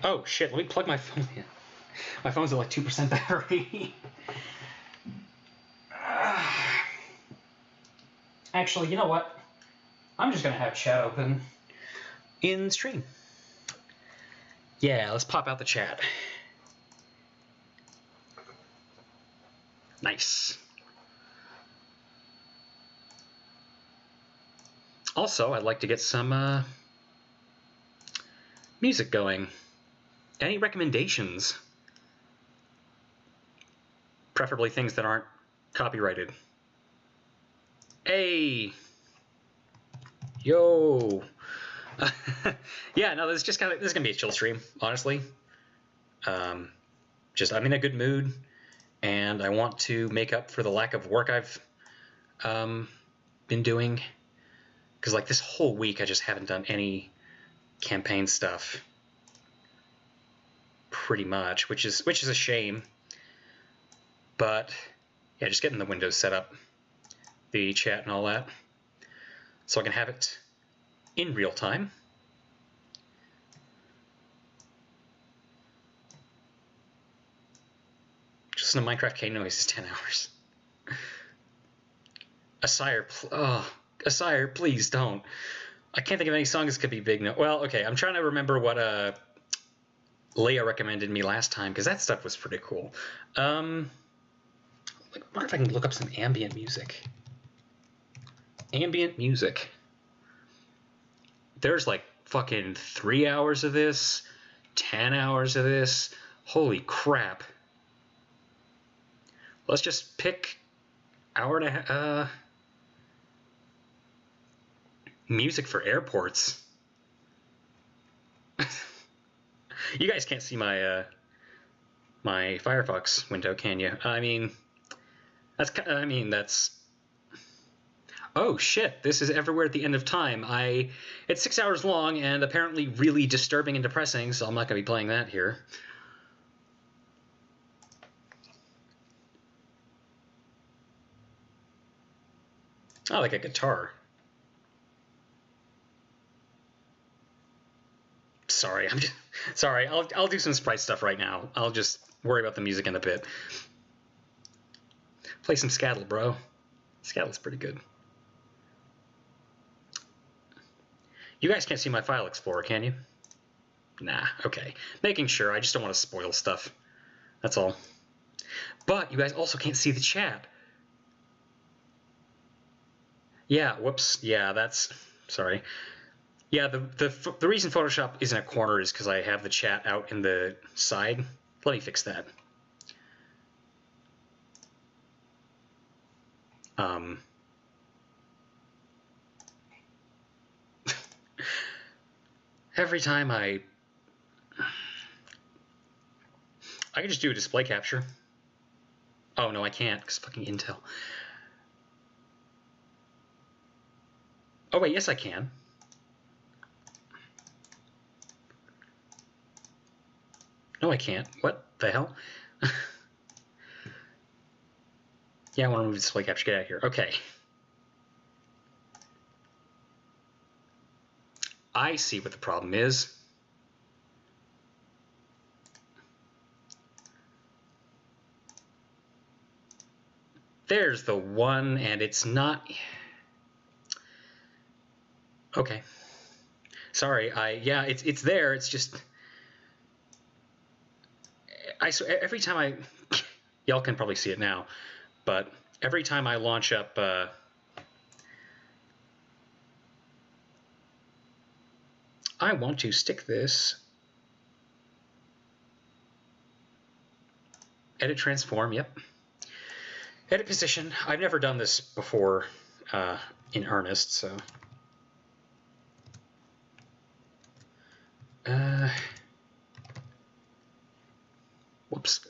Oh shit, let me plug my phone in. My phone's at like 2% battery. Actually, you know what? I'm just gonna have chat open in stream. Yeah, let's pop out the chat. Nice. Also, I'd like to get some music going. Any recommendations? Preferably things that aren't copyrighted. Hey! Yo! Yeah, no, this is gonna be a chill stream, honestly. Just I'm in a good mood, and I want to make up for the lack of work I've been doing. Because like this whole week, I just haven't done any campaign stuff, pretty much, which is a shame. But yeah, just getting the Windows set up, the chat and all that, so I can have it in real time. Just in a Minecraft K noise is 10 hours. Sire, please don't. I can't think of any songs that could be big. No, well, okay, I'm trying to remember what Leia recommended me last time, because that stuff was pretty cool. I wonder if I can look up some ambient music. Ambient music. There's like fucking 3 hours of this, 10 hours of this. Holy crap. Let's just pick hour and a half. Music for airports. You guys can't see my my Firefox window, can you? I mean, that's. Oh shit! This is Everywhere at the End of Time. It's 6 hours long and apparently really disturbing and depressing, so I'm not going to be playing that here. Oh, like a guitar. Sorry, sorry. I'll do some Sprite stuff right now. I'll just worry about the music in a bit. Play some Scattle, bro. Scattle's pretty good. You guys can't see my file explorer, can you? Nah, okay. Making sure. I just don't want to spoil stuff. That's all. But you guys also can't see the chat. Yeah, whoops. Yeah, that's... Sorry. Yeah, the reason Photoshop isn't a corner is because I have the chat out in the side. Let me fix that. Every time I can just do a display capture. Oh no, I can't, because fucking Intel. Oh wait, yes I can. No, I can't. What the hell? Yeah, I want to move display capture. Get out of here. Okay. I see what the problem is. There's the one, and it's not... Okay. Sorry, yeah, it's there, it's just... Every time y'all can probably see it now, but every time I launch up... I want to stick this... Edit transform, yep. Edit position. I've never done this before in earnest, so... Whoops.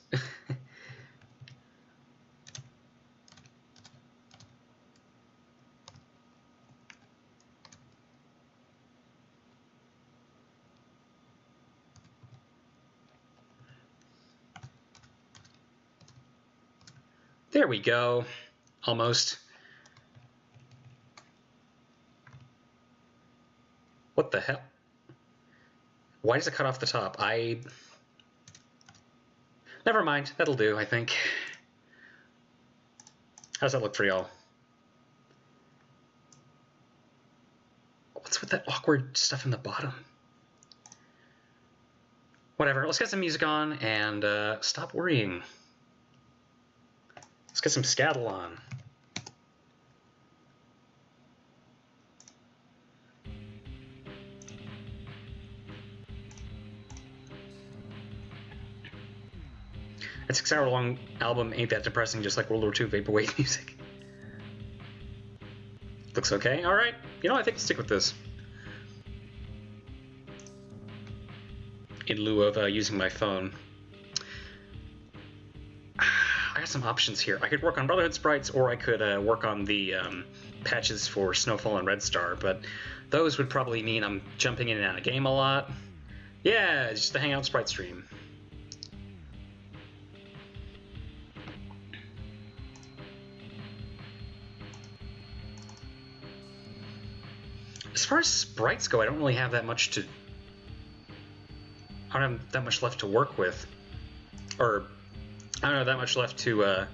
There we go. Almost. What the hell? Why does it cut off the top? Never mind. That'll do, I think. How's that look for y'all? What's with that awkward stuff in the bottom? Whatever. Let's get some music on and stop worrying. Let's get some scattle on. That 6-hour-long album ain't that depressing, just like World War II vaporwave music. Looks okay. All right. You know, I think I'll stick with this. In lieu of using my phone. I got some options here. I could work on Brotherhood sprites, or I could work on the patches for Snowfall and Red Star, but those would probably mean I'm jumping in and out of game a lot. Yeah, it's just a Hangout sprite stream. As far as sprites go, I don't really have that much to... I don't have that much left to work with. Or, I don't have that much left to,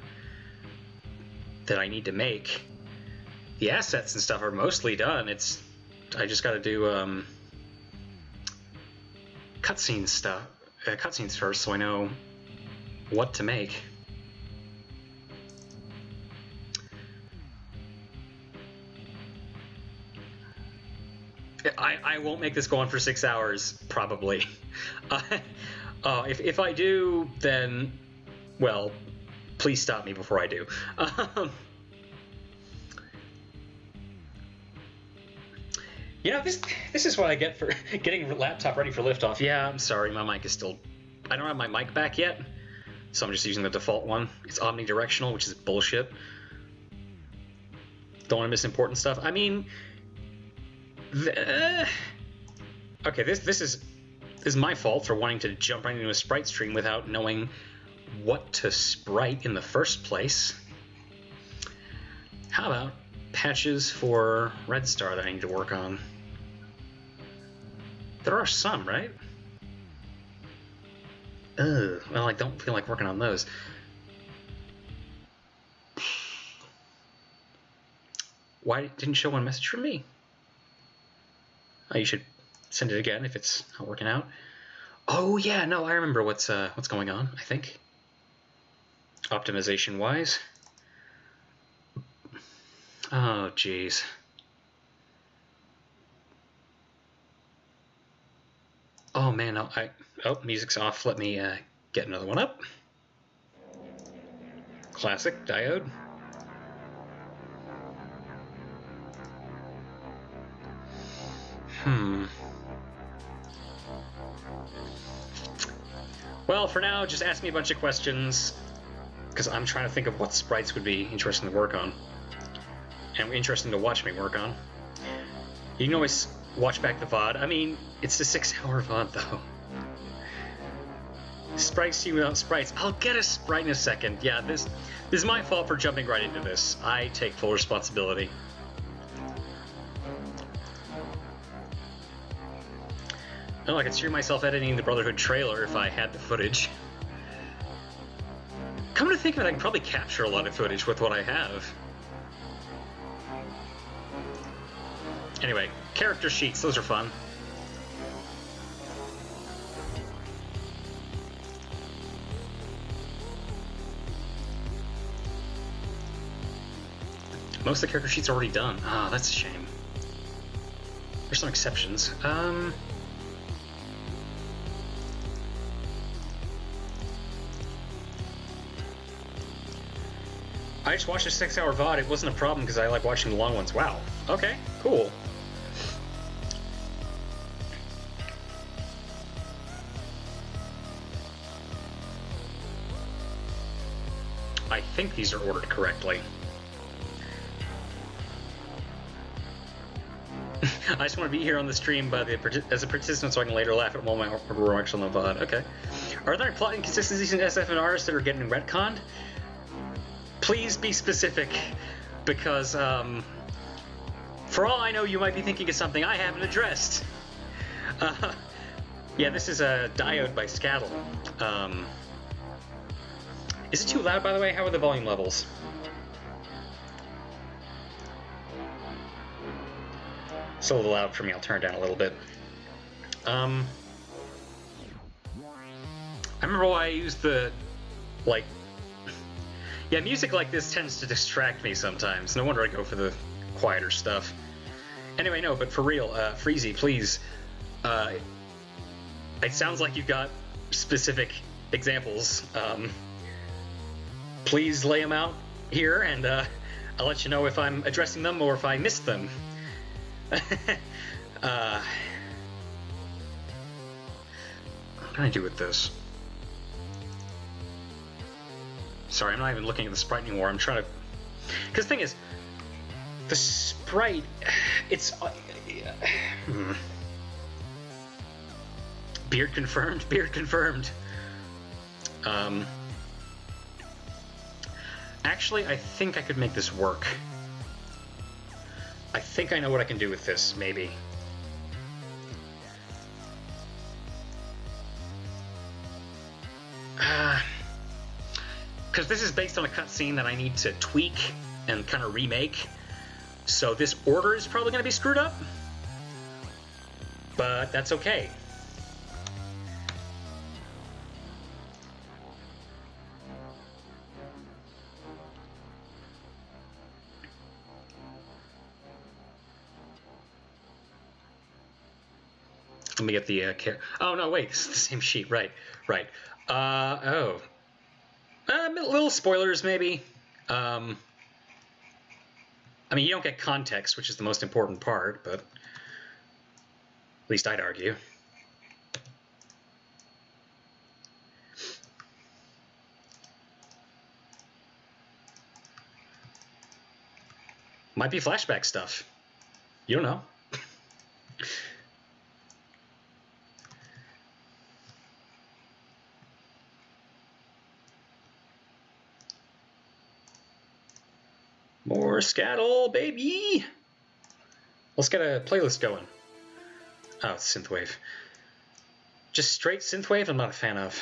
that I need to make. The assets and stuff are mostly done. I just gotta do, cutscenes stuff. Cutscenes first, so I know what to make. I won't make this go on for 6 hours, probably. If I do, then, well, please stop me before I do. You know, this is what I get for getting the laptop ready for liftoff. Yeah, I'm sorry, my mic is still... I don't have my mic back yet, so I'm just using the default one. It's omnidirectional, which is bullshit. Don't want to miss important stuff. I mean... Okay, this is my fault for wanting to jump right into a sprite stream without knowing what to sprite in the first place. How about patches for Red Star that I need to work on? There are some, right? Ugh, well, I don't feel like working on those. Why didn't show one message from me? Oh, you should send it again if it's not working out. Oh yeah, no, I remember what's going on, I think. Optimization wise. Oh jeez. Oh man, no, music's off. Let me get another one up. Classic diode. Well, for now, just ask me a bunch of questions, because I'm trying to think of what sprites would be interesting to work on, and interesting to watch me work on. You can always watch back the VOD. I mean, it's a 6-hour VOD, though. Sprites team without sprites. I'll get a sprite in a second. Yeah, this is my fault for jumping right into this. I take full responsibility. Oh, I could see myself editing the Brotherhood trailer if I had the footage. Come to think of it, I can probably capture a lot of footage with what I have. Anyway, character sheets, those are fun. Most of the character sheets are already done. Ah, that's a shame. There's some exceptions. I just watched a 6-hour VOD. It wasn't a problem because I like watching the long ones. Wow. Okay, cool. I think these are ordered correctly. I just want to be here on the stream as a participant so I can later laugh at all my remarks on the VOD. Okay. Are there plot inconsistencies in SF and RS that are getting retconned? Please be specific, because for all I know, you might be thinking of something I haven't addressed. Yeah, this is a Diode by Scattle. Is it too loud, by the way? How are the volume levels? It's a little loud for me. I'll turn it down a little bit. I remember why I used the, like... Yeah, music like this tends to distract me sometimes. No wonder I go for the quieter stuff. Anyway, no, but for real, Freezy, please. It sounds like you've got specific examples. Please lay them out here, and I'll let you know if I'm addressing them or if I missed them. What can I do with this? Sorry, I'm not even looking at the Sprite anymore. I'm trying to... Because the thing is, the Sprite, it's... Beard confirmed, beard confirmed. Actually, I think I could make this work. I think I know what I can do with this, maybe. Because this is based on a cutscene that I need to tweak and kind of remake. So this order is probably going to be screwed up. But that's okay. Let me get the oh no, wait, this is the same sheet, right? Oh, little spoilers maybe. I mean, you don't get context, which is the most important part, but at least I'd argue. Might be flashback stuff. You don't know. More Scattle, baby! Let's get a playlist going. Oh, it's synthwave. Just straight synthwave, I'm not a fan of.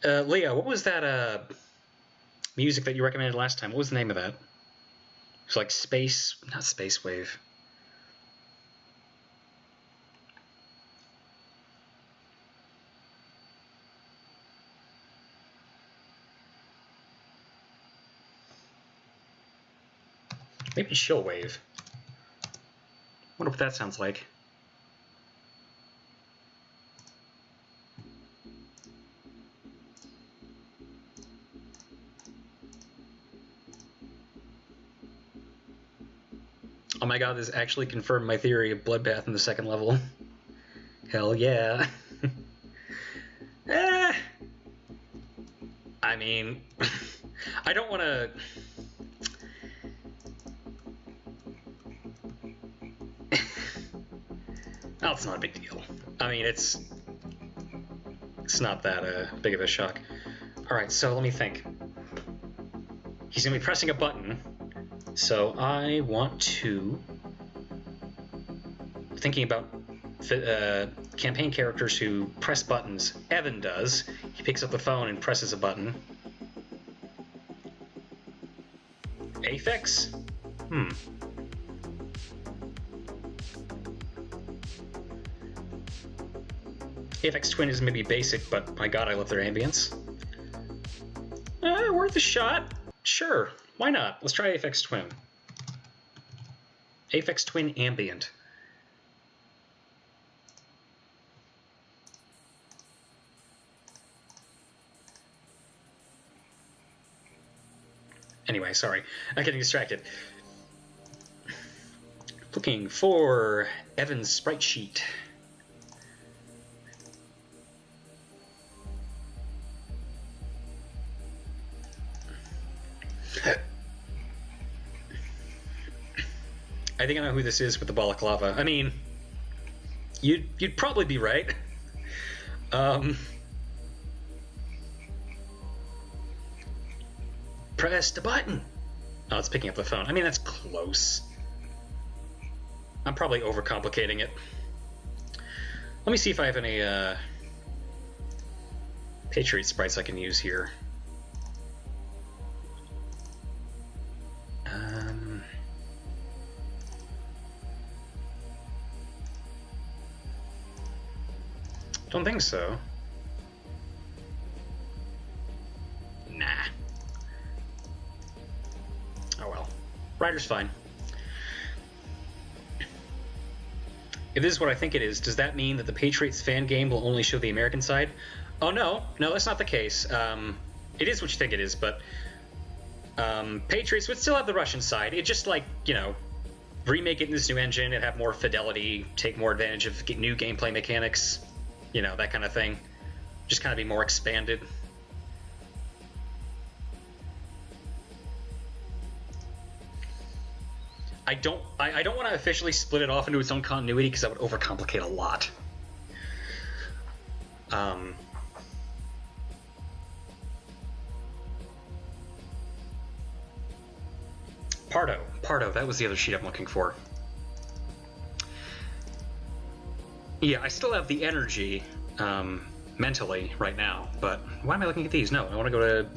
Leah, what was that music that you recommended last time? What was the name of that? It's like space, not space wave. Maybe chill wave. Wonder what that sounds like. Oh my god, this actually confirmed my theory of bloodbath in the second level. Hell yeah. I mean, I don't want to... Oh, it's not a big deal. I mean, it's not that big of a shock. Alright, so let me think. He's going to be pressing a button, so I want to... Thinking about campaign characters who press buttons. Evan does. He picks up the phone and presses a button. Aphex? Aphex Twin is maybe basic, but my god, I love their ambience. Worth a shot. Sure, why not? Let's try Aphex Twin. Aphex Twin Ambient. Anyway, sorry, I'm getting distracted. Looking for Evan's sprite sheet. I think I know who this is with the balaclava. I mean, you'd probably be right. Press the button. Oh, it's picking up the phone. I mean, that's close. I'm probably overcomplicating it. Let me see if I have any Patriot sprites I can use here. Don't think so. Nah. Oh well. Rider's fine. If this is what I think it is, does that mean that the Patriots fan game will only show the American side? Oh no, no, that's not the case. It is what you think it is, but Patriots would still have the Russian side. It just, like, you know, remake it in this new engine and have more fidelity, take more advantage of new gameplay mechanics, you know, that kind of thing. Just kind of be more expanded. I don't want to officially split it off into its own continuity because that would overcomplicate a lot. Pardo, that was the other sheet I'm looking for. Yeah, I still have the energy mentally right now, but why am I looking at these? No, I want to go to...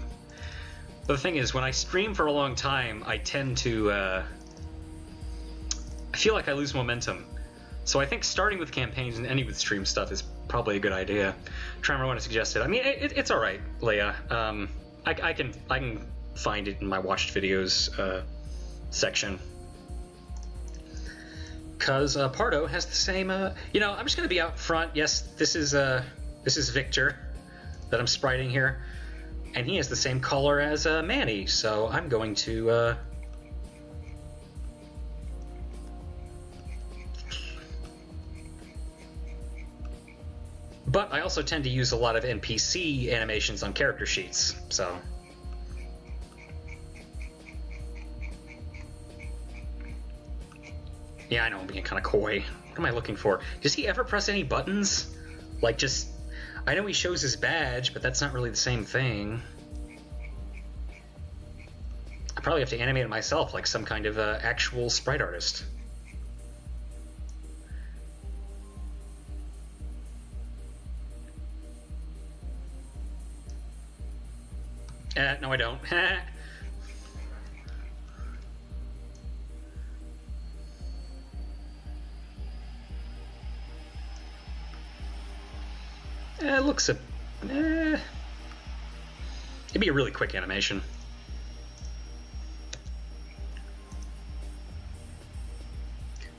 But the thing is, when I stream for a long time, I tend to... I feel like I lose momentum. So I think starting with campaigns and ending with stream stuff is probably a good idea. I'm trying to remember when I suggested. I mean, it's all right, Leia. I can find it in my watched videos section. Because Pardo has the same. You know, I'm just gonna be out front. Yes, this is Victor that I'm spriting here, and he has the same color as Manny. So I'm going to. But I also tend to use a lot of NPC animations on character sheets, so... Yeah, I know I'm being kind of coy. What am I looking for? Does he ever press any buttons? Like, just... I know he shows his badge, but that's not really the same thing. I probably have to animate it myself, like some kind of actual sprite artist. No, I don't. It looks a... it'd be a really quick animation.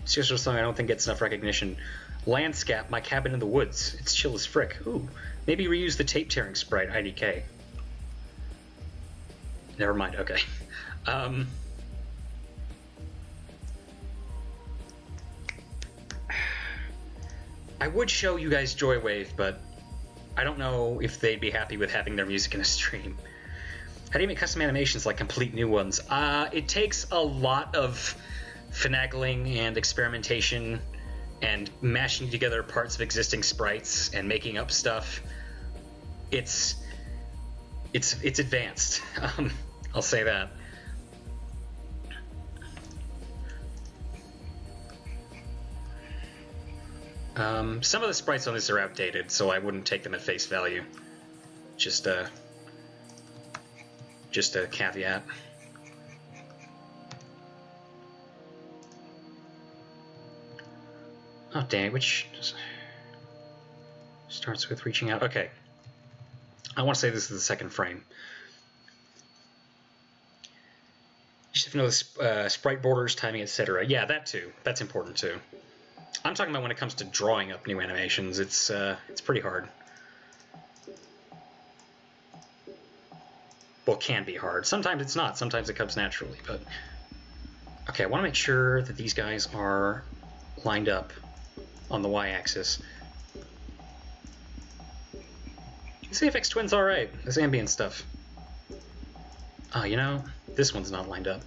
Seriously, song I don't think gets enough recognition. Landscape, My Cabin in the Woods. It's chill as frick. Ooh, maybe reuse the tape tearing sprite, IDK. Never mind, okay. I would show you guys Joywave, but I don't know if they'd be happy with having their music in a stream. How do you make custom animations like complete new ones? It takes a lot of finagling and experimentation and mashing together parts of existing sprites and making up stuff. It's advanced. I'll say that. Some of the sprites on this are outdated, so I wouldn't take them at face value. Just a caveat. Oh dang, which starts with reaching out. Okay. I want to say this is the second frame. You just have to know the sprite borders, timing, etc. Yeah, that too. That's important too. I'm talking about when it comes to drawing up new animations. It's pretty hard. Well, it can be hard. Sometimes it's not. Sometimes it comes naturally. But okay, I want to make sure that these guys are lined up on the y-axis. The CFX Twin's alright. This ambient stuff. You know, this one's not lined up.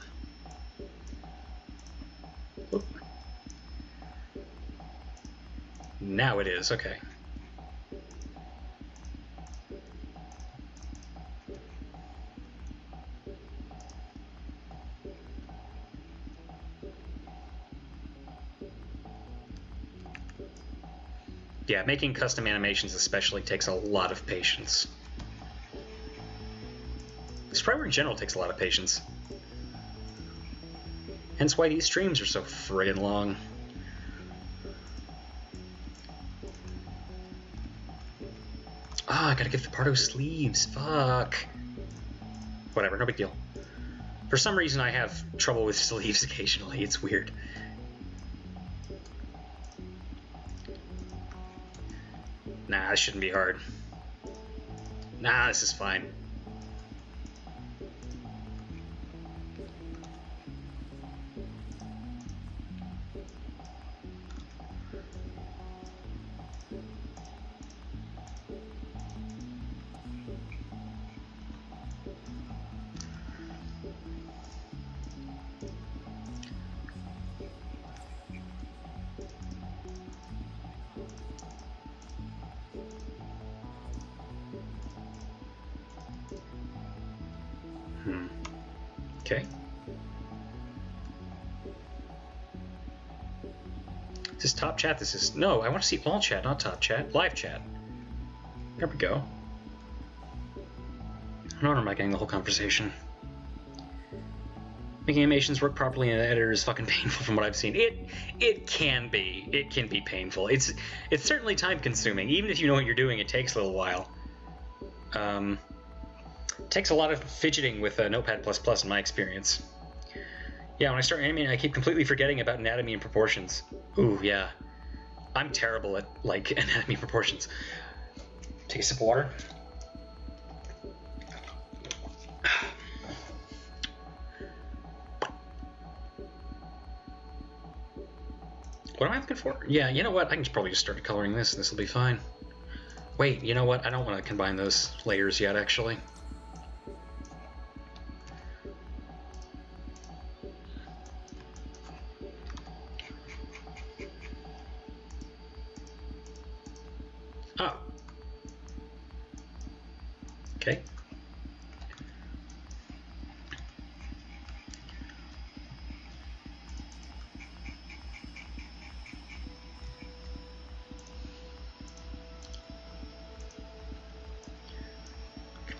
Oop. Now it is, okay. Yeah, making custom animations especially takes a lot of patience. Sprite work in general takes a lot of patience. Hence why these streams are so friggin' long. Ah, I gotta give the Pardo sleeves. Fuck. Whatever, no big deal. For some reason, I have trouble with sleeves occasionally. It's weird. Nah, this shouldn't be hard. Nah, this is fine. Okay. Is this top chat? This is... No, I want to see all chat, not top chat. Live chat. There we go. I don't remember getting the whole conversation. Making animations work properly in an editor is fucking painful from what I've seen. It can be. It can be painful. It's certainly time consuming. Even if you know what you're doing, it takes a little while. It takes a lot of fidgeting with Notepad++ in my experience. Yeah, when I start animating, I keep completely forgetting about anatomy and proportions. Ooh, yeah. I'm terrible at, like, anatomy and proportions. Take a sip of water. What am I looking for? Yeah, you know what? I can probably just start coloring this. This will be fine. Wait, you know what? I don't want to combine those layers yet, actually. Oh. Okay.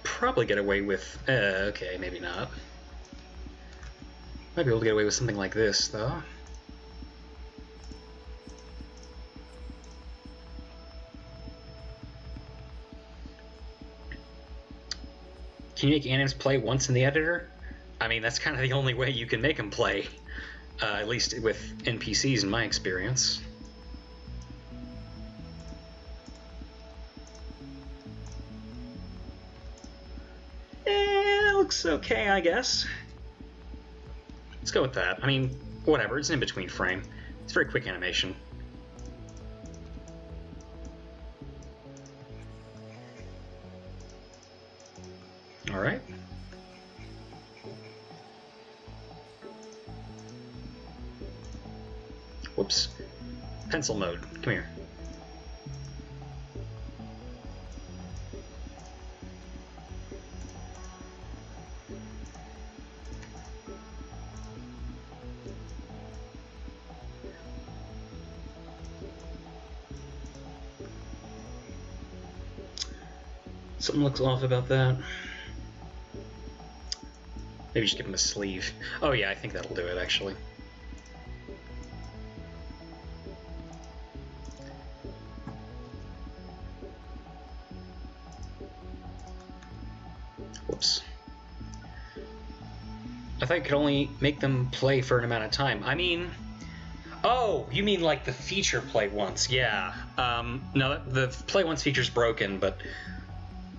Probably get away with... okay, maybe not. Might be able to get away with something like this, though. Can you make animes play once in the editor? I mean, that's kind of the only way you can make them play. At least with NPCs, in my experience. Looks okay, I guess. Let's go with that. I mean, whatever, it's an in-between frame. It's very quick animation. Alright. Whoops. Pencil mode. Come here. Something looks off about that. Maybe just give him a sleeve. Oh yeah, I think that'll do it, actually. Whoops. I thought you could only make them play for an amount of time. I mean... Oh, you mean like the feature play once. Yeah. No, the play once feature's broken, but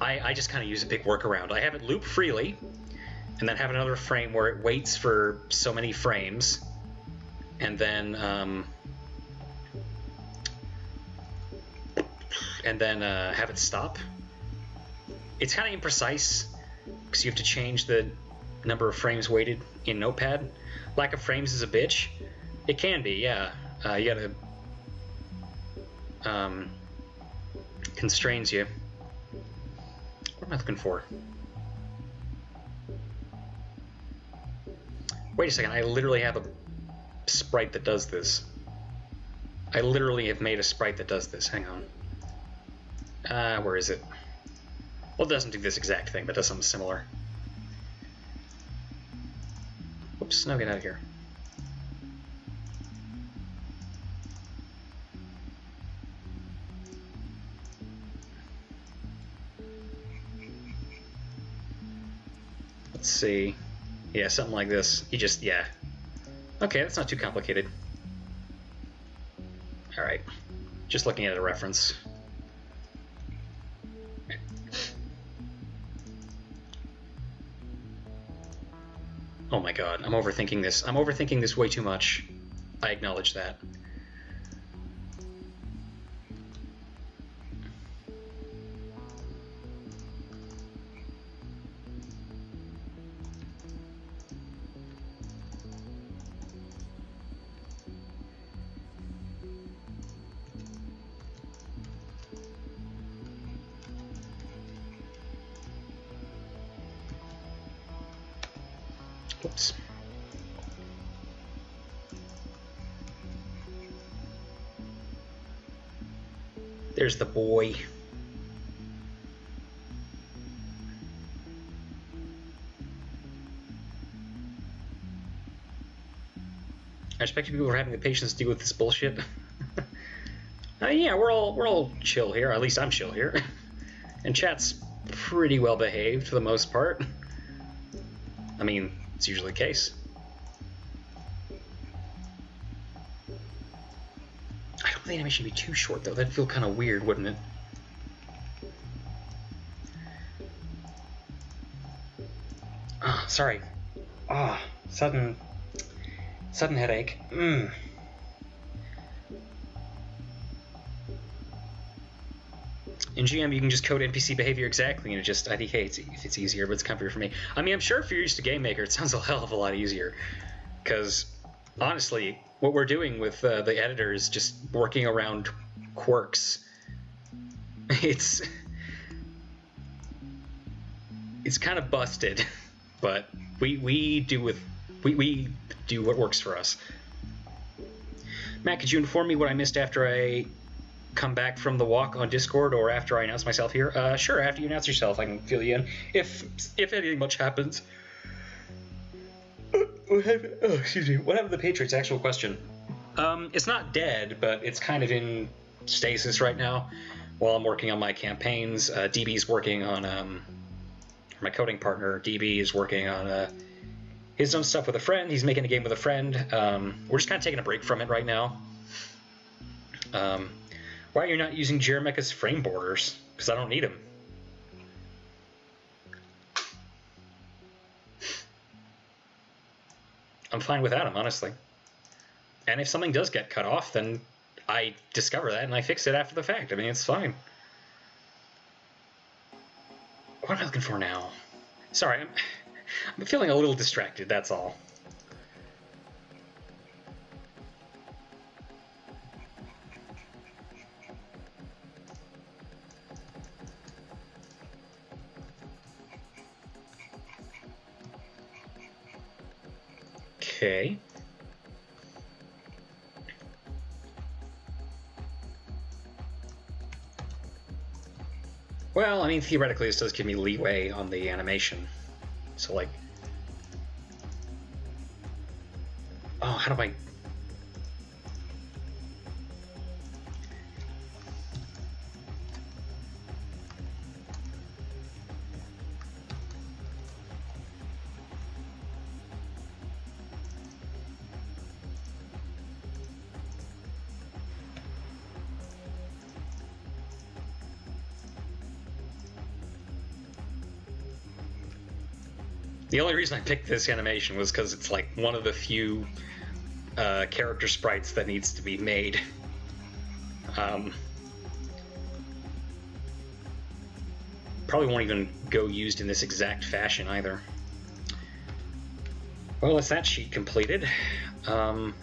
I just kind of use a big workaround. I have it loop freely, and then have another frame where it waits for so many frames, and then have it stop. It's kind of imprecise because you have to change the number of frames waited in Notepad. Lack of frames is a bitch. It can be, yeah. You gotta constrains you. What am I looking for? Wait a second, I literally have a sprite that does this. I literally have made a sprite that does this. Hang on. Where is it? Well, it doesn't do this exact thing, but does something similar. Whoops, no, get out of here. Let's see. Yeah, something like this. You just, yeah. Okay, that's not too complicated. Alright. Just looking at a reference. Oh my god, I'm overthinking this. I'm overthinking this way too much. I acknowledge that. Oops. There's the boy. I expect people are having the patience to deal with this bullshit. Yeah, we're all chill here. At least I'm chill here. And chat's pretty well behaved for the most part. I mean, it's usually the case. I don't think the animation would be too short, though. That'd feel kind of weird, wouldn't it? Ah, oh, sorry. Ah, oh, sudden headache. In GM, you can just code NPC behavior exactly, and I think, hey, it's easier, but it's comfier for me. I mean, I'm sure if you're used to Game Maker, it sounds a hell of a lot easier. Because, honestly, what we're doing with the editor is just working around quirks. It's kind of busted, but we do what works for us. Matt, could you inform me what I missed after I come back from the walk on Discord, or after I announce myself here? Sure, after you announce yourself, I can fill you in. If anything much happens. Excuse me. What happened to the Patriots? Actual question. It's not dead, but it's kind of in stasis right now while I'm working on my campaigns. DB's working on, my coding partner, DB, is working on his own stuff with a friend. He's making a game with a friend. We're just kind of taking a break from it right now. Why are you not using Jeremeca's frame borders? Because I don't need them. I'm fine without them, honestly. And if something does get cut off, then I discover that and I fix it after the fact. I mean, it's fine. What am I looking for now? Sorry, I'm feeling a little distracted, that's all. Okay. Well, I mean, theoretically, this does give me leeway on the animation. So, like... Oh, how do I... The only reason I picked this animation was because it's like one of the few character sprites that needs to be made. Probably won't even go used in this exact fashion either. Well, that's that sheet completed. Something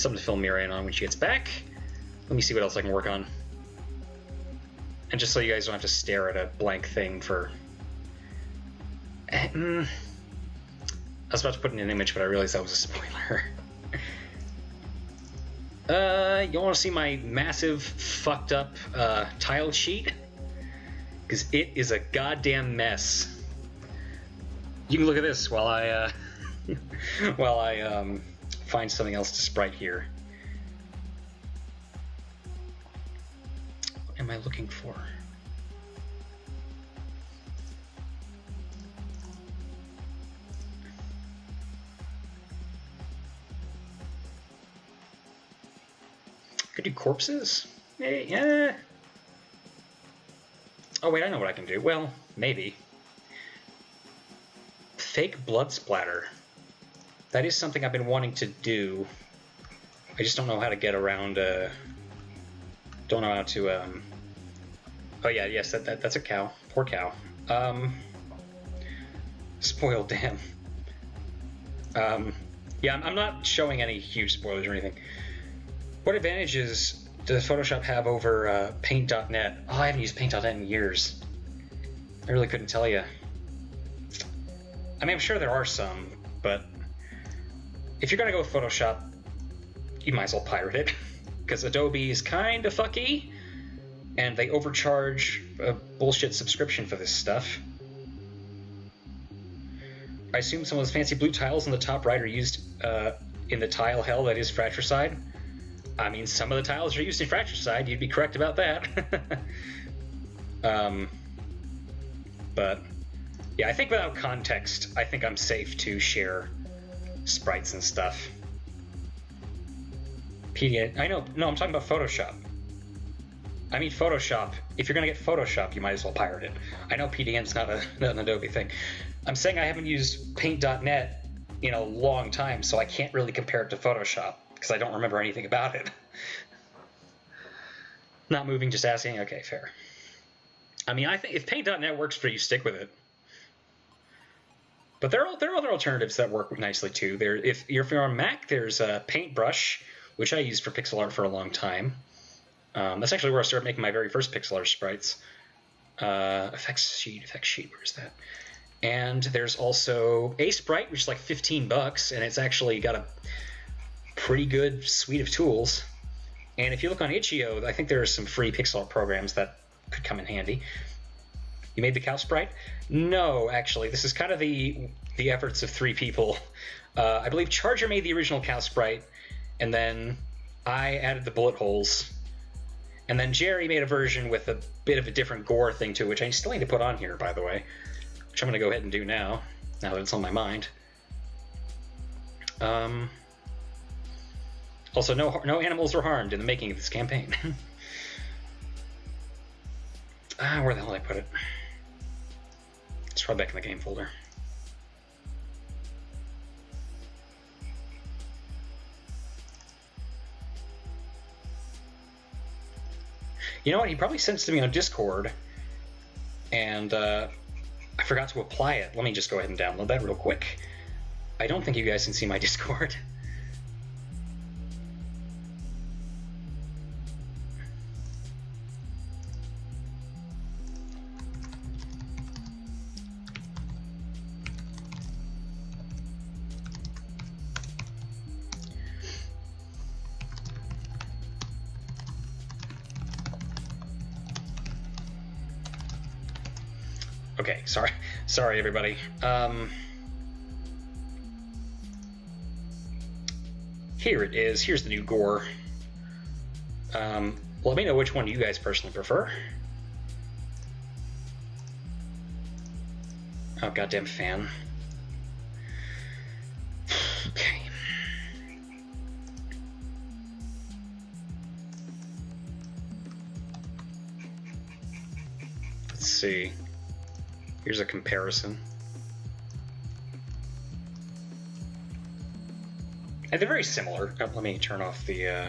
to fill Mira in on when she gets back. Let me see what else I can work on. And just so you guys don't have to stare at a blank thing for... I was about to put in an image, but I realized that was a spoiler. You want to see my massive, fucked up tile sheet? Because it is a goddamn mess. You can look at this while I find something else to Sprite here. What am I looking for? Could do corpses? Maybe, yeah. Oh wait, I know what I can do. Well, maybe. Fake blood splatter. That is something I've been wanting to do. I just don't know how to get around, don't know how to, oh yeah, yes, that's a cow. Poor cow. Spoiled, damn. Yeah, I'm not showing any huge spoilers or anything. What advantages does Photoshop have over Paint.net? Oh, I haven't used Paint.net in years. I really couldn't tell you. I mean, I'm sure there are some, but if you're gonna go with Photoshop, you might as well pirate it, because Adobe is kind of fucky, and they overcharge a bullshit subscription for this stuff. I assume some of those fancy blue tiles in the top right are used in the tile hell that is Fratricide. I mean, some of the tiles are used in Fratricide, you'd be correct about that. But, yeah, I think without context, I think I'm safe to share sprites and stuff. PDN, I know, no, I'm talking about Photoshop. I mean Photoshop. If you're going to get Photoshop, you might as well pirate it. I know PDN's not an Adobe thing. I'm saying I haven't used Paint.net in a long time, so I can't really compare it to Photoshop, because I don't remember anything about it. Not moving, just asking. Okay, fair. I mean, I think if Paint.net works for you, stick with it. But there are other alternatives that work nicely too. If you're on Mac, there's Paintbrush, which I used for pixel art for a long time. That's actually where I started making my very first pixel art sprites. Effects sheet, where's that? And there's also a Sprite, which is like $15, and it's actually got a pretty good suite of tools. And if you look on itch.io, I think there are some free pixel art programs that could come in handy. You made the cow sprite? No, actually. This is kind of the efforts of 3 people. I believe Charger made the original cow sprite, and then I added the bullet holes. And then Jerry made a version with a bit of a different gore thing to it, which I still need to put on here, by the way. Which I'm going to go ahead and do now that it's on my mind. Also, no animals were harmed in the making of this campaign. Where the hell did I put it? It's probably back in the game folder. You know what? He probably sent it to me on Discord, and I forgot to apply it. Let me just go ahead and download that real quick. I don't think you guys can see my Discord. Okay, sorry everybody. Here it is. Here's the new gore. Let me know which one you guys personally prefer. Oh, goddamn fan. Okay. Let's see. Here's a comparison. And they're very similar. Oh, let me turn off the...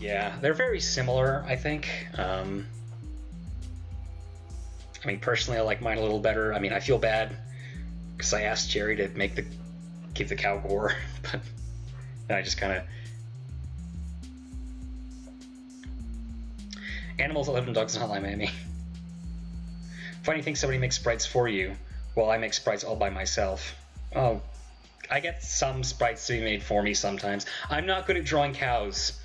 Yeah, they're very similar, I think. I mean, personally, I like mine a little better. I mean, I feel bad because I asked Jerry to give the cow gore, but then I just kind of... Animals that live in dogs in Hotline Miami. Funny thing, somebody makes sprites for you, while I make sprites all by myself. Oh, I get some sprites to be made for me sometimes. I'm not good at drawing cows.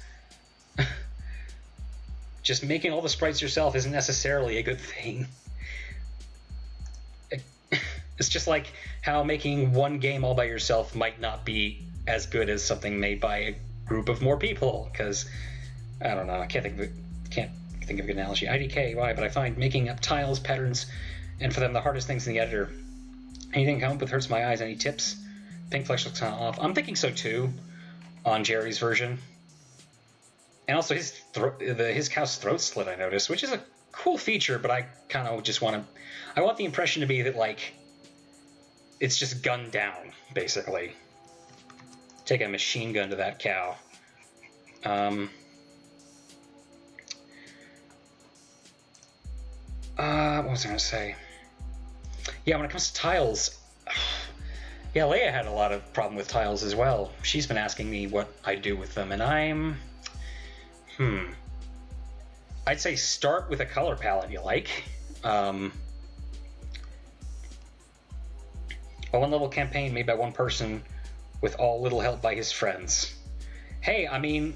Just making all the sprites yourself isn't necessarily a good thing. It's just like how making one game all by yourself might not be as good as something made by a group of more people, because I don't know, I can't think of a good analogy. IDK, why? But I find making up tiles, patterns, and for them the hardest things in the editor. Anything come up with hurts my eyes. Any tips? Pink flesh looks kind of off. I'm thinking so too, on Jerry's version. And also his cow's throat slit, I noticed, which is a cool feature, but I kind of just want to... I want the impression to be that, like, it's just gunned down, basically. Take a machine gun to that cow. What was I going to say? Yeah, when it comes to tiles... Yeah, Leia had a lot of problem with tiles as well. She's been asking me what I do with them, and I'm... I'd say start with a color palette you like. A one-level campaign made by one person with all little help by his friends. Hey, I mean...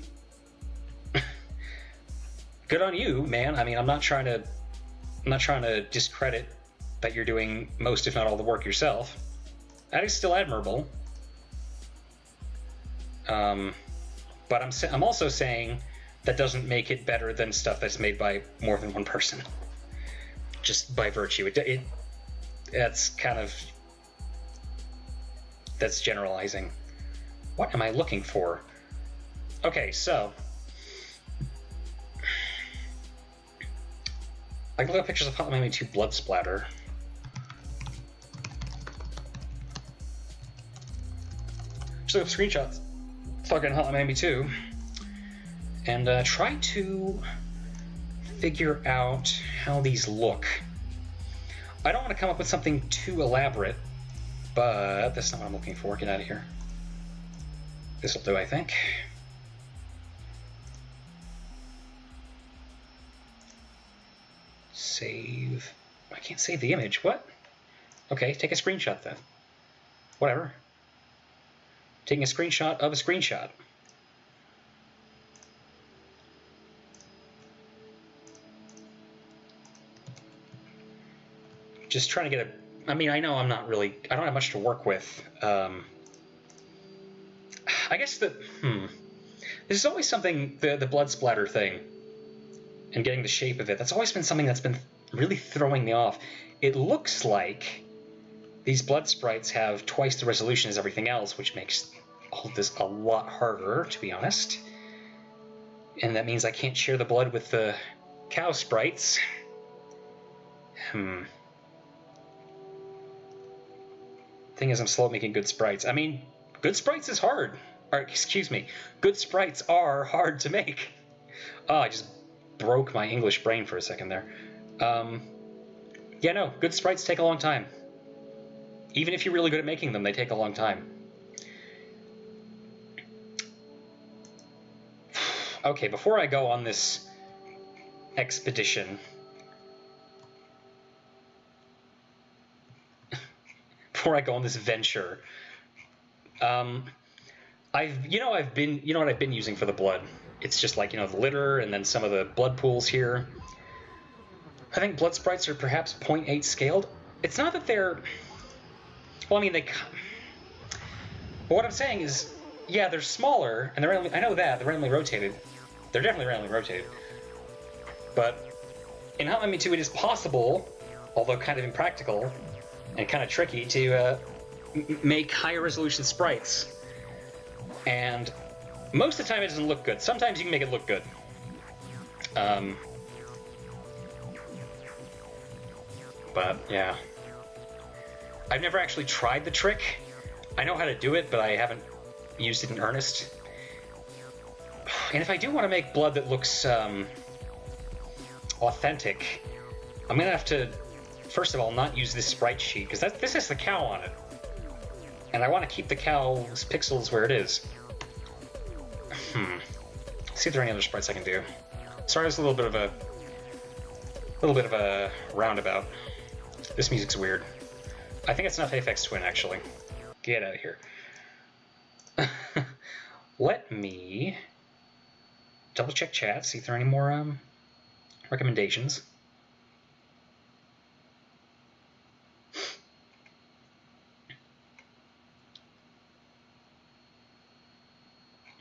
good on you, man. I mean, I'm not trying to discredit that you're doing most, if not all, the work yourself. That is still admirable. But I'm also saying that doesn't make it better than stuff that's made by more than one person. Just by virtue. That's generalizing. What am I looking for? Okay, so... I can look up pictures of Hotline Miami 2 blood splatter. Just look up screenshots. Fucking Hotline Miami 2. And try to figure out how these look. I don't want to come up with something too elaborate, but that's not what I'm looking for. Get out of here. This'll do, I think. Save. I can't save the image. What? Okay, take a screenshot then. Whatever. Taking a screenshot of a screenshot. Just trying to get a... I mean, I know I'm not really... I don't have much to work with. I guess that... This is always something... The blood splatter thing. And getting the shape of it. That's always been something that's been really throwing me off. It looks like these blood sprites have twice the resolution as everything else, which makes all this a lot harder, to be honest. And that means I can't share the blood with the cow sprites. Thing is, I'm slow at making good sprites. I mean, good sprites is hard. Or, excuse me, good sprites are hard to make. Oh, I just broke my English brain for a second there. Yeah, no, good sprites take a long time. Even if you're really good at making them, they take a long time. Okay, before I go on this expedition... before I go on this venture, you know what I've been using for the blood? It's just like, the litter and then some of the blood pools here. I think blood sprites are perhaps 0.8 scaled. It's not that they're... Well, I mean, but what I'm saying is, yeah, they're smaller, and they're randomly... I know that, they're randomly rotated. They're definitely randomly rotated. But in Hotline Miami 2, it is possible, although kind of impractical, and kind of tricky, to make higher resolution sprites. And most of the time it doesn't look good. Sometimes you can make it look good. But, yeah. I've never actually tried the trick. I know how to do it, but I haven't used it in earnest. And if I do want to make blood that looks authentic, I'm going to have to, first of all, not use this sprite sheet, because this has the cow on it. And I want to keep the cow's pixels where it is. Let's see if there are any other sprites I can do. Sorry, it's a little bit of a roundabout. This music's weird. I think it's enough Aphex Twin, actually. Get out of here. Let me double check chat, see if there are any more recommendations.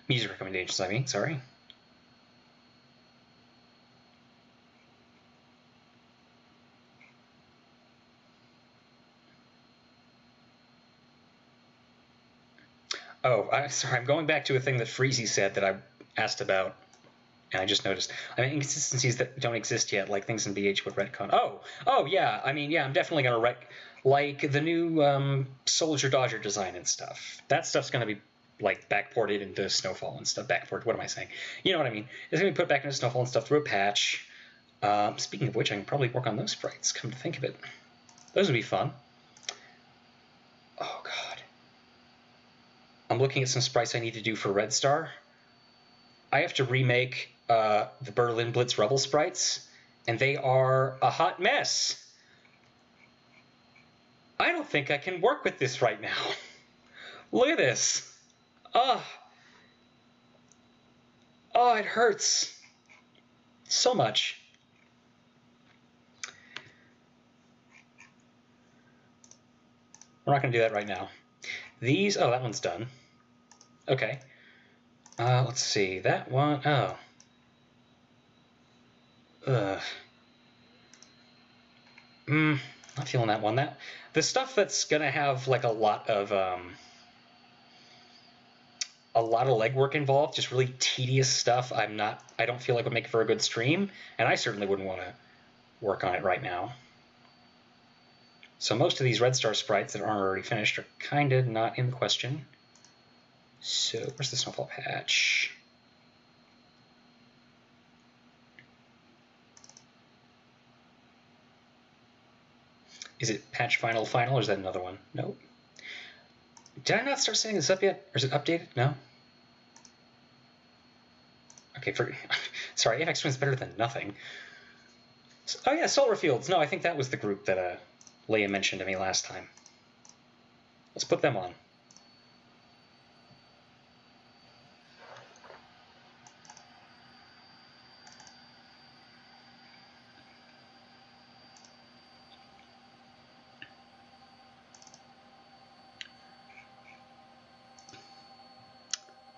Music recommendations, I mean, sorry. Oh, sorry, I'm going back to a thing that Freezy said that I asked about, and I just noticed. I mean, inconsistencies that don't exist yet, like things in BH would retcon. Oh, yeah, I mean, yeah, I'm definitely going to like the new Soldier Dodger design and stuff. That stuff's going to be, like, backported into Snowfall and stuff. Backported, what am I saying? You know what I mean. It's going to be put back into Snowfall and stuff through a patch. Speaking of which, I can probably work on those sprites, come to think of it. Those would be fun. Oh, God. I'm looking at some sprites I need to do for Red Star. I have to remake the Berlin Blitz Rebel sprites, and they are a hot mess. I don't think I can work with this right now. Look at this. Oh, it hurts so much. We're not going to do that right now. These, oh, that one's done. Okay. Let's see, that one, oh. Not feeling that one. The stuff that's gonna have like a lot of legwork involved, just really tedious stuff. I don't feel like would make for a good stream, and I certainly wouldn't want to work on it right now. So most of these Red Star sprites that aren't already finished are kind of not in the question. So where's the Snowfall patch? Is it patch final, or is that another one? Nope. Did I not start setting this up yet? Or is it updated? No? Okay, sorry, AFX Twin's better than nothing. Oh yeah, Solar Fields. No, I think that was the group that Leia mentioned to me last time. Let's put them on.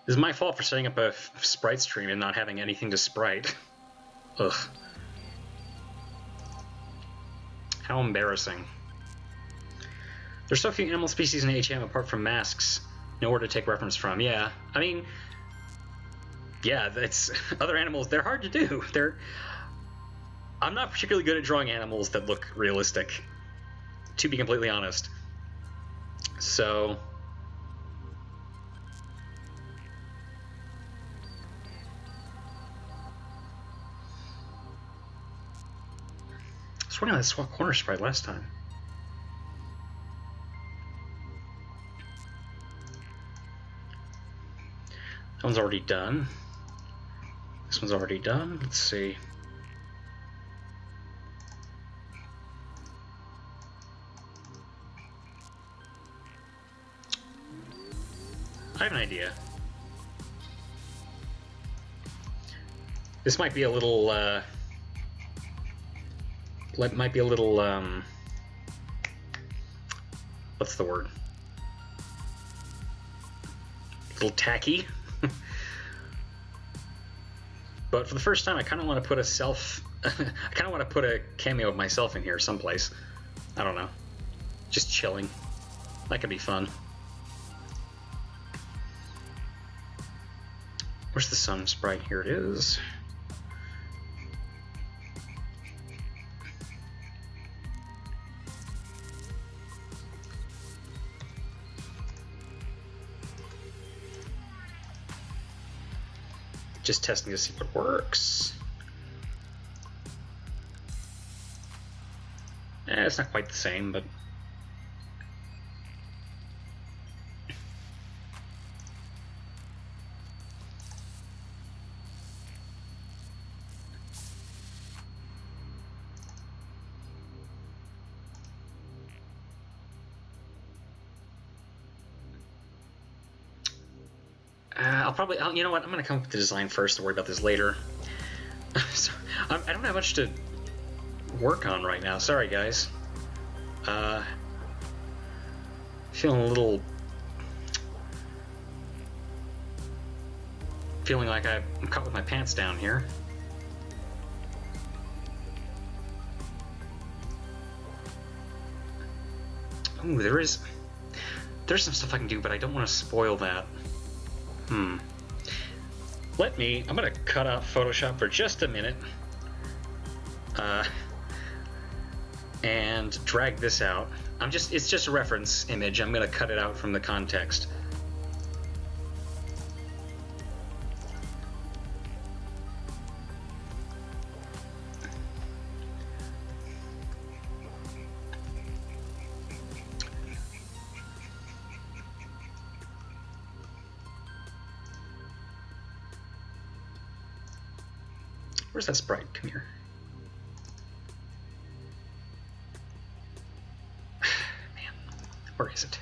This is my fault for setting up a Sprite stream and not having anything to Sprite. Ugh. How embarrassing. There's so few animal species in HM apart from masks. Nowhere to take reference from. Yeah, I mean, yeah, that's other animals. They're hard to do. I'm not particularly good at drawing animals that look realistic, to be completely honest. So. I was wondering how that swap corner sprite last time. That one's already done. This one's already done. Let's see. I have an idea. This might be a little, what's the word? A little tacky. But for the first time, I kind of want to put I kind of want to put a cameo of myself in here someplace. I don't know. Just chilling. That could be fun. Where's the sun sprite? Here it is. Just testing to see what works. It's not quite the same, but you know what? I'm gonna come up with the design first and worry about this later. So, I don't have much to work on right now. Sorry, guys. Feeling a little... Feeling like I'm caught with my pants down here. Ooh, there's some stuff I can do, but I don't want to spoil that. I'm gonna cut out Photoshop for just a minute. And drag this out. It's just a reference image. I'm gonna cut it out from the context. Where's that sprite? Come here. Man, where is it?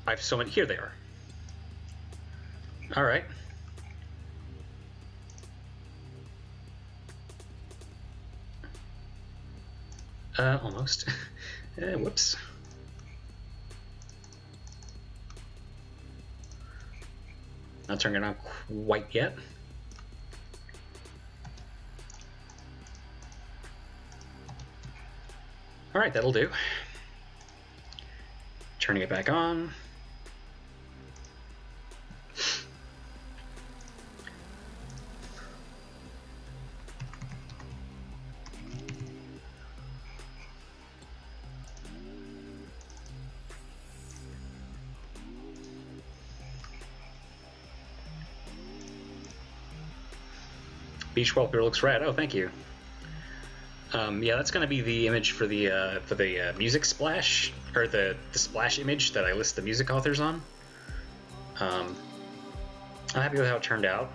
I have so many. Here they are. All right. Almost. Whoops. Not turning it on quite yet. All right, that'll do. Turning it back on. Beach wallpaper looks rad. Oh, thank you. Yeah, that's going to be the image for the music splash, or the splash image that I list the music authors on. I'm happy with how it turned out.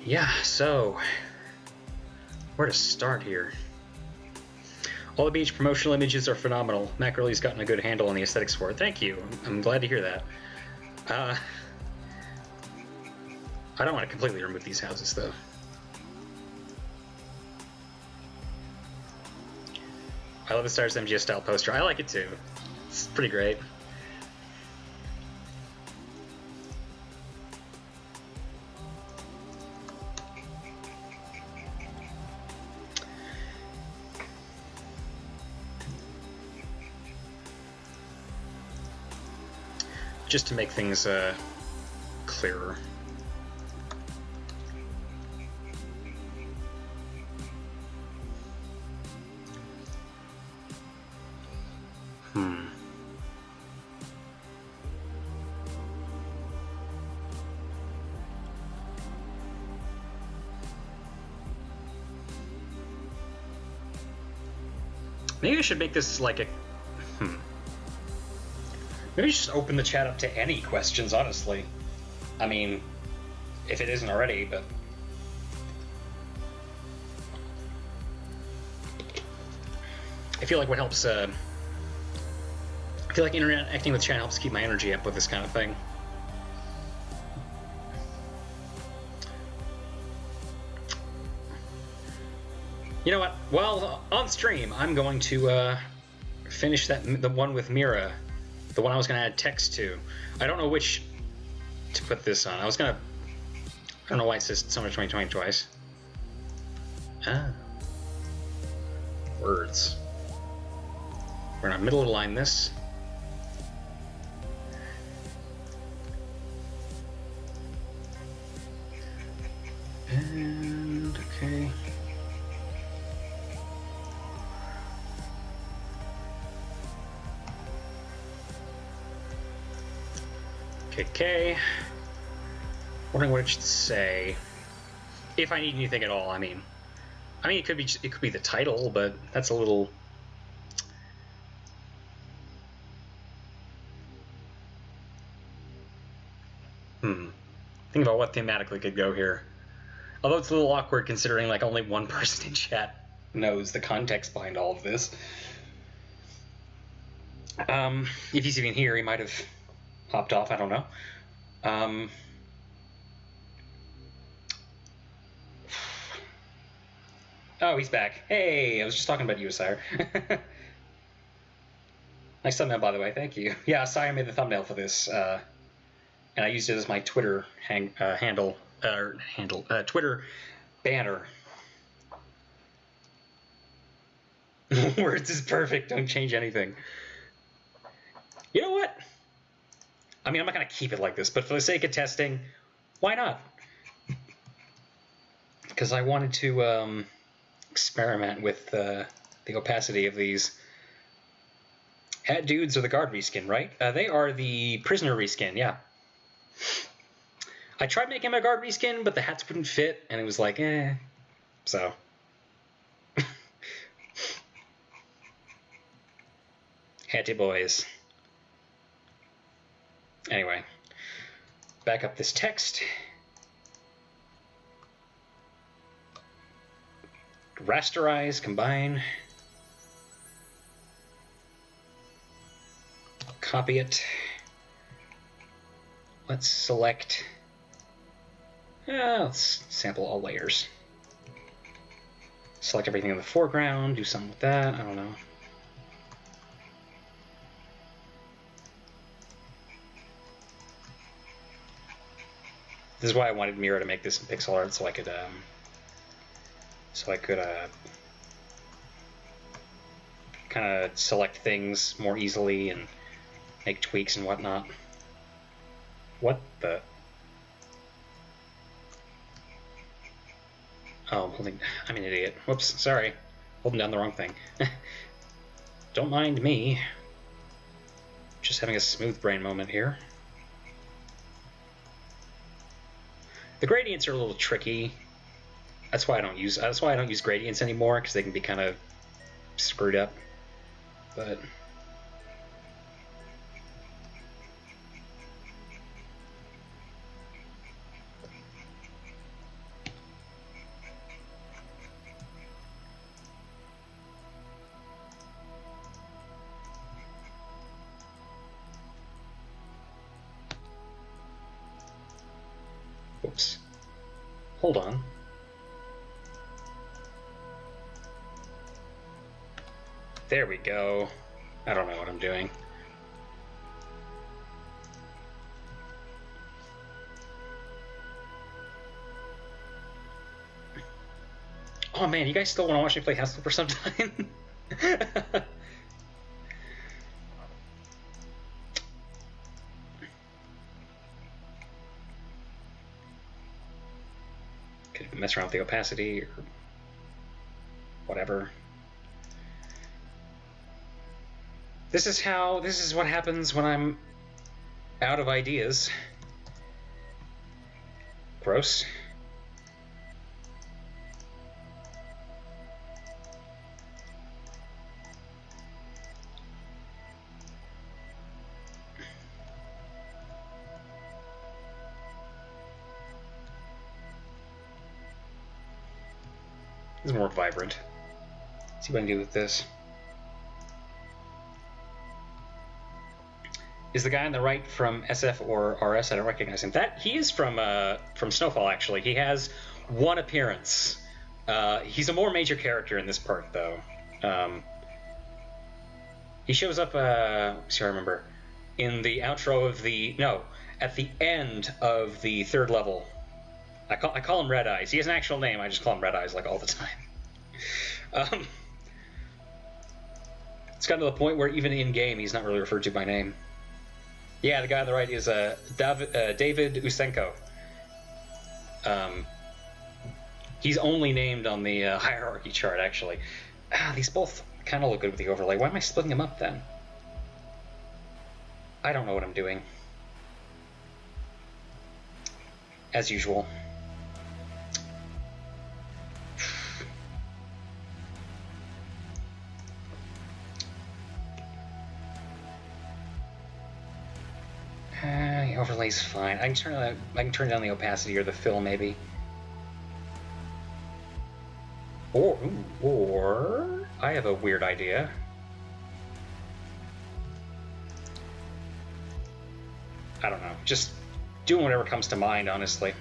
Yeah, so where to start here? All the beach promotional images are phenomenal. Mac really's gotten a good handle on the aesthetics for it. Thank you. I'm glad to hear that. I don't want to completely remove these houses, though. I love the Stars MGS style poster. I like it too. It's pretty great. Just to make things clearer. Maybe I should make this like a... Maybe just open the chat up to any questions, honestly. I mean, if it isn't already, but... I feel like what helps... I feel like interacting with chat helps keep my energy up with this kind of thing. You know what? Well, on stream, I'm going to finish the one with Mira. The one I was going to add text to. I don't know which to put this on. I don't know why it says Summer 2020 twice. Ah. Words. We're going to middle align this. And, okay. KK. Wondering what it should say. If I need anything at all, I mean it could be the title, but that's a little. Think about what thematically could go here. Although it's a little awkward considering like only one person in chat knows the context behind all of this. If he's even here, he might have hopped off. I don't know. Oh, he's back. Hey, I was just talking about you, Sire. Nice thumbnail, by the way. Thank you. Yeah, Sire made the thumbnail for this, and I used it as my Twitter Twitter banner. Words is perfect. Don't change anything. You know what? I mean, I'm not going to keep it like this, but for the sake of testing, why not? Because I wanted to experiment with the opacity of these. Hat dudes are the guard reskin, right? They are the prisoner reskin, yeah. I tried making my guard reskin, but the hats wouldn't fit, and it was like, eh. So. Hatty boys. Anyway, back up this text. Rasterize, combine. Copy it. Let's select. Let's sample all layers. Select everything in the foreground, do something with that, I don't know. This is why I wanted Mira to make this in pixel art, so I could kind of select things more easily and make tweaks and whatnot. What the? Oh, I'm an idiot. Whoops, sorry. Holding down the wrong thing. Don't mind me. Just having a smooth brain moment here. The gradients are a little tricky. That's why I don't use gradients anymore, because they can be kind of screwed up. But whoops. Hold on. There we go. I don't know what I'm doing. Oh man, you guys still want to watch me play Housekeeper sometime? Could mess around with the opacity or whatever. This is what happens when I'm out of ideas. Gross. This is more vibrant. Let's see what I can do with this. Is the guy on the right from SF or RS? I don't recognize him. He is from Snowfall, actually. He has one appearance. He's a more major character in this part, though. He shows up. See, I remember in the outro of at the end of the third level. I call him Red Eyes. He has an actual name. I just call him Red Eyes like all the time. It's gotten to the point where even in game he's not really referred to by name. Yeah, the guy on the right is David Usenko. He's only named on the hierarchy chart, actually. These both kind of look good with the overlay. Why am I splitting them up, then? I don't know what I'm doing. As usual. The overlay's fine. I can turn down the opacity or the fill, maybe. Or I have a weird idea. I don't know. Just doing whatever comes to mind, honestly.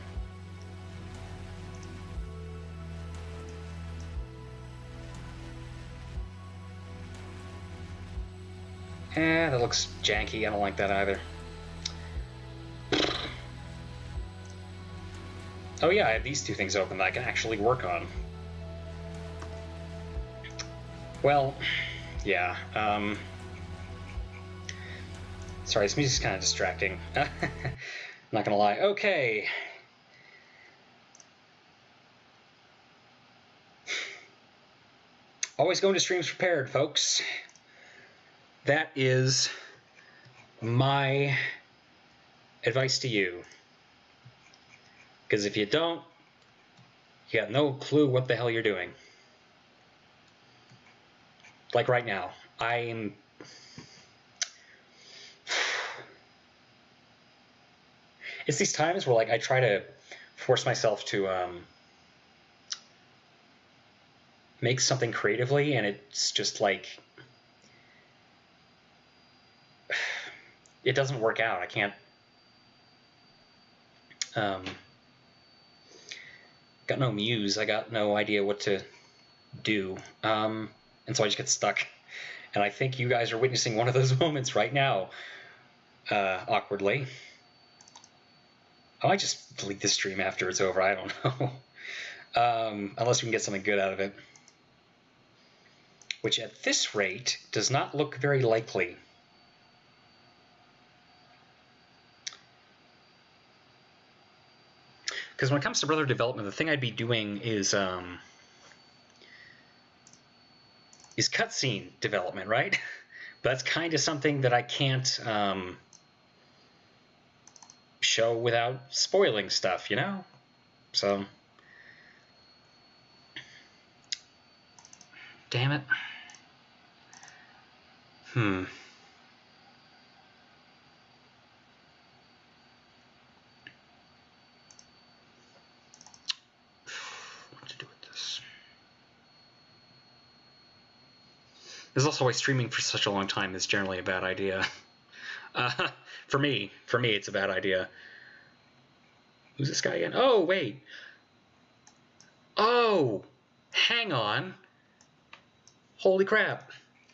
That looks janky. I don't like that either. Oh yeah, I have these two things open that I can actually work on. Well, yeah. Sorry, this music's kind of distracting. I'm not gonna lie. Okay. Always going to streams prepared, folks. That is my advice to you. Because if you don't, you got no clue what the hell you're doing. Like right now, I'm... It's these times where like I try to force myself to make something creatively, and it's just like it doesn't work out. I can't. Got no muse. I got no idea what to do, and so I just get stuck. And I think you guys are witnessing one of those moments right now, awkwardly. I might just delete the stream after it's over. I don't know. Unless we can get something good out of it. Which at this rate does not look very likely. Because when it comes to brother development, the thing I'd be doing is cutscene development, right? But that's kind of something that I can't show without spoiling stuff, you know? So, damn it. What to do with this? There's also why streaming for such a long time is generally a bad idea. For me, it's a bad idea. Who's this guy again? Oh, wait. Oh, hang on. Holy crap.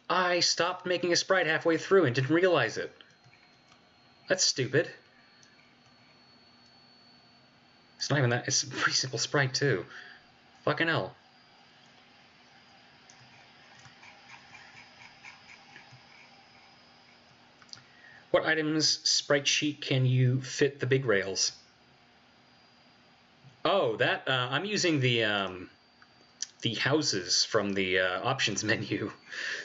I stopped making a sprite halfway through and didn't realize it. That's stupid. It's not even that. It's a pretty simple sprite, too. Fucking hell. What items sprite sheet can you fit the big rails? Oh, that I'm using the houses from the options menu.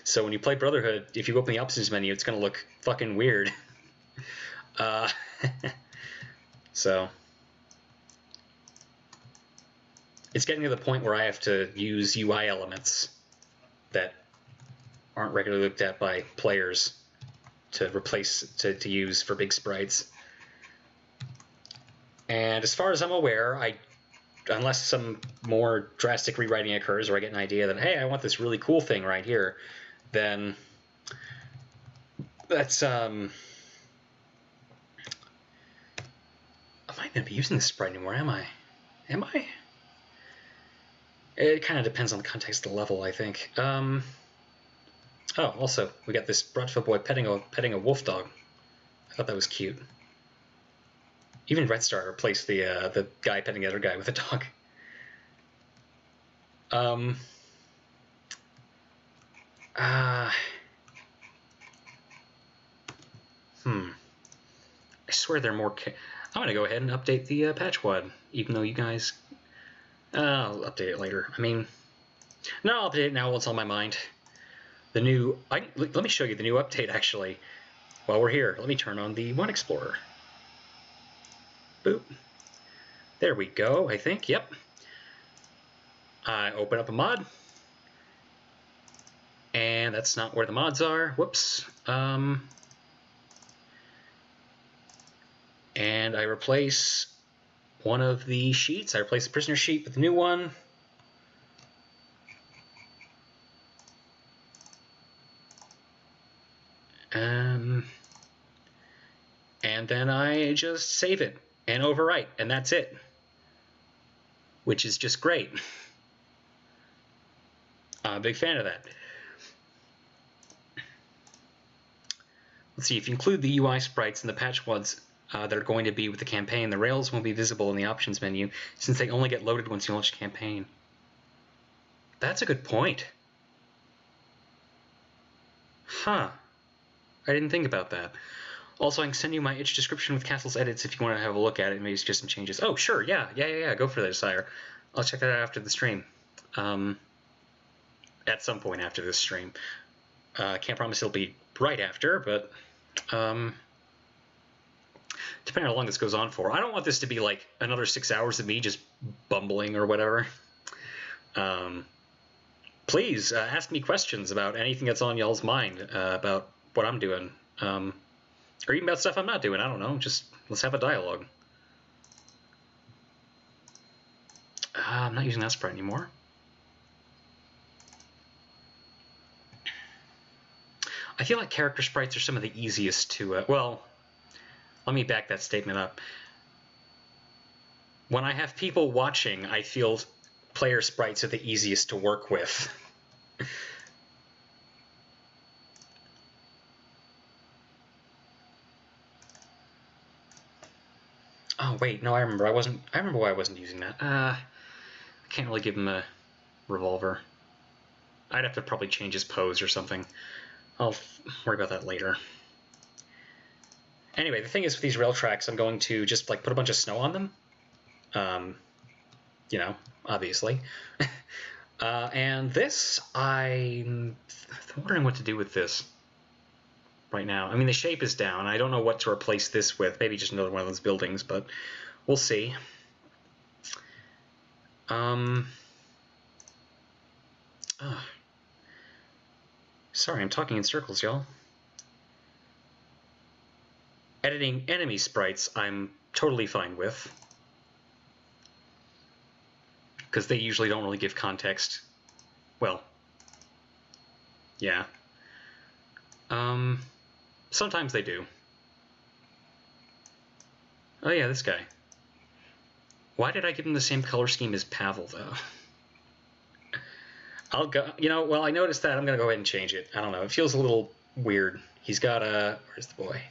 So when you play Brotherhood, if you open the options menu, it's gonna look fucking weird. So it's getting to the point where I have to use UI elements that aren't regularly looked at by players to replace to use for big sprites. And as far as I'm aware, unless some more drastic rewriting occurs or I get an idea that, hey, I want this really cool thing right here, then that's I'm not going to be using this sprite anymore, am I? Am I? It kind of depends on the context of the level, I think. Oh, also, we got this Bradford boy petting a wolf dog. I thought that was cute. Even Red Star replaced the guy petting the other guy with a dog. I swear they're more. I'm gonna go ahead and update the patch WAD, even though you guys. I'll update it later. I mean, no, I'll update it now while it's on my mind. The new. Let me show you the new update actually. While we're here, let me turn on the One Explorer. Boop. There we go, I think. Yep. I open up a mod. And that's not where the mods are. Whoops. And I replace one of the sheets. I replace the prisoner sheet with the new one. And then I just save it and overwrite, and that's it. Which is just great. I'm a big fan of that. Let's see, if you include the UI sprites and the patch ones that are going to be with the campaign, the rails won't be visible in the options menu since they only get loaded once you launch the campaign. That's a good point. Huh. I didn't think about that. Also, I can send you my itch description with Castle's edits if you want to have a look at it and maybe suggest some changes. Oh, sure, yeah. Go for that, Sire. I'll check that out after the stream. At some point after this stream. Can't promise it'll be right after, but depending on how long this goes on for. I don't want this to be like another 6 hours of me just bumbling or whatever. Please ask me questions about anything that's on y'all's mind about what I'm doing. Or even about stuff I'm not doing. I don't know. Just let's have a dialogue. I'm not using that sprite anymore. I feel like character sprites are some of the easiest to... well, let me back that statement up. When I have people watching, I feel player sprites are the easiest to work with. Oh wait, no, I remember. I remember why I wasn't using that. I can't really give him a revolver. I'd have to probably change his pose or something. I'll worry about that later. Anyway, the thing is with these rail tracks, I'm going to just like put a bunch of snow on them. You know, obviously. And this, I'm wondering what to do with this right now. I mean, the shape is down. I don't know what to replace this with. Maybe just another one of those buildings, but we'll see. Sorry, I'm talking in circles, y'all. Editing enemy sprites, I'm totally fine with. Because they usually don't really give context. Well, yeah. Sometimes they do. Oh yeah, this guy. Why did I give him the same color scheme as Pavel, though? I'll go, you know, well, I noticed that. I'm going to go ahead and change it. I don't know. It feels a little weird. He's got a... Where's the boy?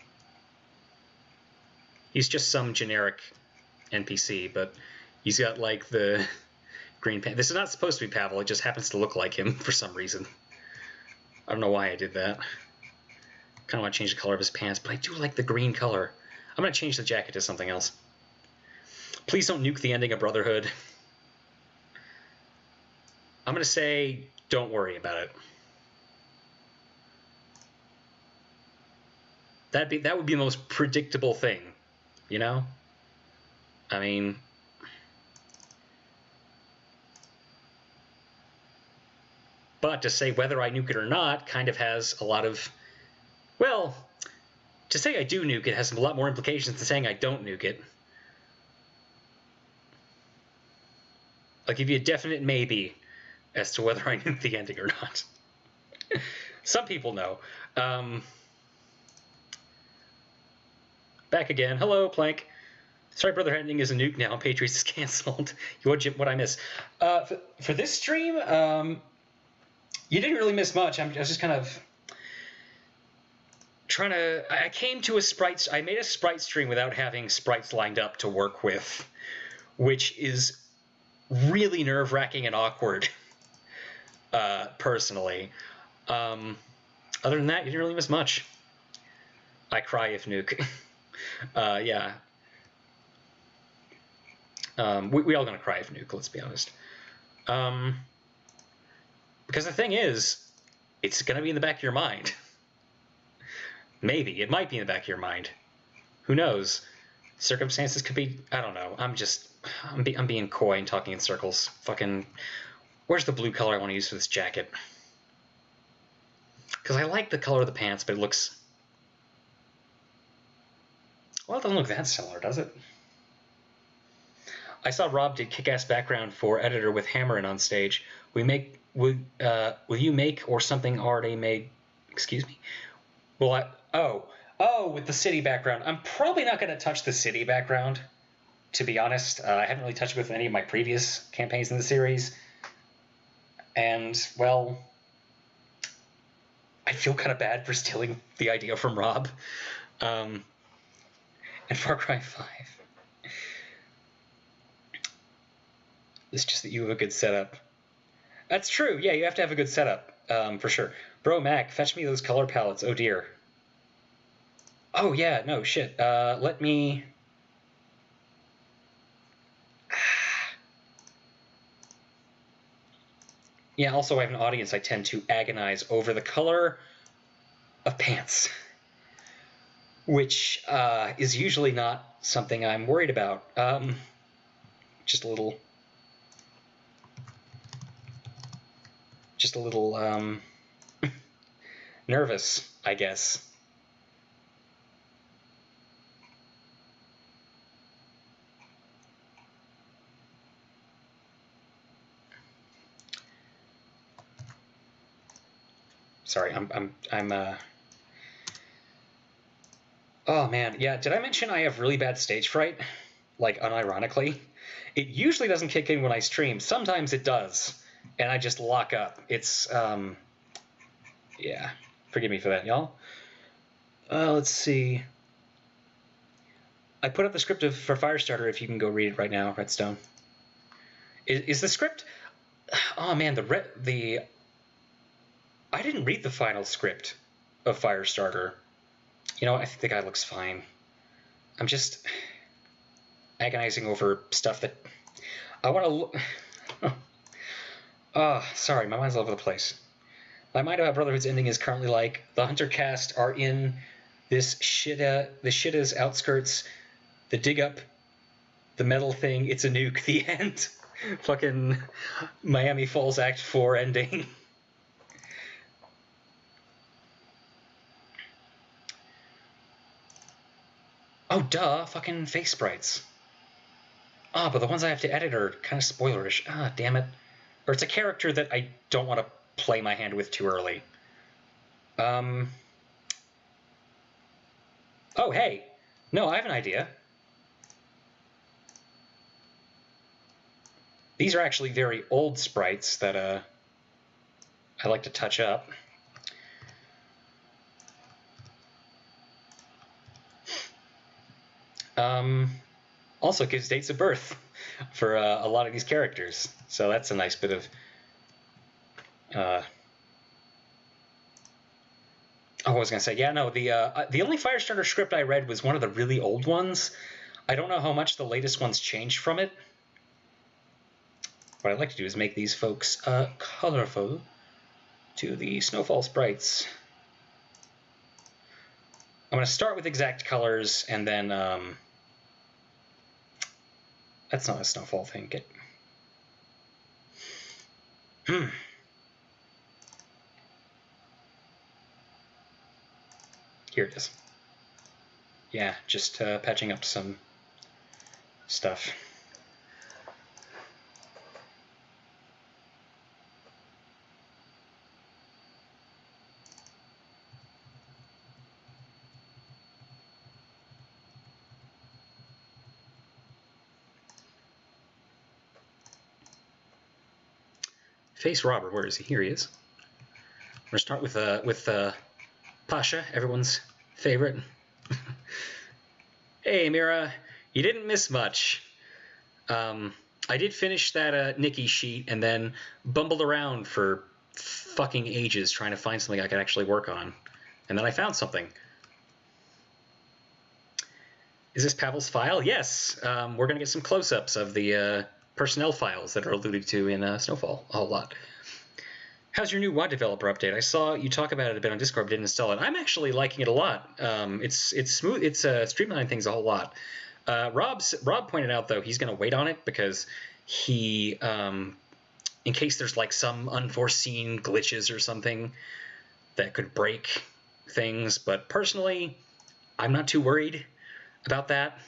He's just some generic NPC, but he's got, like, the green pants. This is not supposed to be Pavel. It just happens to look like him for some reason. I don't know why I did that. Kind of want to change the color of his pants, but I do like the green color. I'm going to change the jacket to something else. Please don't nuke the ending of Brotherhood. I'm going to say, don't worry about it. That would be the most predictable thing, you know? I mean... But to say whether I nuke it or not kind of has a lot of... Well, to say I do nuke it has a lot more implications than saying I don't nuke it. I'll give you a definite maybe as to whether I nuke the ending or not. Some people know. Back again. Hello, Plank. Sorry, Brother ending is a nuke now. Patriots is canceled. What I miss? For this stream, you didn't really miss much. I was just kind of trying to... I came to a Sprite... I made a Sprite stream without having sprites lined up to work with, which is really nerve-wracking and awkward. Personally. Other than that, you didn't really miss much. I cry if nuke. Yeah. We all gonna cry if nuke, let's be honest. Because the thing is, it's gonna be in the back of your mind. Maybe. It might be in the back of your mind. Who knows? Circumstances could be... I don't know. I'm being coy and talking in circles. Fucking... Where's the blue color I want to use for this jacket? Because I like the color of the pants, but it looks... Well, it doesn't look that similar, does it? I saw Rob did kick-ass background for editor with Hammerin on stage. Will you make or something already made... Excuse me? Well, oh, with the city background. I'm probably not going to touch the city background, to be honest. I haven't really touched it with any of my previous campaigns in the series. And, well, I feel kind of bad for stealing the idea from Rob. And Far Cry 5. It's just that you have a good setup. That's true. Yeah, you have to have a good setup, for sure. Bro, Mac, fetch me those color palettes. Oh, dear. Oh, yeah, no, shit. Let me... Yeah, also I have an audience. I tend to agonize over the color of pants, which is usually not something I'm worried about. Just a little nervous, I guess. Sorry, Oh man, yeah. Did I mention I have really bad stage fright? Like, unironically, it usually doesn't kick in when I stream. Sometimes it does, and I just lock up. It's yeah. Forgive me for that, y'all. Let's see. I put up the script for Firestarter. If you can go read it right now, Redstone. Is the script? Oh man, the I didn't read the final script of Firestarter. You know, I think the guy looks fine. I'm just agonizing over stuff that I want to look. Oh, sorry, my mind's all over the place. My mind about Brotherhood's ending is currently like the Hunter cast are in this the shitta's outskirts, the dig up, the metal thing. It's a nuke. The end. Fucking Miami Falls Act 4 ending. Oh, duh, fucking face sprites. Ah, but the ones I have to edit are kind of spoilerish. Ah, damn it. Or it's a character that I don't want to play my hand with too early. Oh, hey. No, I have an idea. These are actually very old sprites that I like to touch up. Also gives dates of birth for a lot of these characters, so that's a nice bit of oh, I was gonna say, yeah, no, the only Firestarter script I read was one of the really old ones. I don't know how much the latest ones changed from it. What I'd like to do is make these folks colorful to the snowfall sprites. I'm going to start with exact colors, and then that's not a snowfall thing. Here it is. Yeah, just patching up some stuff. Face Robert, where is he? Here he is. We're gonna start with Pasha, everyone's favorite. Hey, Mira, you didn't miss much. I did finish that Nikki sheet and then bumbled around for fucking ages trying to find something I could actually work on, and then I found something. Is this Pavel's file? Yes. We're gonna get some close-ups of the personnel files that are alluded to in Snowfall a whole lot. How's your new WAD developer update? I saw you talk about it a bit on Discord, but didn't install it. I'm actually liking it a lot. It's smooth. It's streamlining things a whole lot. Rob pointed out though he's going to wait on it because he, in case there's like some unforeseen glitches or something that could break things. But personally, I'm not too worried about that.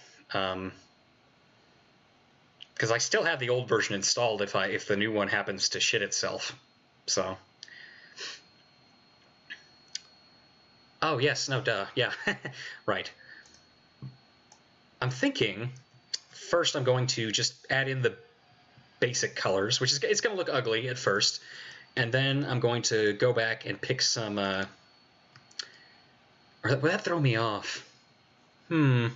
Because I still have the old version installed if the new one happens to shit itself. So Oh, yes, no, duh, yeah, right. I'm thinking, first I'm going to just add in the basic colors, which is, it's going to look ugly at first, and then I'm going to go back and pick some, or would that throw me off? Oh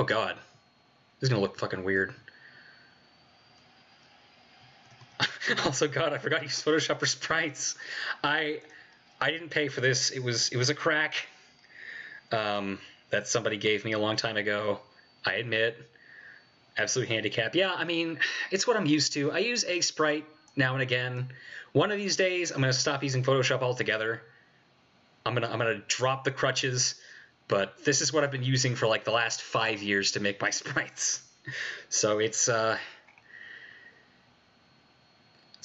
god, this is going to look fucking weird. Also, God, I forgot to use Photoshop for sprites. I didn't pay for this. It was a crack that somebody gave me a long time ago. I admit, absolute handicap. Yeah, I mean, it's what I'm used to. I use a Sprite now and again. One of these days, I'm gonna stop using Photoshop altogether. I'm gonna drop the crutches. But this is what I've been using for like the last 5 years to make my sprites. So it's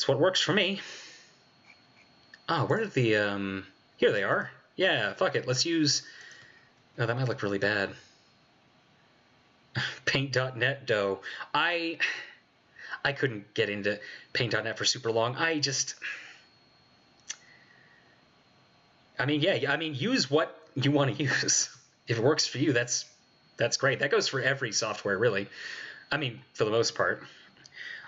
what works for me. Oh, where did the here they are. Yeah, fuck it. Let's use. Oh, that might look really bad. Paint.net dough. I couldn't get into Paint.net for super long. I mean, yeah, I mean, use what you want to use. If it works for you, that's great. That goes for every software, really. I mean, for the most part.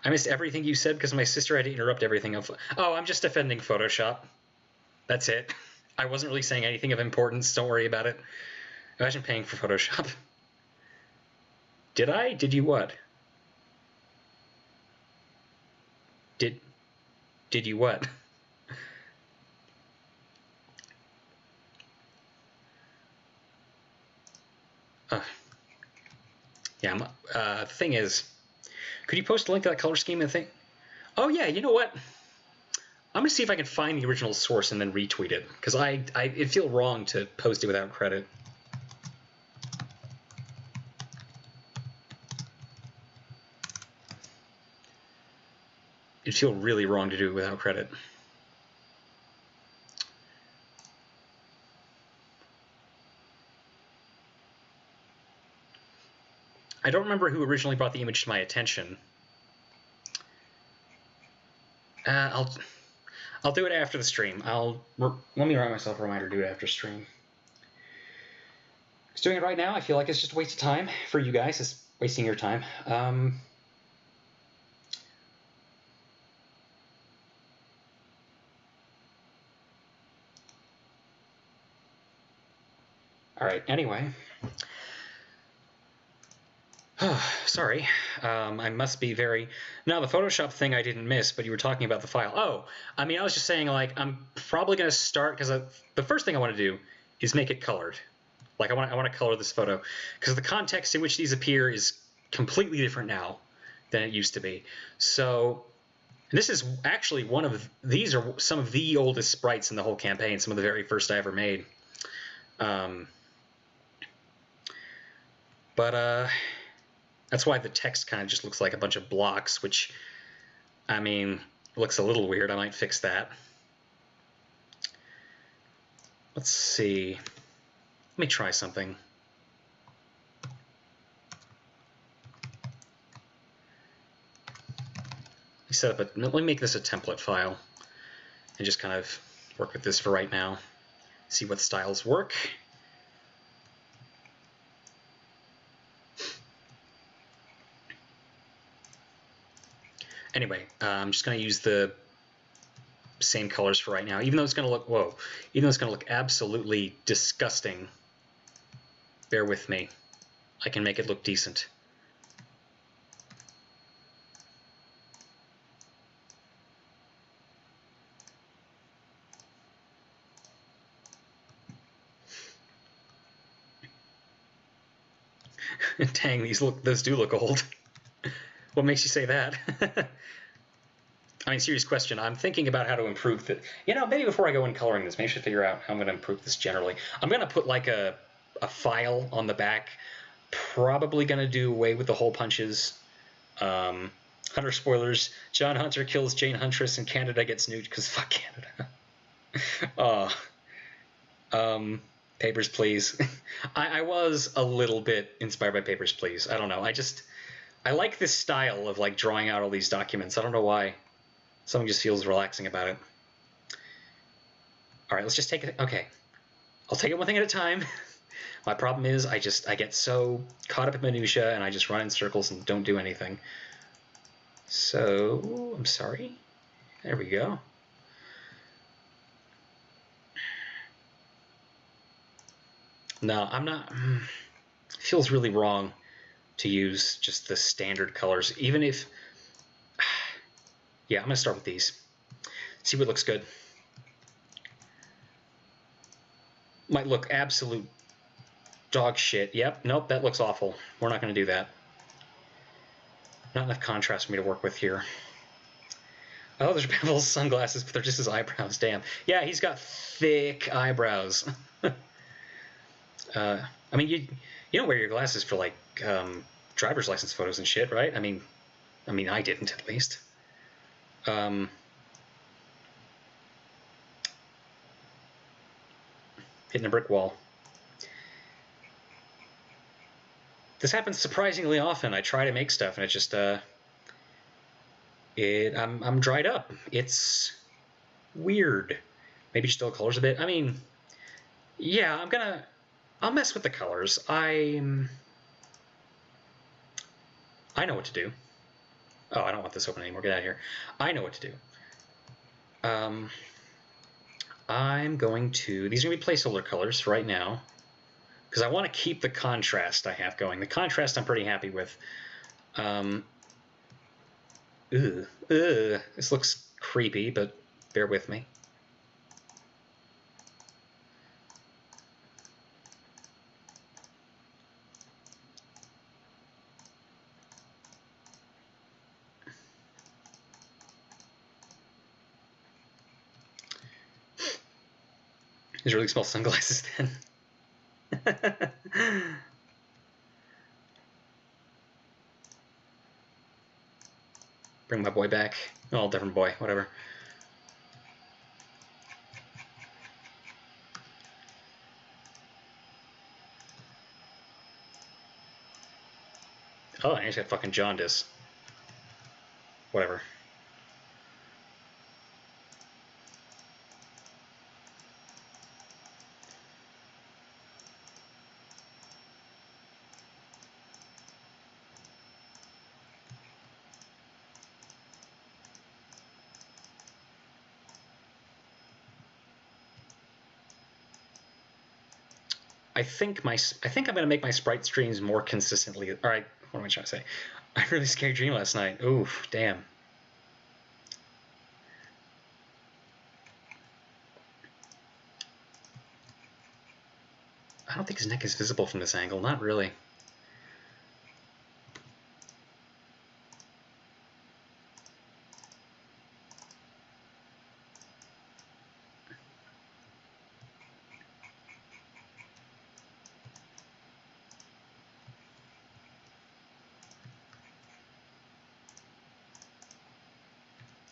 I missed everything you said because my sister had to interrupt everything. Oh, I'm just defending Photoshop. That's it. I wasn't really saying anything of importance. Don't worry about it. Imagine paying for Photoshop. Did I? Did you what? Did you what? Yeah, the thing is, could you post a link to that color scheme and thing? Oh yeah, you know what? I'm gonna see if I can find the original source and then retweet it, because it'd feel wrong to post it without credit. It'd feel really wrong to do it without credit. I don't remember who originally brought the image to my attention. I'll do it after the stream. Let me write myself a reminder to do it after stream. Because doing it right now, I feel like it's just a waste of time for you guys. It's wasting your time. All right. Anyway. Sorry, I must be very... Now, the Photoshop thing I didn't miss, but you were talking about the file. Oh, I mean, I was just saying, like, I'm probably going to start, because the first thing I want to do is make it colored. Like, I want to color this photo, because the context in which these appear is completely different now than it used to be. So, this is actually these are some of the oldest sprites in the whole campaign, some of the very first I ever made. That's why the text kind of just looks like a bunch of blocks, which, I mean, looks a little weird. I might fix that. Let's see. Let me try something. Let me make this a template file and just kind of work with this for right now. See what styles work. Anyway, I'm just going to use the same colors for right now, even though it's going to look, even though it's going to look absolutely disgusting. Bear with me. I can make it look decent. Dang, those do look old. What makes you say that? I mean, serious question. I'm thinking about how to improve it. You know, maybe before I go in coloring this, maybe I should figure out how I'm going to improve this generally. I'm going to put like a file on the back. Probably going to do away with the hole punches. Hunter spoilers. John Hunter kills Jane Huntress and Canada gets nuked because fuck Canada. Papers, Please. I was a little bit inspired by Papers, Please. I don't know. I like this style of like drawing out all these documents. I don't know why. Something just feels relaxing about it. All right, let's just take it. Okay, I'll take it one thing at a time. My problem is I get so caught up in minutia and I just run in circles and don't do anything. So, I'm sorry. There we go. No, I'm not. It feels really wrong to use just the standard colors, even if. Yeah, I'm gonna start with these. See what looks good. Might look absolute dog shit. Yep, nope, that looks awful. We're not gonna do that. Not enough contrast for me to work with here. Oh, there's Bevel's sunglasses, but they're just his eyebrows. Damn. Yeah, he's got thick eyebrows. I mean, you don't wear your glasses for like driver's license photos and shit, right? I mean, I didn't at least. Hitting a brick wall. This happens surprisingly often. I try to make stuff and it just I'm dried up. It's weird. Maybe just dull colors a bit. I mean, yeah, I'll mess with the colors. I know what to do. Oh, I don't want this open anymore. Get out of here. I know what to do. I'm going to... These are going to be placeholder colors for right now, because I want to keep the contrast I have going. The contrast I'm pretty happy with. This looks creepy, but bear with me. These really small sunglasses then. Bring my boy back. Oh, different boy, whatever. Oh, I just got fucking jaundice. Whatever. I think I'm gonna make my Sprite streams more consistently. All right, what am I trying to say? I had a really scary dream last night. Oof, damn. I don't think his neck is visible from this angle. Not really.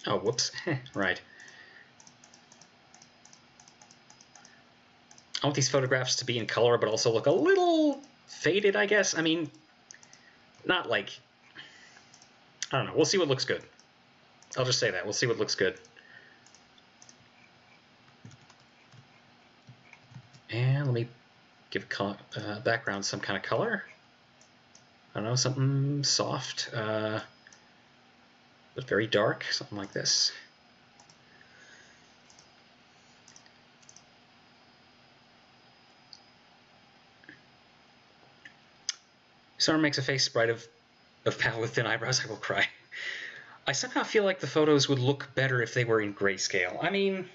Oh, whoops. Right. I want these photographs to be in color, but also look a little faded, I guess. I mean, not like... I don't know. We'll see what looks good. I'll just say that. We'll see what looks good. And let me give background some kind of color. I don't know, something soft, but very dark, something like this. Someone makes a face sprite of Pal with thin eyebrows, I will cry. I somehow feel like the photos would look better if they were in grayscale. I mean,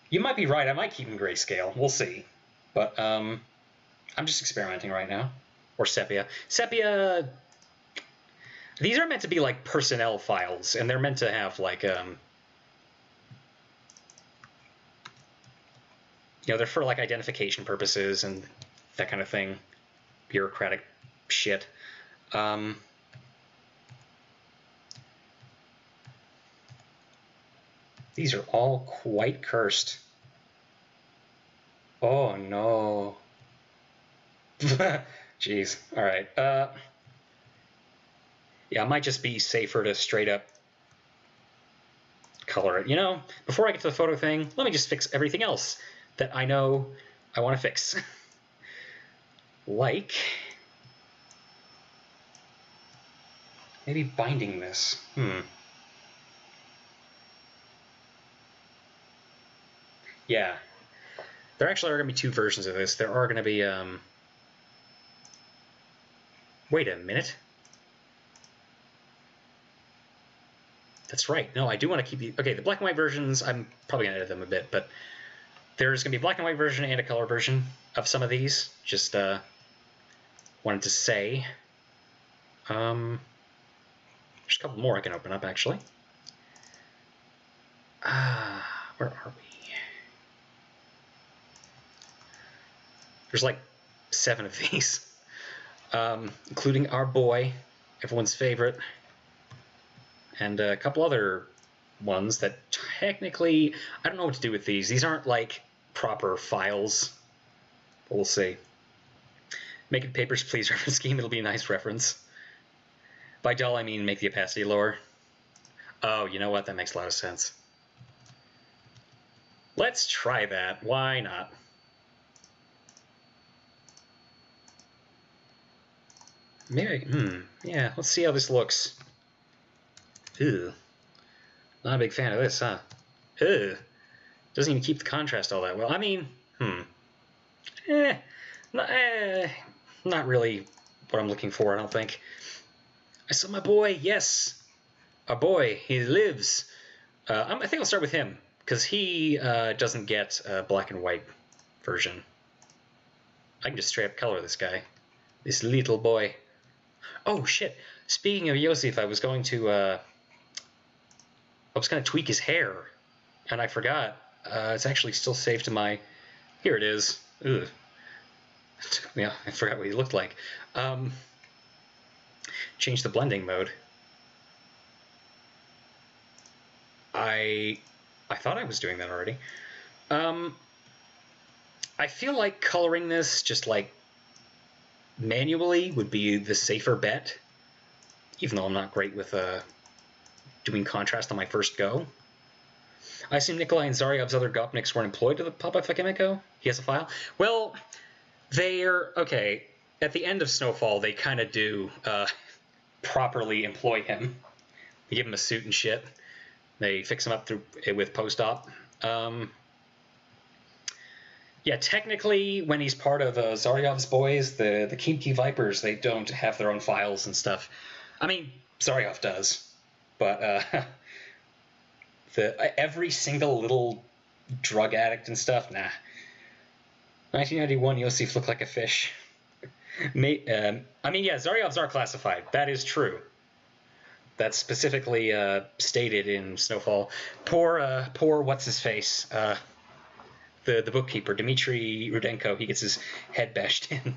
you might be right, I might keep in grayscale, we'll see. But I'm just experimenting right now. Or sepia. Sepia, these are meant to be like personnel files, and they're meant to have like, you know, they're for like identification purposes and that kind of thing. Bureaucratic shit. These are all quite cursed. Oh no. Jeez. All right. Yeah, it might just be safer to straight up color it. You know, before I get to the photo thing, let me just fix everything else that I know I want to fix. Like, maybe binding this. Yeah. There actually are going to be two versions of this. There are going to be, wait a minute. That's right. No, I do want to keep the... Okay, the black and white versions, I'm probably going to edit them a bit, but there's going to be a black and white version and a color version of some of these. Just wanted to say. There's a couple more I can open up, actually. Where are we? There's like 7 of these, including our boy, everyone's favorite, and a couple other ones that technically, I don't know what to do with these. These aren't like proper files, but we'll see. Making Papers, Please reference scheme, it'll be a nice reference. By dull, I mean make the opacity lower. Oh, you know what? That makes a lot of sense. Let's try that. Why not? Maybe, yeah, let's see how this looks. Ew. Not a big fan of this, huh? Ew. Doesn't even keep the contrast all that well. I mean, not really what I'm looking for, I don't think. I saw my boy, yes. Our boy, he lives. I think I'll start with him, because he doesn't get a black and white version. I can just straight up color this guy. This little boy. Oh, shit. Speaking of Yosef, I was going to tweak his hair, and I forgot. It's actually still saved to my... Here it is. Ugh. Yeah, I forgot what he looked like. Change the blending mode. I thought I was doing that already. I feel like coloring this just like manually would be the safer bet, even though I'm not great with doing contrast on my first go. I assume Nikolai and Zaryov's other Gopniks weren't employed to the Papa Fakimiko? He has a file? Well, they're... Okay, at the end of Snowfall, they kind of do properly employ him. They give him a suit and shit. They fix him up with post-op. Yeah, technically, when he's part of Zaryov's boys, the Khimki Vipers, they don't have their own files and stuff. I mean, Zaryov does, but every single little drug addict and stuff, nah. 1991, Yosef looked like a fish. I mean, yeah, Zaryovs are classified. That is true. That's specifically stated in Snowfall. Poor what's-his-face? The bookkeeper, Dmitry Rudenko, he gets his head bashed in.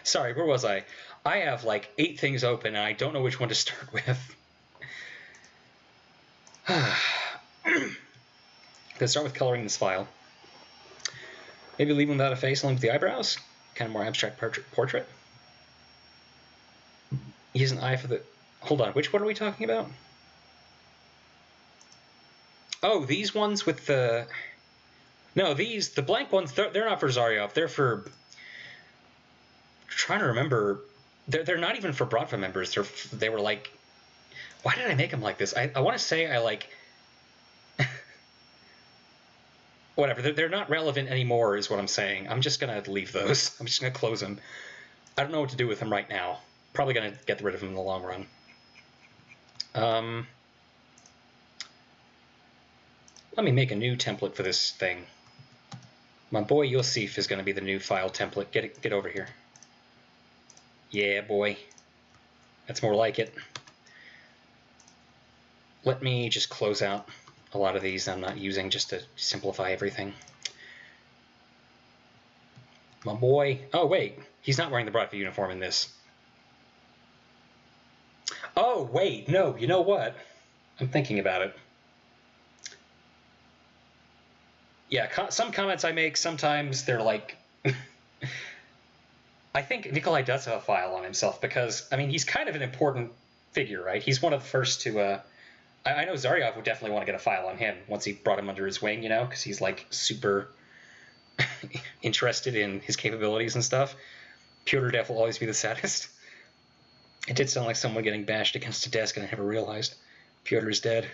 Sorry, where was I? I have like 8 things open, and I don't know which one to start with. Let's start with coloring this file. Maybe leave him without a face, along with the eyebrows. Kind of more abstract portrait. He has an eye for the... Hold on, which one are we talking about? Oh, these ones with the... No, the blank ones, they're not for Zaryov. They're for... I'm trying to remember. They're not even for Bratva members. They were like... Why did I make them like this? I want to say I like... Whatever, they're not relevant anymore is what I'm saying. I'm just going to leave those. I'm just going to close them. I don't know what to do with them right now. Probably going to get rid of them in the long run. Let me make a new template for this thing. My boy Yosef is going to be the new file template. Get over here. Yeah, boy. That's more like it. Let me just close out a lot of these I'm not using just to simplify everything. My boy. Oh, wait. He's not wearing the Bratva uniform in this. Oh, wait. No, you know what? I'm thinking about it. Yeah, some comments I make, sometimes they're like... I think Nikolai does have a file on himself because, I mean, he's kind of an important figure, right? He's one of the first to I know Zaryov would definitely want to get a file on him once he brought him under his wing, you know, because he's like super interested in his capabilities and stuff. Pyotr Dev will always be the saddest. It did sound like someone getting bashed against a desk, and I never realized. Pyotr's dead.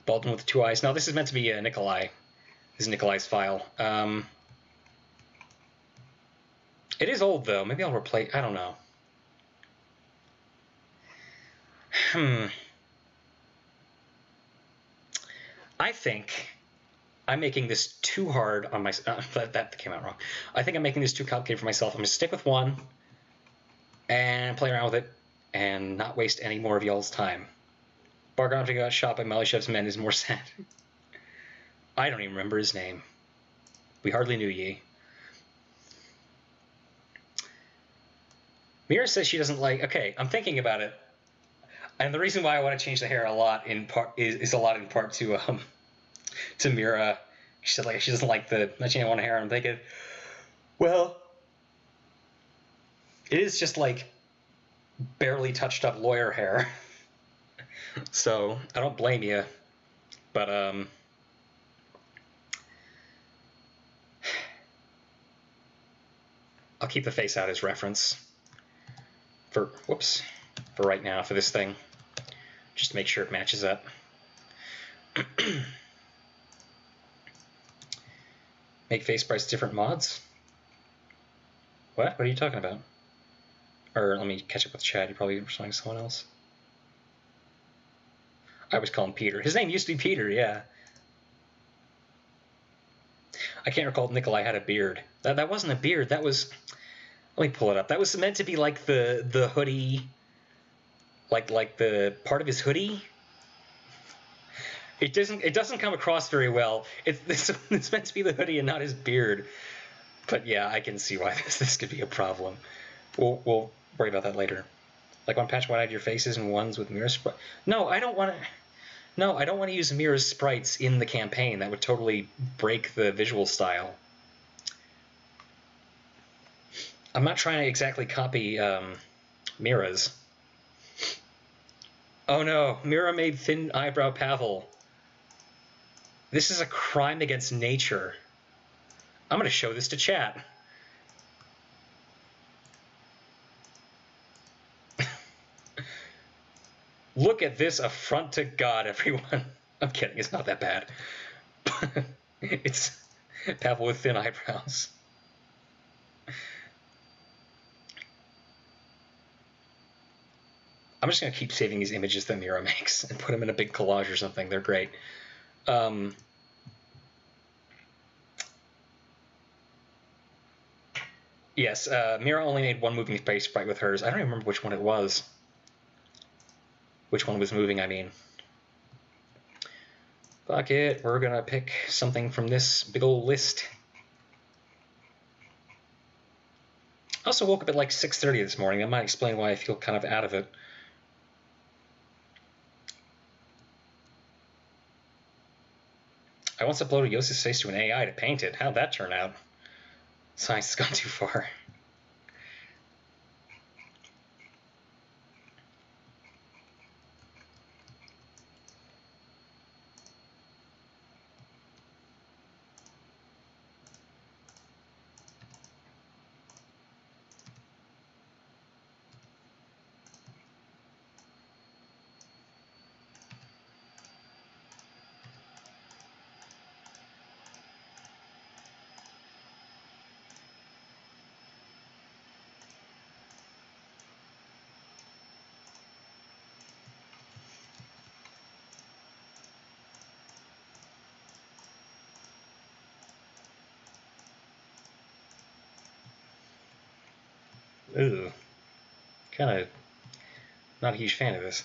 Baldwin with the 2 eyes. No, this is meant to be Nikolai. This is Nikolai's file. It is old, though. Maybe I'll replace... I don't know. I think I'm making this too hard on myself. That came out wrong. I think I'm making this too complicated for myself. I'm going to stick with one and play around with it and not waste any more of y'all's time. Barganov got shot by Malyshev's men is more sad. I don't even remember his name. We hardly knew ye. Mira says she doesn't like... Okay, I'm thinking about it. And the reason why I want to change the hair a lot in part is a lot in part to Mira. She said like she doesn't like the matching I want hair. I'm thinking, well, it is just like barely touched up lawyer hair. So I don't blame you, but I'll keep the face out as reference for right now for this thing, just to make sure it matches up. Make face sprites different mods? What? What are you talking about? Or let me catch up with Chad. You're probably responding to someone else. I always call him Peter. His name used to be Peter, yeah. I can't recall if Nikolai had a beard. That wasn't a beard. That was... Let me pull it up. That was meant to be like the hoodie... Like the part of his hoodie. It doesn't come across very well. It's meant to be the hoodie and not his beard. But yeah, I can see why this could be a problem. We'll worry about that later. Like when patch one-eyed your faces and ones with mirror sprite. No, I don't want to. No, I don't want to use mirror sprites in the campaign. That would totally break the visual style. I'm not trying to exactly copy Mira's. Oh no, Mira made thin eyebrow Pavel. This is a crime against nature. I'm going to show this to chat. Look at this affront to God, everyone. I'm kidding, it's not that bad. It's Pavel with thin eyebrows. I'm just going to keep saving these images that Mira makes and put them in a big collage or something. They're great. Yes, Mira only made one moving face sprite with hers. I don't even remember which one it was. Which one was moving, I mean. Fuck it, we're going to pick something from this big old list. I also woke up at like 6:30 this morning. That might explain why I feel kind of out of it. I once uploaded Yossi's face to an AI to paint it. How'd that turn out? Science has gone too far. Ooh. Kind of not a huge fan of this.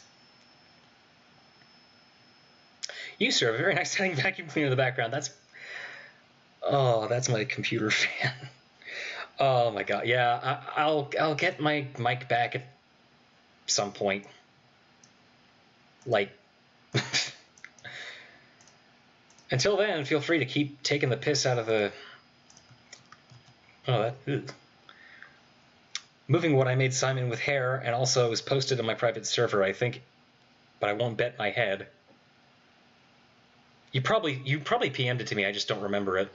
You, sir, have a very nice sounding vacuum cleaner in the background. That's my computer fan. Oh my god, yeah, I'll get my mic back at some point. Like, until then, feel free to keep taking the piss out of the... Oh, that... Moving what I made Simon with hair, and also was posted on my private server, I think but I won't bet my head. You probably PM'd it to me, I just don't remember it.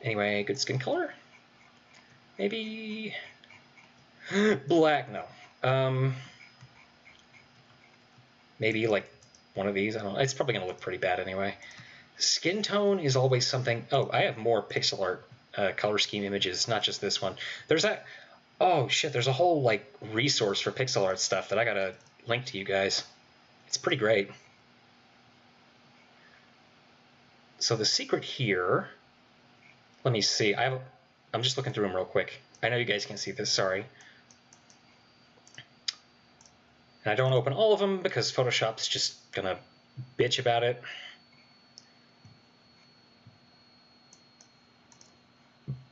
Anyway, good skin color? Maybe black, no. Maybe like one of these, I don't know. It's probably gonna look pretty bad anyway. Skin tone is always something. Oh, I have more pixel art color scheme images, not just this one. There's that. Oh shit, there's a whole like resource for pixel art stuff that I gotta link to you guys. It's pretty great. So the secret here, let me see. I'm just looking through them real quick. I know you guys can't see this, sorry. And I don't open all of them because Photoshop's just gonna bitch about it.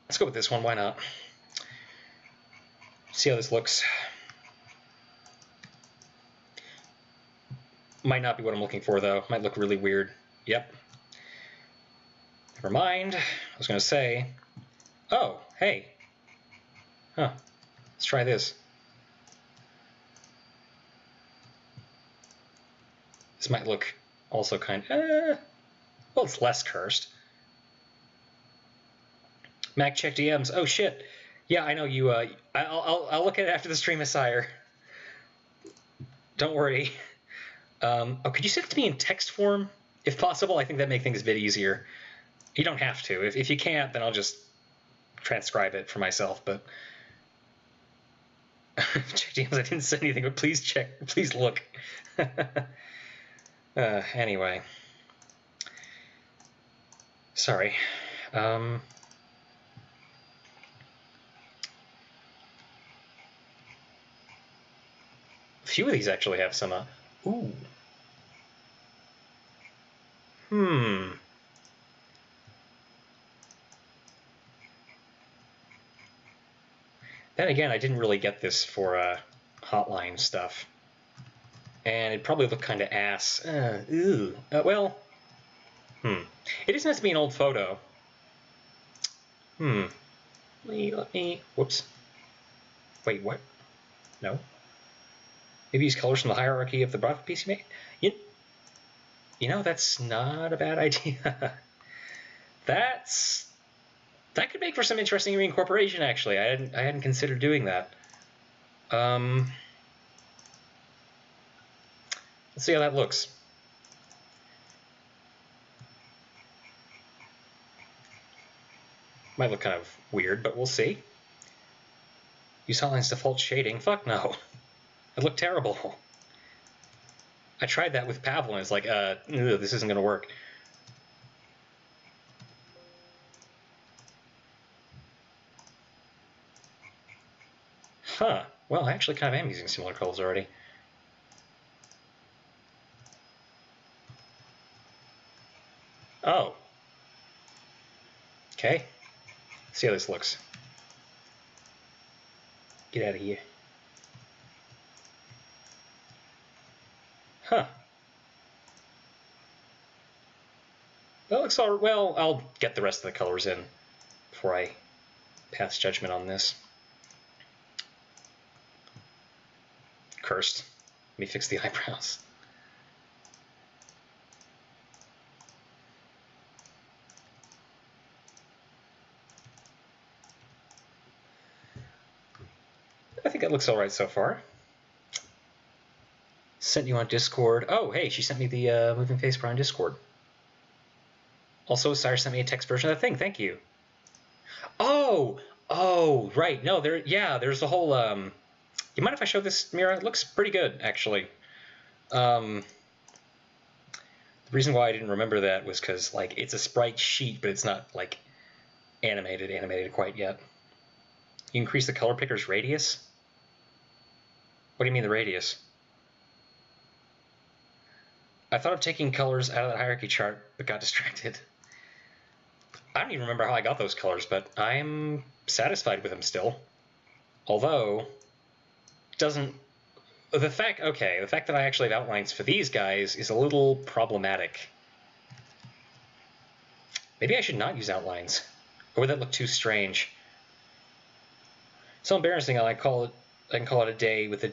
Let's go with this one, why not? See how this looks. Might not be what I'm looking for, though. Might look really weird. Yep. Never mind. I was going to say... Oh, hey. Huh. Let's try this. This might look also kind of... well, it's less cursed. Mac check DMs. Oh, shit. Yeah, I know you... I'll look at it after the stream is sire. Don't worry. Oh, could you send it to me in text form? If possible, I think that'd make things a bit easier. You don't have to. If you can't, then I'll just transcribe it for myself, but... check DMs, I didn't say anything, but please check. Please look. Anyway. Sorry. A few of these actually have some... ooh. Then again, I didn't really get this for hotline stuff. And it probably looked kind of ass. Well, it doesn't have to be an old photo. Let me, whoops. Wait, what? No. Maybe use colors from the hierarchy of the broad piece you made? You know, that's not a bad idea. That could make for some interesting reincorporation, actually. I hadn't considered doing that. Let's see how that looks. Might look kind of weird, but we'll see. Use Hotline's default shading. Fuck no. It looked terrible. I tried that with Pavel, and it's like, this isn't going to work. Huh. Well, I actually kind of am using similar colors already. Oh. Okay. See how this looks. Get out of here. Huh. That looks all right. Well, I'll get the rest of the colors in before I pass judgment on this. Cursed. Let me fix the eyebrows. I think that looks all right so far. Sent you on Discord. Oh, hey, she sent me the moving face bar on Discord. Also, Sire sent me a text version of the thing. Thank you. Oh, right. No, there's a whole. You mind if I show this, Mira? It looks pretty good, actually. The reason why I didn't remember that was because, like, it's a sprite sheet, but it's not, like, animated quite yet. You increase the color picker's radius? What do you mean the radius? I thought of taking colors out of the hierarchy chart, but got distracted. I don't even remember how I got those colors, but I'm satisfied with them still. Although, the fact that I actually have outlines for these guys is a little problematic. Maybe I should not use outlines. Or would that look too strange? So embarrassing, I call it I can call it a day with a...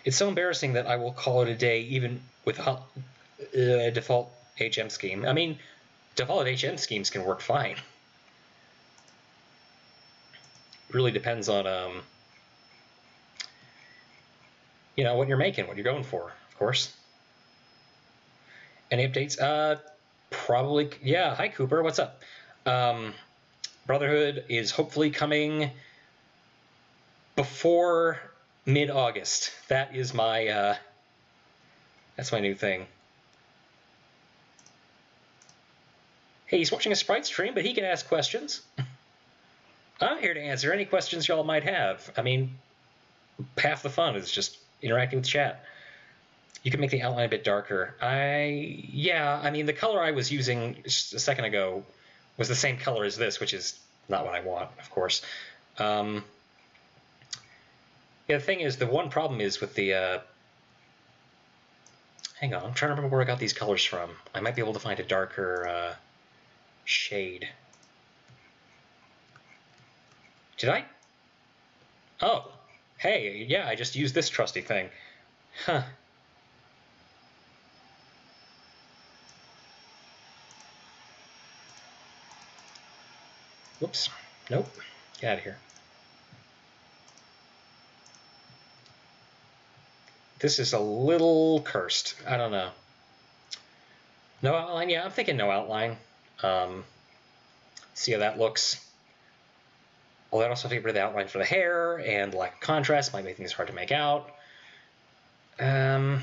It's so embarrassing that I will call it a day even with a default HM scheme. I mean, default HM schemes can work fine. It really depends on, you know, what you're making, what you're going for, of course. Any updates? Probably, yeah. Hi, Cooper. What's up? Brotherhood is hopefully coming before mid-August. That is my, that's my new thing. Hey, he's watching a Sprite stream, but he can ask questions. I'm here to answer any questions y'all might have. I mean, half the fun is just interacting with chat. You can make the outline a bit darker. Yeah, I mean, the color I was using just a second ago was the same color as this, which is not what I want, of course. Yeah, the thing is, the one problem is with the... hang on, I'm trying to remember where I got these colors from. I might be able to find a darker shade. Did I? Oh, hey, yeah, I just used this trusty thing. Huh. Whoops. Nope. Get out of here. This is a little cursed. I don't know. No outline? Yeah, I'm thinking no outline. See how that looks. Well, I'd also favor the outline for the hair, and lack of contrast might make things hard to make out. Well,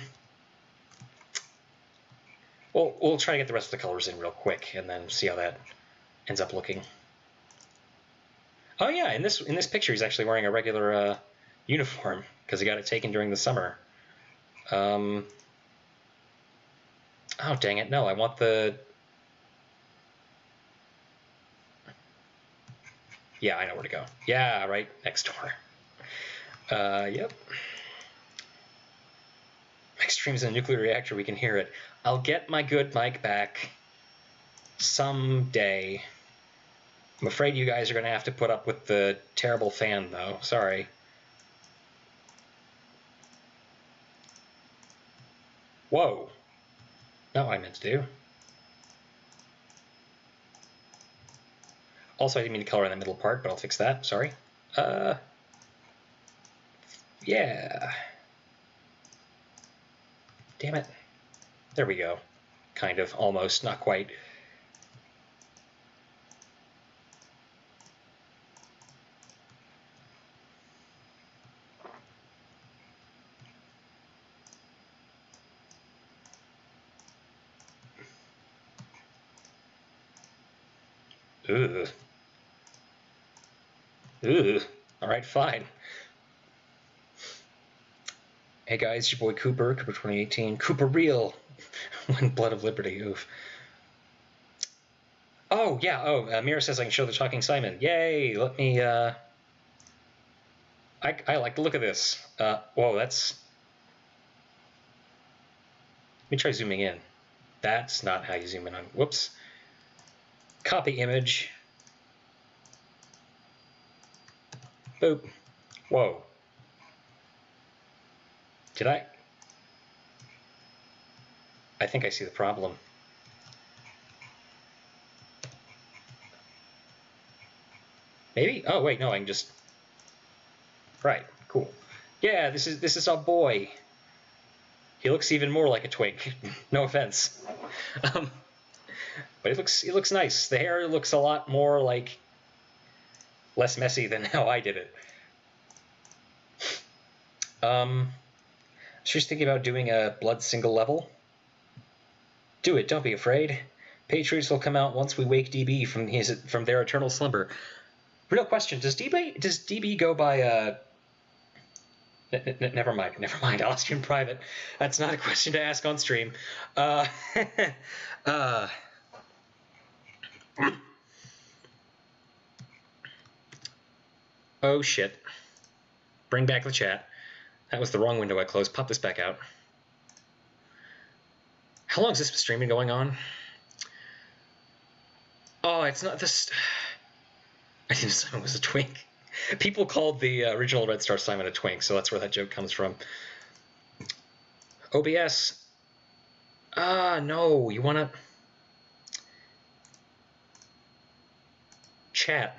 we'll try to get the rest of the colors in real quick, and then see how that ends up looking. Oh yeah, in this picture, he's actually wearing a regular uniform because he got it taken during the summer. Oh dang it! No, I want the... Yeah, I know where to go. Yeah, right next door. Yep. Next stream's in a nuclear reactor. We can hear it. I'll get my good mic back someday. I'm afraid you guys are going to have to put up with the terrible fan, though. Sorry. Whoa. Not what I meant to do. Also, I didn't mean to color in the middle part, but I'll fix that. Sorry. Yeah. Damn it. There we go. Kind of. Almost. Not quite. Ugh. Ugh. All right, fine. Hey guys, your boy Cooper, Cooper 2018, Cooper Real, When Blood of Liberty, oof. Oh, yeah, oh, Mira says I can show the Talking Simon. Yay, let me, I like the look of this. Whoa, that's... Let me try zooming in. That's not how you zoom in on, whoops. Copy image. Boop. Whoa. Did I? I think I see the problem. Maybe? Oh wait, no, I can just... Right, cool. Yeah, this is our boy. He looks even more like a twink. No offense. But it looks nice. The hair looks a lot more like less messy than how I did it. She's thinking about doing a blood single level. Do it, don't be afraid. Patriots will come out once we wake DB from their eternal slumber. Real question, does DB go by never mind, I'll ask you in private. That's not a question to ask on stream. Oh shit. Bring back the chat. That was the wrong window I closed. Pop this back out. How long has this streaming going on? Oh, it's not this... I didn't assume it was a twink. People called the original Red Star Simon a twink, so that's where that joke comes from. OBS. No, you want to... Chat.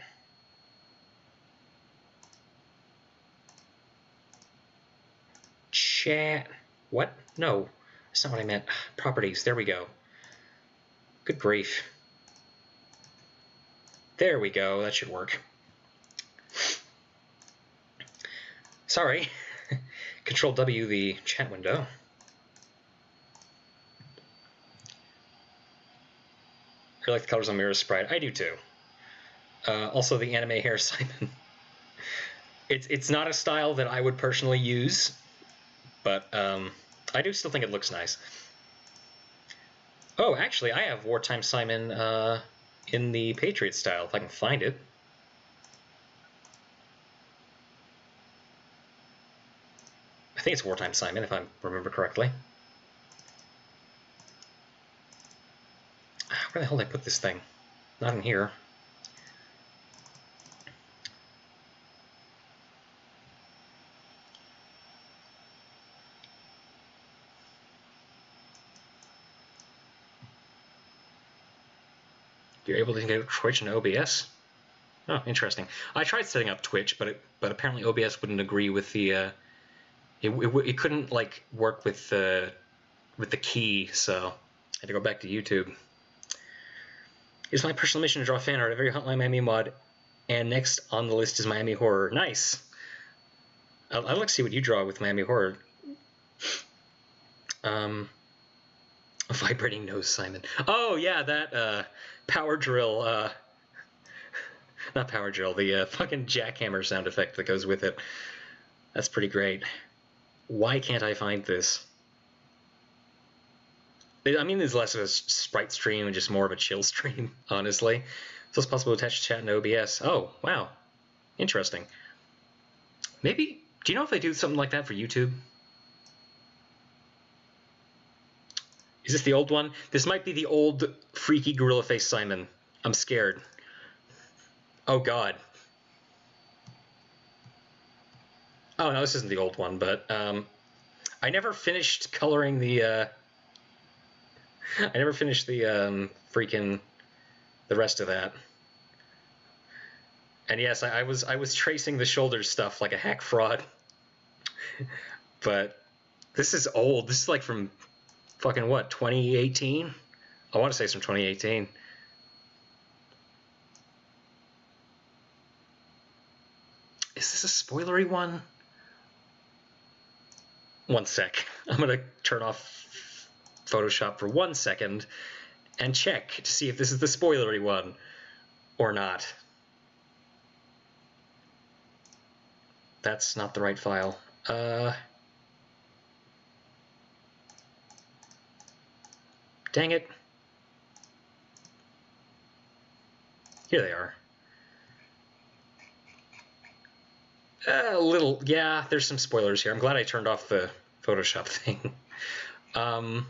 Chat. What? No, that's not what I meant. Properties, there we go. Good grief. There we go, that should work. Sorry. Control W the chat window. I like the colors on Mirror Sprite. I do too. Also the anime hair Simon. It's not a style that I would personally use, but I do still think it looks nice. Oh, actually, I have Wartime Simon in the Patriot style, if I can find it. I think it's Wartime Simon, if I remember correctly. Where the hell did I put this thing? Not in here. You're able to get Twitch and OBS? Oh, interesting. I tried setting up Twitch, but apparently OBS wouldn't agree with the... It couldn't like work with the key, so I had to go back to YouTube. It's my personal mission to draw fan art, a very Hotline Miami mod, and next on the list is Miami Horror. Nice. I'd like to see what you draw with Miami Horror. A vibrating nose, Simon. Oh yeah, that power drill. Not power drill. The fucking jackhammer sound effect that goes with it. That's pretty great. Why can't I find this? I mean, there's less of a Sprite stream and just more of a chill stream, honestly. So it's possible to attach chat and OBS. Oh, wow. Interesting. Maybe, do you know if they do something like that for YouTube? Is this the old one? This might be the old freaky gorilla face Simon. I'm scared. Oh, God. Oh, no, this isn't the old one, but I never finished coloring the... I never finished the the rest of that. And yes, I was tracing the shoulder stuff like a hack fraud. But this is old. This is like from fucking what, 2018? I want to say it's from 2018. Is this a spoilery one? One sec. I'm gonna turn off Photoshop for 1 second and check to see if this is the spoilery one or not. That's not the right file. Dang it. Here they are. A little, yeah, there's some spoilers here. I'm glad I turned off the Photoshop thing. I'm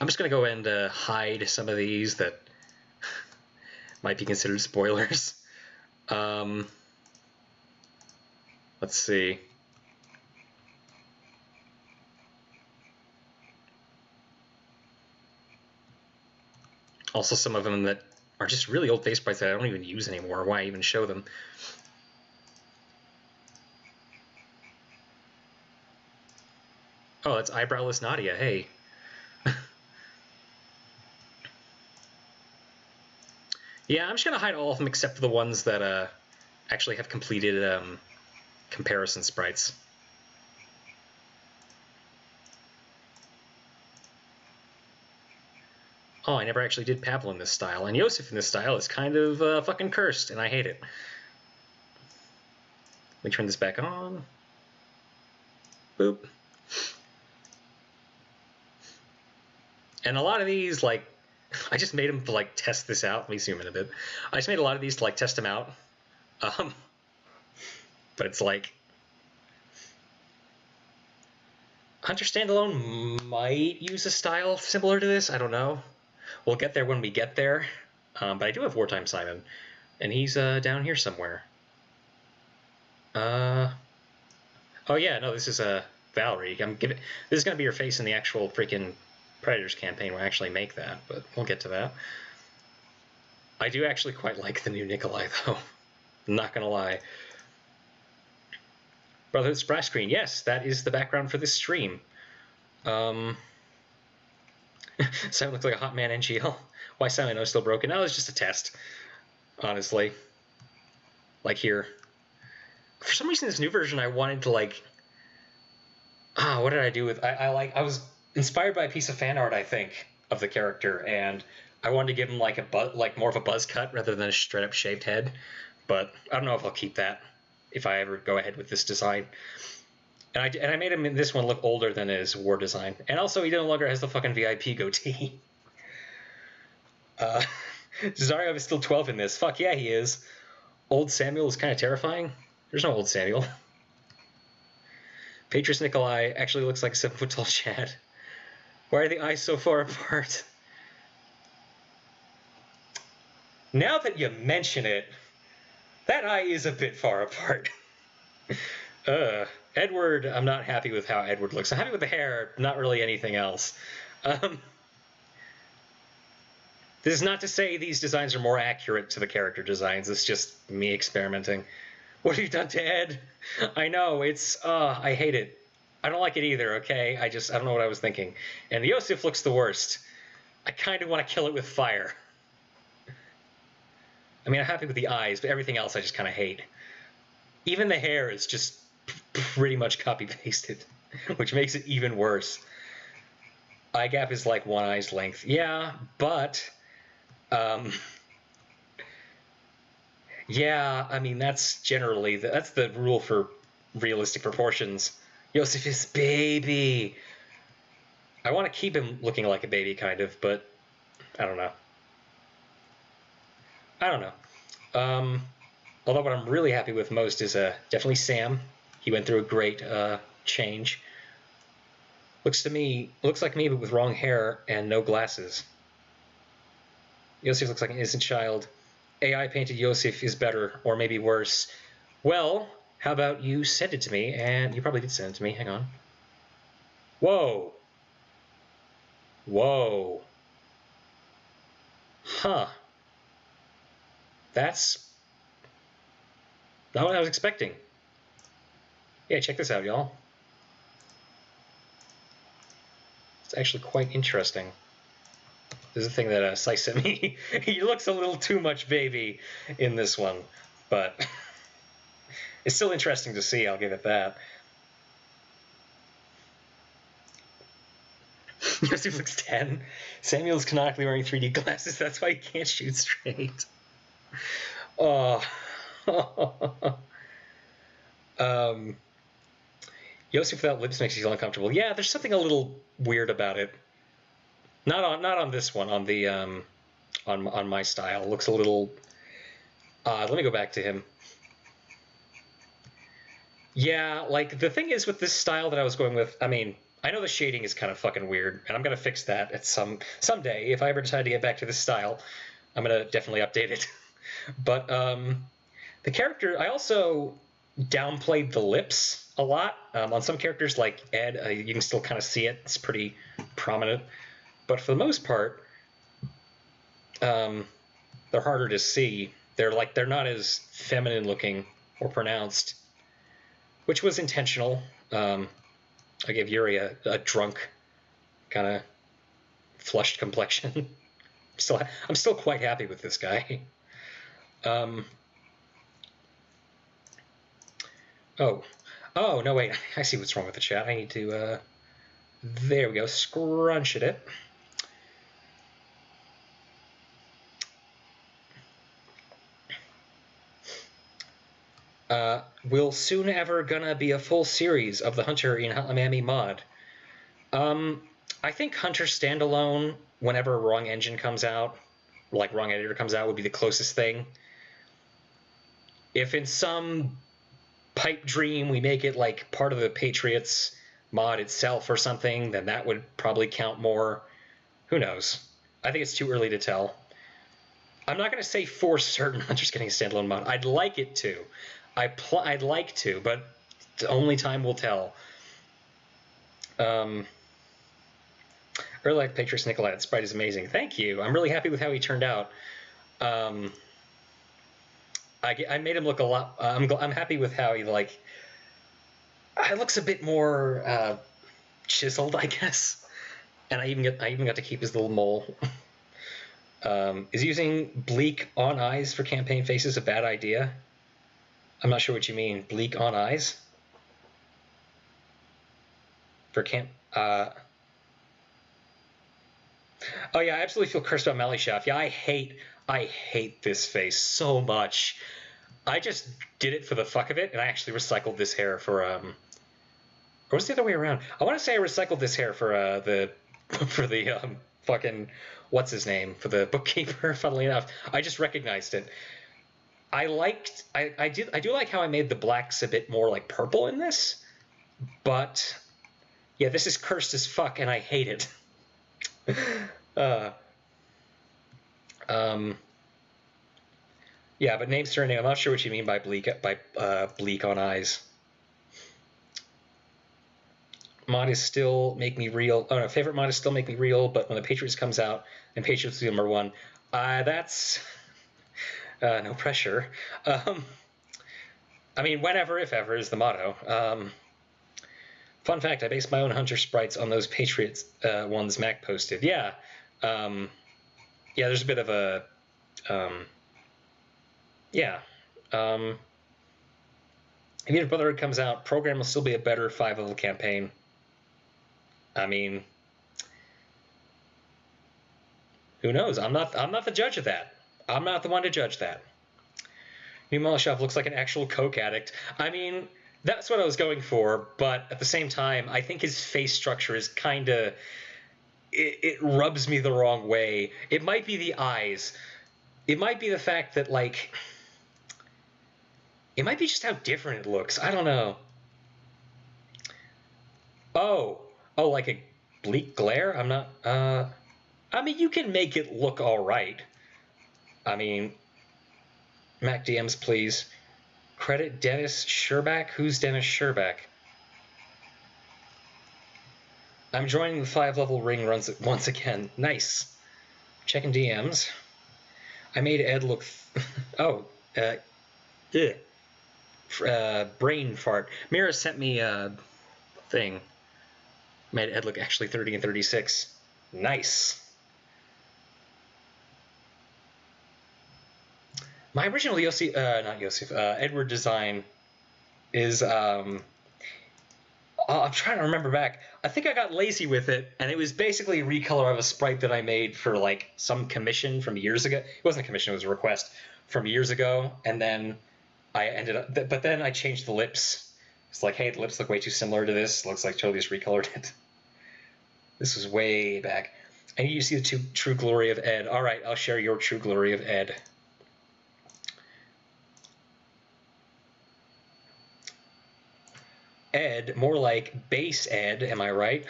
just going to go and hide some of these that might be considered spoilers. Let's see. Also some of them that are just really old face sprites that I don't even use anymore. Why even show them? Oh, that's Eyebrowless Nadia. Hey. Yeah, I'm just going to hide all of them except for the ones that actually have completed comparison sprites. Oh, I never actually did Pablo in this style, and Yosef in this style is kind of fucking cursed, and I hate it. Let me turn this back on. Boop. And a lot of these, like, I just made them to, like, test this out. Let me zoom in a bit. I just made a lot of these to, like, test them out. But it's like... Hunter Standalone might use a style similar to this. I don't know. We'll get there when we get there. But I do have Wartime Simon. And he's down here somewhere. Uh, oh yeah, no, this is Valerie. This is gonna be her face in the actual freaking Predators campaign. We'll actually make that, but we'll get to that. I do actually quite like the new Nikolai, though. I'm not gonna lie. Brotherhood splash screen. Yes, that is the background for this stream. Simon looks like a hot man NGL. Why Simon? I'm still broken. No, it's just a test. Honestly. Like here. For some reason, this new version, I wanted to like... what did I do with... I was inspired by a piece of fan art, I think, of the character, and I wanted to give him like more of a buzz cut rather than a straight up shaved head. But I don't know if I'll keep that if I ever go ahead with this design. And I made him in this one look older than his war design. And also, he no longer has the fucking VIP goatee. Zaryev is still 12 in this. Fuck yeah, he is. Old Samuel is kind of terrifying. There's no old Samuel. Patris Nikolai actually looks like a 7-foot-tall Chad. Why are the eyes so far apart? Now that you mention it, that eye is a bit far apart. Edward, I'm not happy with how Edward looks. I'm happy with the hair, not really anything else. This is not to say these designs are more accurate to the character designs. It's just me experimenting. What have you done to Ed? I know, it's... I hate it. I don't like it either, okay? I don't know what I was thinking. And Yosef looks the worst. I kind of want to kill it with fire. I mean, I'm happy with the eyes, but everything else I just kind of hate. Even the hair is just pretty much copy-pasted, which makes it even worse. Eye gap is like one eye's length. Yeah, but... yeah, I mean, that's generally... That's the rule for realistic proportions. Yosef is baby! I want to keep him looking like a baby, kind of, but... I don't know. Although what I'm really happy with most is definitely Sam. He went through a great change. Looks like me, but with wrong hair and no glasses. Yosef looks like an innocent child. AI painted Yosef is better, or maybe worse. Well, how about you send it to me? And you probably did send it to me. Hang on. Whoa. Whoa. Huh. That's not what I was expecting. Yeah, check this out, y'all. It's actually quite interesting. This is the thing that Sai sent me. He looks a little too much baby in this one, but it's still interesting to see, I'll give it that. Yosef looks 10. Samuel's canonically wearing 3D glasses, that's why he can't shoot straight. Oh. Yosef without lips makes you feel uncomfortable. Yeah, there's something a little weird about it. Not on this one. On the on my style, it looks a little odd. Let me go back to him. Yeah, like the thing is with this style that I was going with. I mean, I know the shading is kind of fucking weird, and I'm gonna fix that at someday if I ever decide to get back to this style. I'm gonna definitely update it. But the character, I also downplayed the lips a lot. On some characters like Ed, you can still kind of see it. It's pretty prominent. But for the most part, they're harder to see. They're not as feminine looking or pronounced, which was intentional. I gave Yuri a drunk, kind of flushed complexion. I'm still quite happy with this guy. Oh, no, wait. I see what's wrong with the chat. I need to, there we go. Scrunch it. Will soon ever gonna be a full series of the Hunter in Miami mod? I think Hunter standalone, whenever Wrong Engine comes out, like Wrong Editor comes out, would be the closest thing. If in some pipe dream we make it like part of the Patriots mod itself or something, then that would probably count more. Who knows? I think it's too early to tell. I'm not going to say for certain Hunter's getting a standalone mod. I'd like it to. I'd like to, but only time will tell. Really like Patriots Nikolai. That Sprite is amazing. Thank you. I'm really happy with how he turned out. I made him look a lot. I'm happy with how he like. It looks a bit more chiseled, I guess. And I even got to keep his little mole. Is using bleak on eyes for campaign faces a bad idea? I'm not sure what you mean. Bleak on eyes? For camp. Oh yeah, I absolutely feel cursed about Malishaf. Yeah, I hate this face so much. I just did it for the fuck of it, and I actually recycled this hair for or was it the other way around? I want to say I recycled this hair for the fucking what's his name, for the bookkeeper. Funnily enough, I just recognized it. I do like how I made the blacks a bit more like purple in this, but yeah, this is cursed as fuck, and I hate it. Yeah, but name surname. I'm not sure what you mean by bleak on eyes. Mod is still make me real. Oh no, favorite mod is still make me real. But when the Patriots comes out and Patriots are #1, that's no pressure. I mean, whenever, if ever, is the motto. Fun fact: I based my own Hunter sprites on those Patriots ones Mac posted. Yeah, yeah. There's a bit of a yeah. If Unit Brotherhood comes out, program will still be a better 5-level campaign. I mean, who knows? I'm not the judge of that. I'm not the one to judge that. New Malashov looks like an actual coke addict. I mean, that's what I was going for, but at the same time, I think his face structure is kind of... It rubs me the wrong way. It might be the eyes. It might be the fact that, like... It might be just how different it looks. I don't know. Oh, like a bleak glare? I'm not... I mean, you can make it look all right. I mean... Mac DMs, please. Credit Dennis Sherback? Who's Dennis Sherback? I'm joining the 5-level ring runs once again. Nice. Checking DMs. I made Ed look... brain fart. Mira sent me a thing. Made Ed look actually 30 and 36. Nice. My original Edward design is I'm trying to remember back. I think I got lazy with it, and it was basically a recolor of a sprite that I made for like some commission from years ago. It wasn't a commission; it was a request from years ago, and then I ended up. But then I changed the lips. It's like, hey, the lips look way too similar to this. Looks like totally just recolored it. This was way back. I need you to see the true glory of Ed. All right, I'll share your true glory of Ed. Ed, more like base Ed, am I right?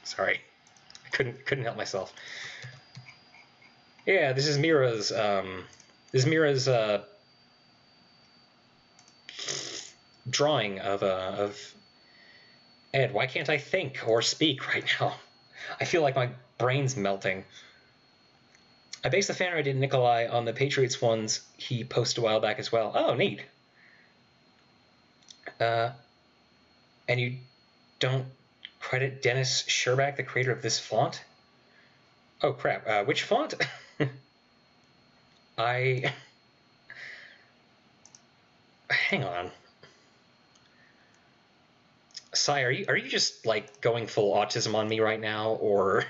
Sorry, I couldn't help myself. Yeah, this is Mira's drawing of Ed. Why can't I think or speak right now? I feel like my brain's melting. I based the fan art I did Nikolai on the Patriots ones he posted a while back as well. Oh, neat. And you don't credit Dennis Sherback, the creator of this font? Oh, crap. Which font? Hang on. Sai, are you just, like, going full autism on me right now, or...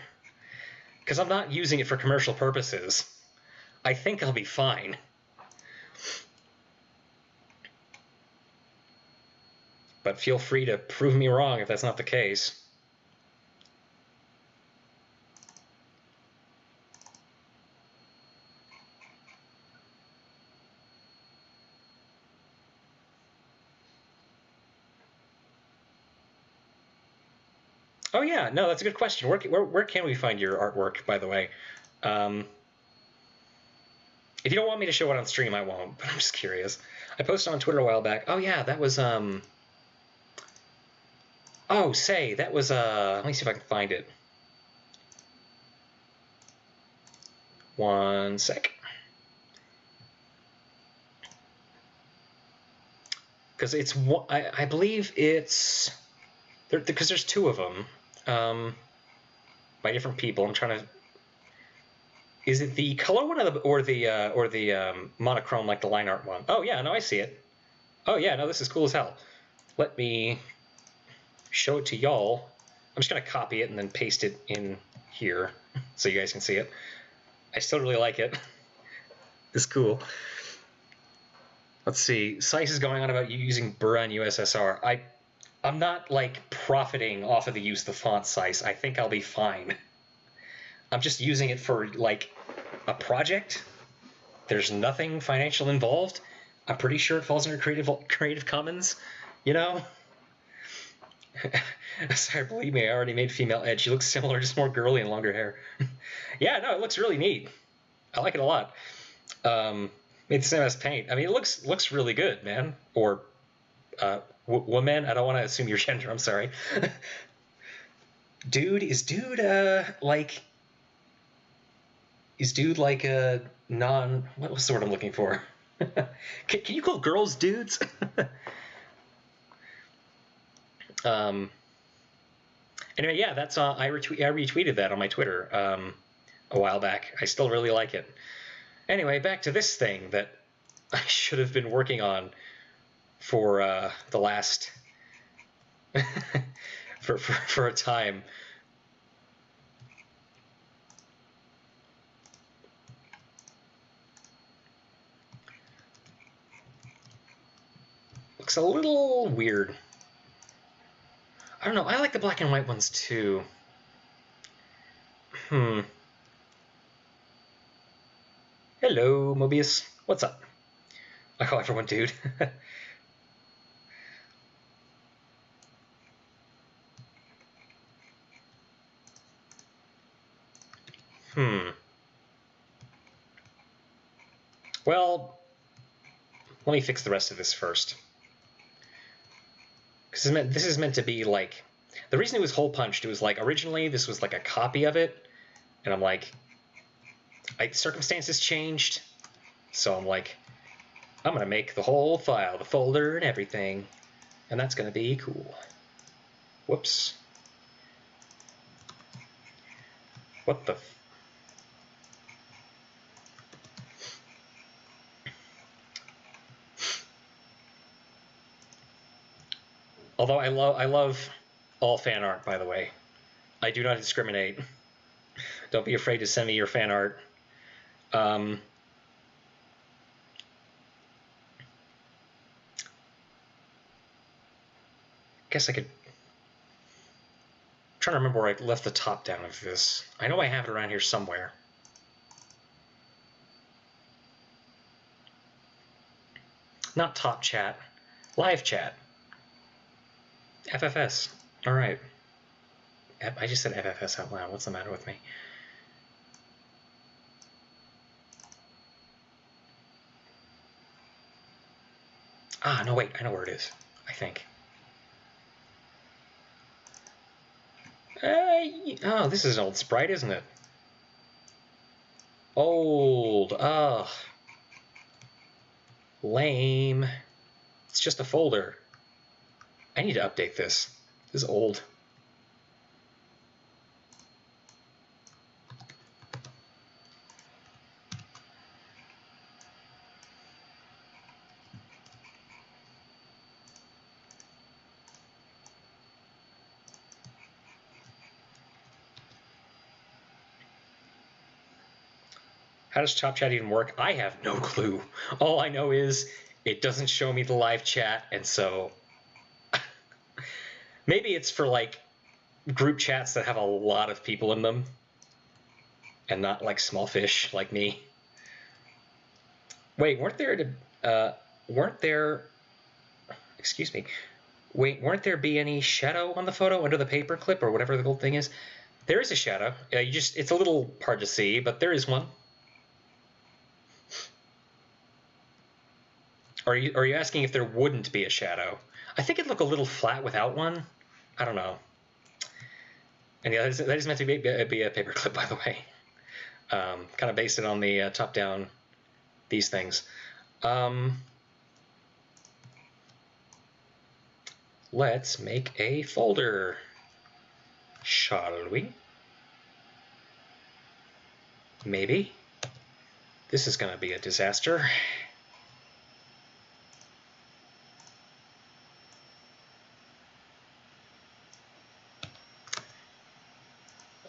Because I'm not using it for commercial purposes. I think I'll be fine. But feel free to prove me wrong if that's not the case. Oh yeah, no, that's a good question. Where can we find your artwork, by the way? If you don't want me to show it on stream, I won't, but I'm just curious. I posted on Twitter a while back. Oh yeah, that was Oh, say that was let me see if I can find it. One sec. Because it's I believe it's there because there's two of them by different people. I'm trying to. Is it the color one or the monochrome like the line art one? Oh yeah, no, I see it. Oh yeah, no, this is cool as hell. Let me show it to y'all. I'm just gonna copy it and then paste it in here so you guys can see it. I still really like it. It's cool. Let's see. Sice is going on about you using Burr on USSR. I'm not like profiting off of the use of the font Sice. I think I'll be fine. I'm just using it for like a project. There's nothing financial involved. I'm pretty sure it falls under Creative Commons, you know? Sorry, believe me, I already made female Ed. She looks similar, just more girly and longer hair. Yeah, no, it looks really neat. I like it a lot. Made the same as paint. I mean, it looks really good, man. Or woman. I don't want to assume your gender. I'm sorry. Dude, is dude like a non? What was the word I'm looking for? Can you call girls dudes? Anyway, yeah, that's I retweeted that on my Twitter a while back. I still really like it. Anyway, back to this thing that I should have been working on for the last for a time. Looks a little weird. I don't know. I like the black and white ones too. Hello, Mobius. What's up? I call everyone dude. Well, let me fix the rest of this first. Because this is meant to be like... The reason it was hole punched, it was like originally this was like a copy of it. And I'm like... circumstances changed. So I'm like... I'm going to make the whole file, the folder and everything. And that's going to be cool. Whoops. What the... Although I love all fan art, by the way. I do not discriminate. Don't be afraid to send me your fan art. Guess I could... I'm trying to remember where I left the top down of this. I know I have it around here somewhere. Not top chat. Live chat. FFS. All right. I just said FFS out loud. What's the matter with me? Ah, no, wait. I know where it is, I think. Oh, this is an old Sprite, isn't it? Old. Ugh. Lame. It's just a folder. I need to update this. This is old. How does Top Chat even work? I have no clue. All I know is it doesn't show me the live chat, and so maybe it's for like group chats that have a lot of people in them and not like small fish like me. Wait, weren't there excuse me. Wait, weren't there be any shadow on the photo under the paper clip or whatever the gold thing is? There is a shadow. It's a little hard to see, but there is one. Are you asking if there wouldn't be a shadow? I think it'd look a little flat without one. I don't know. And yeah, that is meant to be a paperclip, by the way. Kind of based it on the top-down these things. Let's make a folder, shall we? Maybe. This is going to be a disaster.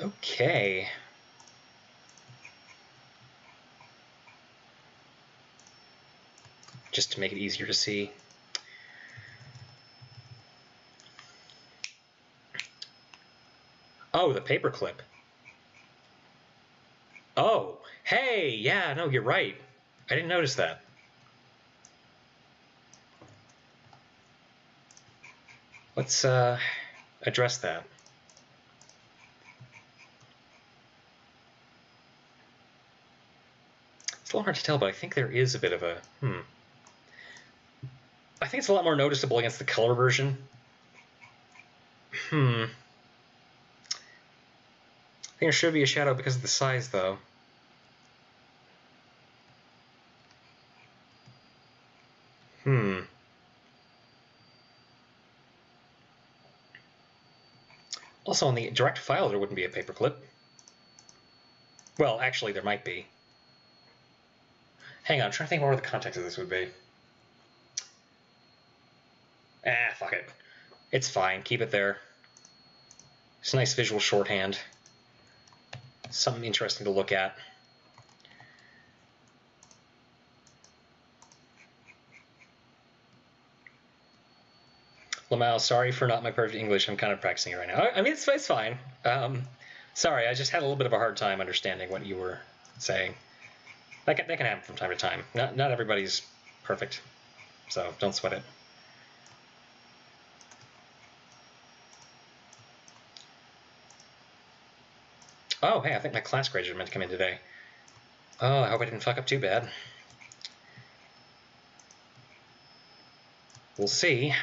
Okay. Just to make it easier to see. Oh, the paperclip. Oh, hey, yeah, no, you're right. I didn't notice that. Let's address that. It's a little hard to tell, but I think there is a bit of a, I think it's a lot more noticeable against the color version. I think there should be a shadow because of the size, though. Also, on the direct file, there wouldn't be a paperclip. Well, actually, there might be. Hang on, I'm trying to think what the context of this would be. Fuck it. It's fine. Keep it there. It's a nice visual shorthand. Something interesting to look at. Lamau, sorry for not my perfect English. I'm kind of practicing it right now. I mean, it's fine. Sorry, I just had a little bit of a hard time understanding what you were saying. That can happen from time to time. Not everybody's perfect, so don't sweat it. Oh, hey, I think my class grades are meant to come in today. Oh, I hope I didn't fuck up too bad. We'll see.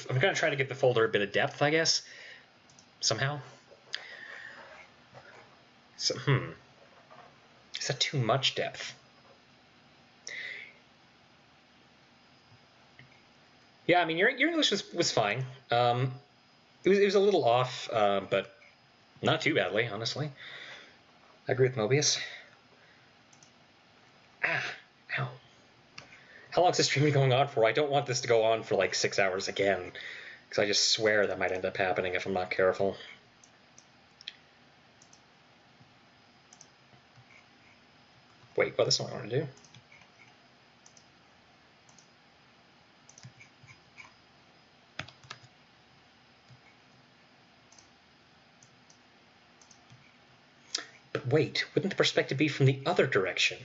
I'm gonna try to give the folder a bit of depth, I guess, somehow. So, is that too much depth? Yeah, I mean, your English was fine. It was a little off, but not too badly, honestly. I agree with Mobius. Ow. How long is this stream going on for? I don't want this to go on for like 6 hours again, because I just swear that might end up happening if I'm not careful. Wait, well, that's not what I want to do. But wait, wouldn't the perspective be from the other direction?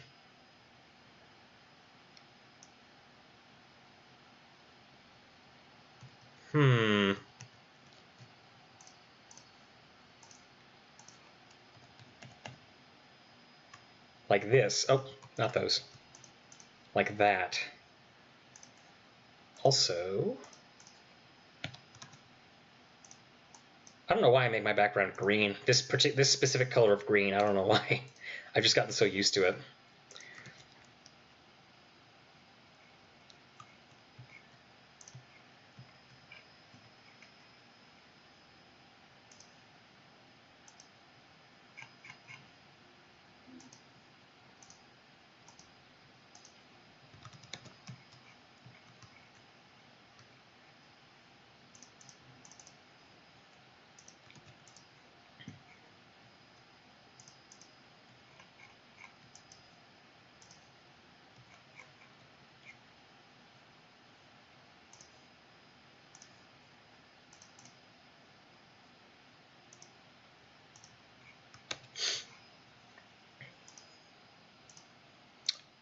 Like this. Oh, not those. Like that. Also, I don't know why I made my background green. This specific color of green, I don't know why. I've just gotten so used to it.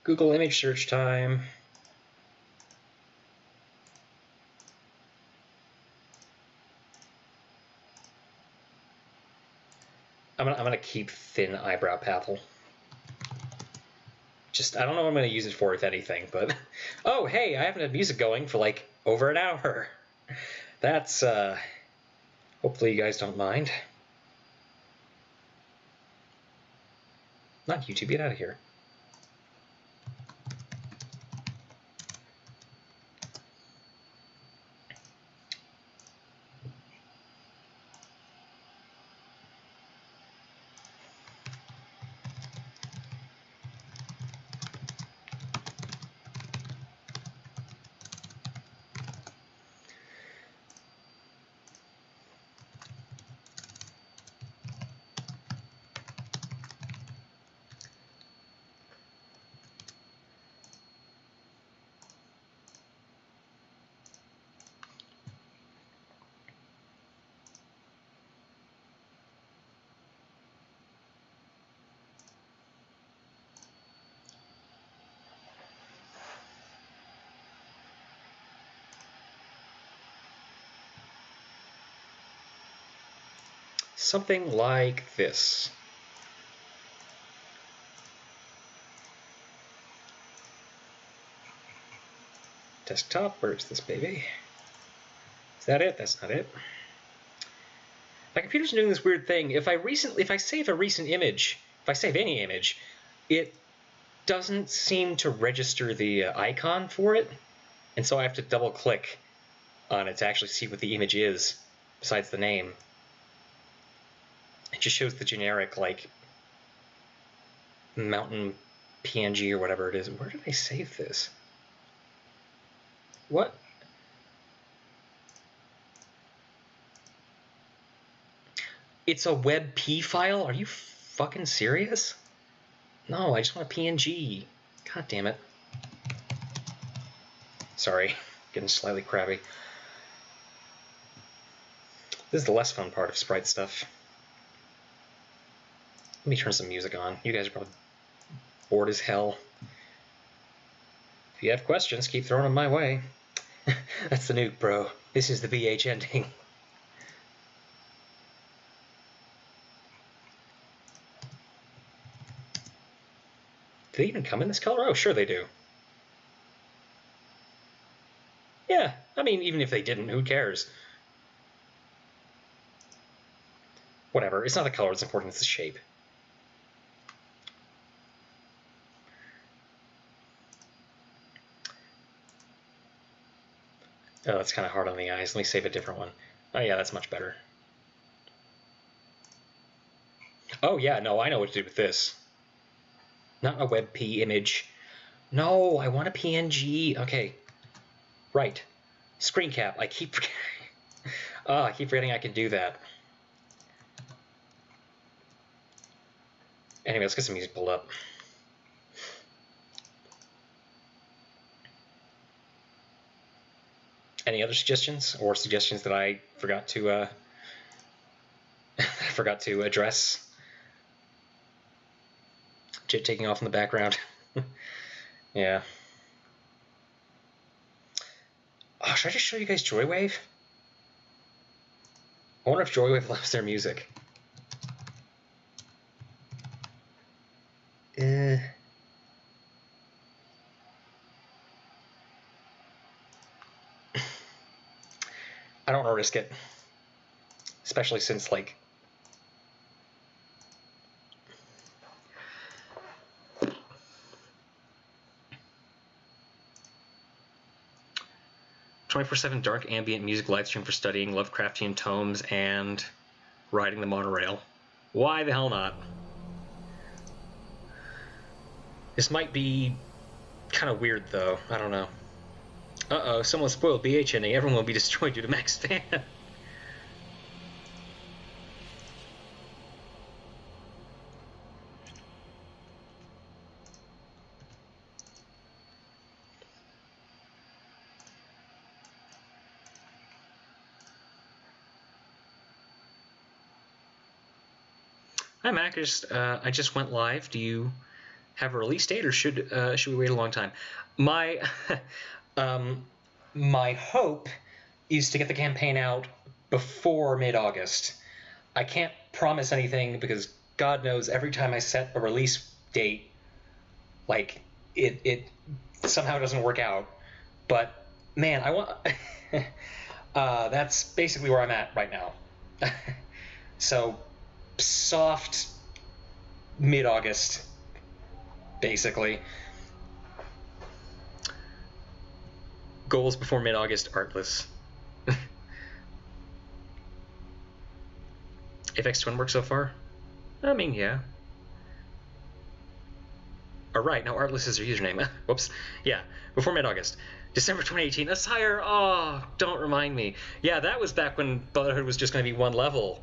Google image search time. I'm gonna keep thin eyebrow paddle. Just, I don't know what I'm gonna use it for, if anything, but oh hey, I haven't had music going for like over an hour. That's hopefully you guys don't mind. Not YouTube, get out of here. Something like this. Desktop, where's this baby? Is that it? That's not it. My computer's doing this weird thing. If I save a recent image, if I save any image, it doesn't seem to register the icon for it, and so I have to double click on it to actually see what the image is besides the name. It just shows the generic, like, mountain PNG or whatever it is. Where did I save this? What? It's a WebP file? Are you fucking serious? No, I just want a PNG. God damn it. Sorry, getting slightly crabby. This is the less fun part of Sprite stuff. Let me turn some music on. You guys are probably bored as hell. If you have questions, keep throwing them my way. That's the nuke, bro. This is the BH ending. Do they even come in this color? Oh, sure they do. Yeah, I mean, even if they didn't, who cares? Whatever, it's not the color that's important, it's the shape. Oh, that's kind of hard on the eyes. Let me save a different one. Oh yeah, that's much better. Oh yeah, no, I know what to do with this. Not a WebP image. No, I want a PNG. Okay. Right. Screen cap. I keep forgetting. Oh, I keep forgetting I can do that. Anyway, let's get some music pulled up. Any other suggestions, or suggestions that I forgot to address? Jit taking off in the background. Yeah. Oh, should I just show you guys Joywave? I wonder if Joywave loves their music. I don't want to risk it, especially since, like, 24/7 dark ambient music live stream for studying Lovecraftian tomes and riding the monorail. Why the hell not? This might be kind of weird, though. I don't know. Uh-oh, someone spoiled BH ending. Everyone will be destroyed due to Max Fan. Hi, Mac. I just went live. Do you have a release date, or should we wait a long time? My my hope is to get the campaign out before mid-August. I can't promise anything because God knows every time I set a release date, like it somehow doesn't work out. But man, I want that's basically where I'm at right now. So soft mid-August, basically. Goals before mid-August, Artless. Apex Twin work so far? I mean, yeah. Alright, now Artless is your username. Whoops. Yeah, before mid-August. December 2018. Assire! Oh, don't remind me. Yeah, that was back when Brotherhood was just going to be one level.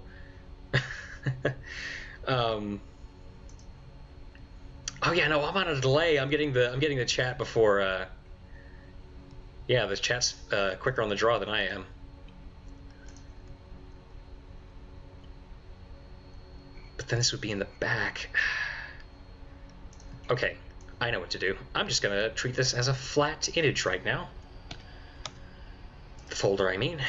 Oh yeah, no, I'm on a delay. I'm getting the chat before. Yeah, the chat's quicker on the draw than I am. But then this would be in the back. Okay, I know what to do. I'm just gonna treat this as a flat image right now. Folder, I mean.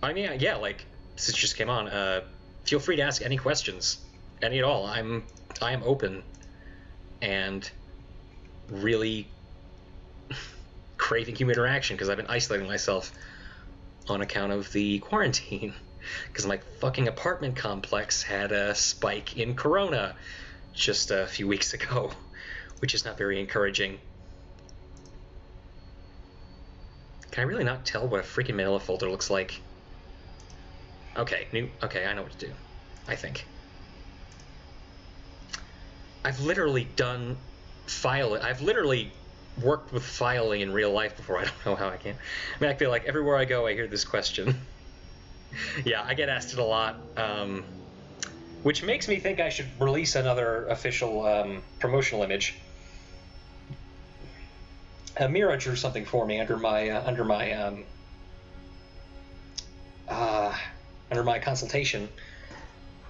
I mean, yeah, like, since it just came on, feel free to ask any questions, any at all. I am open and really craving human interaction because I've been isolating myself on account of the quarantine because my fucking apartment complex had a spike in corona just a few weeks ago, which is not very encouraging. Can I really not tell what a freaking manila folder looks like? Okay, I know what to do, I think. I've literally done I've literally worked with filing in real life before. I don't know how I can. I mean, I feel like everywhere I go, I hear this question. Yeah, I get asked it a lot, which makes me think I should release another official promotional image. Mira drew something for me under my consultation,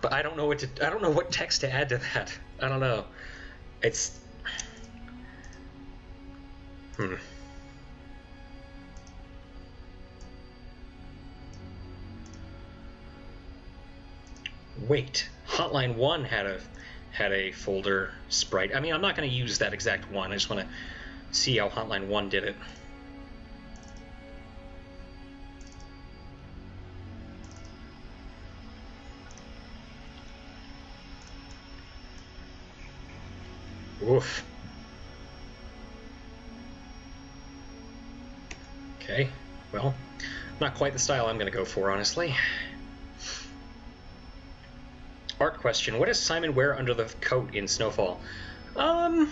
but I don't know what text to add to that. I don't know. It's Wait, Hotline 1 had a folder sprite. I mean, I'm not going to use that exact one. I just want to see how Hotline 1 did it. Oof. Okay, well, not quite the style I'm going to go for, honestly. Art question: what does Simon wear under the coat in Snowfall? Oh,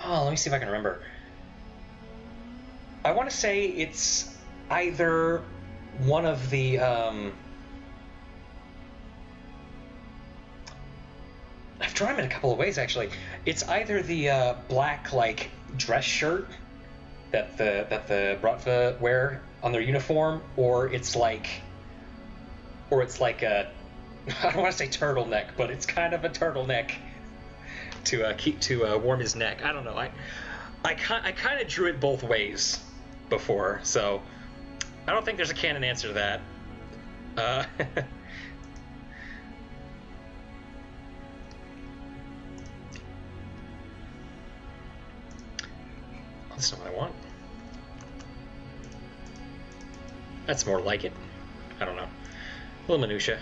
let me see if I can remember. I want to say it's either one of the I've drawn him in a couple of ways, actually. It's either the black, like, dress shirt that the Bratva wear on their uniform, or it's like a, I don't want to say turtleneck, but it's kind of a turtleneck to warm his neck. I don't know. I kind of drew it both ways before, so I don't think there's a canon answer to that. That's not what I want. That's more like it. I don't know. A little minutia.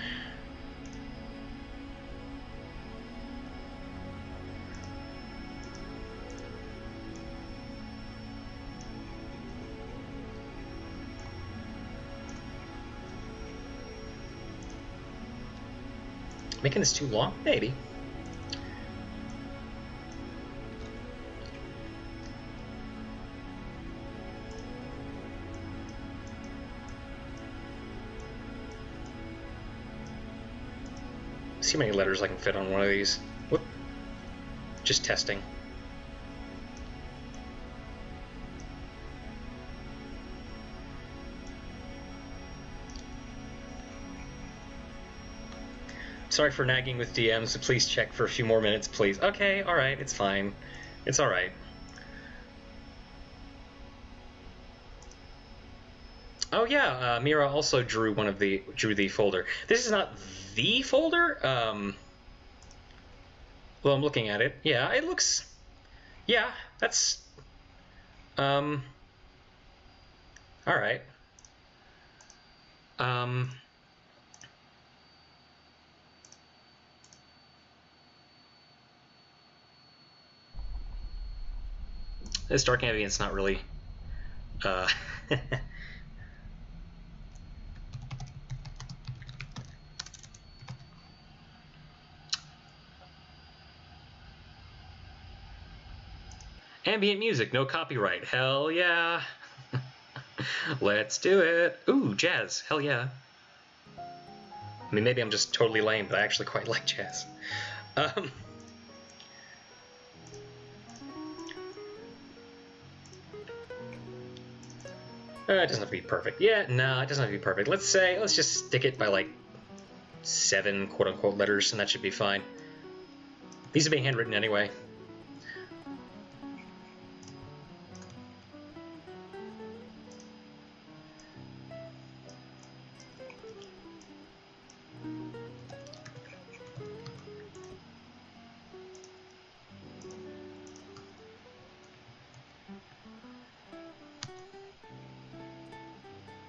Making this too long? Maybe. See how many letters I can fit on one of these. Whoop. Just testing. Sorry for nagging with DMs. Please check for a few more minutes, please. Okay, alright, it's fine. It's alright. Oh yeah, Mira also drew the folder. This is not the folder. Well, I'm looking at it. Yeah, it looks. Yeah, that's. All right. This dark ambient's not really. Ambient music, no copyright. Hell yeah. Let's do it. Ooh, jazz. Hell yeah. I mean, maybe I'm just totally lame, but I actually quite like jazz. It doesn't have to be perfect. Yeah, no, it doesn't have to be perfect. Let's just stick it by like 7 quote-unquote letters, and that should be fine. These are being handwritten anyway.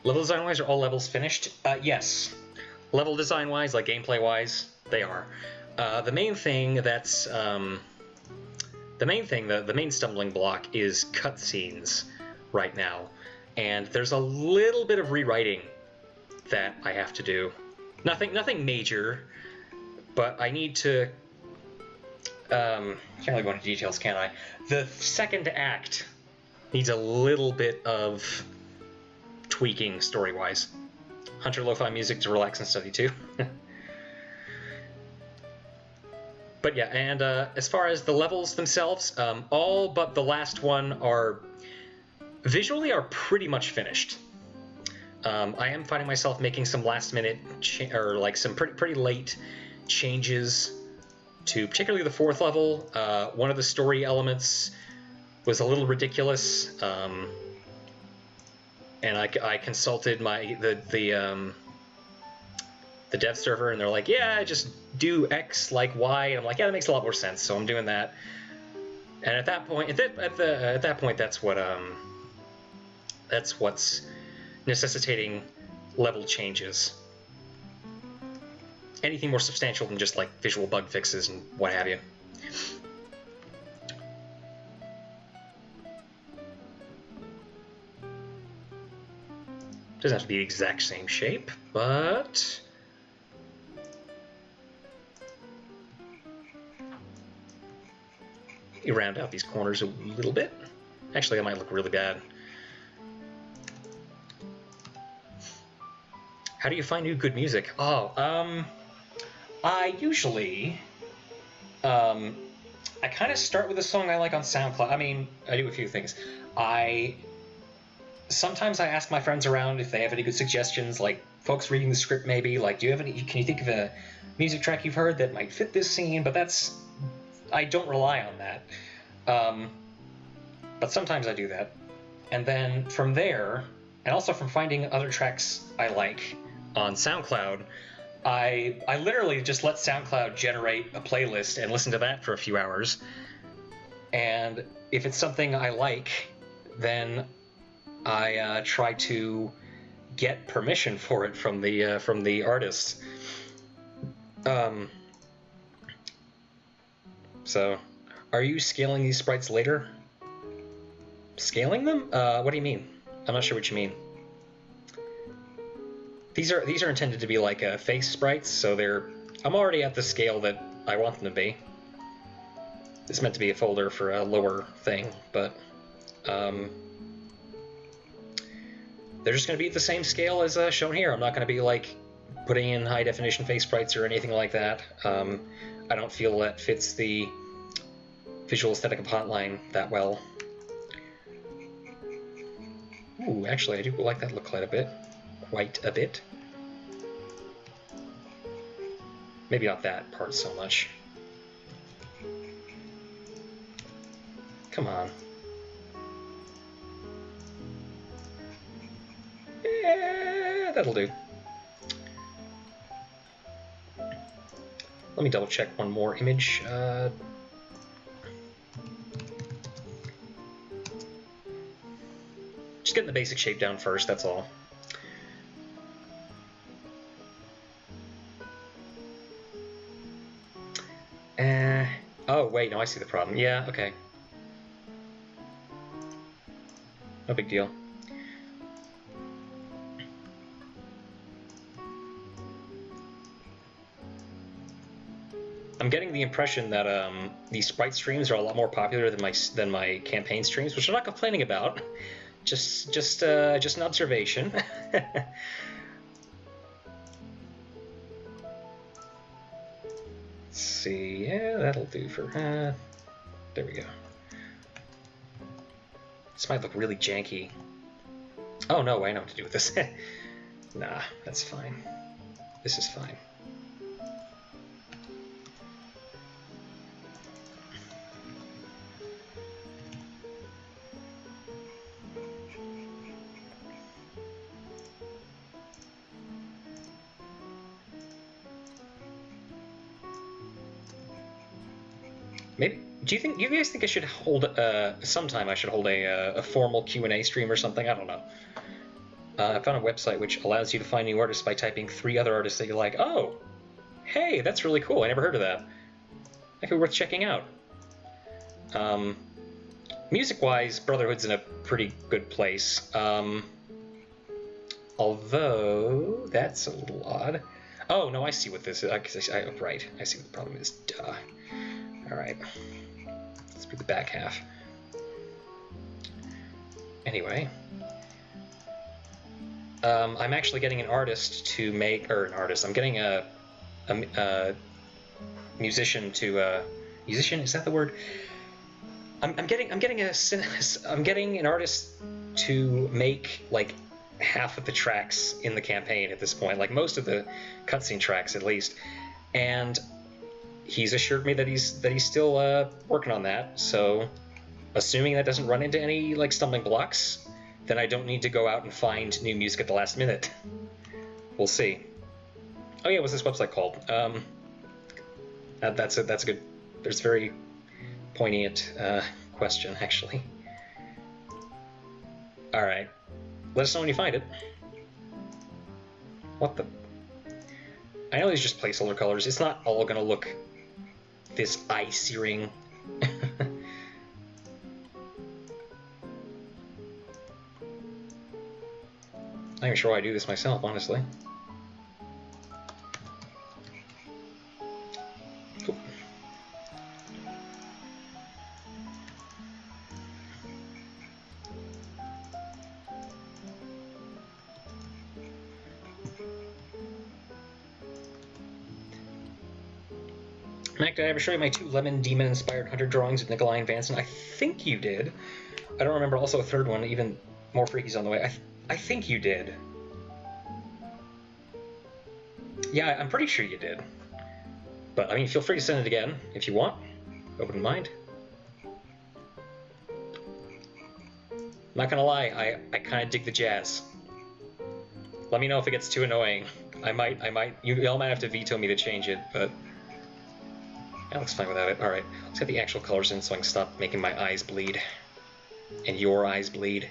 Level design-wise, are all levels finished? Yes. Level design-wise, like gameplay-wise, they are. The main thing that's... the main stumbling block is cutscenes right now. And there's a little bit of rewriting that I have to do. Nothing major, but I need to... can't really go into details, can I? The second act needs a little bit of tweaking story-wise. Hunter lo-fi music to relax and study too. But yeah, and as far as the levels themselves, all but the last one are visually are pretty much finished. I am finding myself making some last-minute or like some pretty late changes to particularly the 4th level. One of the story elements was a little ridiculous. And I consulted the dev server, and they're like, yeah, just do X like Y. And I'm like, yeah, that makes a lot more sense. So I'm doing that. And at that point, that's what's necessitating level changes. Anything more substantial than just like visual bug fixes and what have you. Doesn't have to be the exact same shape, but... you round out these corners a little bit. Actually, that might look really bad. How do you find new good music? Oh, I usually... I kind of start with a song I like on SoundCloud. I mean, I do a few things. Sometimes I ask my friends around if they have any good suggestions, like folks reading the script maybe, like, can you think of a music track you've heard that might fit this scene? But I don't rely on that. But sometimes I do that. And then from there, and also from finding other tracks I like on SoundCloud, I literally just let SoundCloud generate a playlist and listen to that for a few hours. And if it's something I like, then I try to get permission for it from the artist. So, are you scaling these sprites later? Scaling them? What do you mean? I'm not sure what you mean. These are intended to be like face sprites, so I'm already at the scale that I want them to be. It's meant to be a folder for a lower thing, but they're just going to be at the same scale as shown here. I'm not going to be like putting in high definition face sprites or anything like that. I don't feel that fits the visual aesthetic of Hotline that well. Ooh, actually, I do like that look quite a bit. Maybe not that part so much. Come on. Yeah, that'll do. Let me double check one more image. Just getting the basic shape down first, that's all. Oh, wait, no, I see the problem. Yeah, okay. No big deal. I'm getting the impression that these Sprite streams are a lot more popular than my campaign streams, which I'm not complaining about. Just an observation. Let's see. Yeah, that'll do for. There we go. This might look really janky. Oh no, I know what to do with this. Nah, that's fine. This is fine. Maybe. Do you guys think I should hold sometime? I should hold a formal Q&A stream or something. I don't know. I found a website which allows you to find new artists by typing 3 other artists that you like. Oh, hey, that's really cool. I never heard of that. That could be worth checking out. Music-wise, Brotherhood's in a pretty good place. Although that's a little odd. Oh no, I see what this is. Right, I see what the problem is. Duh. Alright, let's do the back half. Anyway, I'm actually getting an artist to make, or an artist, I'm getting a musician to, musician, is that the word? I'm getting an artist to make, like, half of the tracks in the campaign at this point, like most of the cutscene tracks at least, and he's assured me that he's still working on that. So, assuming that doesn't run into any like stumbling blocks, then I don't need to go out and find new music at the last minute. We'll see. Oh yeah, what's this website called? That's a good. There's a very poignant question actually. All right, let us know when you find it. What the? I know these are just placeholder colors. It's not all gonna look this eye-searing. Not even sure why I do this myself, honestly. Oop. Mac, did I ever show you my 2 Lemon Demon-inspired hunter drawings with Nikolai and Vanson? I think you did. I don't remember also a third one, even more freaky's on the way. I think you did. Yeah, I'm pretty sure you did. But, I mean, feel free to send it again if you want. Open mind. Not gonna lie, I kind of dig the jazz. Let me know if it gets too annoying. You all might have to veto me to change it, but that looks fine without it. Alright, let's get the actual colors in so I can stop making my eyes bleed. And your eyes bleed.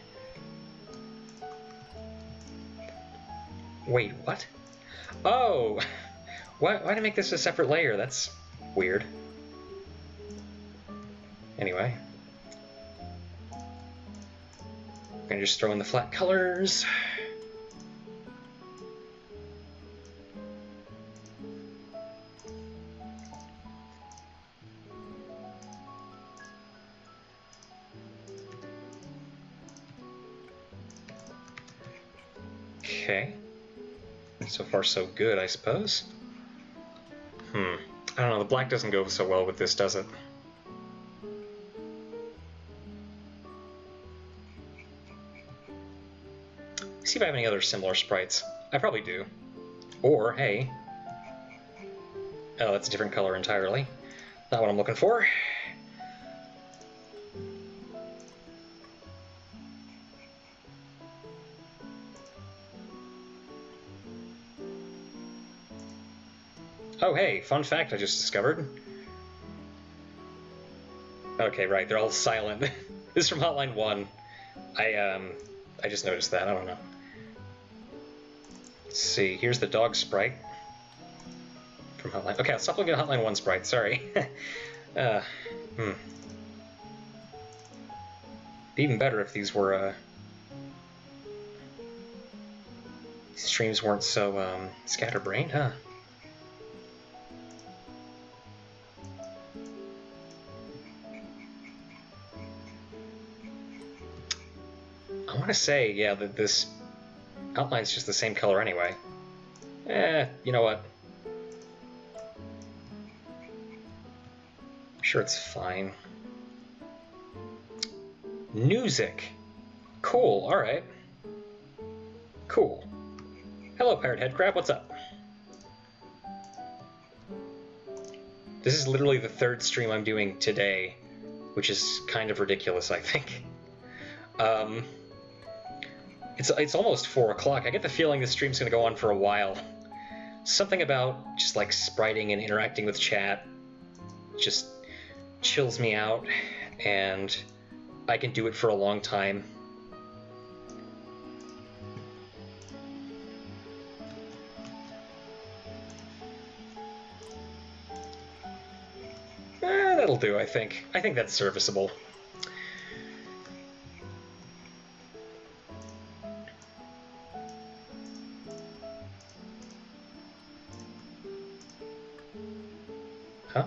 Wait, what? Oh! Why'd I make this a separate layer? That's weird. Anyway. I'm gonna just throw in the flat colors. Okay. So far so good, I suppose. I don't know, the black doesn't go so well with this, does it? See if I have any other similar sprites. I probably do. Or, hey, Oh, that's a different color entirely. Not what I'm looking for. Oh, hey, fun fact I just discovered. Okay, right, they're all silent. This is from Hotline 1. I just noticed that, I don't know. Let's see, here's the dog sprite from Hotline. Okay, I'll stop looking at Hotline 1 sprite, sorry. Be even better if these were, these streams weren't so, scatterbrained, huh? I want to say, yeah, that this outline's just the same color anyway. You know what? I'm sure it's fine. Music. Cool, alright. Cool. Hello, Pirate Headcrab, what's up? This is literally the third stream I'm doing today, which is kind of ridiculous, I think. It's almost 4 o'clock. I get the feeling this stream's gonna go on for a while. Something about just like spriting and interacting with chat just chills me out, and I can do it for a long time. That'll do, I think. I think that's serviceable. Huh?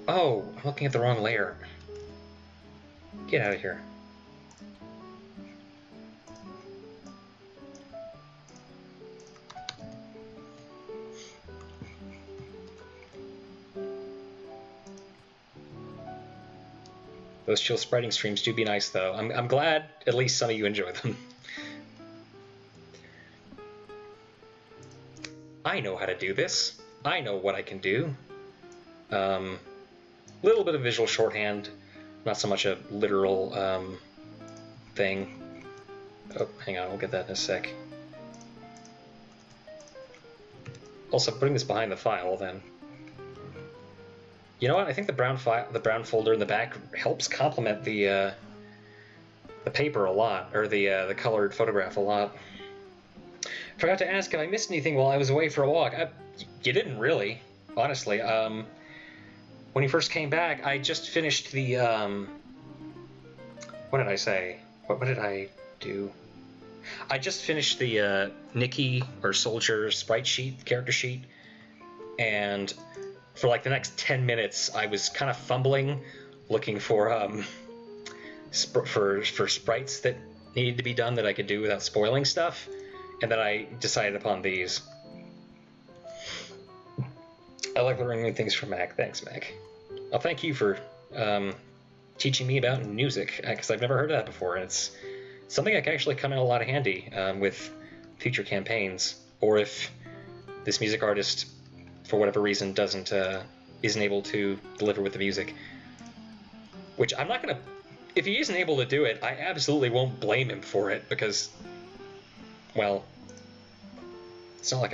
Oh, I'm looking at the wrong layer. Get out of here. Those chill spriting streams do be nice, though. I'm glad at least some of you enjoy them. I know how to do this. I know what I can do. Little bit of visual shorthand, not so much a literal thing. Oh, hang on, we'll get that in a sec. Also, putting this behind the file, then. You know what? I think the brown folder in the back helps complement the paper a lot, or the colored photograph a lot. Forgot to ask if I missed anything while I was away for a walk. You didn't really, honestly. When you first came back, I just finished the what did I say? What did I do? I just finished the Nikki or Soldier sprite sheet, character sheet, and for like the next 10 minutes, I was kind of fumbling, looking for sprites that needed to be done that I could do without spoiling stuff, and then I decided upon these. I like learning new things from Mac. Thanks, Mac. Well, thank you for teaching me about music, because I've never heard of that before, and it's something that can actually come in a lot of handy with future campaigns, or if this music artist, for whatever reason, isn't able to deliver with the music. Which I'm not gonna... If he isn't able to do it, I absolutely won't blame him for it, because, well, it's not like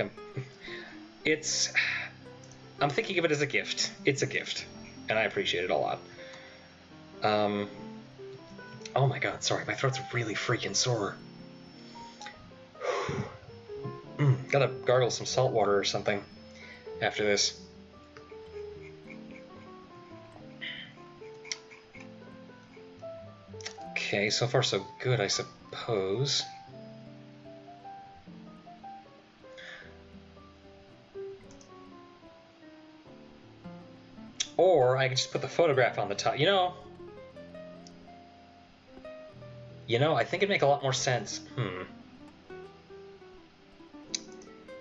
I'm thinking of it as a gift. It's a gift, and I appreciate it a lot. Oh my god, sorry, my throat's really freaking sore. Gotta gargle some salt water or something after this. Okay, so far so good, I suppose. Or I could just put the photograph on the top. You know, I think it'd make a lot more sense.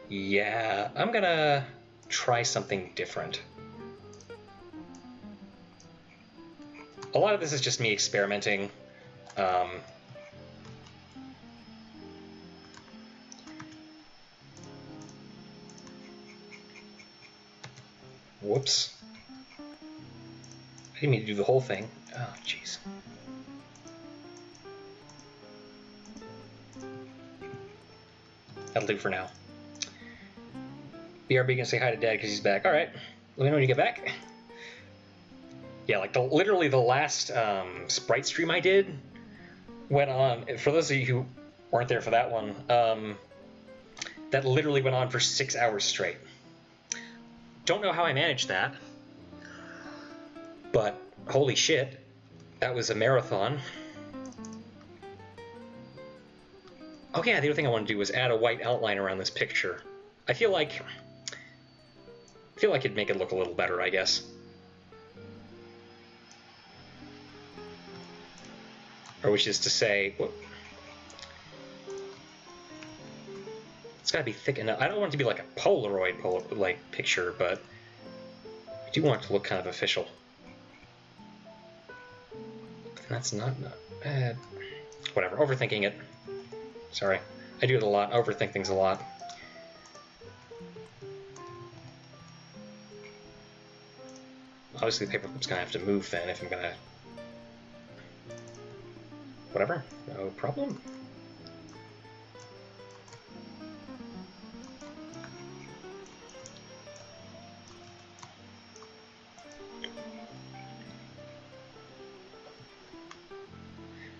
Yeah, I'm gonna try something different. A lot of this is just me experimenting. Whoops. I didn't mean to do the whole thing. Oh, jeez. That'll do for now. BRB gonna say hi to Dad because he's back. All right. Let me know when you get back. Yeah, like literally the last Sprite stream I did went on. For those of you who weren't there for that one, that literally went on for 6 hours straight. Don't know how I managed that, but holy shit, that was a marathon. Oh yeah, the other thing I want to do was add a white outline around this picture. I feel like it'd make it look a little better, I guess. Or which is to say, whoop, it's got to be thick enough. I don't want it to be like a Polaroid like picture, but I do want it to look kind of official. And that's not bad. Whatever, overthinking it. Sorry, I do it a lot. I overthink things a lot. Obviously, the paperclip's gonna have to move then if I'm gonna. Whatever, no problem.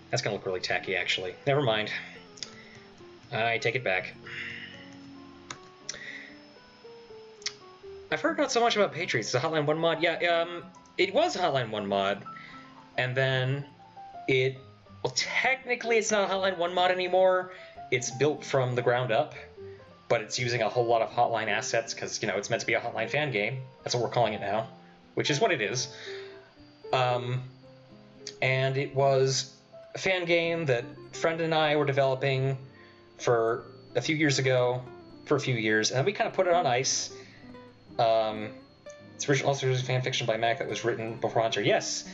That's gonna look really tacky, actually. Never mind. I take it back. I've heard not so much about Patriots. It's a Hotline 1 mod. Yeah, it was a Hotline 1 mod, and then it... Well, technically it's not a Hotline 1 mod anymore. It's built from the ground up, but it's using a whole lot of Hotline assets because, you know, it's meant to be a Hotline fan game. That's what we're calling it now, which is what it is. And it was a fan game that a friend and I were developing for a few years ago, for a few years, and we kind of put it on ice. It's also a fan fiction by Mac that was written before Hunter. Yes,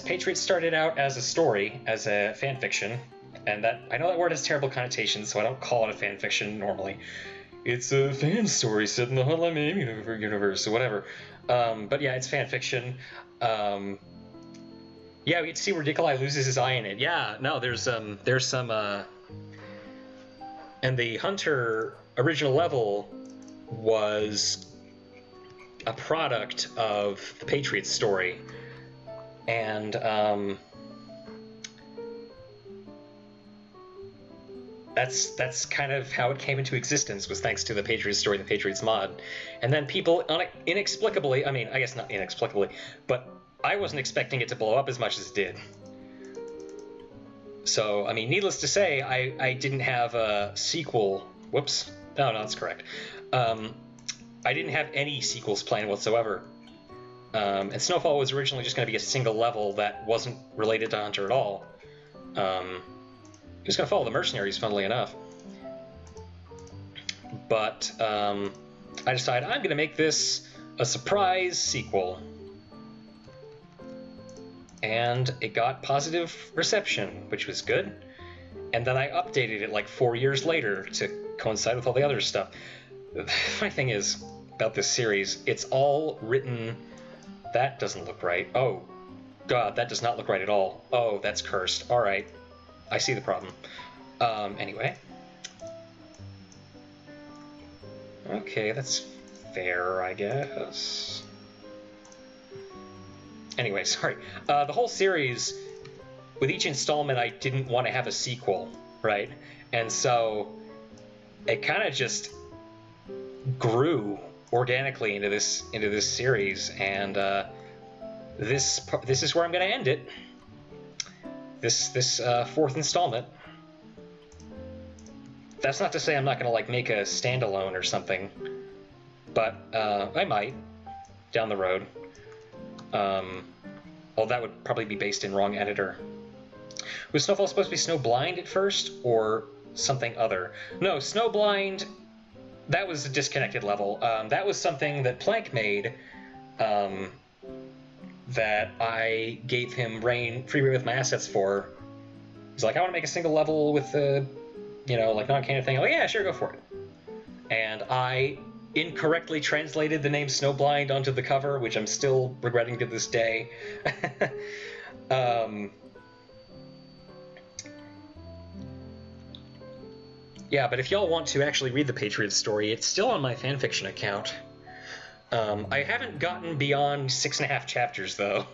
Patriots started out as a story, as a fan fiction, and that I know that word has terrible connotations, so I don't call it a fan fiction normally. It's a fan story set in the Hotline Miami universe, or whatever. But yeah, it's fan fiction. Yeah, we get to see where Nikolai loses his eye in it. Yeah, no, there's some, and the Hunter original level was a product of the Patriots story, and that's kind of how it came into existence, was thanks to the Patriots story, the Patriots mod. And then people inexplicably, I mean, I guess not inexplicably, but I wasn't expecting it to blow up as much as it did. So, I mean, needless to say, I didn't have a sequel. Whoops. No, that's correct. I didn't have any sequels planned whatsoever. And Snowfall was originally just going to be a single level that wasn't related to Hunter at all. It was going to follow the mercenaries, funnily enough. But I decided I'm going to make this a surprise sequel. And it got positive reception, which was good. And then I updated it like 4 years later to coincide with all the other stuff. The funny thing is about this series, it's all written... That doesn't look right. Oh, God, that does not look right at all. Oh, that's cursed. All right. I see the problem. Anyway. Okay, that's fair, I guess. Anyway, sorry. The whole series, with each installment, I didn't want to have a sequel, right? And so it kind of just grew organically into this series, and this is where I'm going to end it. This fourth installment. That's not to say I'm not going to like make a standalone or something, but I might down the road. Well, that would probably be based in wrong editor. Was Snowfall supposed to be Snowblind at first, or something other? No, Snowblind, that was a disconnected level. That was something that Plank made, that I gave him free reign with my assets for. He's like, I want to make a single level with the, like non-canon thing. I'm like, yeah, sure, go for it. And I incorrectly translated the name Snowblind onto the cover, which I'm still regretting to this day. Yeah, but if y'all want to actually read the Patriot story, it's still on my fanfiction account. I haven't gotten beyond 6.5 chapters, though.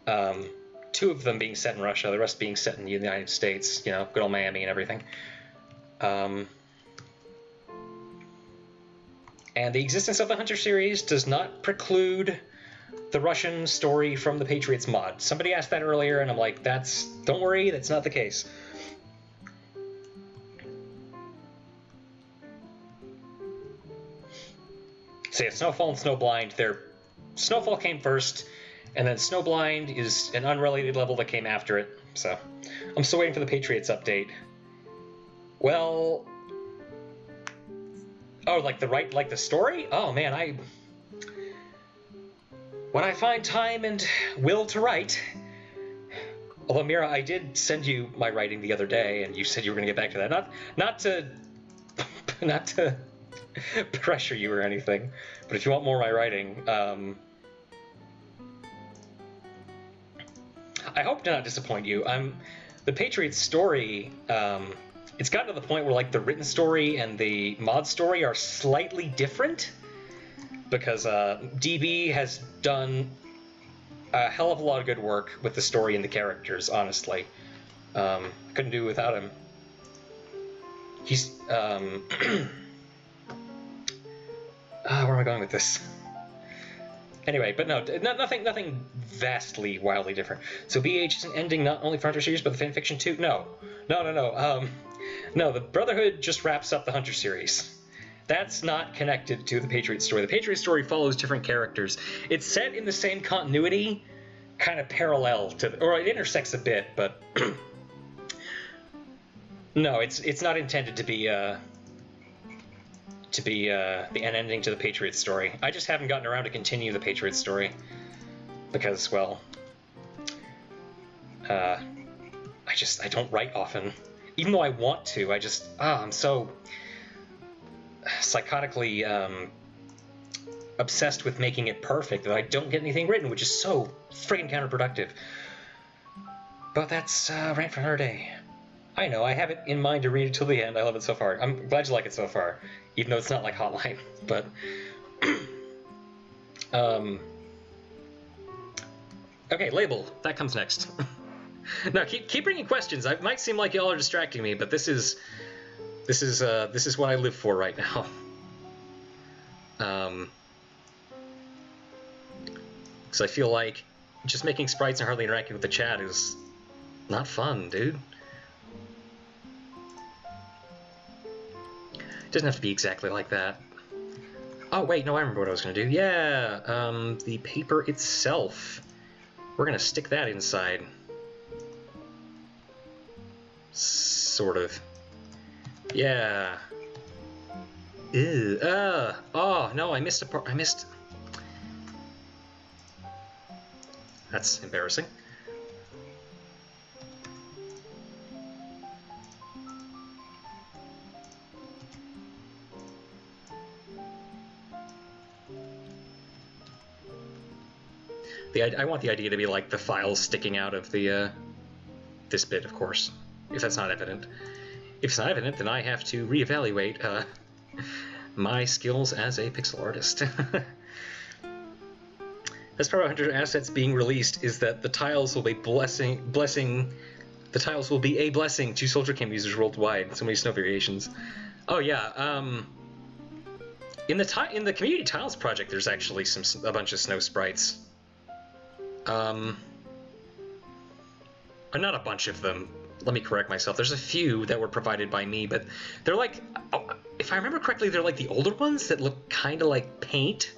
2 of them being set in Russia, the rest being set in the United States, you know, good old Miami and everything. And the existence of the Hunter series does not preclude the Russian story from the Patriots mod. Somebody asked that earlier, and I'm like, don't worry, that's not the case. So yeah, Snowfall and Snowblind, Snowfall came first, and then Snowblind is an unrelated level that came after it. So I'm still waiting for the Patriots update. Well, oh, like the story? Oh man, when I find time and will to write. Although Mira, I did send you my writing the other day, and you said you were going to get back to that. Not to pressure you or anything, but if you want more of my writing, I hope to not disappoint you. The Patriots story, it's gotten to the point where like the written story and the mod story are slightly different, because DB has done a hell of a lot of good work with the story and the characters, honestly. Couldn't do without him. He's where am I going with this? Anyway, but no, nothing vastly, wildly different. So BH is an ending not only for Hunter series, but the fanfiction too? No. No, the Brotherhood just wraps up the Hunter series. That's not connected to the Patriot story. The Patriot story follows different characters. It's set in the same continuity, kind of parallel to, or it intersects a bit, but no, it's not intended to be the end ending to the Patriot story. I just haven't gotten around to continue the Patriot story because, well, I don't write often. Even though I want to, I'm so psychotically obsessed with making it perfect that I don't get anything written, which is so friggin' counterproductive. But that's rant for another day. I know, I have it in mind to read it till the end. I love it so far. I'm glad you like it so far, even though it's not like Hotline. But okay, label. That comes next. Now keep bringing questions. It might seem like y'all are distracting me, but this is what I live for right now. Because I feel like just making sprites and hardly interacting with the chat is not fun, dude. Doesn't have to be exactly like that. Oh wait, no, I remember what I was gonna do. Yeah, the paper itself. We're gonna stick that inside. Sort of. Yeah. Ew. Oh no, I missed a part. I missed. That's embarrassing. I want the idea to be like the files sticking out of the this bit, of course, if that's not evident. If it's not evident, then I have to reevaluate my skills as a pixel artist. That's part of 100 assets being released is that the tiles will be the tiles will be a blessing to Soldier Cam users worldwide. So many snow variations. Oh yeah, in the community tiles project, there's actually a bunch of snow sprites. Or not a bunch of them. Let me correct myself. There's a few that were provided by me, but they're like, if I remember correctly, they're like the older ones that look kind of like paint.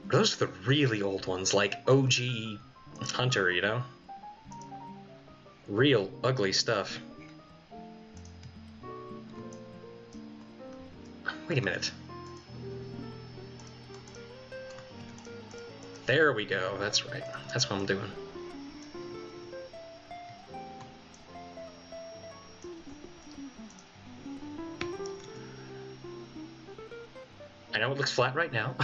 Those are the really old ones, like OG Hunter, you know? Real ugly stuff. Wait a minute. There we go. That's right. That's what I'm doing. know it looks flat right now.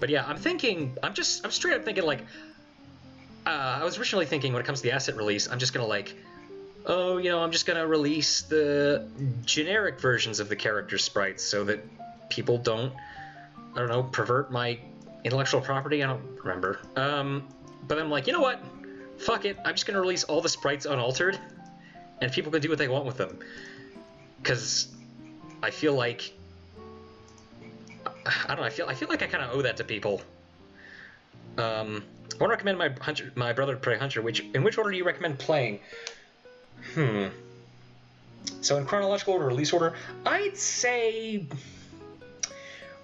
But yeah, I'm straight up thinking, like, I was originally thinking when it comes to the asset release, I'm just gonna, like, oh, you know, I'm just gonna release the generic versions of the character sprites so that people don't, I don't know, pervert my intellectual property. I don't remember. But I'm like, you know what? Fuck it. I'm just gonna release all the sprites unaltered, and people can do what they want with them. Because I feel like, I don't know. I feel like I kind of owe that to people. I want to recommend my brother play Hunter. In which order do you recommend playing? So in chronological order, release order, I'd say,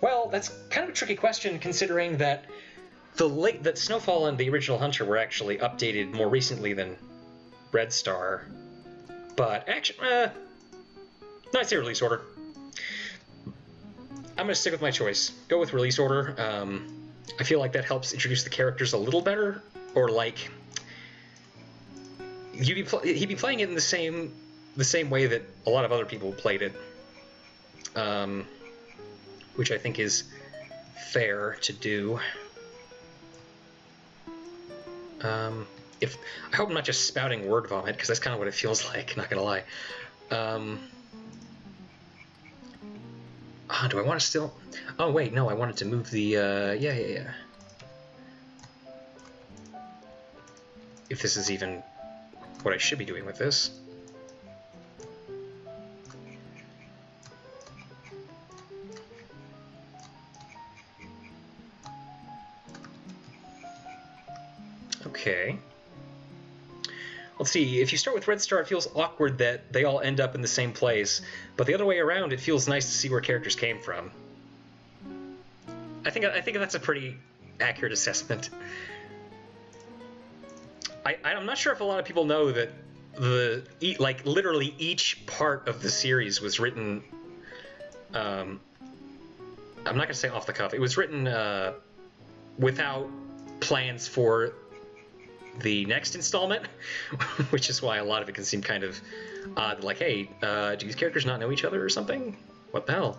well, that's kind of a tricky question considering that that Snowfall and the original Hunter were actually updated more recently than Red Star. But actually, no, I'd say release order. I'm going to stick with my choice. Go with release order. I feel like that helps introduce the characters a little better, or like he'd be playing it in the same way that a lot of other people played it, which I think is fair to do. I hope I'm not just spouting word vomit, because that's kind of what it feels like, not gonna lie. Do I want to still... Oh, wait, no, I wanted to move the, yeah. If this is even what I should be doing with this. Okay. Let's see, if you start with Red Star, it feels awkward that they all end up in the same place, but the other way around, it feels nice to see where characters came from. I think that's a pretty accurate assessment. I'm not sure if a lot of people know that literally each part of the series was written, I'm not going to say off the cuff, it was written without plans for the next installment, which is why a lot of it can seem kind of odd, like, hey, do these characters not know each other or something? What the hell?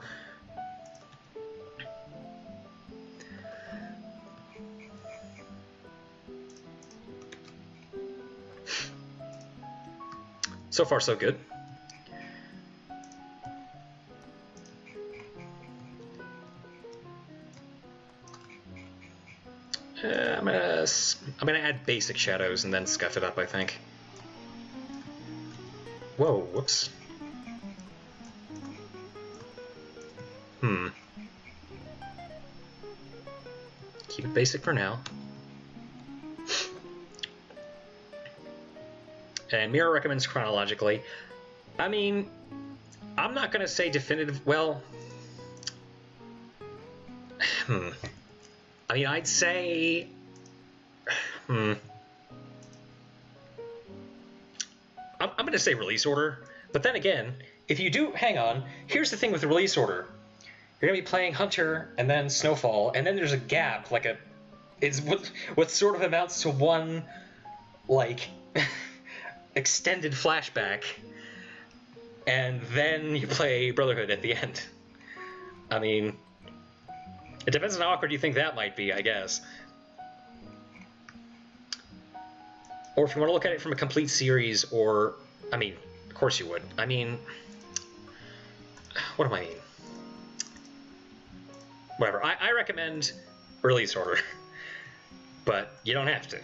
So far, so good. I'm gonna add basic shadows and then scuff it up, I think. Whoa, whoops. Keep it basic for now. And Mira recommends chronologically. I mean, I'm not gonna say definitive, well... I mean, I'd say... I'm going to say release order, but then again, if you do... Hang on, here's the thing with the release order. You're going to be playing Hunter, and then Snowfall, and then there's a gap, like a... It's what sort of amounts to one, like, extended flashback, and then you play Brotherhood at the end. I mean... It depends on how awkward you think that might be, I guess. Or if you want to look at it from a complete series, or... I mean, of course you would. I mean... What do I mean? Whatever. I recommend release order. But you don't have to.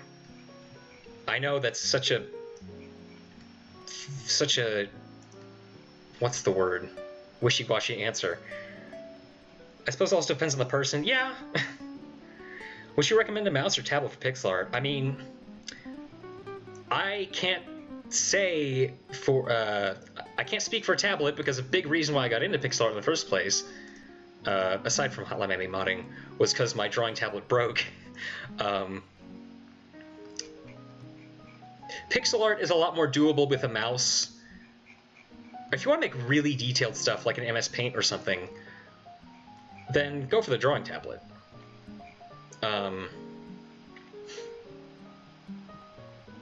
I know that's such a... What's the word? Wishy-washy answer. I suppose it also depends on the person. Yeah. Would you recommend a mouse or tablet for pixel art? I mean, I can't say for... I can't speak for a tablet because a big reason why I got into pixel art in the first place, aside from Hotline Miami modding, was because my drawing tablet broke. Pixel art is a lot more doable with a mouse. If you want to make really detailed stuff like an MS Paint or something, then go for the drawing tablet.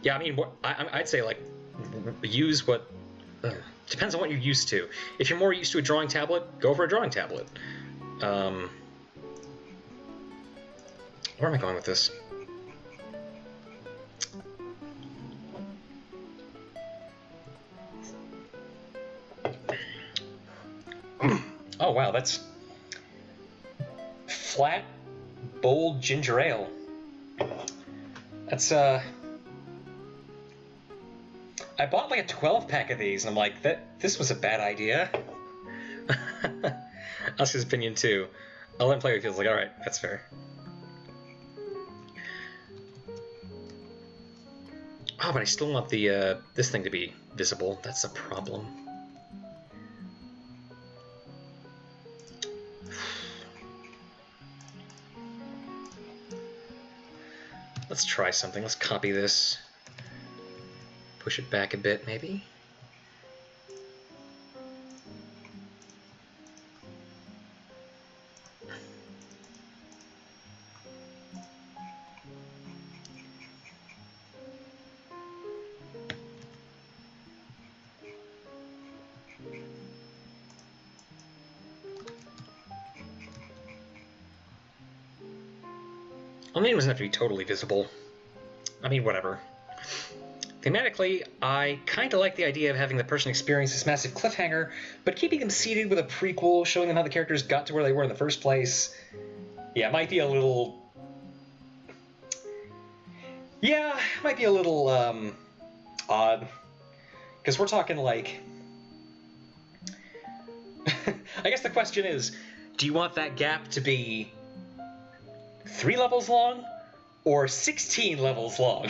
Yeah, I mean, I'd say, like, use what... Depends on what you're used to. If you're more used to a drawing tablet, go for a drawing tablet. Where am I going with this? Oh wow, that's flat, bold ginger ale. That's I bought like a 12-pack of these, and I'm like, this was a bad idea. That's his opinion too. I'll let him play with it. Feels like, all right, that's fair. Oh, but I still want the this thing to be visible. That's a problem. Let's try something. Let's copy this. Push it back a bit, maybe. Well, it doesn't have to be totally visible. I mean, whatever. Thematically, I kind of like the idea of having the person experience this massive cliffhanger, but keeping them seated with a prequel, showing them how the characters got to where they were in the first place. Yeah, it might be a little... Yeah, it might be a little, odd. Because we're talking, like... I guess the question is, do you want that gap to be 3 levels long or 16 levels long?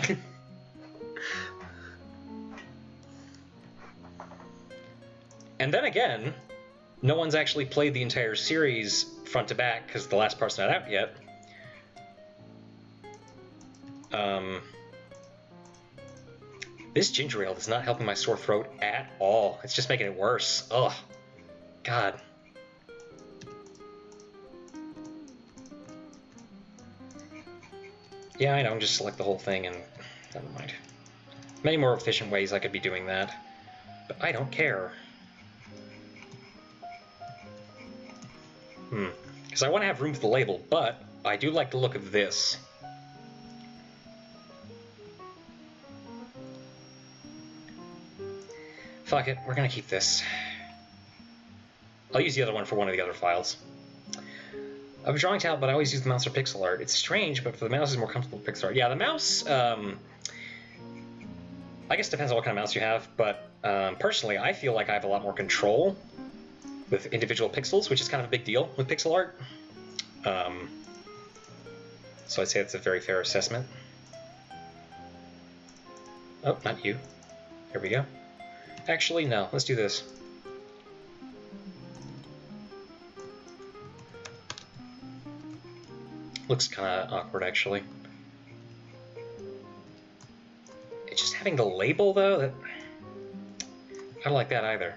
And then again, no one's actually played the entire series front to back because the last part's not out yet. This ginger ale is not helping my sore throat at all. It's just making it worse. Ugh. God. Yeah, I know, just select the whole thing and never mind. Many more efficient ways I could be doing that, but I don't care. Because I want to have room for the label, but I do like the look of this. Fuck it, we're gonna keep this. I'll use the other one for one of the other files. I have a drawing tablet, but I always use the mouse for pixel art. It's strange, but for the mouse is more comfortable with pixel art. Yeah, the mouse, I guess it depends on what kind of mouse you have, but personally, I feel like I have a lot more control with individual pixels, which is kind of a big deal with pixel art. So I'd say that's a very fair assessment. Oh, not you. Here we go. Actually, no. Let's do this. Looks kind of awkward, actually. It's just having the label, though, that... I don't like that either.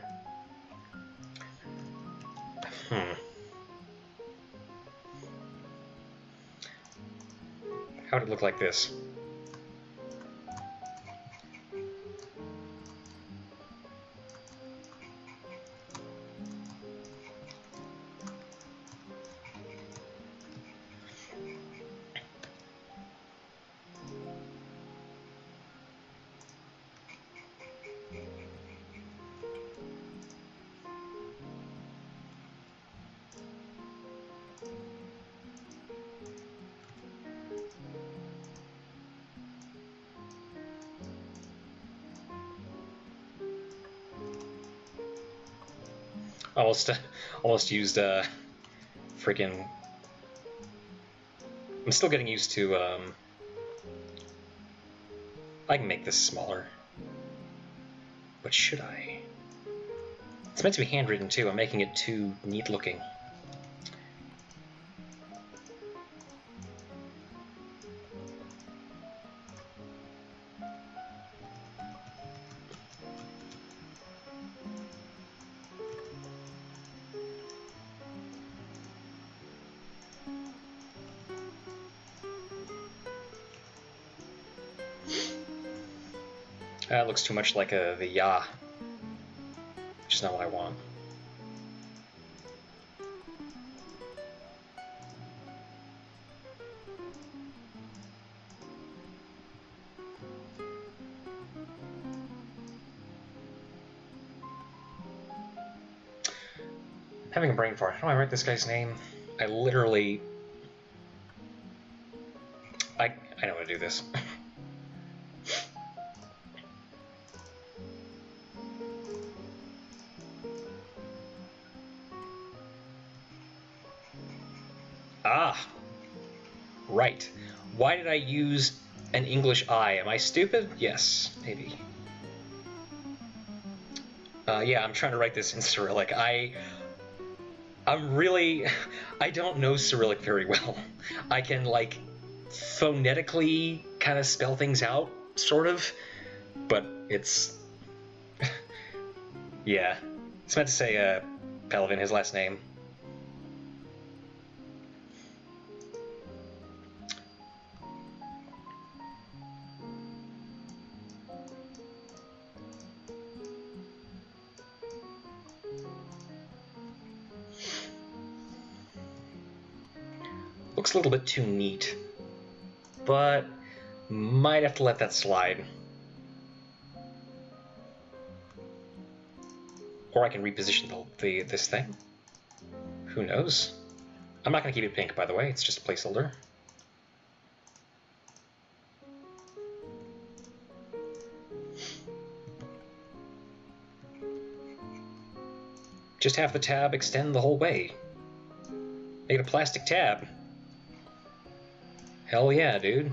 How would it look like this? Almost used freaking. I'm still getting used to. I can make this smaller, but should I? It's meant to be handwritten too. I'm making it too neat looking. That looks too much like the Ya. which is not what I want. Having a brain fart. How do I write this guy's name? I literally... I know how to do this. Ah! Right. Why did I use an English I? Am I stupid? Yes, maybe. Yeah, I'm trying to write this in Cyrillic. I'm really... I don't know Cyrillic very well. I can, like, phonetically kind of spell things out, sort of, but it's... yeah. It's meant to say, Pelvin, his last name. Looks a little bit too neat, but might have to let that slide. Or I can reposition this thing. Who knows? I'm not going to keep it pink, by the way. It's just a placeholder. Just have the tab extend the whole way. Make it a plastic tab. Hell yeah, dude.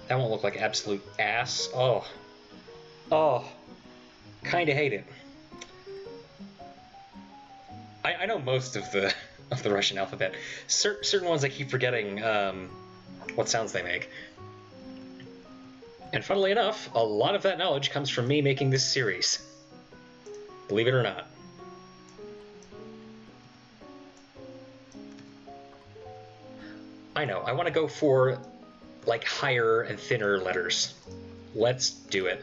That won't look like absolute ass. Oh. Oh. Kinda hate it. I know most of the Russian alphabet. Certain ones I keep forgetting what sounds they make. And funnily enough, a lot of that knowledge comes from me making this series. Believe it or not. I know, I want to go for, like, higher and thinner letters. Let's do it.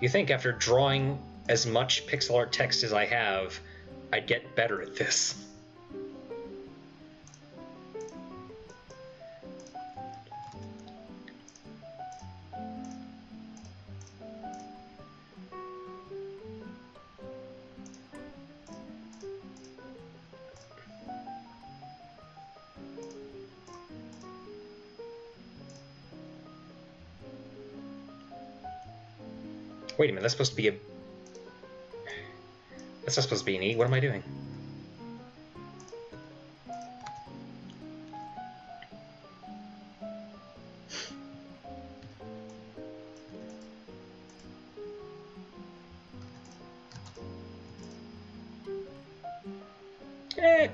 You think after drawing as much pixel art text as I have, I'd get better at this. Wait a minute, that's supposed to be a... That's not supposed to be an E. What am I doing?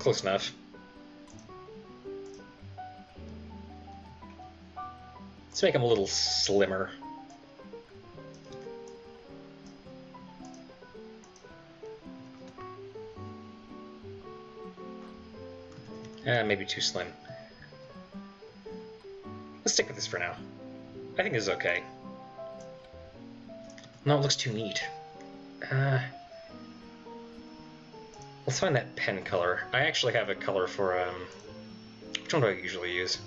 Close enough. Let's make them a little slimmer. Maybe too slim. Let's stick with this for now. I think this is okay. No, it looks too neat. Let's find that pen color. I actually have a color for, which one do I usually use?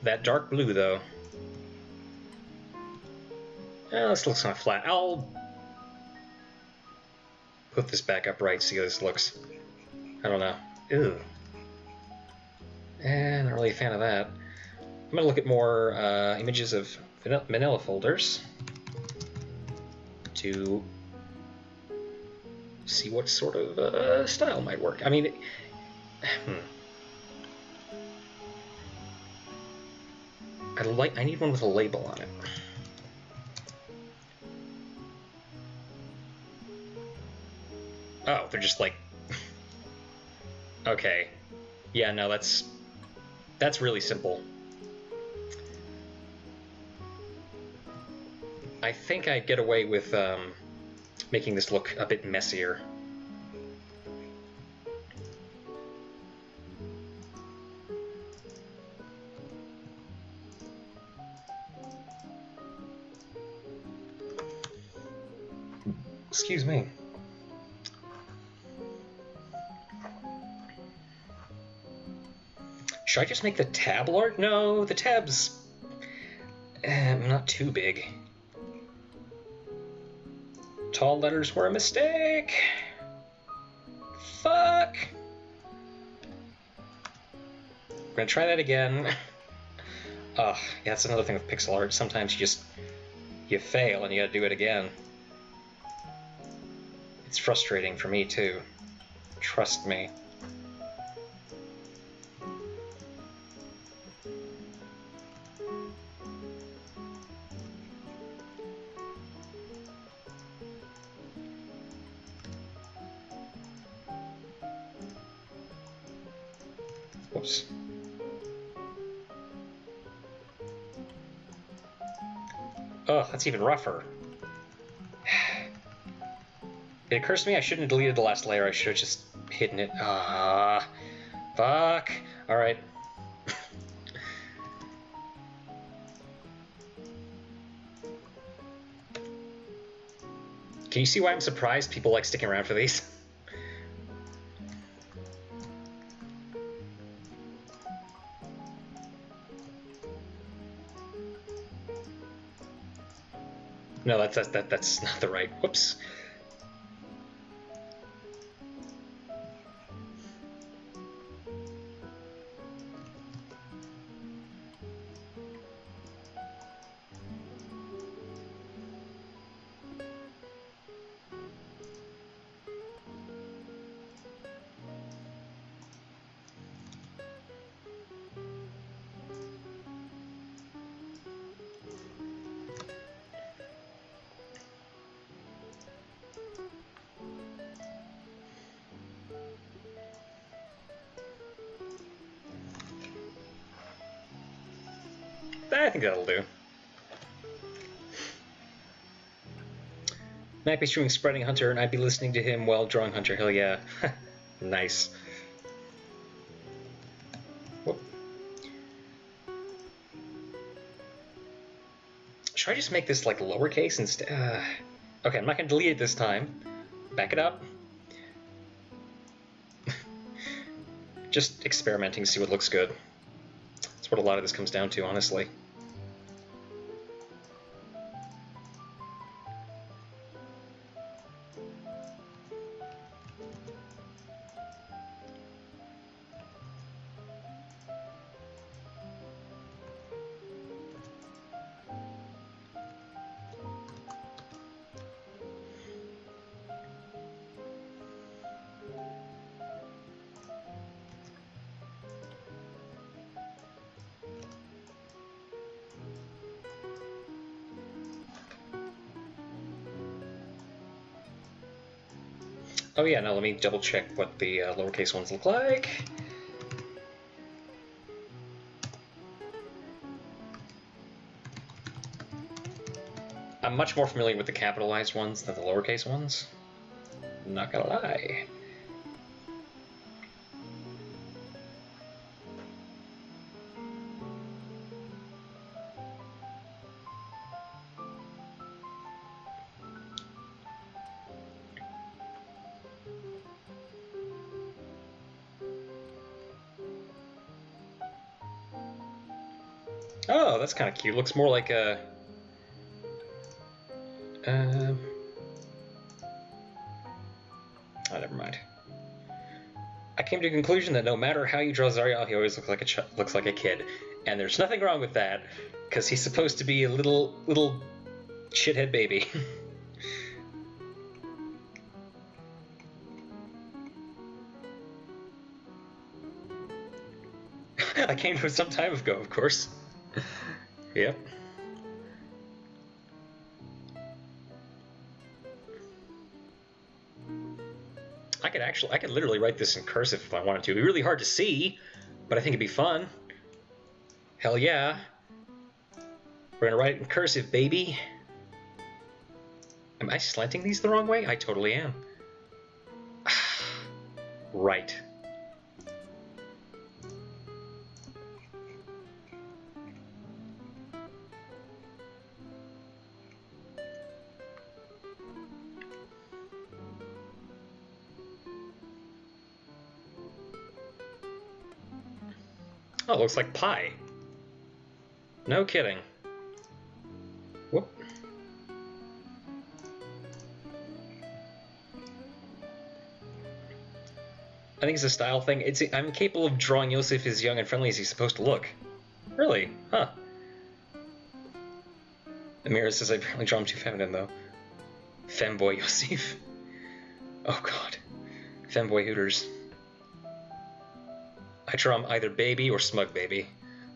That dark blue, though. This looks kind of flat. I'll put this back upright, see how this looks. I don't know. Ew. Not really a fan of that. I'm going to look at more images of manila folders to see what sort of style might work. I mean, I need one with a label on it. Oh, they're just like... Okay. Yeah, no, that's really simple. I think I get away with making this look a bit messier. Excuse me. Should I just make the tab large? No, the tab's not too big. Tall letters were a mistake. Fuck. We're gonna try that again. Yeah, that's another thing with pixel art. Sometimes you fail and you gotta do it again. It's frustrating for me too. Trust me. Whoops. Oh, that's even rougher. It occurs to me I shouldn't have deleted the last layer. I should have just hidden it. Fuck. Alright. Can you see why I'm surprised people like sticking around for these? No, that's not the right. Whoops. I think that'll do. Mac be streaming Spreading Hunter, and I'd be listening to him while drawing Hunter. Hell yeah. Nice. Whoop. Should I just make this like lowercase instead? Okay, I'm not going to delete it this time. Back it up. Just experimenting, see what looks good. That's what a lot of this comes down to, honestly. Oh yeah, now let me double check what the lowercase ones look like. I'm much more familiar with the capitalized ones than the lowercase ones. Not gonna lie. Oh, that's kind of cute. Looks more like a... oh, never mind. I came to a conclusion that no matter how you draw Zariel, he always looks like a kid. And there's nothing wrong with that, because he's supposed to be a little shithead baby. I came to it some time ago, of course. Yep. I could literally write this in cursive if I wanted to. It'd be really hard to see, but I think it'd be fun. Hell yeah. We're gonna write it in cursive, baby. Am I slanting these the wrong way? I totally am. Right. Oh, it looks like pie. No kidding. Whoop. I think it's a style thing. I'm capable of drawing Yosef as young and friendly as he's supposed to look. Really? Huh. Amira says I apparently draw him too feminine, though. Femboy Yosef. Oh god. Femboy Hooters. I draw him either baby or smug baby.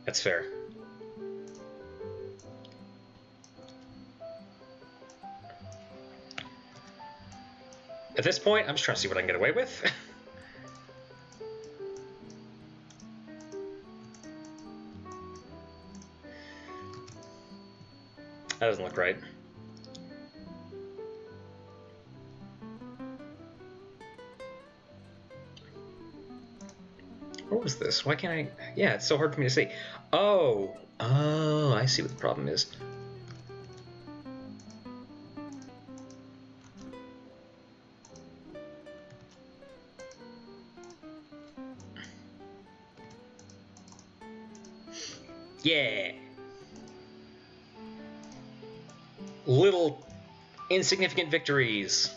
That's fair. At this point, I'm just trying to see what I can get away with. That doesn't look right. What was this? Why can't I... Yeah, it's so hard for me to see. Oh! Oh, I see what the problem is. Yeah! Little insignificant victories.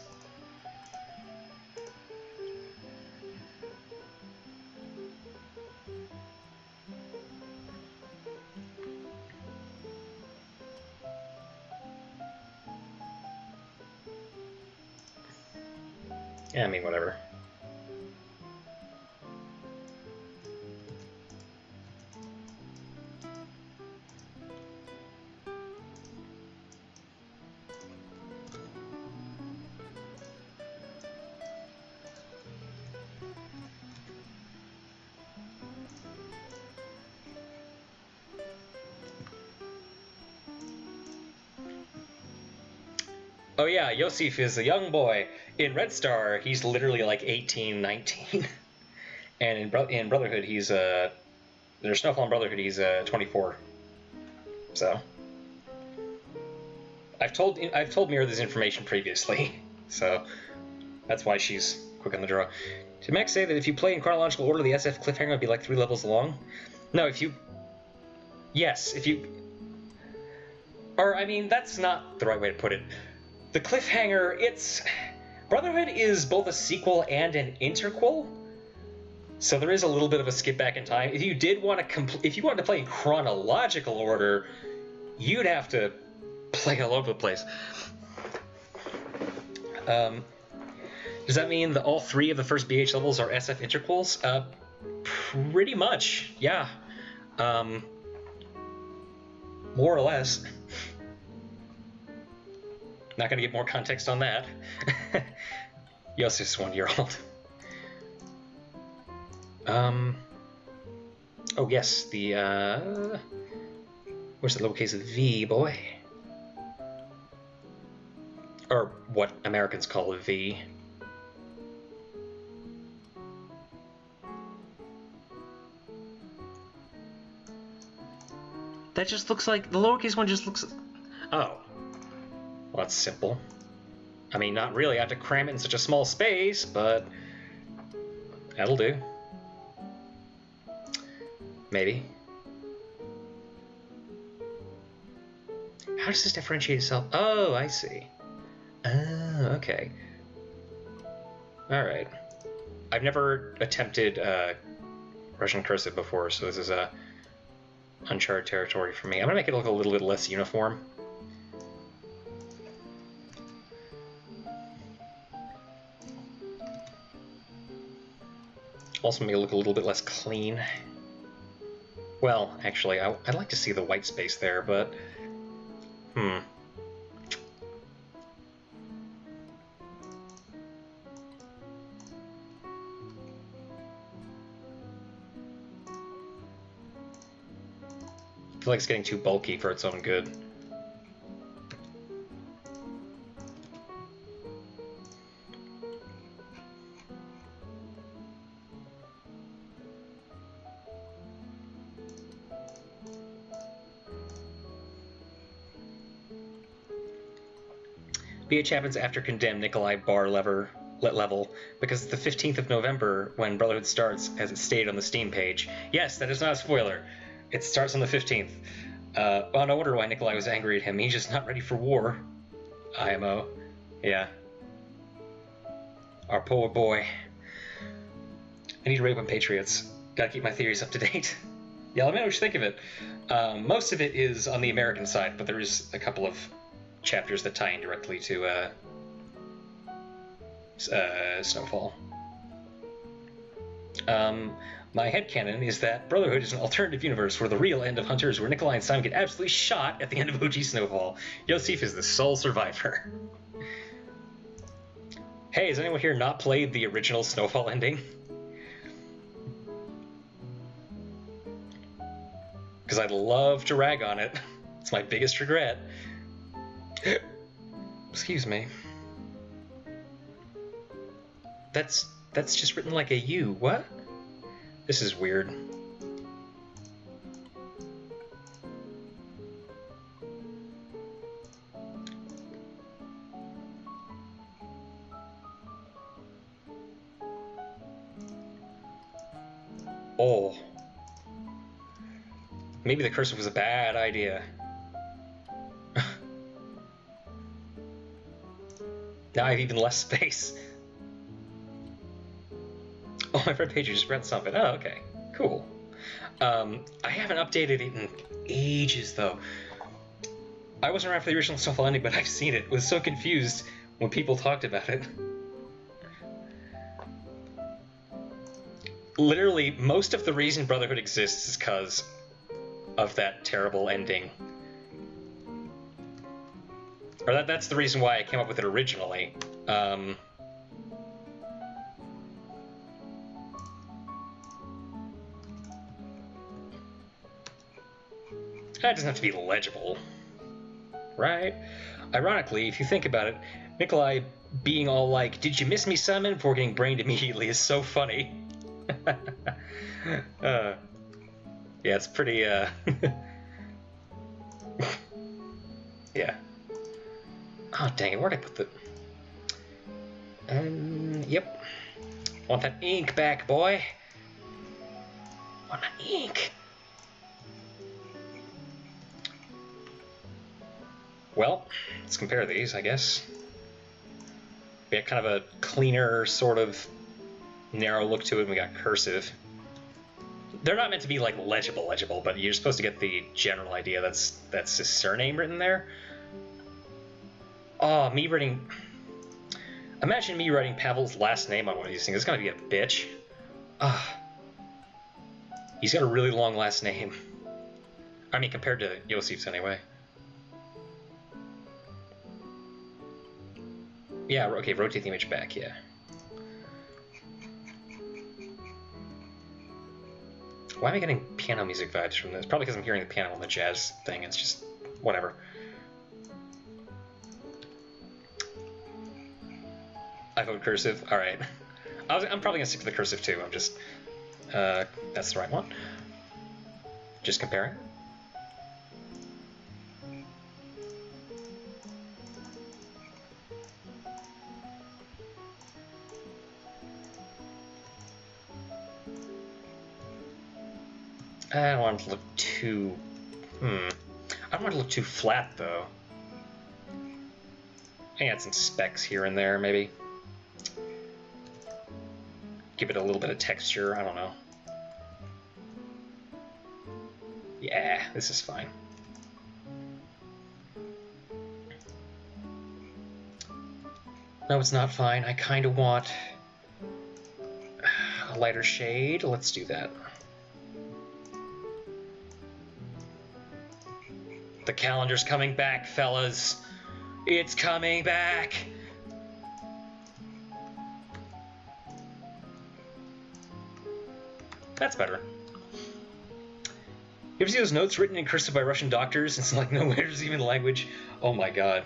Yeah, I mean, whatever. Oh yeah, Yosef is a young boy. In Red Star, he's literally like 18, 19. And in Brotherhood, he's there's Snowfall in Brotherhood, he's 24. So I've told Mira this information previously, so that's why she's quick on the draw. Did Max say that if you play in chronological order, the SF cliffhanger would be like 3 levels long? No, if you... Yes, if you... Or, I mean, that's not the right way to put it. The cliffhanger, it's... Brotherhood is both a sequel and an interquel, so there is a little bit of a skip back in time. If you did want to if you wanted to play in chronological order, you'd have to play all over the place. Does that mean that all 3 of the first BH levels are SF interquels? Pretty much, yeah. More or less. Not going to get more context on that. Yosef's 1-year-old. Oh yes, the where's the lowercase v, boy? Or what Americans call a V. That just looks like, the lowercase one just looks... Oh. Well, that's simple. I mean, not really. I have to cram it in such a small space, but that'll do. Maybe. How does this differentiate itself? Oh, I see. Oh, okay. Alright. I've never attempted Russian cursive before, so this is uncharted territory for me. I'm gonna make it look a little bit less uniform. Also make it look a little bit less clean. Well, actually, I'd like to see the white space there, but... I feel like it's getting too bulky for its own good. BH happens after Condemned Nikolai bar level, because it's the 15th of November when Brotherhood starts, as it stated on the Steam page. Yes, that is not a spoiler. It starts on the 15th. Well, no wonder why Nikolai was angry at him. He's just not ready for war. IMO. Yeah. Our poor boy. I need to rape on Patriots. Gotta keep my theories up to date. Yeah, let me know what you think of it. Most of it is on the American side, but there is a couple of chapters that tie in directly to Snowfall. My headcanon is that Brotherhood is an alternative universe where the real end of Hunters, where Nikolai and Simon get absolutely shot at the end of OG Snowfall. Yosef is the sole survivor. Hey, has anyone here not played the original Snowfall ending? Because I'd love to rag on it. It's my biggest regret. Excuse me. That's just written like a U. What? This is weird. Oh. Maybe the cursive was a bad idea. Now I have even less space. Oh, my friend Paige just read something. Oh, okay. Cool. I haven't updated it in ages, though. I wasn't around for the original Snowfall ending, but I've seen it. Was so confused when people talked about it. Literally, most of the reason Brotherhood exists is because of that terrible ending. Or that's the reason why I came up with it originally. That doesn't have to be legible, right? Ironically, if you think about it, Nikolai being all like, "Did you miss me, Simon?" before getting brained immediately is so funny. Yeah, it's pretty, yeah. Oh, dang it, where'd I put the... Yep. Want that ink back, boy. Want my ink. Well, let's compare these, I guess. We got kind of a cleaner, sort of narrow look to it, and we got cursive. They're not meant to be, like, legible, but you're supposed to get the general idea that's his surname written there. Oh, me writing... Imagine me writing Pavel's last name on one of these things. It's gonna be a bitch. Ah. He's got a really long last name. I mean, compared to Yosef's anyway. Yeah, okay, rotate the image back, yeah. Why am I getting piano music vibes from this? Probably because I'm hearing the piano on the jazz thing. It's just whatever. I vote cursive. All right. I'm probably gonna stick to the cursive too. I'm just that's the right one. Just comparing. I don't want it to look too... I don't want it to look too flat, though. I can add some specks here and there, maybe. Give it a little bit of texture, I don't know. Yeah, this is fine. No, it's not fine. I kind of want a lighter shade. Let's do that. The calendar's coming back, fellas. It's coming back. That's better. You ever see those notes written in cursive by Russian doctors? It's like, no, there's even language. Oh my god.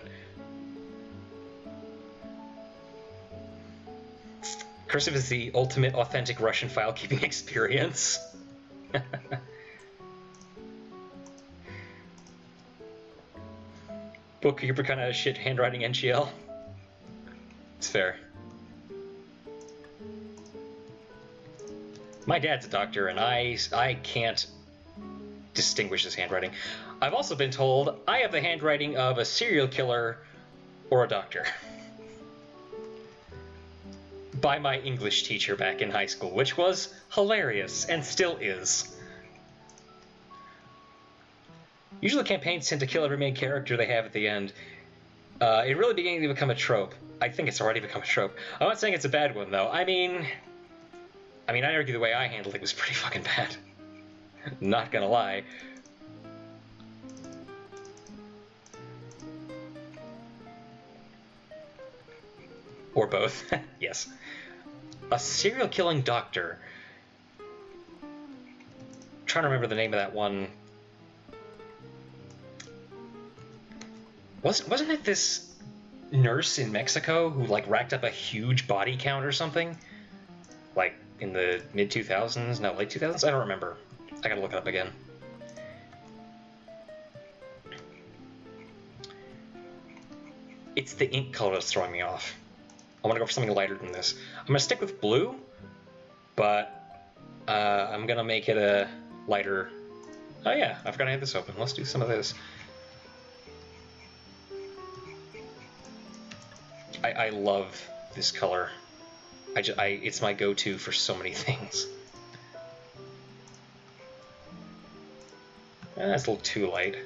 Cursive is the ultimate authentic Russian file-keeping experience. Bookkeeper kind of shit handwriting NGL. It's fair. My dad's a doctor, and I can't distinguish his handwriting. I've also been told I have the handwriting of a serial killer or a doctor. By my English teacher back in high school, which was hilarious, and still is. Usually campaigns tend to kill every main character they have at the end. It really beginning to become a trope. I think it's already become a trope. I'm not saying it's a bad one, though. I mean, I argue the way I handled it was pretty fucking bad. Not gonna lie. Or both. Yes. A serial killing doctor. I'm trying to remember the name of that one. Wasn't it this nurse in Mexico who like racked up a huge body count or something? Like in the mid 2000s? No, late 2000s? I don't remember. I gotta look it up again. It's the ink color that's throwing me off. I want to go for something lighter than this. I'm going to stick with blue, but I'm going to make it a lighter... Oh yeah, I forgot I had this open. Let's do some of this. I love this color. It's my go-to for so many things. That's a little too light.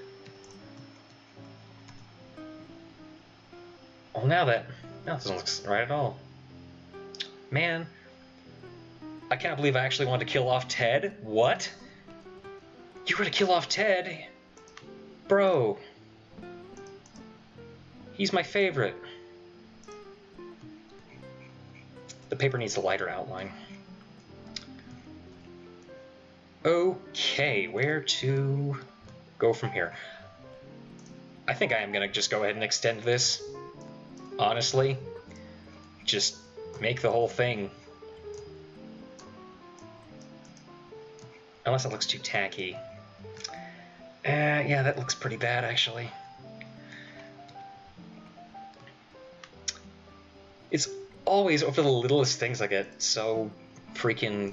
Oh, now that doesn't look right at all. Man, I can't believe I actually wanted to kill off Ted. What? You were to kill off Ted? Bro. He's my favorite. The paper needs a lighter outline. Okay, where to go from here? I think I am going to just go ahead and extend this. Honestly, just make the whole thing. Unless it looks too tacky. Yeah, that looks pretty bad, actually. It's always over the littlest things I get so freaking...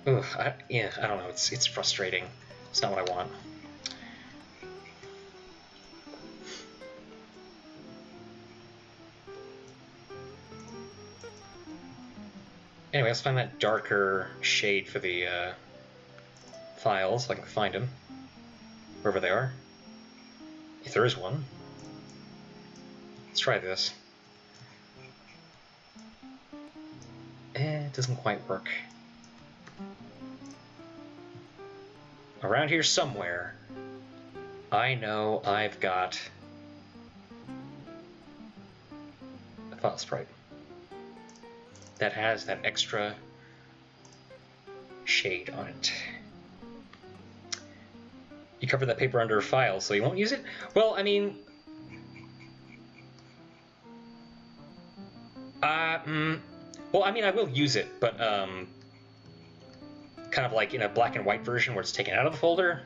Ugh, I don't know, it's frustrating. It's not what I want. Anyway, let's find that darker shade for the files, if I can find them. Wherever they are. If there is one. Let's try this. It doesn't quite work. Around here somewhere, I know I've got a file sprite that has that extra shade on it. You cover that paper under a file, so you won't use it? Well, I mean... well, I mean, I will use it, but, kind of like in a black and white version where it's taken out of the folder.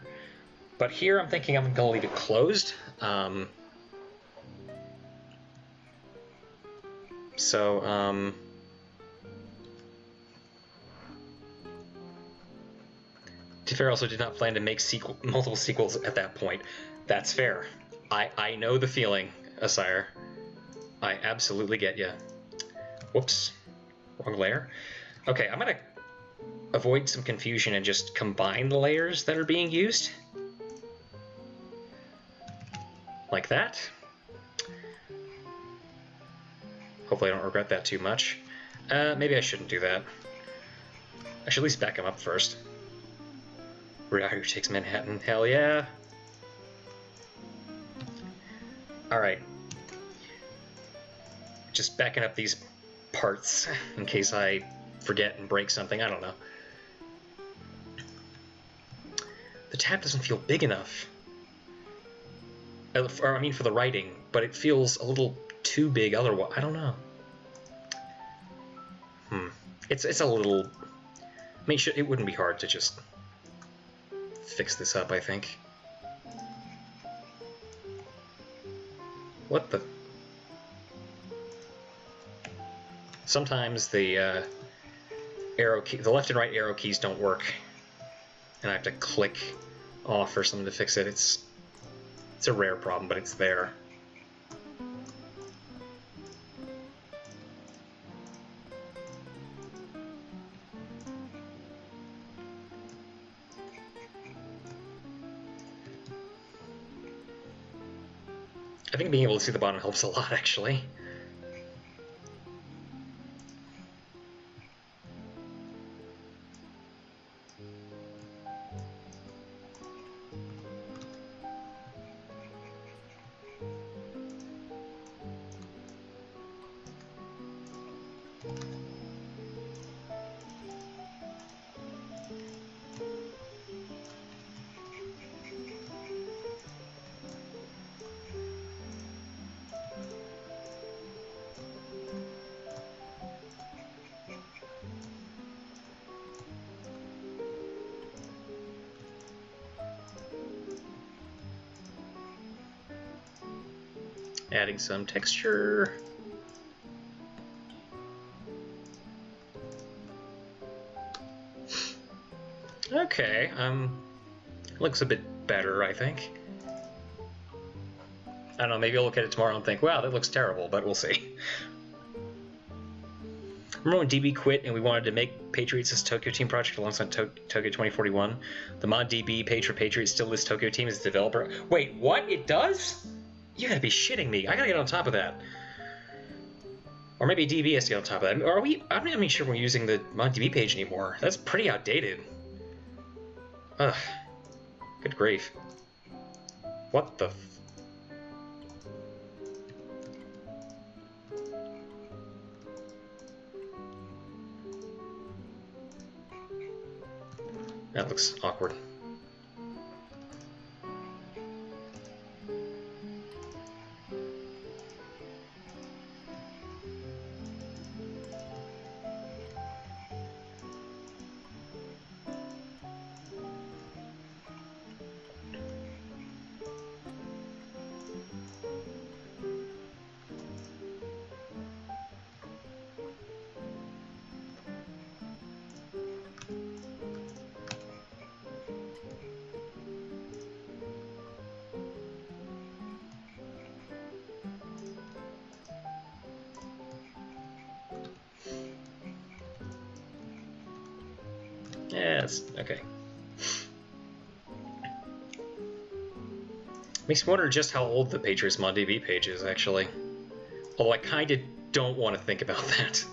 But here I'm thinking I'm gonna leave it closed. Fair also did not plan to make multiple sequels at that point. That's fair. I know the feeling, Asire. I absolutely get you. Whoops. Wrong layer. Okay, I'm gonna avoid some confusion and just combine the layers that are being used. Like that. Hopefully I don't regret that too much. Maybe I shouldn't do that. I should at least back him up first. Ryu takes Manhattan. Hell yeah. Alright. Just backing up these parts in case I forget and break something. I don't know. The tab doesn't feel big enough. Or, I mean, for the writing, but it feels a little too big otherwise. I don't know. It's a little... I mean, it wouldn't be hard to just fix this up, I think. What the... sometimes the arrow key, the left and right arrow keys don't work, and I have to click off or something to fix it. It's a rare problem, but it's there. I think being able to see the bottom helps a lot, actually. Adding some texture. Okay, looks a bit better, I think. I don't know, maybe I'll look at it tomorrow and think, wow, that looks terrible, but we'll see. Remember when DB quit and we wanted to make Patriots as Tokyo Team project alongside Tokyo 2041? The mod DB page for Patriots still lists Tokyo Team as the developer. Wait, what? It does? You gotta be shitting me. I gotta get on top of that. Or maybe DB has to get on top of that. Are we? I'm not even sure we're using the ModDB page anymore. That's pretty outdated. Ugh. Good grief. What the... That looks awkward. Yes, okay. Makes me wonder just how old the Patriots ModDB page is, actually. Although I kinda don't want to think about that.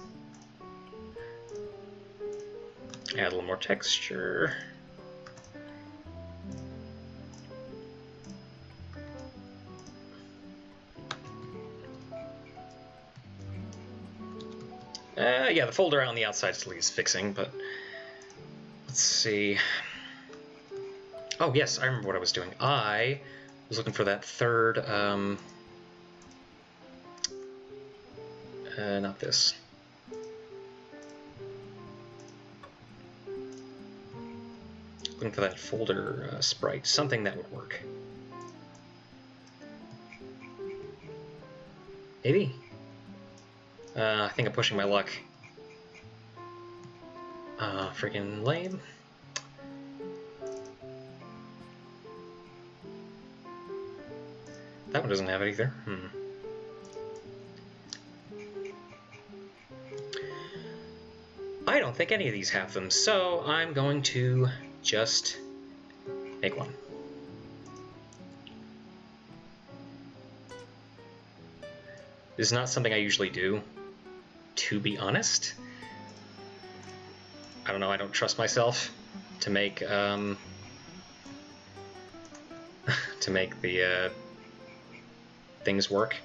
Add a little more texture. Yeah, the folder on the outside still needs fixing, but... Let's see. Oh, yes, I remember what I was doing. I was looking for that third, not this. Looking for that folder sprite, something that would work. Maybe? I think I'm pushing my luck. Freaking lame. That one doesn't have it either. I don't think any of these have them, so I'm going to just make one. This is not something I usually do, to be honest. I don't know, I don't trust myself to make to make the things work.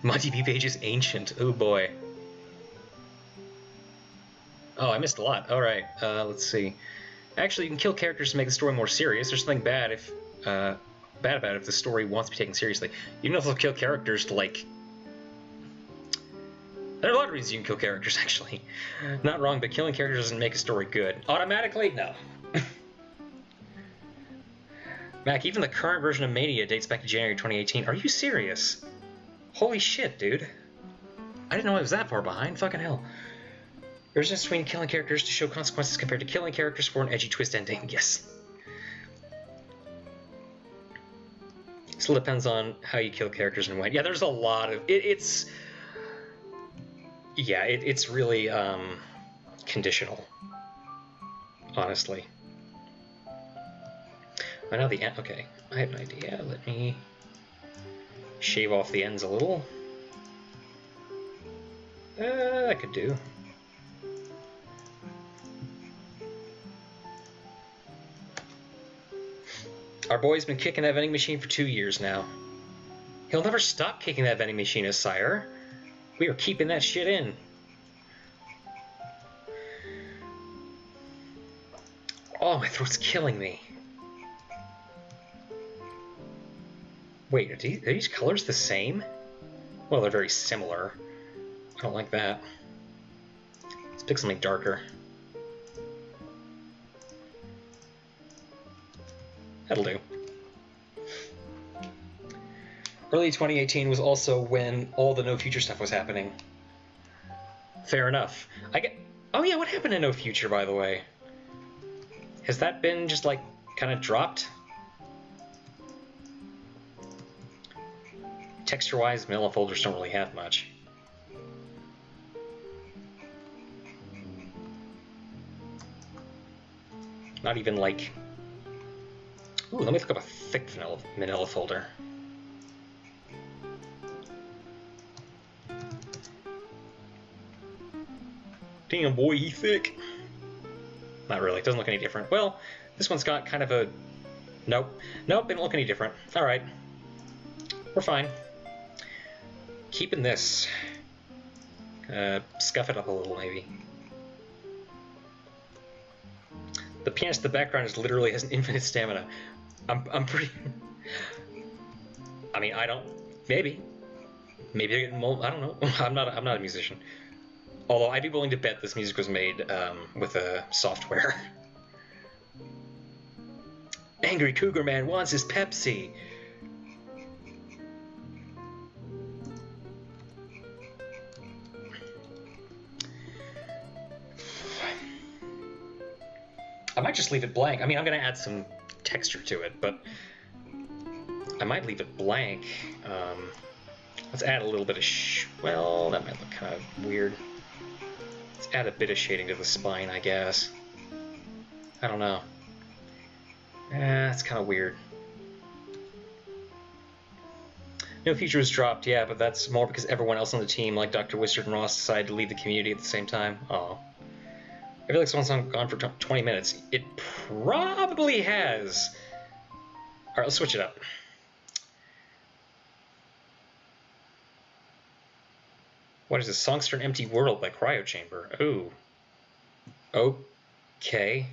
ModDB page is ancient. Oh boy. Oh, I missed a lot. All right, let's see. Actually, you can kill characters to make the story more serious. There's something bad about it if the story wants to be taken seriously. You don't have to kill characters to, like, There are a lot of reasons you can kill characters, actually. Not wrong, but killing characters doesn't make a story good. Automatically? No. Mac, even the current version of Mania dates back to January 2018. Are you serious? Holy shit, dude. I didn't know I was that far behind. Fucking hell. There's a difference between killing characters to show consequences compared to killing characters for an edgy twist ending. Yes. Still depends on how you kill characters and when. Yeah, there's a lot of... It's really conditional, honestly. I know the end. Okay, I have an idea. Let me shave off the ends a little. That could do. Our boy's been kicking that vending machine for 2 years now. He'll never stop kicking that vending machine, sire. We are keeping that shit in. Oh, my throat's killing me. Wait, are these colors the same? Well, they're very similar. I don't like that. Let's pick something darker. That'll do. Early 2018 was also when all the No Future stuff was happening. Fair enough. Oh yeah, what happened to No Future, by the way? Has that been just, like, kind of dropped? Texture-wise, vanilla folders don't really have much. Not even, like... Ooh, let me look up a thick vanilla folder. Damn, boy, he thick. Not really. It doesn't look any different. Well, this one's got kind of a... Nope. Nope, it don't look any different. Alright. We're fine. Keeping this. Scuff it up a little, maybe. The pianist in the background literally has an infinite stamina. I'm pretty... I mean, I don't... Maybe. Maybe they're getting mold... I don't know. I'm not a musician. Although I'd be willing to bet this music was made with a software. Angry Cougar Man wants his Pepsi. I might just leave it blank. I mean, I'm going to add some texture to it, but I might leave it blank. Let's add a little bit of well, that might look kind of weird. Let's add a bit of shading to the spine, I guess. I don't know. That's kind of weird. No Future was dropped, yeah, but that's more because everyone else on the team, like Dr. Wizard and Ross, decided to leave the community at the same time. Oh. I feel like someone's gone for 20 minutes. It probably has. Alright, let's switch it up. What is this? Songster An Empty World by Cryo Chamber. Ooh. Okay.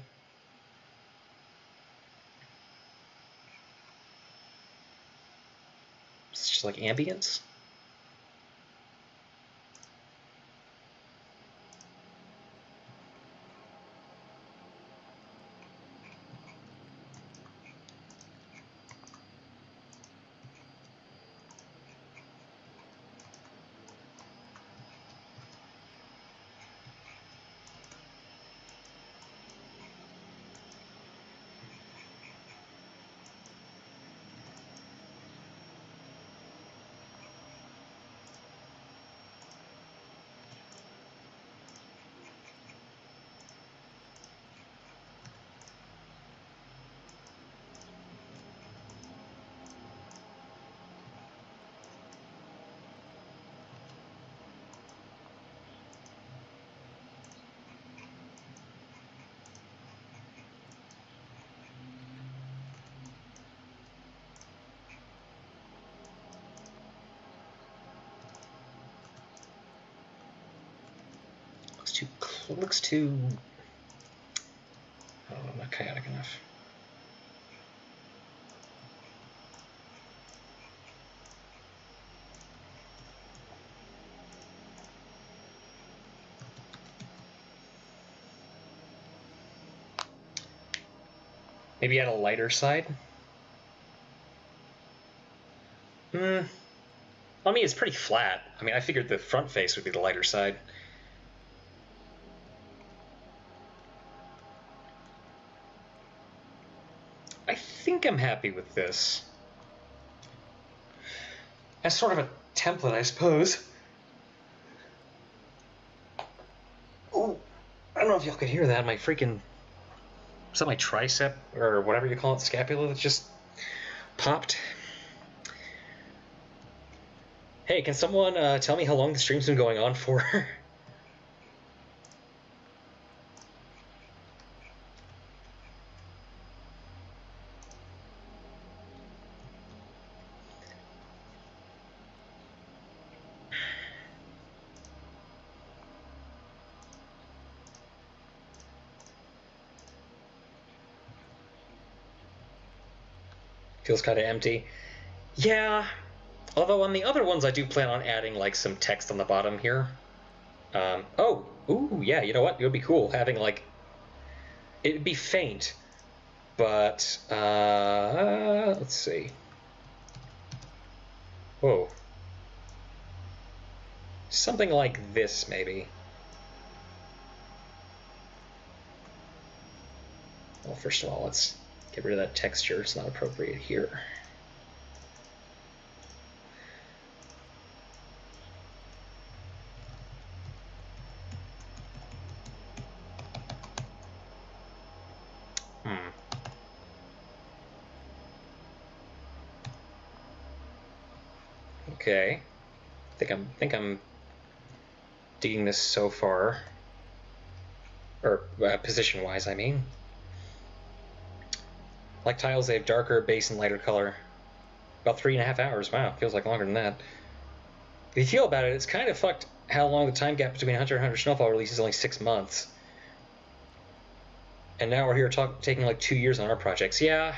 It's just like ambience. Looks too... Oh, not chaotic enough. Maybe add a lighter side? I mean, it's pretty flat. I mean, I figured the front face would be the lighter side. I think I'm happy with this. As sort of a template, I suppose. Oh, I don't know if y'all could hear that. My freaking... Is that my tricep, or whatever you call it, scapula that just popped? Hey, can someone tell me how long the stream's been going on for? Feels kind of empty. Yeah, although on the other ones I do plan on adding like some text on the bottom here. Ooh, yeah, you know what? It would be cool having like... It'd be faint, but, let's see. Whoa. Something like this, maybe. Well, first of all, let's get rid of that texture. It's not appropriate here. Okay. Think I'm digging this so far. Or position-wise, I mean. Like tiles, they have darker base and lighter color. About 3.5 hours. Wow, feels like longer than that. If you feel about it, it's kind of fucked how long the time gap between Hunter x Hunter Snowfall release is only 6 months. And now we're here taking like 2 years on our projects. Yeah,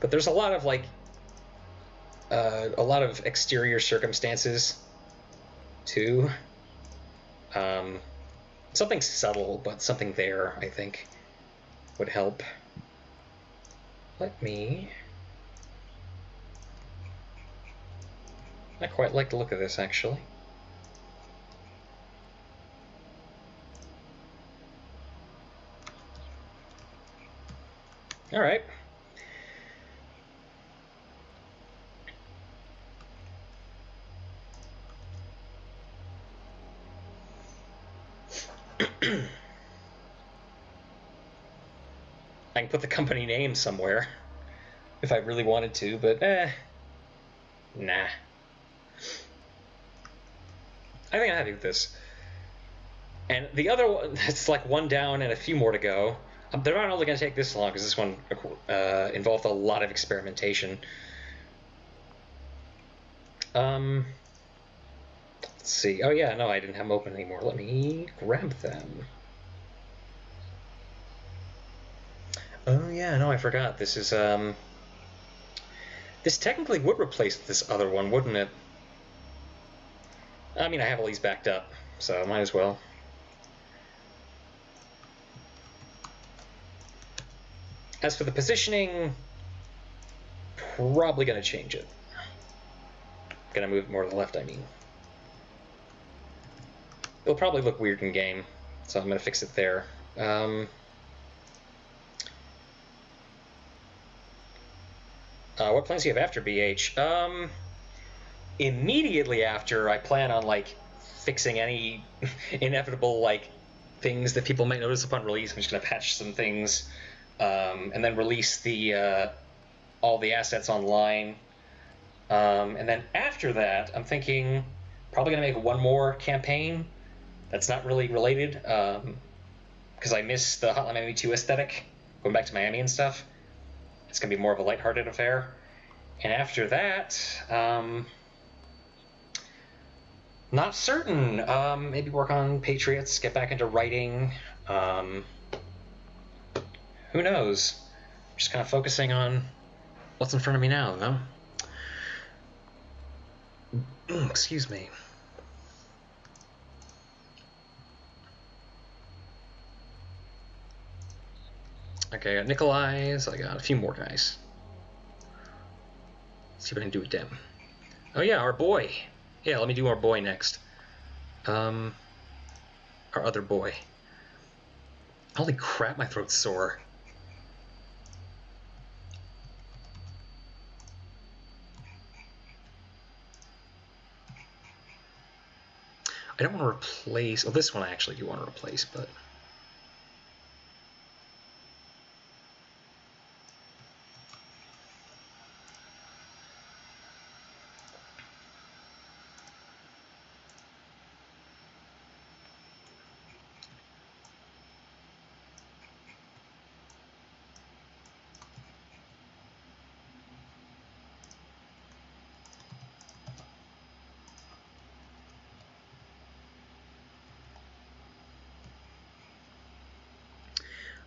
but there's a lot of like a lot of exterior circumstances too. Something subtle, but something there, I think, would help. I quite like the look of this, actually. All right. I can put the company name somewhere if I really wanted to, but nah. I think I'm happy with this. And the other one, it's like one down and a few more to go. They're not only going to take this long because this one involved a lot of experimentation. Let's see. Oh yeah, no, I didn't have them open anymore. Let me grab them. Oh yeah, no, I forgot. This is this technically would replace this other one, wouldn't it? I mean, I have all these backed up, so might as well. As for the positioning, probably going to change it. Going to move more to the left, I mean. It'll probably look weird in game, so I'm going to fix it there. What plans do you have after BH? Immediately after, I plan on like fixing any inevitable like things that people might notice upon release. I'm just going to patch some things, and then release the all the assets online. And then after that, I'm thinking probably going to make one more campaign that's not really related, because I miss the Hotline Miami 2 aesthetic, going back to Miami and stuff. It's going to be more of a lighthearted affair. And after that, not certain. Maybe work on Patriots, get back into writing. Who knows? Just kind of focusing on what's in front of me now, though. Excuse me. Okay, I got Nikolai's. I got a few more guys. Let's see what I can do with them. Oh yeah, our boy. Yeah, let me do our boy next. Our other boy. Holy crap, my throat's sore. I don't want to replace... Well, this one I actually do want to replace, but...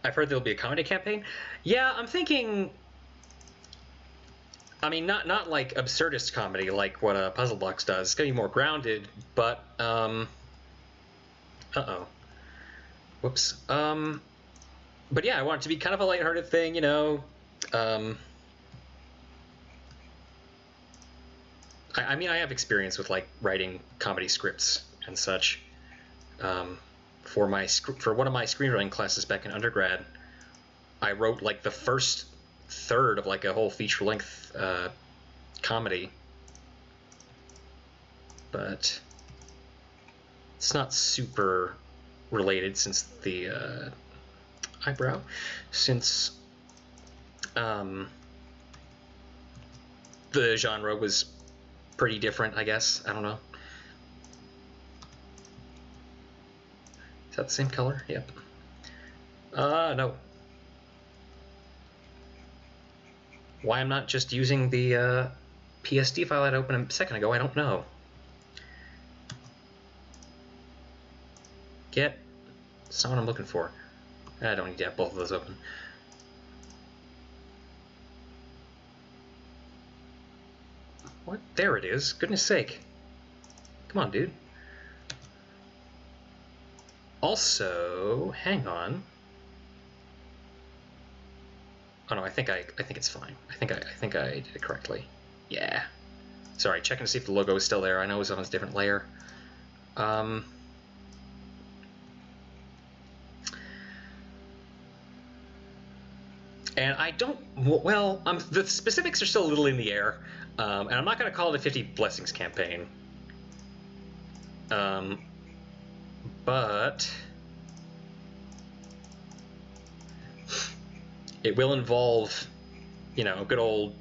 I've heard there'll be a comedy campaign. Yeah, I'm thinking... I mean, not like absurdist comedy like what a Puzzle Box does. It's gonna be more grounded, but uh-oh. Whoops. But yeah, I want it to be kind of a lighthearted thing, you know. I mean, I have experience with like writing comedy scripts and such. For one of my screenwriting classes back in undergrad, I wrote like the first third of like a whole feature-length comedy, but it's not super related since the eyebrow, since the genre was pretty different, I guess. I don't know. Is that the same color? Yep. No. Why I'm not just using the PSD file I'd opened a second ago, I don't know. It's not what I'm looking for. I don't need to have both of those open. What? There it is. Goodness sake. Come on, dude. Also, hang on. Oh no, I think it's fine. I think I did it correctly. Yeah. Sorry, checking to see if the logo is still there. I know it was on a different layer. And I don't... Well, the specifics are still a little in the air. And I'm not going to call it a 50 Blessings campaign. But... it will involve, you know, good old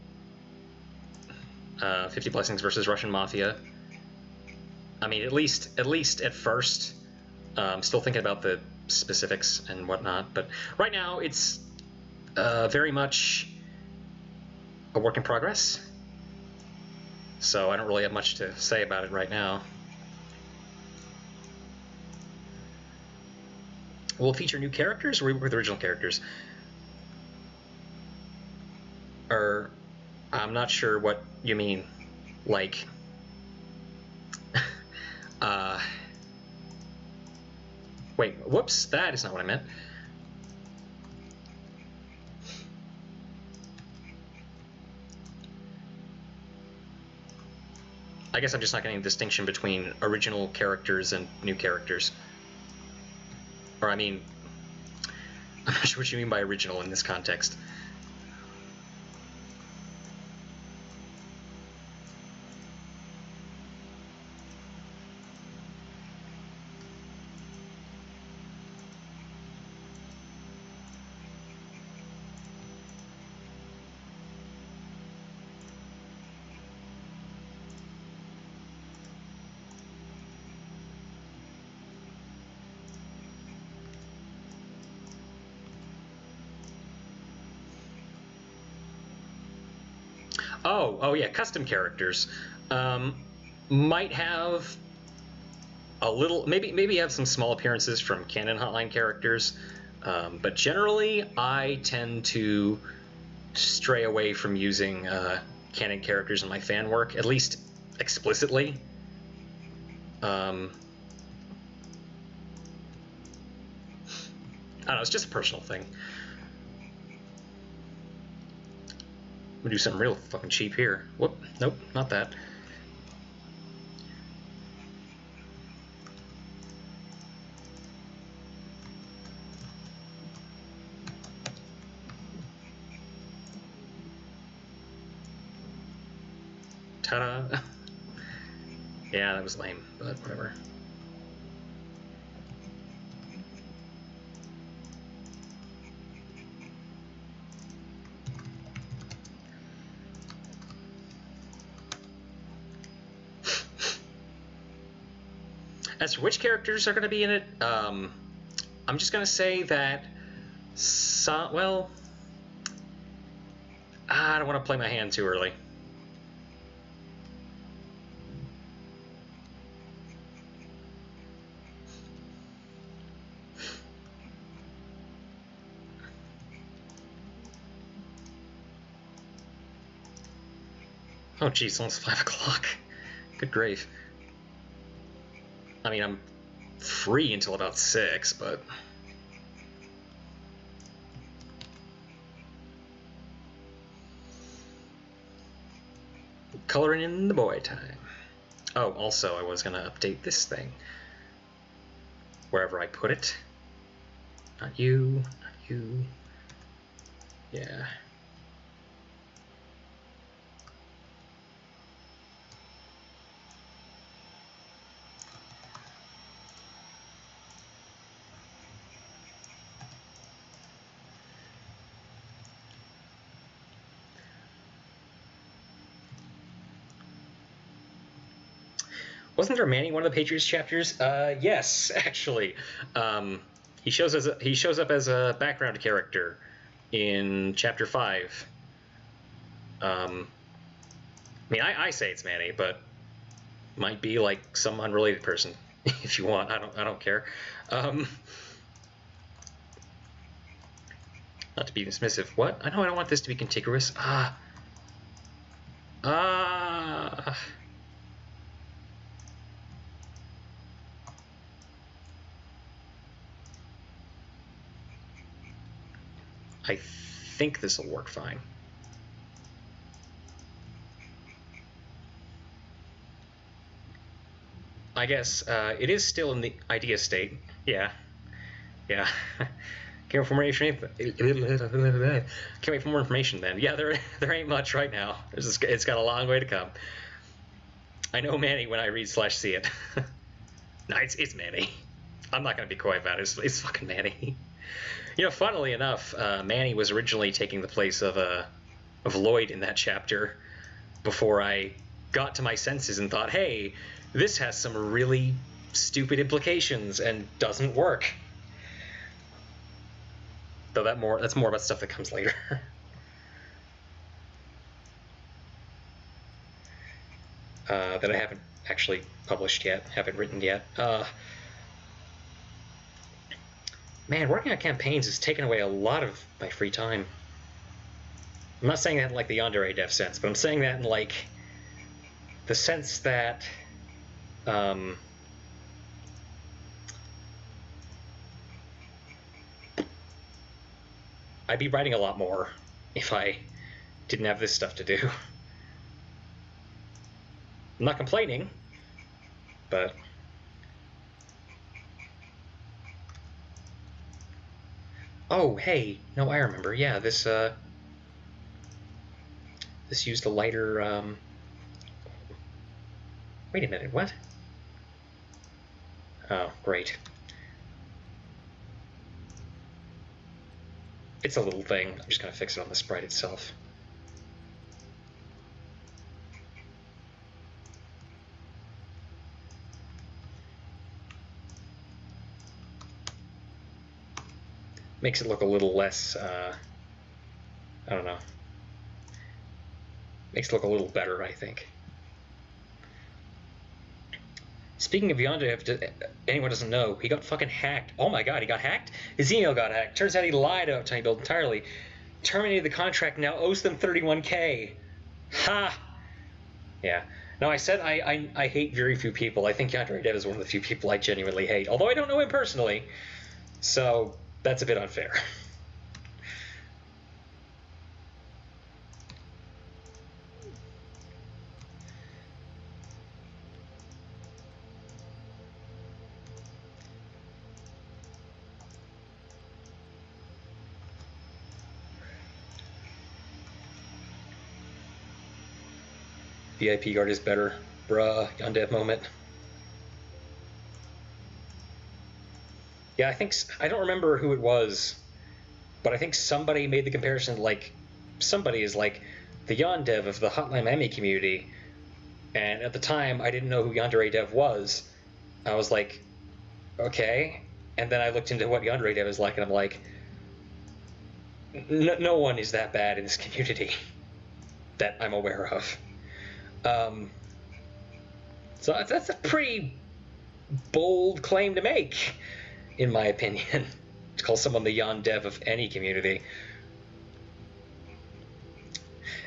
50 Blessings versus Russian Mafia. I mean, at least at first. Still thinking about the specifics and whatnot, but right now it's very much a work in progress. So I don't really have much to say about it right now. Will it feature new characters or with original characters? Or I'm not sure what you mean. Like, wait, whoops, that is not what I meant. I guess I'm just not getting a distinction between original characters and new characters. Or I mean, I'm not sure what you mean by original in this context. Oh yeah, custom characters might have a little, maybe have some small appearances from canon Hotline characters, but generally I tend to stray away from using canon characters in my fan work, at least explicitly. I don't know, it's just a personal thing. We'll do something real fucking cheap here. Whoop. Nope, not that. Ta-da! Yeah, that was lame, but whatever. As for which characters are going to be in it, I'm just going to say that well, I don't want to play my hand too early. Oh geez, almost 5 o'clock. Good grief. I mean, I'm free until about 6, but... Coloring in the boy time. Oh, also, I was going to update this thing. Wherever I put it. Not you, not you. Yeah. Wasn't there Manny one of the Patriots chapters? Yes, actually. He shows up as a background character in chapter 5. I mean, I say it's Manny, but might be like some unrelated person if you want. I don't care. Not to be dismissive. What? I know I don't want this to be contiguous. I think this will work fine. I guess it is still in the idea state. Yeah. Yeah. Can't wait for more information. Can't wait for more information then. Yeah, there ain't much right now. It's got a long way to come. I know Manny when I read / see it. No, it's Manny. I'm not going to be coy about it. It's fucking Manny. You know, funnily enough, Manny was originally taking the place of Lloyd in that chapter before I got to my senses and thought, hey, this has some really stupid implications and doesn't work. Though that's more about stuff that comes later. That I haven't actually published yet, haven't written yet. Man, working on campaigns has taken away a lot of my free time. I'm not saying that in like the yandere dev sense, but I'm saying that in like the sense that I'd be writing a lot more if I didn't have this stuff to do. I'm not complaining, but... Oh, hey, no, I remember. Yeah, this used a lighter, Wait a minute, what? Oh, great. It's a little thing. I'm just gonna fix it on the sprite itself. Makes it look a little less, I don't know. Makes it look a little better, I think. Speaking of Yondu, if anyone doesn't know, he got fucking hacked. Oh my god, he got hacked? His email got hacked. Turns out he lied about Tiny Build entirely. Terminated the contract, now owes them 31K. Ha! Yeah. No, I said I hate very few people. I think Yandere Dev is one of the few people I genuinely hate, although I don't know him personally. So... that's a bit unfair. VIP guard is better. Bruh, Yondev moment. Yeah, I don't remember who it was, but I think somebody made the comparison, like, somebody is like the Yondev of the Hotline Miami community, and at the time I didn't know who Yandere Dev was. I was like, okay, and then I looked into what Yandere Dev is like, and I'm like, no one is that bad in this community that I'm aware of. So that's a pretty bold claim to make, in my opinion, to call someone the Yondev of any community.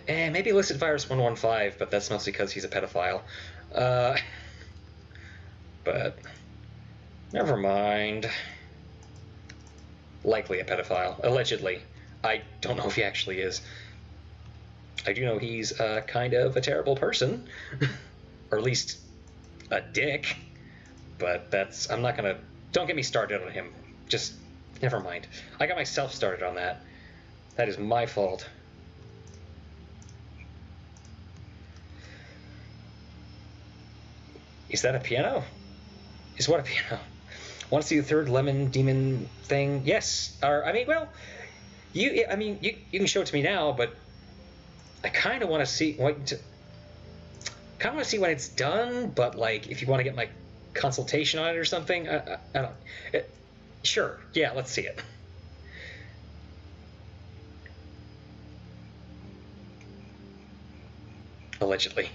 And maybe Illicit Virus 115, but that's mostly because he's a pedophile. But never mind. Likely a pedophile, allegedly. I don't know if he actually is. I do know he's kind of a terrible person, or at least a dick. But I'm not gonna. Don't get me started on him. Just never mind. I got myself started on that. That is my fault. Is that a piano? Is what a piano? Want to see the third Lemon Demon thing? Yes. Or I mean, well, you can show it to me now, but I kind of want to see what. Kind of want to see when it's done, but like, if you want to get my consultation on it or something, I don't. Sure. Yeah. Let's see it. Allegedly.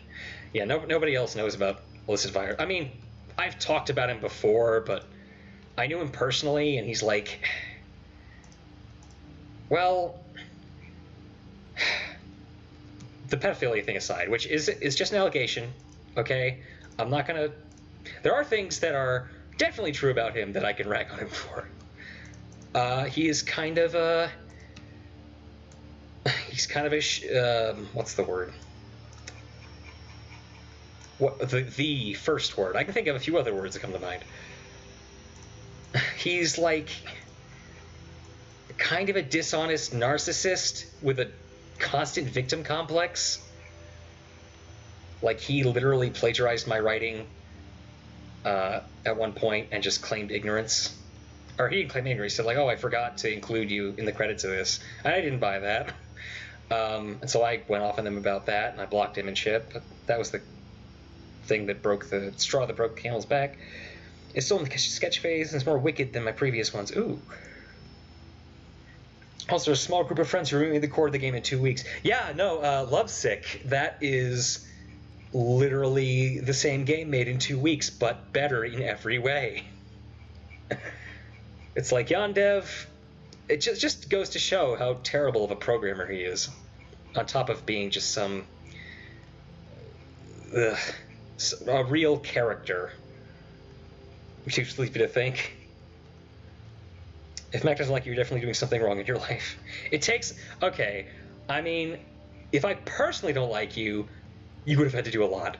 Yeah. Nobody else knows about Illicit Virus. I mean, I've talked about him before, but I knew him personally, and he's like, well, the pedophilia thing aside, which is just an allegation, okay? I'm not gonna. There are things that are definitely true about him that I can rag on him for. He is kind of a. He's kind of a. What's the word? What the first word? I can think of a few other words that come to mind. He's like kind of a dishonest narcissist with a constant victim complex. Like, he literally plagiarized my writing at one point and just claimed ignorance. Or he didn't claim ignorance. He said, like, oh, I forgot to include you in the credits of this. And I didn't buy that. And so I went off on them about that, and I blocked him and shit. But that was the thing that broke the straw that broke the camel's back. It's still in the sketch phase, and it's more wicked than my previous ones. Ooh. Also, a small group of friends who remade the core of the game in 2 weeks. Yeah, no, Lovesick. That is literally the same game made in 2 weeks, but better in every way. It's like Yondev. It just goes to show how terrible of a programmer he is, on top of being just some a real character. Too sleepy to think. If Mac doesn't like you, you're definitely doing something wrong in your life. It takes... Okay, I mean, if I personally don't like you, you would have had to do a lot.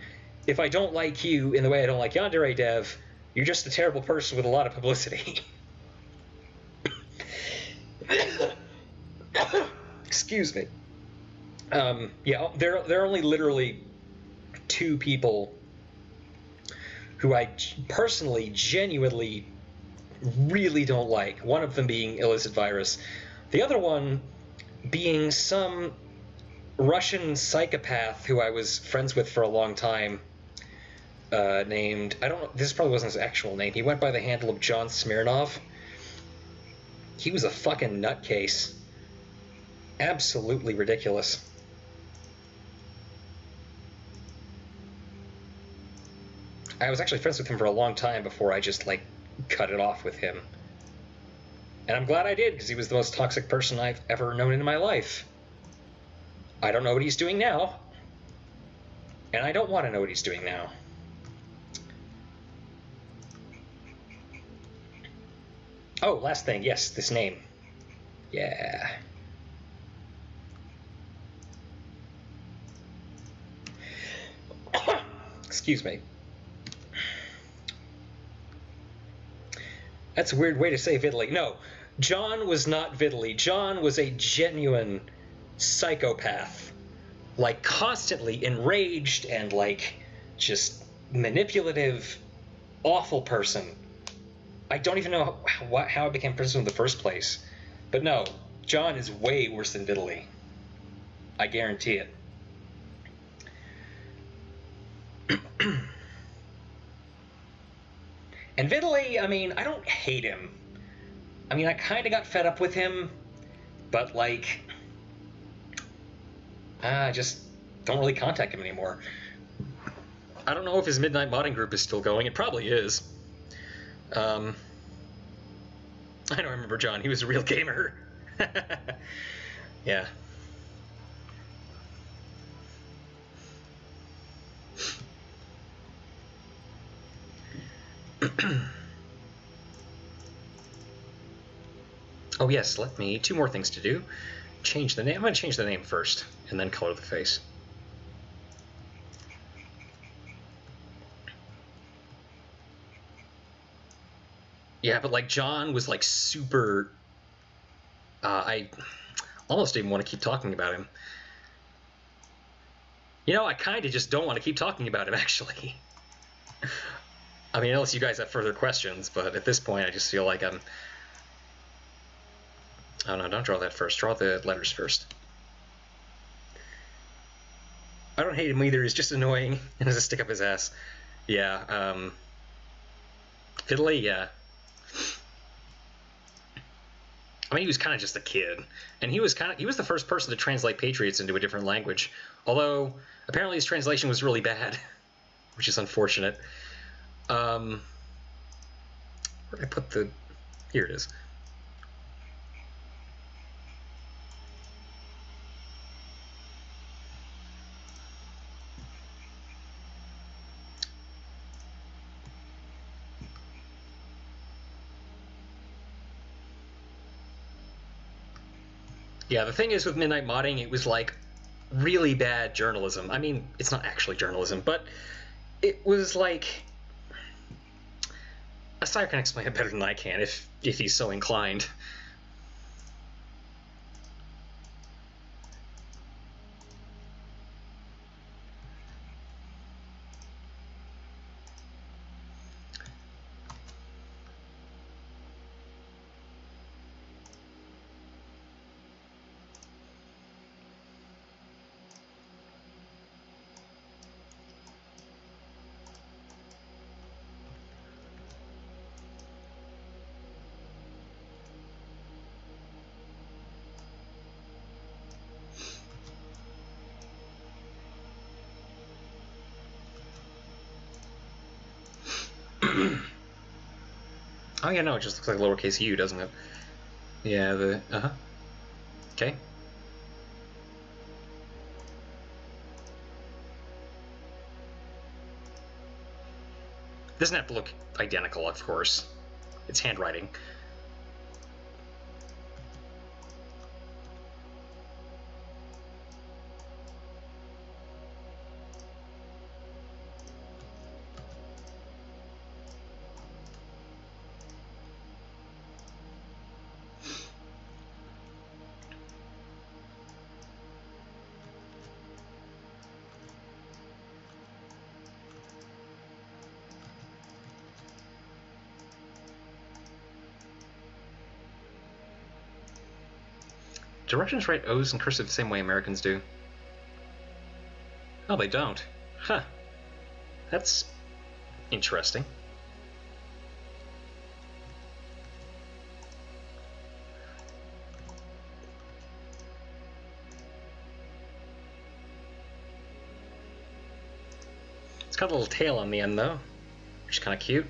If I don't like you in the way I don't like Yandere Dev, you're just a terrible person with a lot of publicity. Excuse me. Yeah, there are only literally 2 people who I personally, genuinely, really don't like. One of them being Illicit Virus. The other one being some Russian psychopath who I was friends with for a long time, named... I don't know, this probably wasn't his actual name. He went by the handle of John Smirnov. He was a fucking nutcase. Absolutely ridiculous. I was actually friends with him for a long time before I just, like, cut it off with him. And I'm glad I did, because he was the most toxic person I've ever known in my life. I don't know what he's doing now. And I don't want to know what he's doing now. Oh, last thing. Yes, this name. Yeah. Excuse me. That's a weird way to say Viddly. No, John was not Viddly. John was a genuine psychopath like constantly enraged and like just manipulative, awful person. I don't even know how I became friends with him in the first place. But no, John is way worse than Vitaly. I guarantee it. And Vitaly, I mean, I don't hate him. I mean, I kind of got fed up with him, but like, I just don't really contact him anymore. I don't know if his Midnight Modding group is still going. It probably is. I don't remember John. He was a real gamer. Yeah. Oh yes, let me. 2 more things to do. Change the name. I'm going to change the name first, and then color the face. Yeah, but like John was like super. I almost didn't want to keep talking about him. You know, I kind of just don't want to keep talking about him, actually. I mean, unless you guys have further questions, but at this point, I just feel like I'm. Oh no, don't draw that first. Draw the letters first. I don't hate him either. He's just annoying and has a stick up his ass. Yeah. Fiddly, yeah. I mean, he was kind of just a kid, and he was the first person to translate Patriots into a different language. Although apparently his translation was really bad, which is unfortunate. Where did I put the? Here it is. Yeah, the thing is with Midnight Modding, it was like really bad journalism. I mean, it's not actually journalism, but it was like. Asire can explain it better than I can if he's so inclined. Oh yeah, no, it just looks like a lowercase u, doesn't it? Yeah, the Okay. It doesn't have to look identical, of course. It's handwriting. Do Russians write O's in cursive the same way Americans do? Oh, they don't. Huh. That's interesting. It's got a little tail on the end, though, which is kind of cute.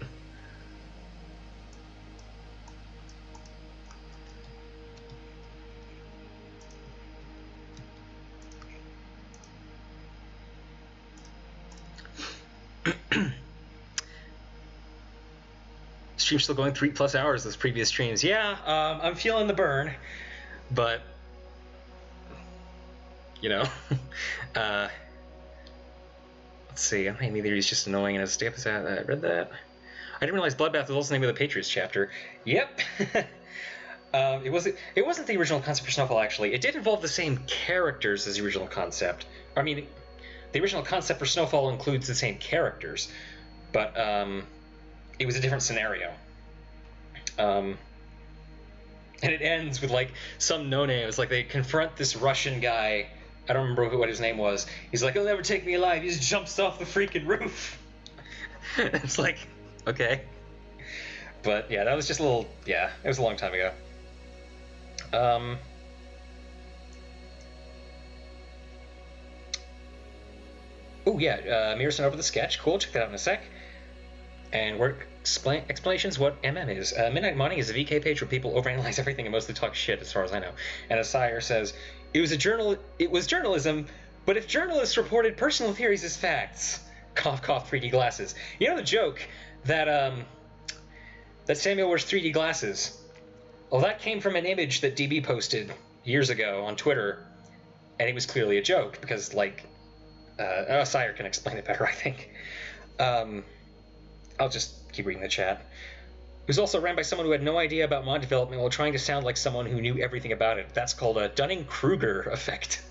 Stream's still going 3+ hours those previous streams. Yeah, I'm feeling the burn, but you know, let's see. Maybe he's just annoying and has a stamp. I read that. I didn't realize Bloodbath was also the name of the Patriots chapter. Yep. It wasn't the original concept for Snowfall, actually. It did involve the same characters as the original concept. I mean, the original concept for Snowfall includes the same characters, but it was a different scenario. And it ends with like some no-name. It's like they confront this Russian guy. I don't remember what his name was. He's like, "He'll never take me alive." He just jumps off the freaking roof. It's like, okay. But yeah, that was just a little. Yeah, it was a long time ago. Oh yeah, Mira sent over the sketch. Cool. Check that out in a sec. And word explanations what MM is. Midnight Mining is a VK page where people overanalyze everything and mostly talk shit, as far as I know. And a sire says, It was journalism, but if journalists reported personal theories as facts. Cough, cough, 3D glasses. You know the joke that that Samuel wears 3D glasses? Well, that came from an image that DB posted years ago on Twitter, and it was clearly a joke because, like, Sire can explain it better, I think. I'll just keep reading the chat. It was also ran by someone who had no idea about mod development while trying to sound like someone who knew everything about it. That's called a Dunning-Kruger effect.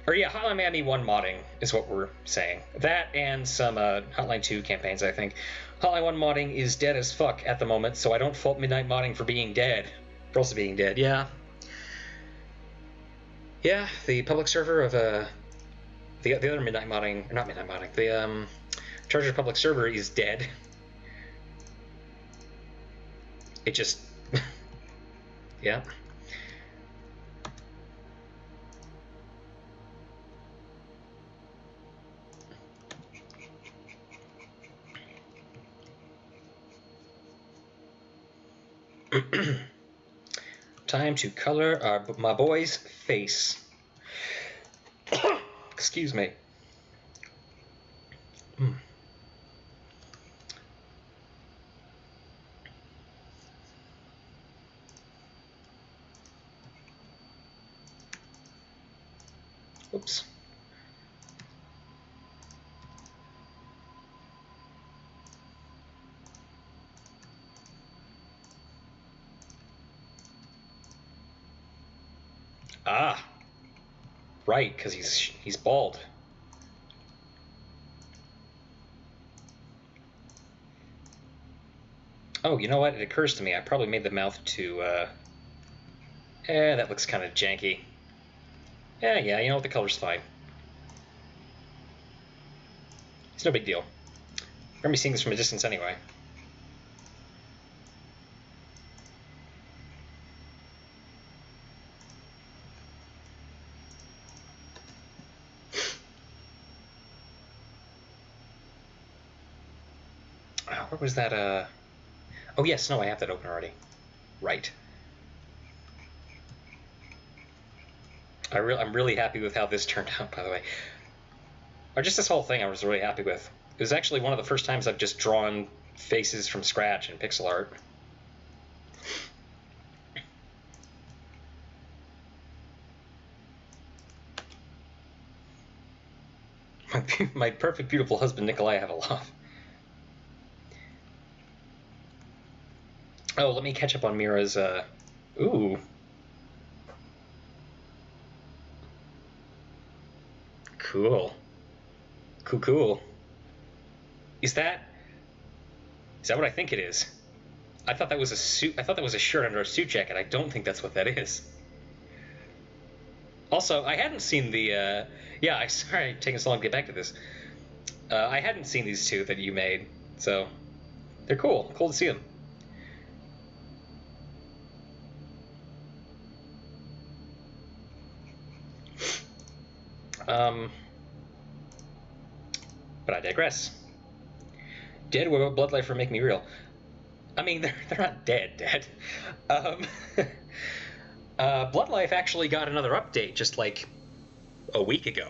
Or yeah, Hotline Miami 1 modding is what we're saying. That and some Hotline 2 campaigns, I think. Hotline 1 modding is dead as fuck at the moment, so I don't fault Midnight Modding for being dead. For also being dead, yeah. Yeah, the public server of the other Midnight Modding, or not Midnight Modding, the Charger public server is dead. It just, yeah. Time to color my boy's face. Excuse me. Oops. Ah, right, because he's bald. Oh, you know what? It occurs to me I probably made the mouth too. That looks kind of janky. Yeah, you know what? The color's fine. It's no big deal. We're gonna be seeing this from a distance anyway. What was that? Oh yes, no, I have that open already. Right. I'm really happy with how this turned out, by the way. Or just this whole thing I was really happy with. It was actually one of the first times I've just drawn faces from scratch in pixel art. My perfect, beautiful husband, Nikolai Avalov. Oh, let me catch up on Mira's, Ooh. Cool. Cool. Is that what I think it is? I thought that was a suit. I thought that was a shirt under a suit jacket. I don't think that's what that is. Also, I hadn't seen the, yeah, sorry taking so long to get back to this. I hadn't seen these two that you made, so they're cool. Cool to see them. But I digress. Dead? What about Bloodlight for Make Me Real? I mean, they're not dead. Bloodlife actually got another update just like a week ago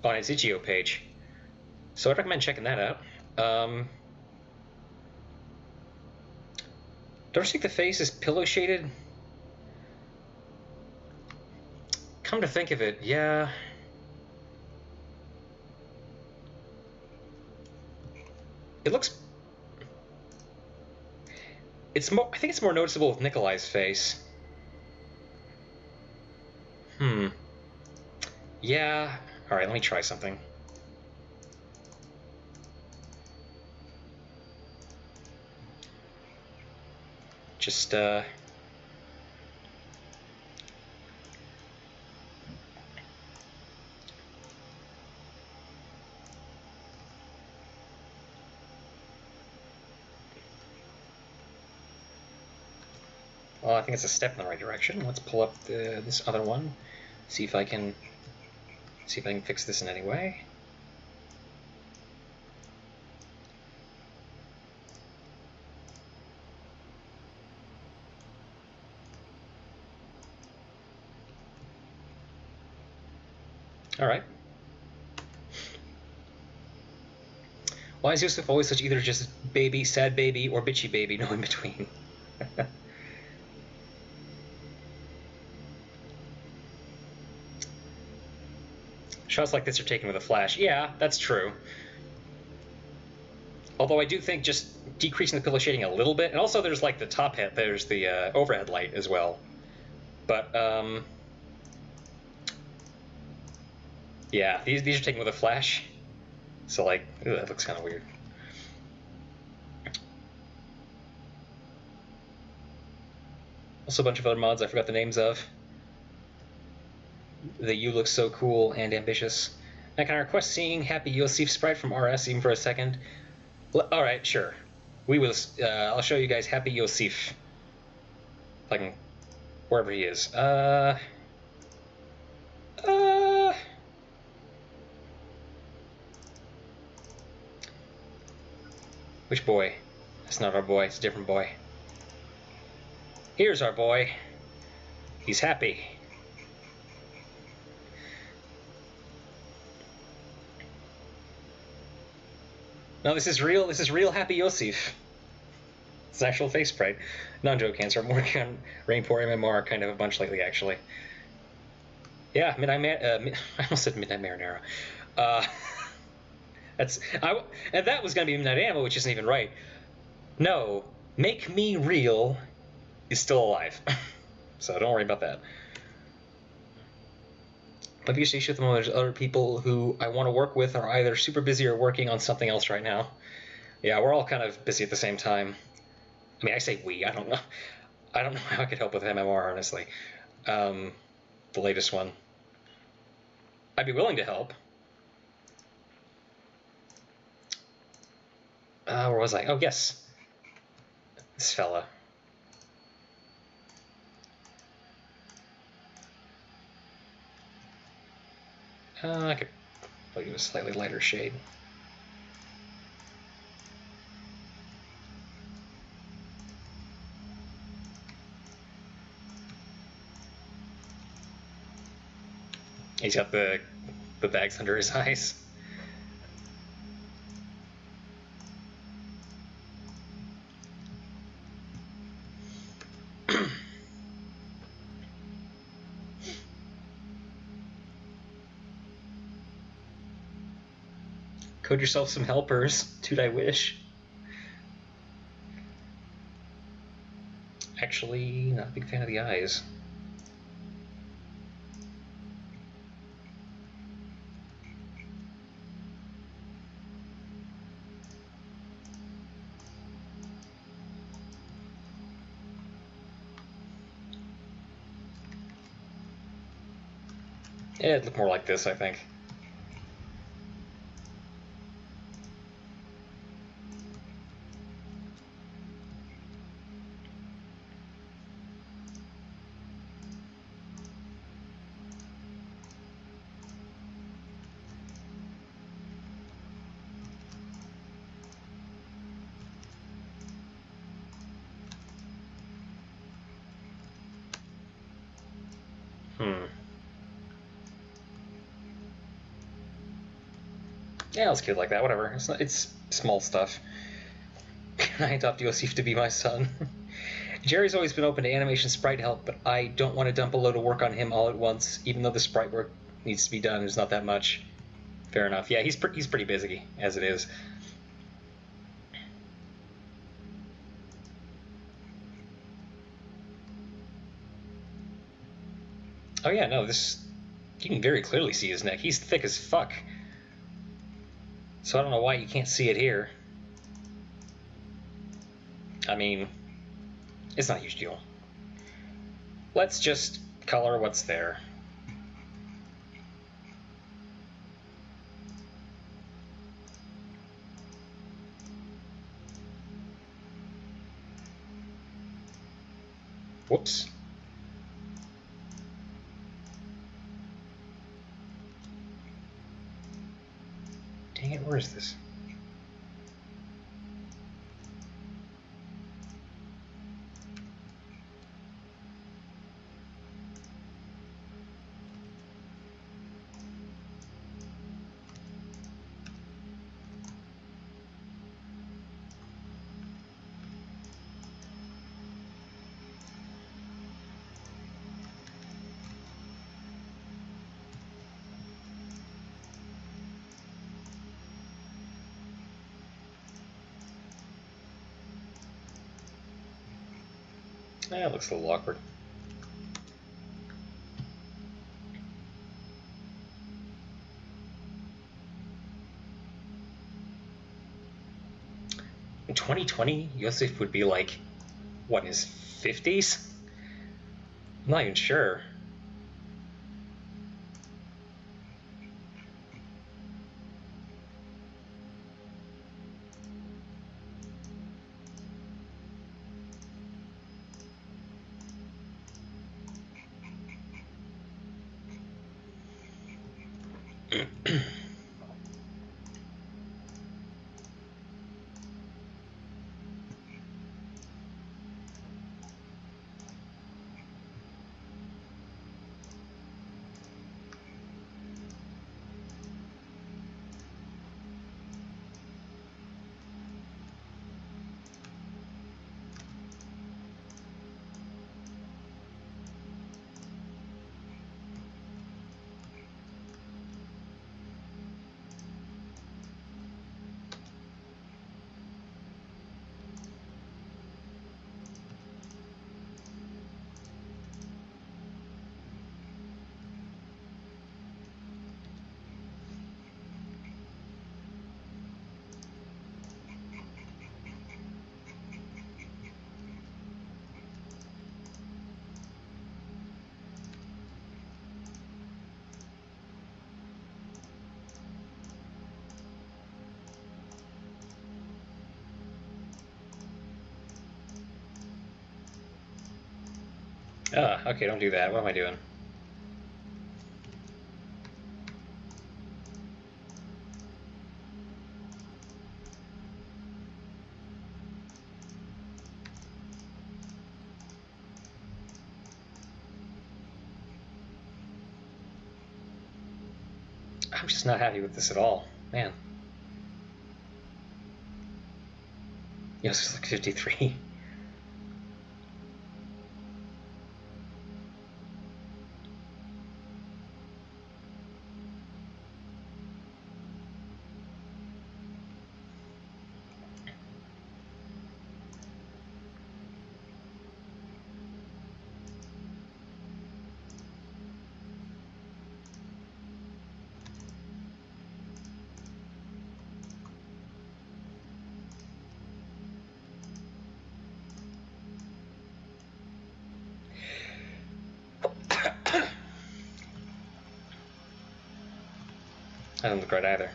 on its itch.io page, so I'd recommend checking that out. Don't you think the face is pillow shaded? Come to think of it, yeah. It's more. I think it's more noticeable with Nikolai's face. Yeah. All right. Let me try something. Just well, I think it's a step in the right direction. Let's pull up this other one. See if I can fix this in any way. All right. Why is Yusuf always such either just baby, sad baby, or bitchy baby, no in between? Shots like this are taken with a flash. Yeah, that's true. Although I do think just decreasing the pillow shading a little bit, and also there's like the top hat, there's the overhead light as well. But yeah, these are taken with a flash. So like, ooh, that looks kind of weird. Also a bunch of other mods I forgot the names of. The You Look So Cool and Ambitious. Now can I request seeing Happy Yosef Sprite from RS even for a second? Alright, sure. We will, I'll show you guys Happy Yosef. If I can, wherever he is. Which boy? That's not our boy, it's a different boy. Here's our boy. He's happy. No, this is real Happy Yosef. It's an actual face sprite. Non-joke cancer. I'm working on Rainpour MMR kind of a bunch lately, actually. Yeah, I almost said Midnight Marinara. And that was going to be Midnight Ammo, which isn't even right. No, Make Me Real is still alive. So don't worry about that. But if you see at the moment, there's other people who I want to work with are either super busy or working on something else right now. Yeah, we're all kind of busy at the same time. I mean, I say we. I don't know. I don't know how I could help with MMR, honestly. The latest one. I'd be willing to help. Where was I? Oh, yes. This fella. I could probably do a slightly lighter shade. He's got the bags under his eyes. Code yourself some helpers. Dude, I wish. Actually, not a big fan of the eyes. Yeah, it'd look more like this, I think. Yeah, let's keep it like that. Whatever. It's small stuff. Can I adopt Yosef to be my son? Jerry's always been open to animation sprite help, but I don't want to dump a load of work on him all at once, even though the sprite work needs to be done. There's not that much. Fair enough. Yeah, he's pretty busy as it is. Oh yeah, no, this... You can very clearly see his neck. He's thick as fuck. So I don't know why you can't see it here. I mean, it's not a huge deal. Let's just color what's there. Whoops. Dang it, where is this? It looks a little awkward. In 2020, Yosef would be like, what, his 50s? I'm not even sure. Okay, don't do that. What am I doing? I'm just not happy with this at all. Man. Yes, it's like 53. That doesn't look right either.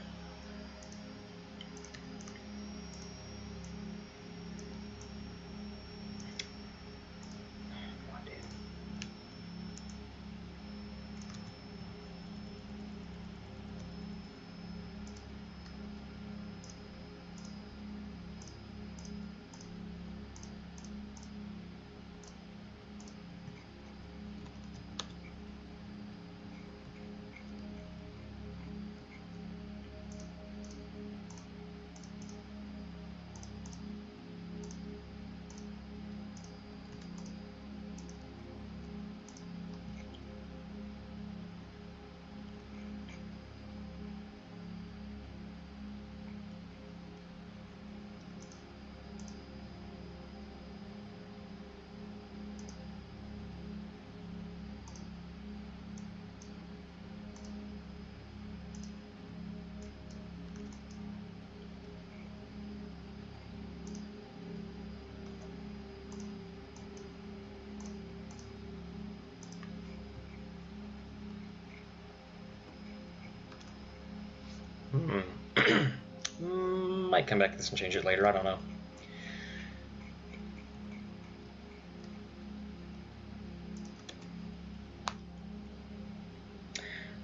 Might come back to this and change it later. I don't know.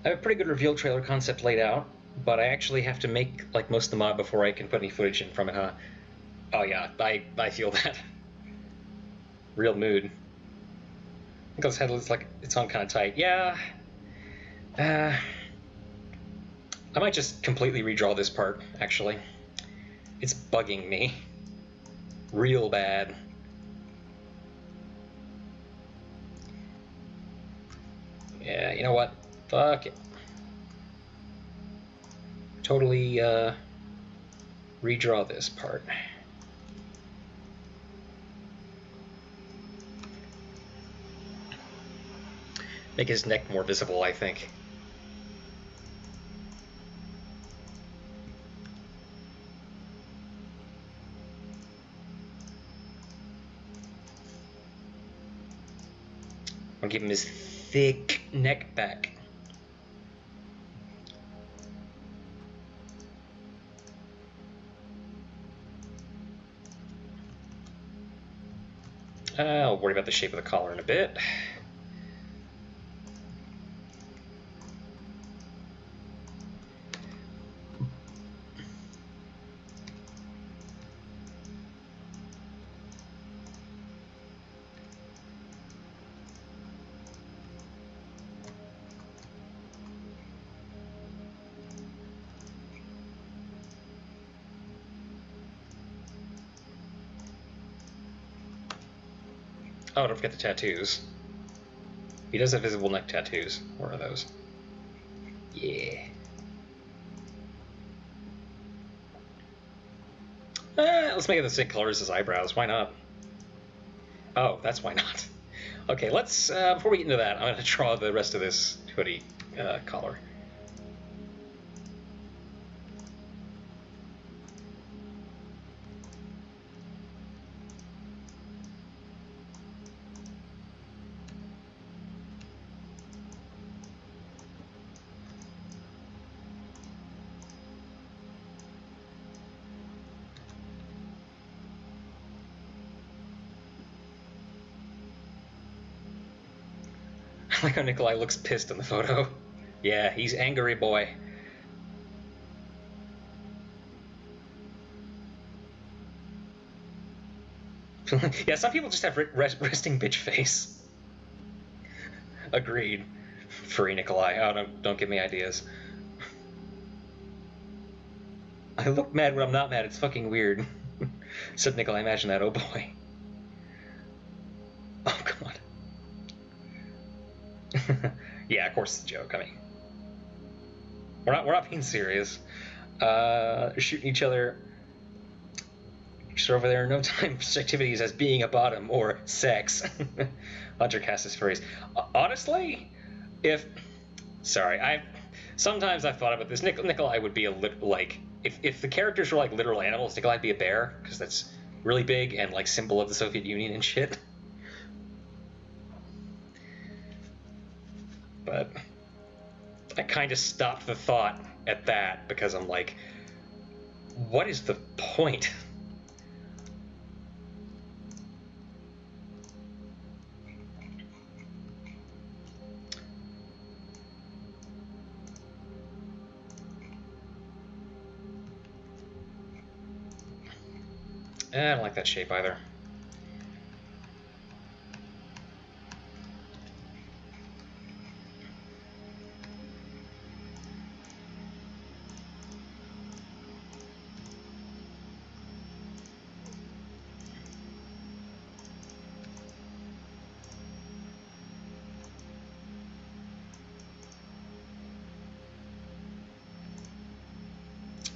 I have a pretty good reveal trailer concept laid out, but I actually have to make like most of the mod before I can put any footage in from it, huh? Oh yeah, I feel that. Real mood. I think this head looks like it's on kind of tight. Yeah. I might just completely redraw this part, actually. It's bugging me. Real bad. Yeah, you know what? Fuck it. Totally redraw this part. Make his neck more visible, I think. I'll give him his thick neck back. I'll worry about the shape of the collar in a bit. Oh, don't forget the tattoos. He does have visible neck tattoos. Where are those? Yeah. Let's make it the same color as his eyebrows. Why not? Oh, that's why not. Okay, let's, before we get into that, I'm going to draw the rest of this hoodie collar. I like how Nikolai looks pissed in the photo. Yeah, he's angry boy. Yeah, some people just have resting bitch face. Agreed. Free Nikolai. Oh, don't give me ideas. I look mad when I'm not mad. It's fucking weird. Said Nikolai, imagine that. Oh boy. Oh god. Yeah, of course it's a joke. I mean, we're not being serious. Shooting each other. Just over there, no time for activities as being a bottom or sex. Hunter cast his phrase. Honestly, sometimes I've thought about this. Nikolai would be like if the characters were like literal animals, Nikolai'd be a bear because that's really big and like symbol of the Soviet Union and shit. But I kind of stopped the thought at that because I'm like, what is the point? I don't like that shape either.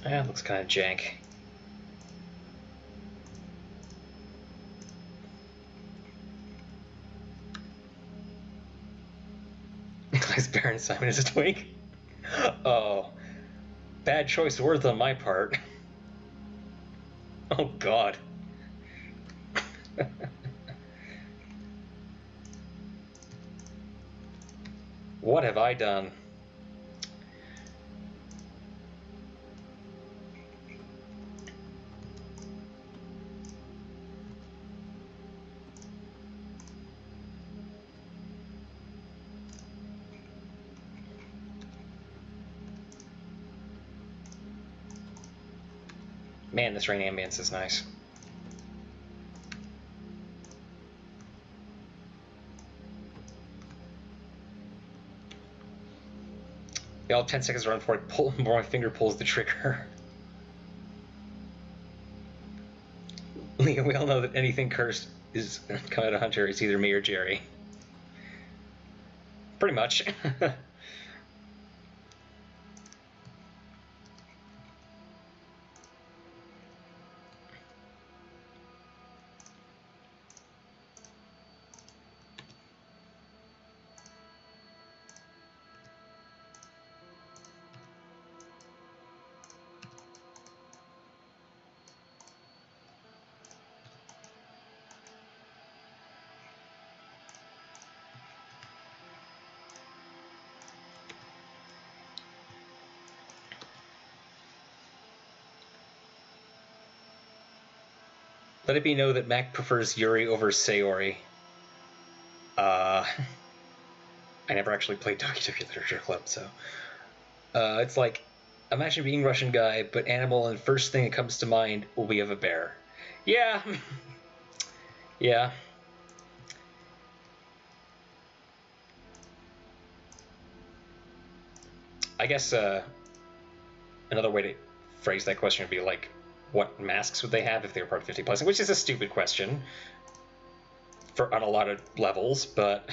It looks kind of jank. Nikolai's Baron Simon is a twink. Oh, bad choice of words on my part. Oh god. What have I done? Man, this rain ambience is nice. Yeah, 10 seconds run before my finger pulls the trigger. We all know that anything cursed is coming out of Hunter. It's either me or Jerry. Pretty much. Let it be known that Mac prefers Yuri over Sayori. I never actually played Doki Doki Literature Club, so... it's like, imagine being Russian guy, but animal, and first thing that comes to mind will be of a bear. Yeah. Yeah. I guess another way to phrase that question would be like, what masks would they have if they were part of 50 plus? Which is a stupid question on a lot of levels, but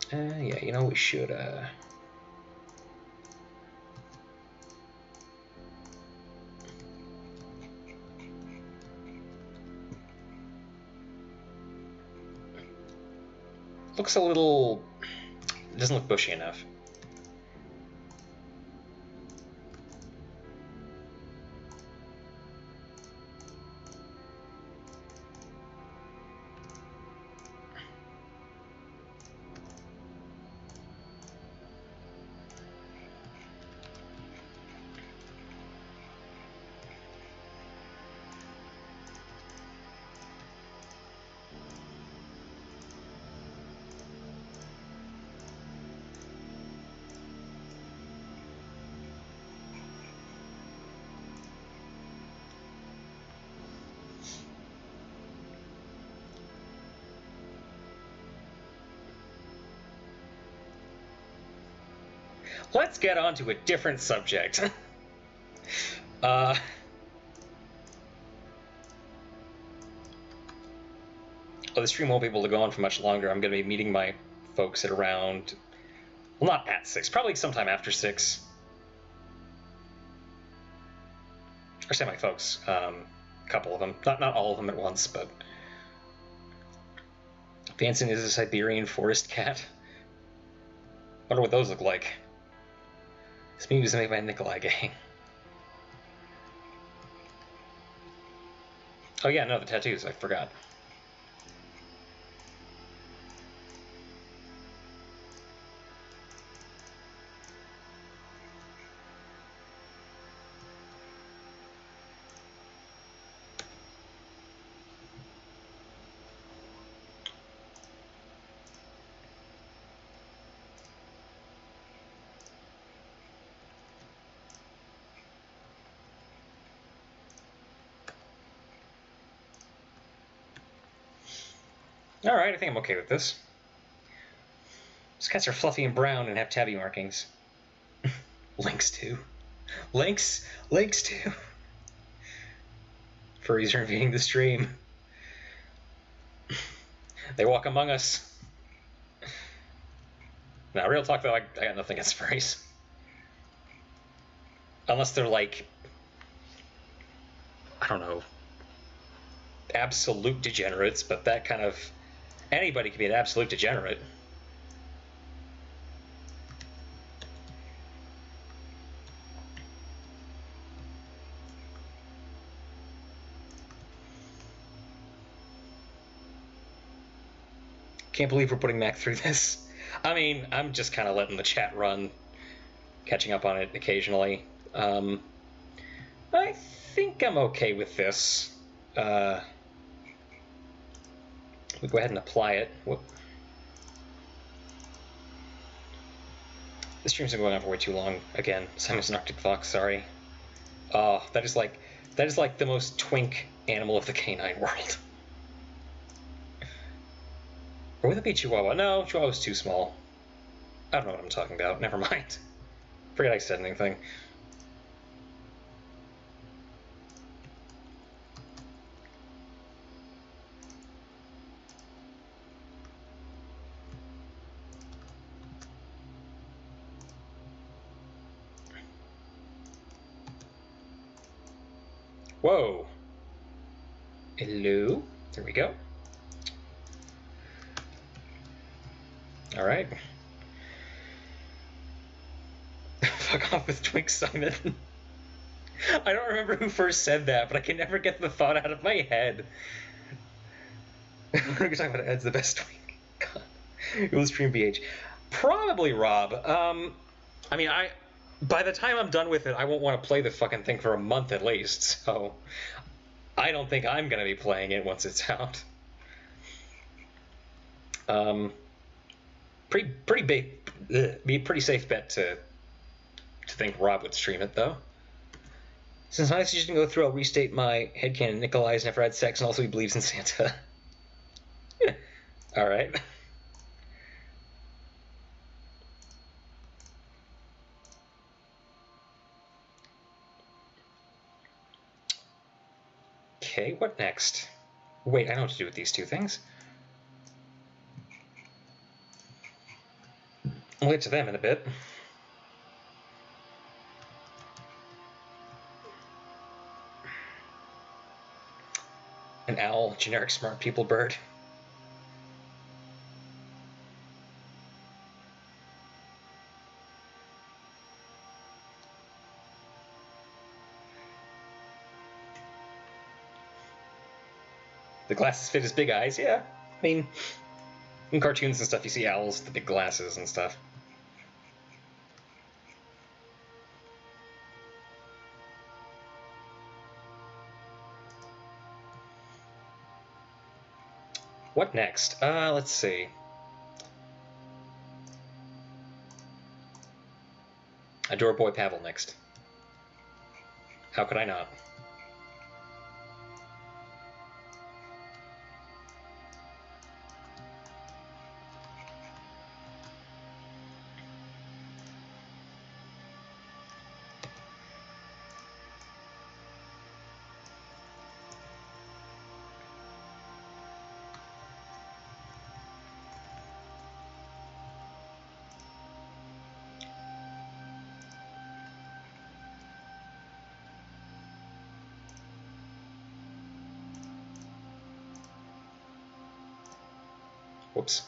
yeah, you know, we should looks a little, it doesn't look bushy enough. Let's get on to a different subject. The stream won't be able to go on for much longer. I'm going to be meeting my folks at around... Well, not at 6. Probably sometime after 6. I say my folks. A couple of them. Not all of them at once, but... Dancing is a Siberian forest cat. Wonder what those look like. This meme was made by Nikolai Gang. Oh yeah, no, the tattoos. I forgot. Alright, I think I'm okay with this. These cats are fluffy and brown and have tabby markings. Links too. Links too. Furries are invading the stream. They walk among us. Now, real talk though, I got nothing against furries. Unless they're like, I don't know, absolute degenerates, but that kind of... Anybody can be an absolute degenerate. Can't believe we're putting Mac through this. I mean, I'm just kind of letting the chat run, catching up on it occasionally. I think I'm okay with this. We'll go ahead and apply it. Whoop. This stream's been going on for way too long. Again, Simon's an Arctic Fox, sorry. Oh, that is like the most twink animal of the canine world. Or would it be Chihuahua? No, Chihuahua's too small. I don't know what I'm talking about. Never mind. Forget I said anything. Whoa. Hello. There we go. All right. Fuck off with Twink Simon. I don't remember who first said that, but I can never get the thought out of my head. We're talking about Ed's the best Twink. God. It was stream BH. Probably Rob. I mean, by the time I'm done with it, I won't want to play the fucking thing for a month at least, so I don't think I'm going to be playing it once it's out. Be a pretty safe bet to think Rob would stream it, though. Since my decision to go through, I'll restate my headcanon. Nikolai's never had sex, and also he believes in Santa. All right. Okay, what next? Wait, I know what to do with these two things. We'll get to them in a bit. An owl, generic smart people bird. The glasses fit his big eyes, yeah. I mean, in cartoons and stuff, you see owls with the big glasses and stuff. What next? Let's see. Adore Boy Pavel next. How could I not? Whoops.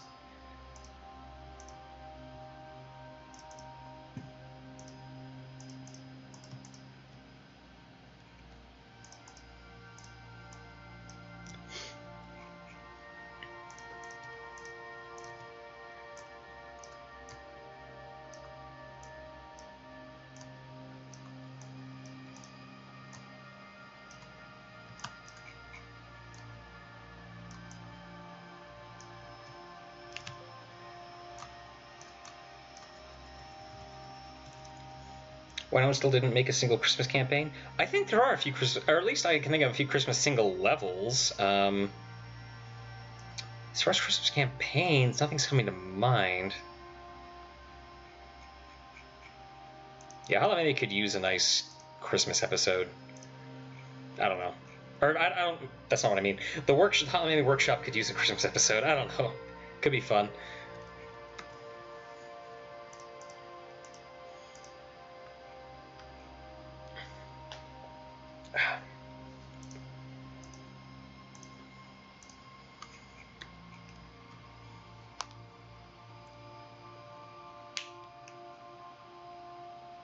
Why no one still didn't make a single Christmas campaign? I think there are a few Christmas, or at least I can think of a few Christmas single levels. As far as Christmas campaigns, nothing's coming to mind. Yeah, Hollow Maybe could use a nice Christmas episode. I don't know. Or, I don't, that's not what I mean. The Hollow Maybe Workshop could use a Christmas episode. I don't know. Could be fun.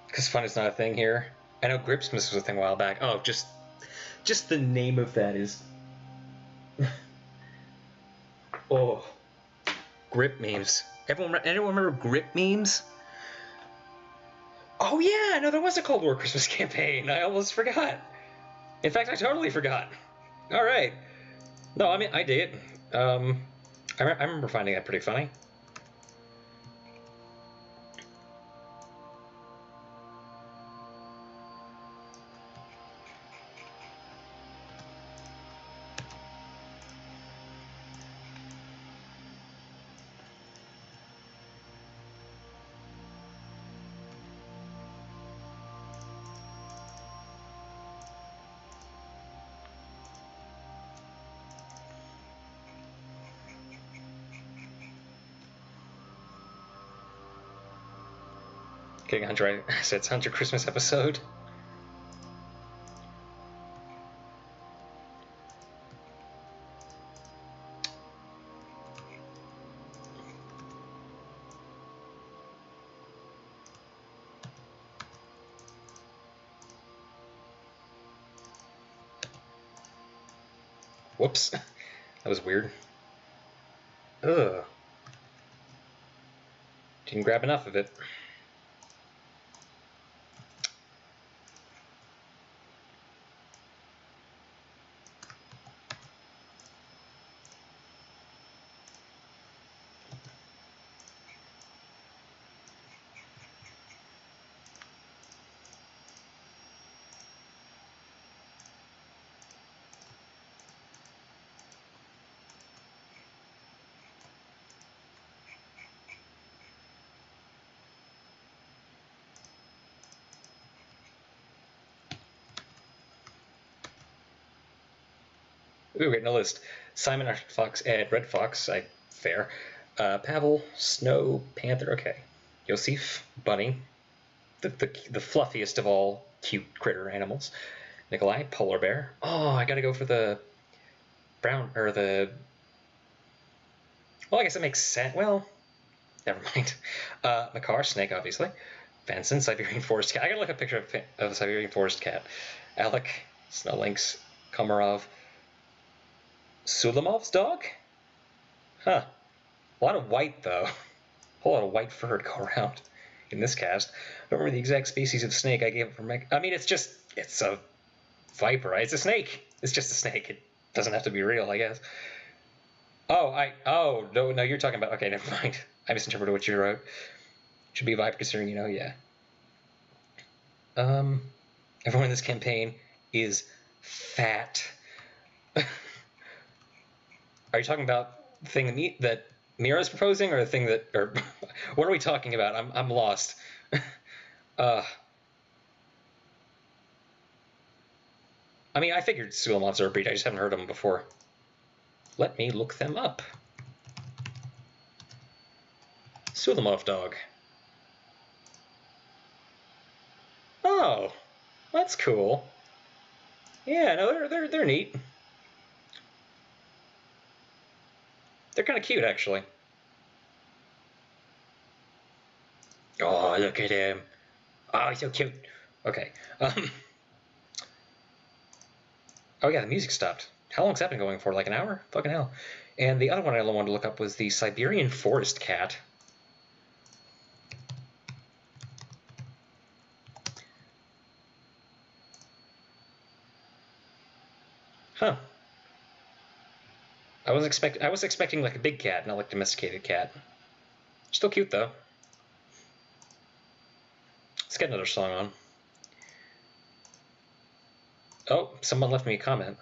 Because fun is not a thing here. I know Gripsmas was a thing a while back. Oh, just the name of that is... oh. Grip memes. Anyone remember Grip memes? Oh yeah, no, there was a Cold War Christmas campaign. I almost forgot. In fact, I totally forgot. All right. No, I mean, I dig it. I remember finding that pretty funny. Getting Hunter, I said it's Hunter Christmas episode. Whoops. That was weird. Ugh. Didn't grab enough of it. Ooh, getting a list. Simon, Arctic Fox, Ed, Red Fox, fair. Pavel, Snow, Panther, okay. Yosef, Bunny, the fluffiest of all cute critter animals. Nikolai, Polar Bear. Oh, I gotta go for the brown, or the... Well, I guess it makes sense. Well, never mind. Makar, Snake, obviously. Vanson, Siberian Forest Cat. I gotta look at a picture of a Siberian Forest Cat. Alec, Snow Lynx, Komarov. Sulamov's dog? Huh. A lot of white, though. A whole lot of white fur to go around in this cast. I don't remember the exact species of snake I gave it for I mean, it's a viper, right? It's a snake. It's just a snake. It doesn't have to be real, I guess. Oh, no, you're talking about, okay, never mind. I misinterpreted what you wrote. Should be a viper considering, yeah. Everyone in this campaign is fat. Are you talking about the thing that Mira's proposing, or the thing that, or what are we talking about? I'm lost. I mean, I figured Sulamovs are a breed. I just haven't heard of them before. Let me look them up. Sulamov dog. Oh, that's cool. Yeah, no, they're neat. They're kind of cute, actually. Oh, look at him. Oh, he's so cute. Okay. Oh, yeah, the music stopped. How long's that been going for? Like an hour? Fucking hell. And the other one I wanted to look up was the Siberian Forest Cat. Huh. I was expecting like a big cat, not like a domesticated cat. Still cute though. Let's get another song on. Oh, someone left me a comment.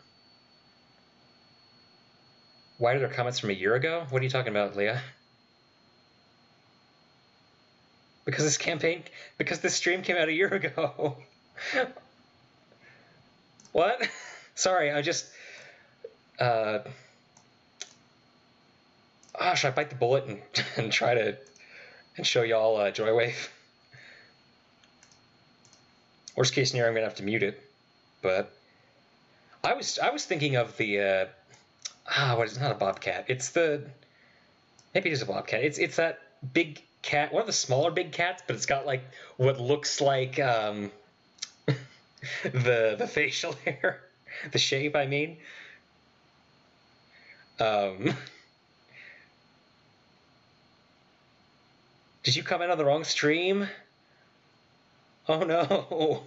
Why are there comments from a year ago? What are you talking about, Leah? Because this stream came out a year ago. What? Sorry, I just... should I bite the bullet and try to show y'all Joywave? Worst case scenario, I'm gonna have to mute it. But I was thinking of the what is it? Not a bobcat? It's maybe it is a bobcat. It's that big cat, one of the smaller big cats, but it's got like what looks like the facial hair, the shape. I mean. Did you comment on the wrong stream? Oh no.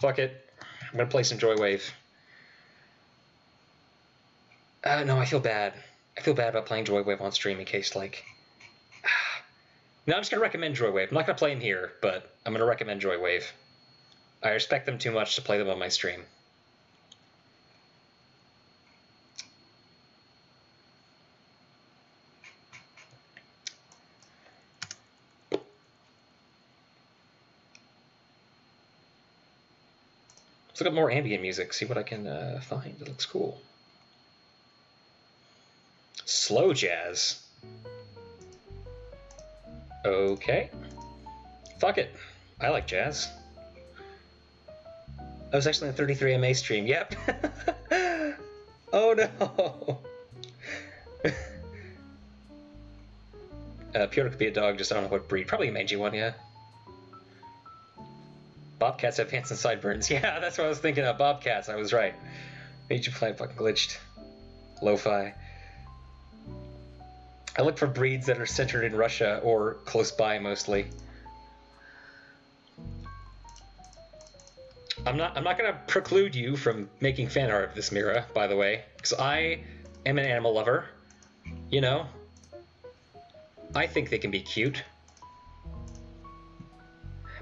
Fuck it. I'm gonna play some Joywave. No, I feel bad. I feel bad about playing Joywave on stream in case, like... No, I'm just gonna recommend Joywave. I'm not gonna play them here, but I'm gonna recommend Joywave. I respect them too much to play them on my stream. Let's look up more ambient music, see what I can find. It looks cool. Slow jazz. Okay. Fuck it. I like jazz. I was actually on 33MA stream. Yep. Oh no. Pure could be a dog, just I don't know what breed. Probably a mangy one, yeah. Bobcats have pants and sideburns. Yeah, that's what I was thinking of. Bobcats, I was right. Made you play fucking glitched. Lo-fi. I look for breeds that are centered in Russia or close by mostly. I'm not gonna preclude you from making fan art of this Mira, by the way, because I am an animal lover. You know, I think they can be cute.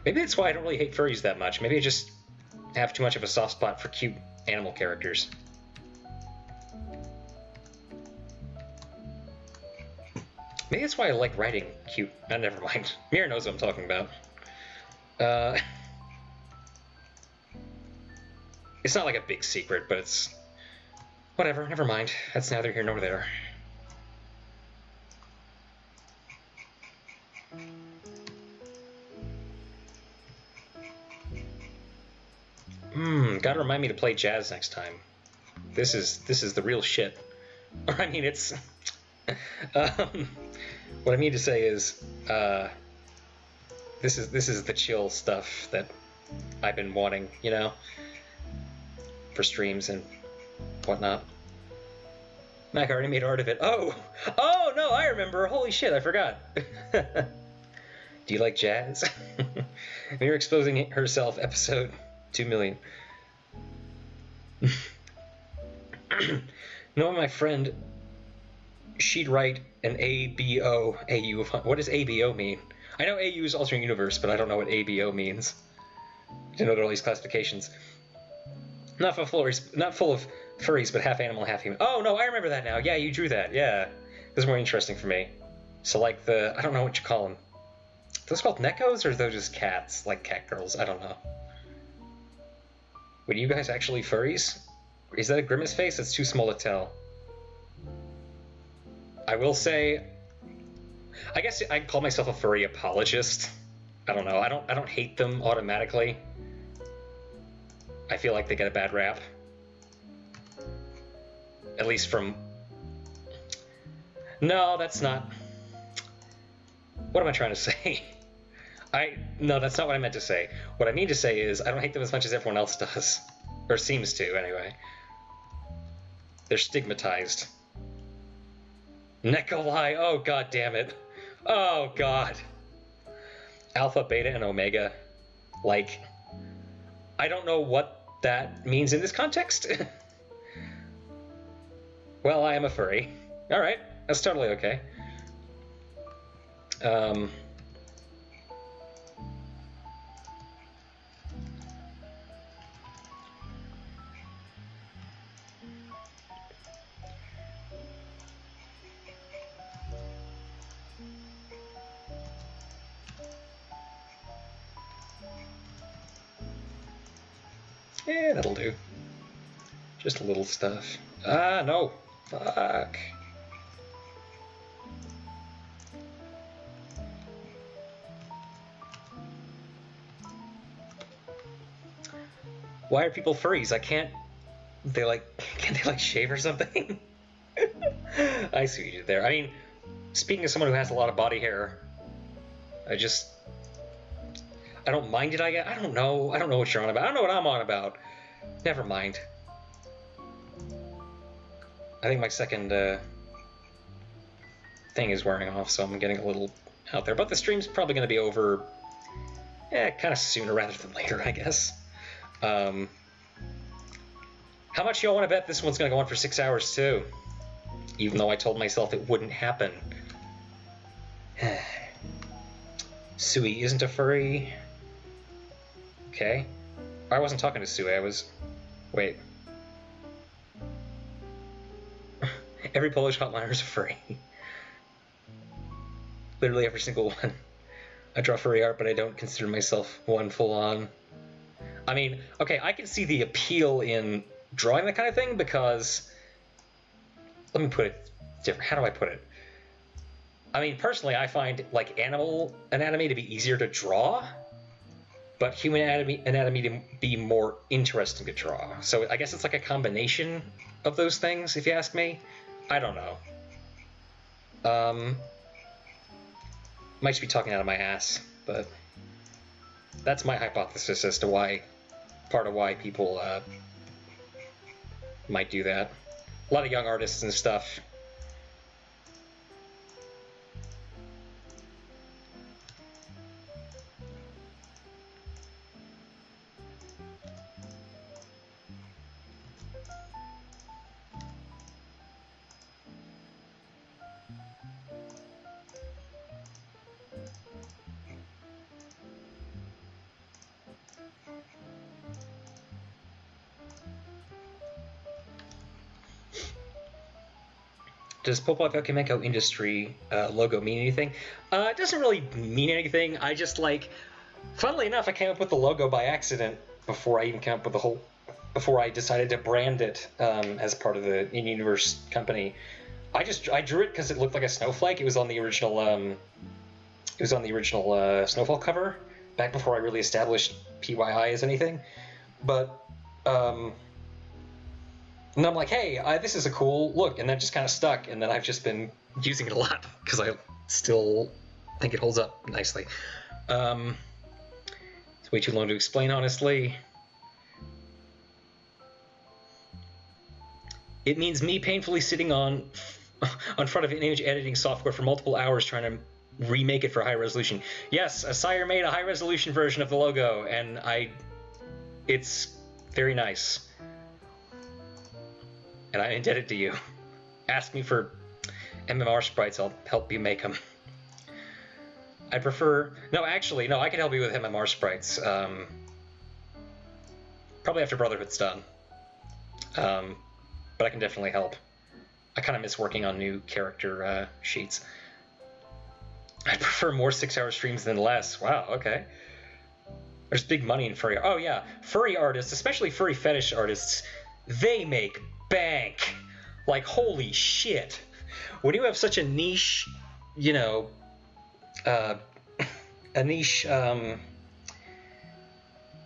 Maybe that's why I don't really hate furries that much. Maybe I just have too much of a soft spot for cute animal characters. Maybe that's why I like writing cute. Never mind. Mira knows what I'm talking about. It's not like a big secret, but it's... Whatever, never mind. That's neither here nor there. Gotta remind me to play jazz next time. This is the real shit. Or I mean, it's... what I mean to say is, this is the chill stuff that I've been wanting, you know, for streams and whatnot. Mac already made art of it. Oh no, I remember. Holy shit, I forgot. Do you like jazz? You're exposing herself. Episode 2 million. No, my friend. She'd write an ABO, AU. What does ABO mean? I know AU is alternate universe, but I don't know what ABO means. I didn't know there are all these classifications. Not full of furries, but half animal, half human. Oh no, I remember that now. Yeah, you drew that. Yeah, this is more interesting for me. So like I don't know what you call them. Are those called neckos, or are those just cats, like cat girls? I don't know. Wait, are you guys actually furries? Is that a grimace face? It's too small to tell. I will say, I guess I'd call myself a furry apologist. I don't know. I don't hate them automatically. I feel like they get a bad rap. At least from... No, that's not... What am I trying to say? No, that's not what I meant to say. What I mean to say is, I don't hate them as much as everyone else does. Or seems to, anyway. They're stigmatized. Nikolai, oh god damn it. Oh god. Alpha, beta, and omega. Like, I don't know what that means in this context. Well, I am a furry. Alright, that's totally okay. Yeah, that'll do. Just a little stuff. Ah, no. Fuck. Why are people furries? I can't... Can't they, shave or something? I see what you did there. I mean, speaking of someone who has a lot of body hair, I don't mind it, I guess. I don't know what you're on about. I don't know what I'm on about. Never mind. I think my second thing is wearing off, so I'm getting a little out there. But the stream's probably going to be over kind of sooner rather than later, I guess. How much y'all want to bet this one's going to go on for 6 hours, too? Even though I told myself it wouldn't happen. Sui isn't a furry. Okay. I wasn't talking to Sui, I was... Wait. Every Polish hotliner is a furry. Literally every single one. I draw furry art, but I don't consider myself one full-on. I mean, okay, I can see the appeal in drawing that kind of thing because... Let me put it different. How do I put it? I mean, personally, I find like animal anatomy to be easier to draw, but human anatomy to be more interesting to draw. So I guess it's like a combination of those things, if you ask me. I don't know. Might just be talking out of my ass, but that's my hypothesis as to why, part of why people might do that. A lot of young artists and stuff. Does Popol Vuh Industry logo mean anything? It doesn't really mean anything. I just like, funnily enough, I came up with the logo by accident before I even came up with the whole, before I decided to brand it as part of the in-universe company. I drew it because it looked like a snowflake. It was on the original Snowfall cover back before I really established PYI as anything. But and I'm like, hey, this is a cool look, and that just kind of stuck, and then I've just been using it a lot because I still think it holds up nicely. It's way too long to explain, honestly. It means me painfully sitting on front of an image editing software for multiple hours trying to remake it for high resolution. Yes, a sire made a high resolution version of the logo, and it's very nice. And I'm indebted to you. Ask me for MMR sprites, I'll help you make them. I prefer... No, actually, no, I can help you with MMR sprites. Probably after Brotherhood's done. But I can definitely help. I kind of miss working on new character sheets. I prefer more 6-hour streams than less. Wow, okay. There's big money in furry... Oh, yeah. Furry artists, especially furry fetish artists, they make bank. Like, holy shit. When you have such a niche, you know, a niche, not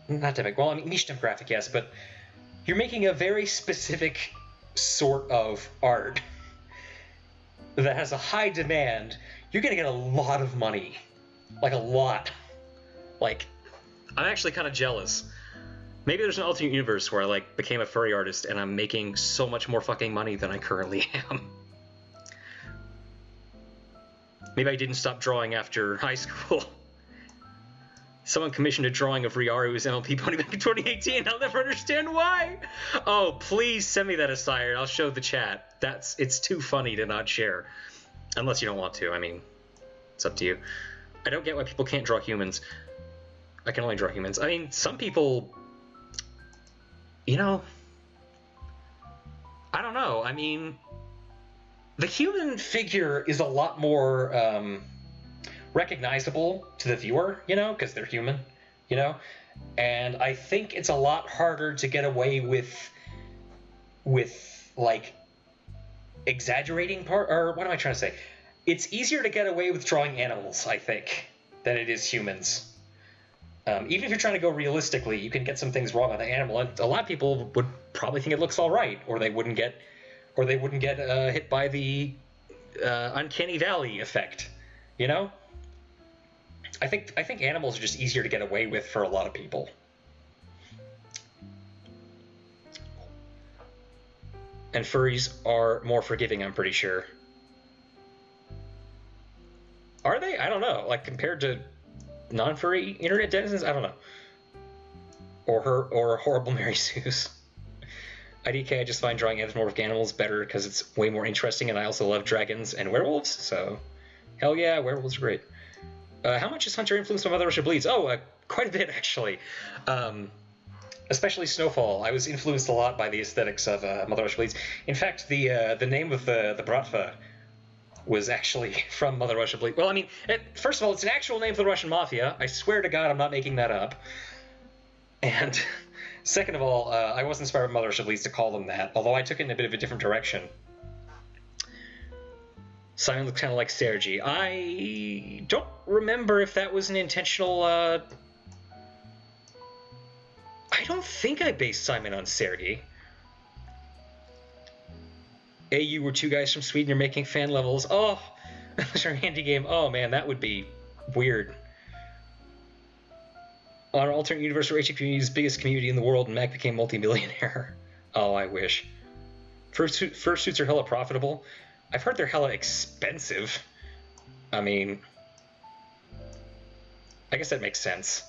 demographic, well, I mean, niche demographic, yes, but you're making a very specific sort of art that has a high demand, you're gonna get a lot of money. Like, a lot. Like, I'm actually kind of jealous. Maybe there's an alternate universe where I, like, became a furry artist and I'm making so much more fucking money than I currently am. Maybe I didn't stop drawing after high school. Someone commissioned a drawing of Ryaru's MLP pony back in 2018. I'll never understand why. Oh, please send me that aside. I'll show the chat. It's too funny to not share. Unless you don't want to. I mean, it's up to you. I don't get why people can't draw humans. I can only draw humans. I mean, some people... You know, I don't know. I mean, the human figure is a lot more recognizable to the viewer, you know, because they're human, you know? And I think it's a lot harder to get away with like, exaggerating or what am I trying to say? It's easier to get away with drawing animals, I think, than it is humans. Even if you're trying to go realistically, you can get some things wrong on the animal, and a lot of people would probably think it looks all right, or they wouldn't get hit by the uncanny valley effect. You know, I think animals are just easier to get away with for a lot of people. And furries are more forgiving, I'm pretty sure. Are they? I don't know. Like, compared to non-furry internet denizens? I don't know. Or horrible Mary Sue's. IDK, I just find drawing anthropomorphic animals better because it's way more interesting, and I also love dragons and werewolves, so hell yeah, werewolves are great. How much is Hunter influenced by Mother Russia Bleeds? Oh, quite a bit, actually. Especially Snowfall. I was influenced a lot by the aesthetics of Mother Russia Bleeds. In fact, the name of the Bratva was actually from Mother Russia Bleeds. Well, I mean, first of all, it's an actual name for the Russian Mafia. I swear to God I'm not making that up. And second of all, I was inspired by Mother Russia Bleeds to call them that, although I took it in a bit of a different direction. Simon looks kind of like Sergi. I don't remember if that was an intentional, I don't think I based Simon on Sergi. Hey, you were two guys from Sweden, you're making fan levels. Oh, that's our handy game. Oh man, that would be weird. On an alternate universe where HA Community's biggest community in the world, and Mac became multi-millionaire. Oh, I wish. Fursuits are hella profitable. I've heard they're hella expensive. I mean, I guess that makes sense.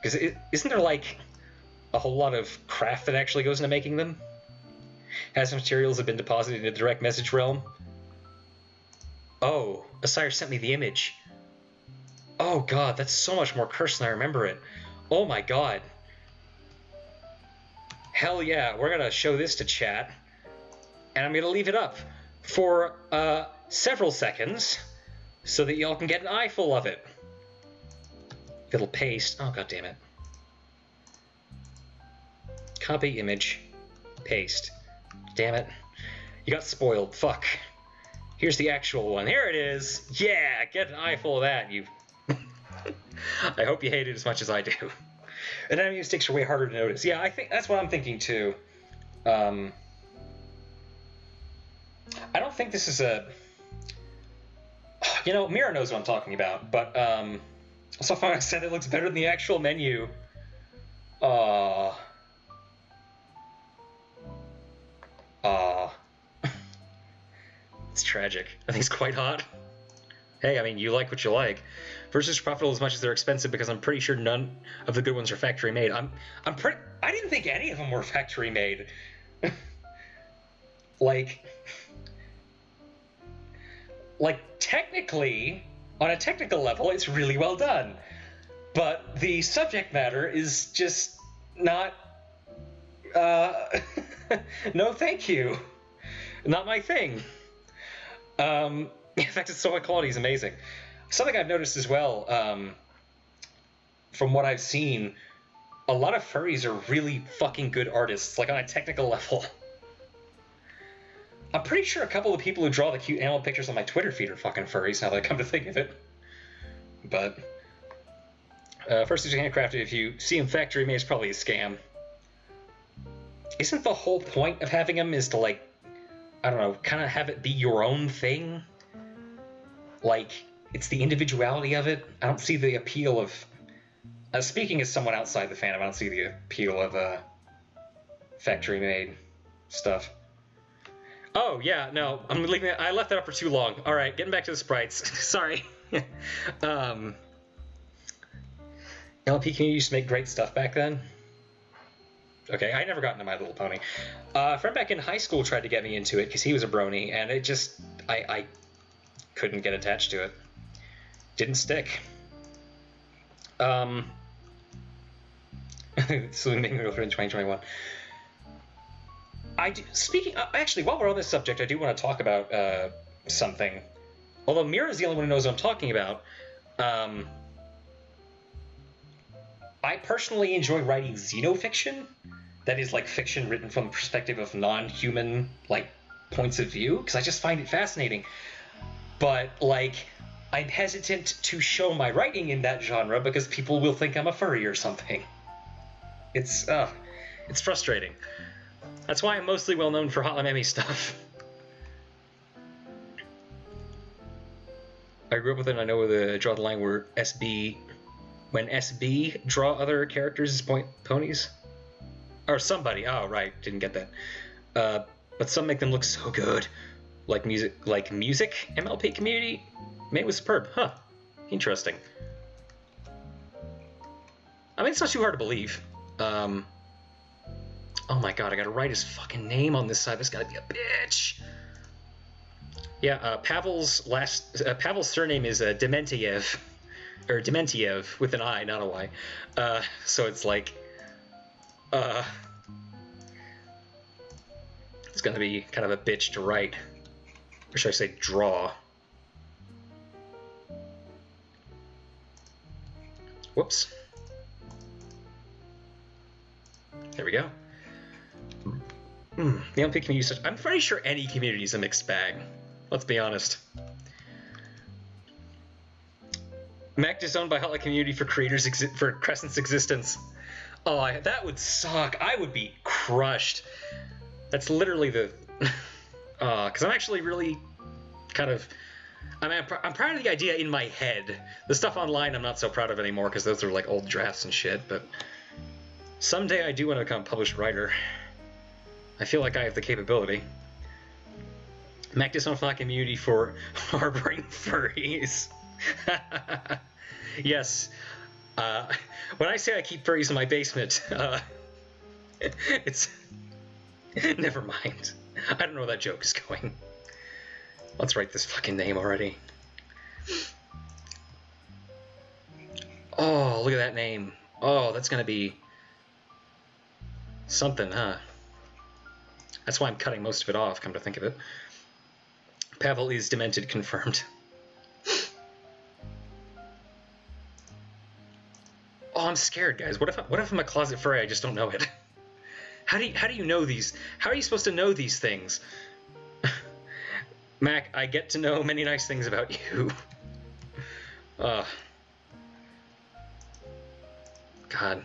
Because isn't there, like, a whole lot of craft that actually goes into making them? Hazardous materials have been deposited into the direct message realm. Oh, Asire sent me the image. Oh god, that's so much more cursed than I remember it. Oh my god. Hell yeah, we're gonna show this to chat. And I'm gonna leave it up for several seconds so that y'all can get an eyeful of it. It'll paste. Oh god damn it. Copy image. Paste. Damn it. You got spoiled. Fuck. Here's the actual one. Here it is. Yeah, get an eyeful of that, you... I hope you hate it as much as I do. Anatomy mistakes are way harder to notice. Yeah, I think that's what I'm thinking too. I don't think this is a... You know, Mira knows what I'm talking about, but so far I said it looks better than the actual menu. It's tragic. I think it's quite hot. Hey, I mean, you like what you like. Versus profitable as much as they're expensive because I'm pretty sure none of the good ones are factory made. I didn't think any of them were factory made. like technically, on a technical level, it's really well done. But the subject matter is just not no thank you. Not my thing. In fact, its soil quality is amazing. Something I've noticed as well, from what I've seen, a lot of furries are really fucking good artists, like on a technical level. I'm pretty sure a couple of people who draw the cute animal pictures on my Twitter feed are fucking furries, now that I come to think of it. But, first is handcrafted. If you see them factory made, it's probably a scam. Isn't the whole point of having them is to, like, I don't know, kind of have it be your own thing? Like, it's the individuality of it. I don't see the appeal of... speaking as someone outside the fandom, I don't see the appeal of factory-made stuff. Oh, yeah, no, I'm leaving it. I left that up for too long. All right, getting back to the sprites. Sorry. LP community used to make great stuff back then. Okay, I never got into My Little Pony. A friend back in high school tried to get me into it because he was a brony, and it just... I couldn't get attached to it. Didn't stick. So we make me go through in 2021. Actually, while we're on this subject, I do want to talk about something. Although Mira's the only one who knows what I'm talking about. I personally enjoy writing xenofiction. That is, like, fiction written from the perspective of non-human, like, points of view, because I just find it fascinating. But, like, I'm hesitant to show my writing in that genre because people will think I'm a furry or something. It's frustrating. That's why I'm mostly well known for Hotline Miami stuff. I grew up with it and I know the draw the line where when SB draw other characters as ponies. Or somebody, oh right, didn't get that. But some make them look so good. Like music MLP community made with superb, huh? Interesting. I mean, it's not too hard to believe. Oh my god, I gotta write his fucking name on this side. This gotta be a bitch. Yeah, Pavel's surname is Dementiev, or Dementiev with an I, not a Y. So it's like, it's gonna be kind of a bitch to write, or should I say, draw? Whoops. There we go. The LP community, I'm pretty sure any community is a mixed bag. Let's be honest. Mac disowned by Hotline community for creators for Crescent's existence. Oh, that would suck. I would be crushed. That's literally the... because I'm actually really kind of... I mean, I'm proud of the idea in my head. The stuff online I'm not so proud of anymore because those are like old drafts and shit, but someday I do want to become a published writer. I feel like I have the capability. Mac disowned Hotline community for harboring furries. Yes. When I say I keep furries in my basement, it's... Never mind. I don't know where that joke is going. Let's write this fucking name already. Oh, look at that name. Oh, that's gonna be... something, huh? That's why I'm cutting most of it off, come to think of it. Pavel is demented, confirmed. Oh, I'm scared, guys. What if I'm a closet furry? I just don't know it. How do you know these? How are you supposed to know these things? Mac, I get to know many nice things about you. God.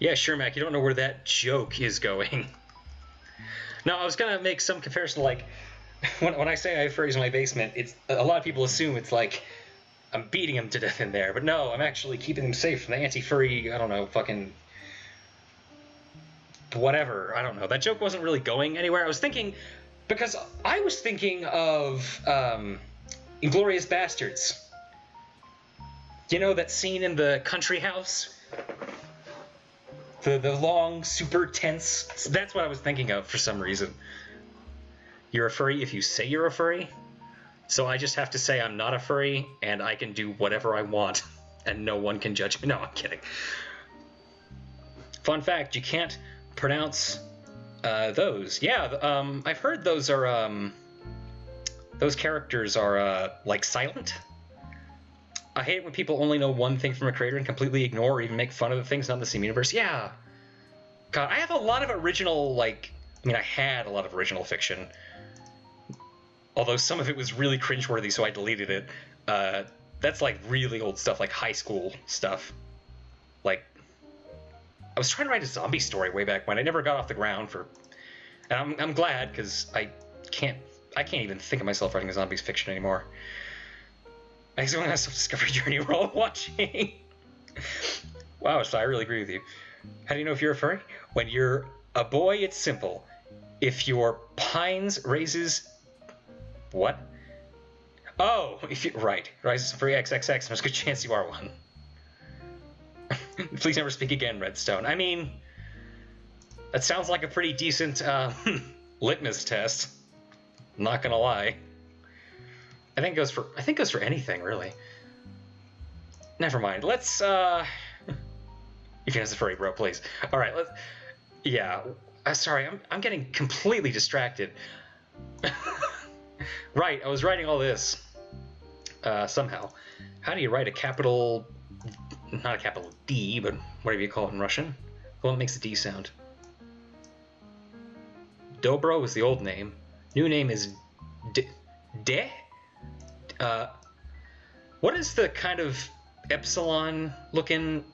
Yeah, sure, Mac. You don't know where that joke is going. No, I was gonna make some comparison, like when I say I have furries in my basement, it's a lot of people assume it's like I'm beating them to death in there, but no, I'm actually keeping them safe from the anti-furry, I don't know, fucking... whatever, I don't know. That joke wasn't really going anywhere. I was thinking... because I was thinking of, Inglourious Bastards. You know that scene in the country house? The long, super tense... That's what I was thinking of for some reason. You're a furry if you say you're a furry? So I just have to say I'm not a furry, and I can do whatever I want, and no one can judge me. No, I'm kidding. Fun fact, you can't pronounce those. Yeah, I've heard those are, those characters are, like, silent. I hate it when people only know one thing from a creator and completely ignore or even make fun of the things not in the same universe. Yeah. God, I have a lot of original, like... I mean, I had a lot of original fiction. Although some of it was really cringeworthy, so I deleted it. That's like really old stuff, like high school stuff. Like, I was trying to write a zombie story way back when. I never got off the ground for... And I'm glad, because I can't even think of myself writing a zombies fiction anymore. I just went on a self-discovery journey we're all watching. Wow, so I really agree with you. How do you know if you're a furry? When you're a boy, it's simple. If your pines raises... What? Oh, if you... Right. Rises from furry XXX, there's a good chance you are one. Please never speak again, Redstone. I mean... That sounds like a pretty decent, litmus test. Not gonna lie. I think it goes for anything, really. Never mind. Let's, You can ask the furry, bro, please. Alright, let's... Yeah. Sorry, I'm getting completely distracted. Right, I was writing all this. Somehow. How do you write a capital... Not a capital D, but whatever you call it in Russian? The one that makes the D sound. Dobro is the old name. New name is... De? What does the kind of epsilon-looking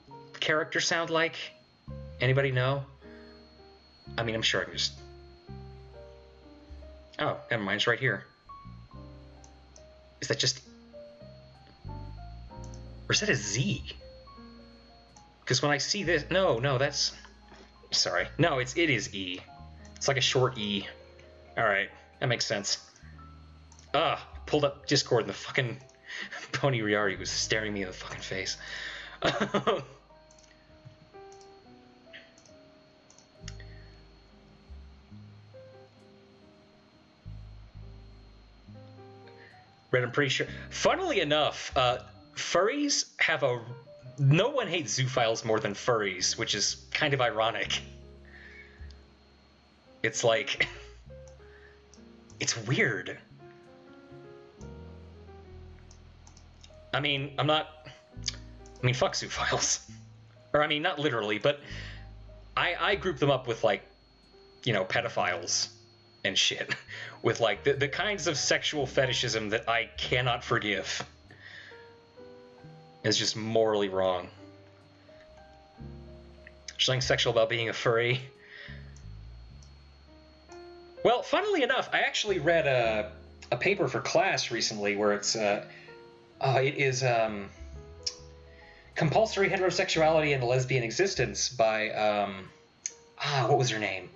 character sound like? Anybody know? I mean, I'm sure I can just... Oh, never mind, it's right here. Is that just... Or is that a Z? Because when I see this... No, that's... Sorry. No, it is E. It's like a short E. Alright, that makes sense. Pulled up Discord and the fucking Pony Riari was staring me in the fucking face. Red, I'm pretty sure. Funnily enough, furries have a... No one hates zoophiles more than furries, which is kind of ironic. It's like... It's weird. I mean, fuck zoophiles. Or, I mean, not literally, but I group them up with, like, you know, pedophiles and shit, with like the kinds of sexual fetishism that I cannot forgive. It's just morally wrong. There's something sexual about being a furry. Well, funnily enough, I actually read a paper for class recently where it is Compulsory Heterosexuality and the Lesbian Existence by what was her name?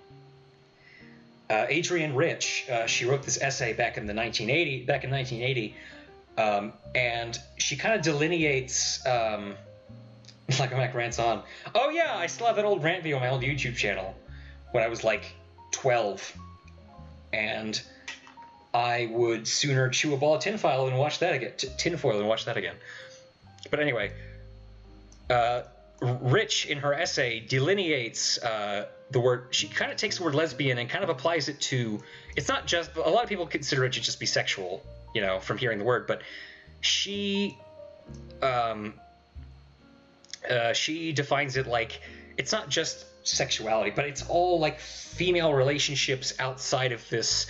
Adrienne Rich. She wrote this essay back in 1980, and she kind of delineates like Mac rants on. Oh yeah, I still have that old rant video on my old YouTube channel when I was like 12, and I would sooner chew a ball of tinfoil than watch that again. But anyway, Rich in her essay delineates the word. She kind of takes the word lesbian and kind of applies it to. It's not just. A lot of people consider it to just be sexual, you know, from hearing the word. But she defines it like it's not just sexuality, but it's all like female relationships outside of this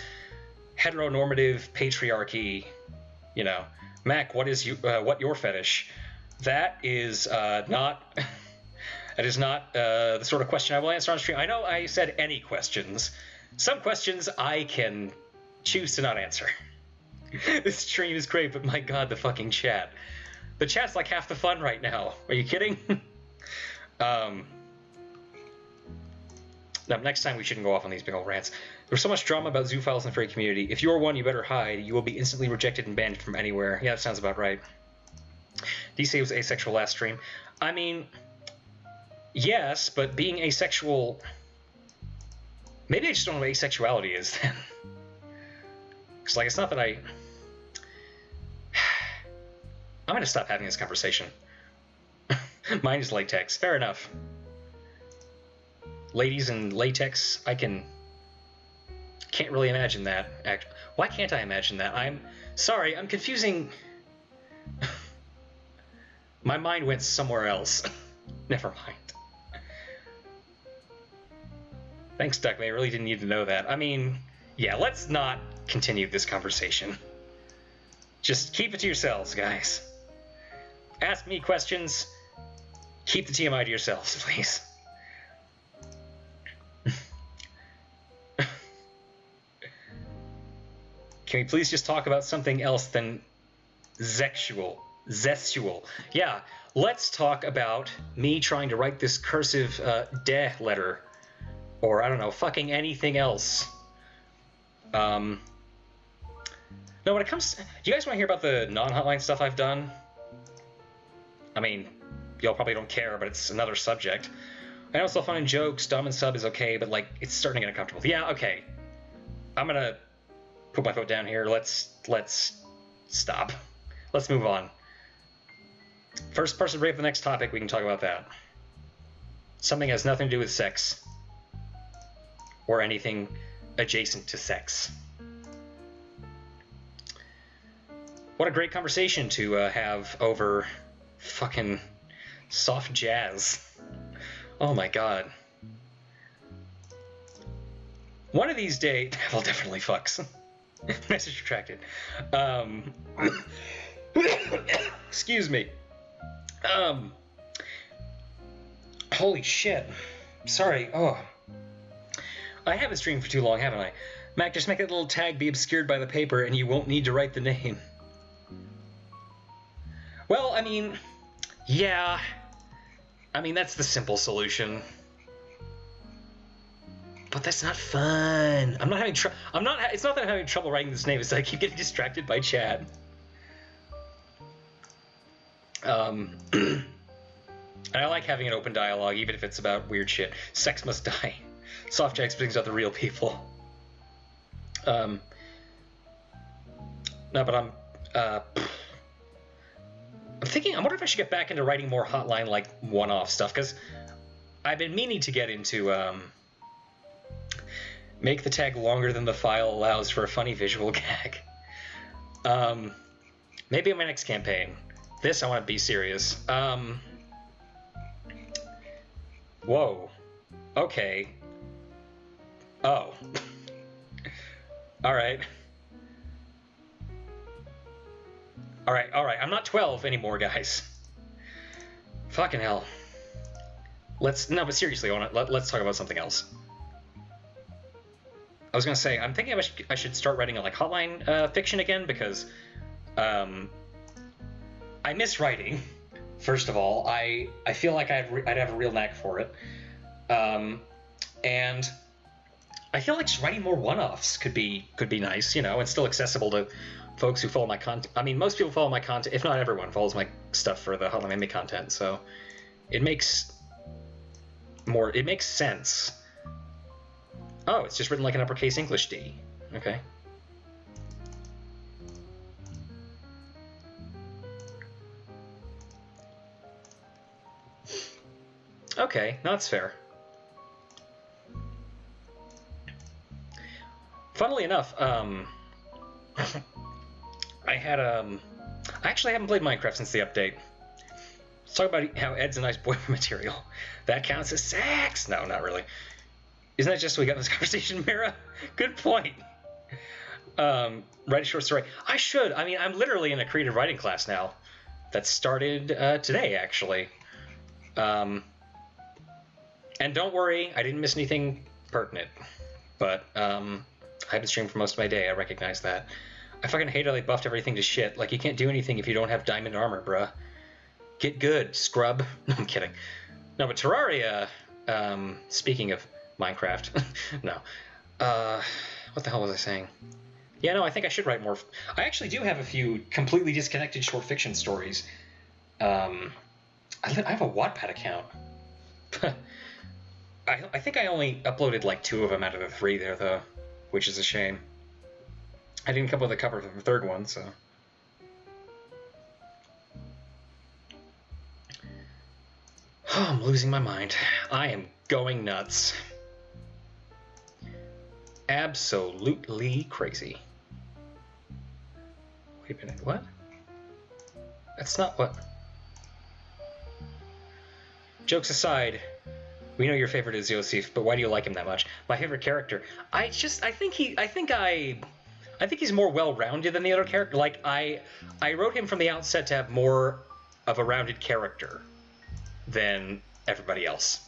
heteronormative patriarchy. You know, Mac, what your fetish? That is not. That is not the sort of question I will answer on stream. I know I said any questions. Some questions I can choose to not answer. This stream is great, but my god, the fucking chat. The chat's like half the fun right now. Are you kidding? Now, next time we shouldn't go off on these big old rants. There's so much drama about zoophiles in the furry community. If you're one, you better hide. You will be instantly rejected and banned from anywhere. Yeah, that sounds about right. DC was asexual last stream. I mean, yes, but being asexual... Maybe I just don't know what asexuality is, then. Because, like, it's not that I... I'm going to stop having this conversation. Mine is latex. Fair enough. Ladies in latex, I can't really imagine that. Why can't I imagine that? I'm sorry, I'm confusing... My mind went somewhere else. Never mind. Thanks, Duckman. I really didn't need to know that. I mean, yeah, let's not continue this conversation. Just keep it to yourselves, guys. Ask me questions. Keep the TMI to yourselves, please. Can we please just talk about something else than sexual? Zestual. Yeah, let's talk about me trying to write this cursive de letter. Or, I don't know, fucking anything else. No, when it comes to, do you guys want to hear about the non-hotline stuff I've done? I mean, y'all probably don't care, but it's another subject. I know still finding jokes, dumb and sub is okay, but, like, it's starting to get uncomfortable. Yeah, okay. I'm gonna put my foot down here. Let's stop. Let's move on. First person to bring up the next topic, we can talk about that. Something has nothing to do with sex. Or anything adjacent to sex. What a great conversation to have over fucking soft jazz. Oh my god. One of these days... Well, definitely fucks. Message retracted. Excuse me. Holy shit. Sorry. Oh. I haven't streamed for too long, haven't I? Mac, just make that little tag be obscured by the paper and you won't need to write the name. Well, I mean, yeah. I mean, that's the simple solution. But that's not fun. I'm not having trouble. It's not that I'm having trouble writing this name. It's that I keep getting distracted by chat. And I like having an open dialogue, even if it's about weird shit. Sex must die. Soft Jacks brings out the real people. No, but I'm thinking, I wonder if I should get back into writing more hotline, like, one-off stuff, because I've been meaning to get into, make the tag longer than the file allows for a funny visual gag. Maybe in my next campaign. This, I want to be serious. Whoa. Okay. Oh. All right. All right, all right. I'm not 12 anymore, guys. Fucking hell. No, but seriously, let's talk about something else. I was gonna say, I'm thinking I should start writing a hotline fiction again because I miss writing. First of all, I feel like I'd have a real knack for it, and I feel like just writing more one-offs could be nice, and still accessible to folks who follow my content. I mean, most people follow my content, if not everyone follows my stuff for the Hotline Miami content, so it makes sense. Oh, it's just written like an uppercase English D. Okay. Okay, that's fair. Funnily enough, I actually haven't played Minecraft since the update. Let's talk about how Ed's a nice boy material. That counts as sex! No, not really. Isn't that just we got this conversation, Mira? Good point. Write a short story. I should. I mean, I'm literally in a creative writing class now. That started today, actually. And don't worry, I didn't miss anything pertinent. But I haven't streamed for most of my day. I recognize that. I fucking hate how they buffed everything to shit. Like, you can't do anything if you don't have diamond armor, bruh. Get good, scrub. No, I'm kidding. No, but Terraria, speaking of Minecraft, no. What the hell was I saying? Yeah, no, I think I should write more. I actually do have a few completely disconnected short fiction stories. I have a Wattpad account. I think I only uploaded like 2 of them out of the 3 there, though, which is a shame. I didn't come up with a cover for the 3rd one, so... Oh, I'm losing my mind. I am going nuts. Absolutely crazy. Wait a minute, what? That's not what... Jokes aside, we know your favorite is Yosef, but why do you like him that much? My favorite character? I think he's more well-rounded than the other character. Like, I wrote him from the outset to have more of a rounded character than everybody else.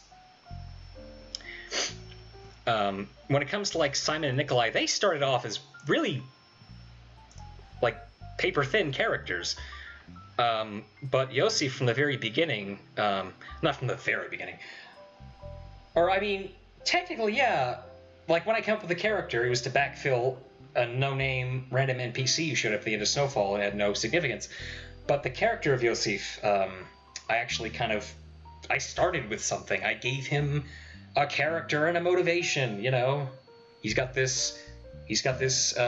When it comes to like Simon and Nikolai, they started off as really like paper-thin characters. But Yossi from the very beginning, not from the very beginning, or I mean, technically, yeah, like when I came up with the character, it was to backfill a no-name random NPC who showed up at the end of Snowfall and had no significance. But the character of Yosef, I actually I started with something. I gave him a character and a motivation, He's got this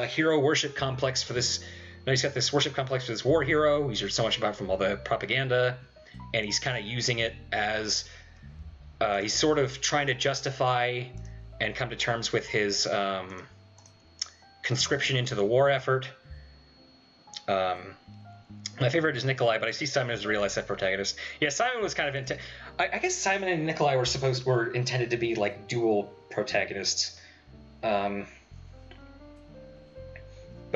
hero worship complex for this... No, he's got this worship complex for this war hero. He's heard so much about from all the propaganda, and he's kind of using it as... he's sort of trying to justify and come to terms with his conscription into the war effort. My favorite is Nikolai, but I see Simon as a real SF protagonist. Yeah, Simon was kind of... I guess Simon and Nikolai were intended to be, like, dual protagonists. But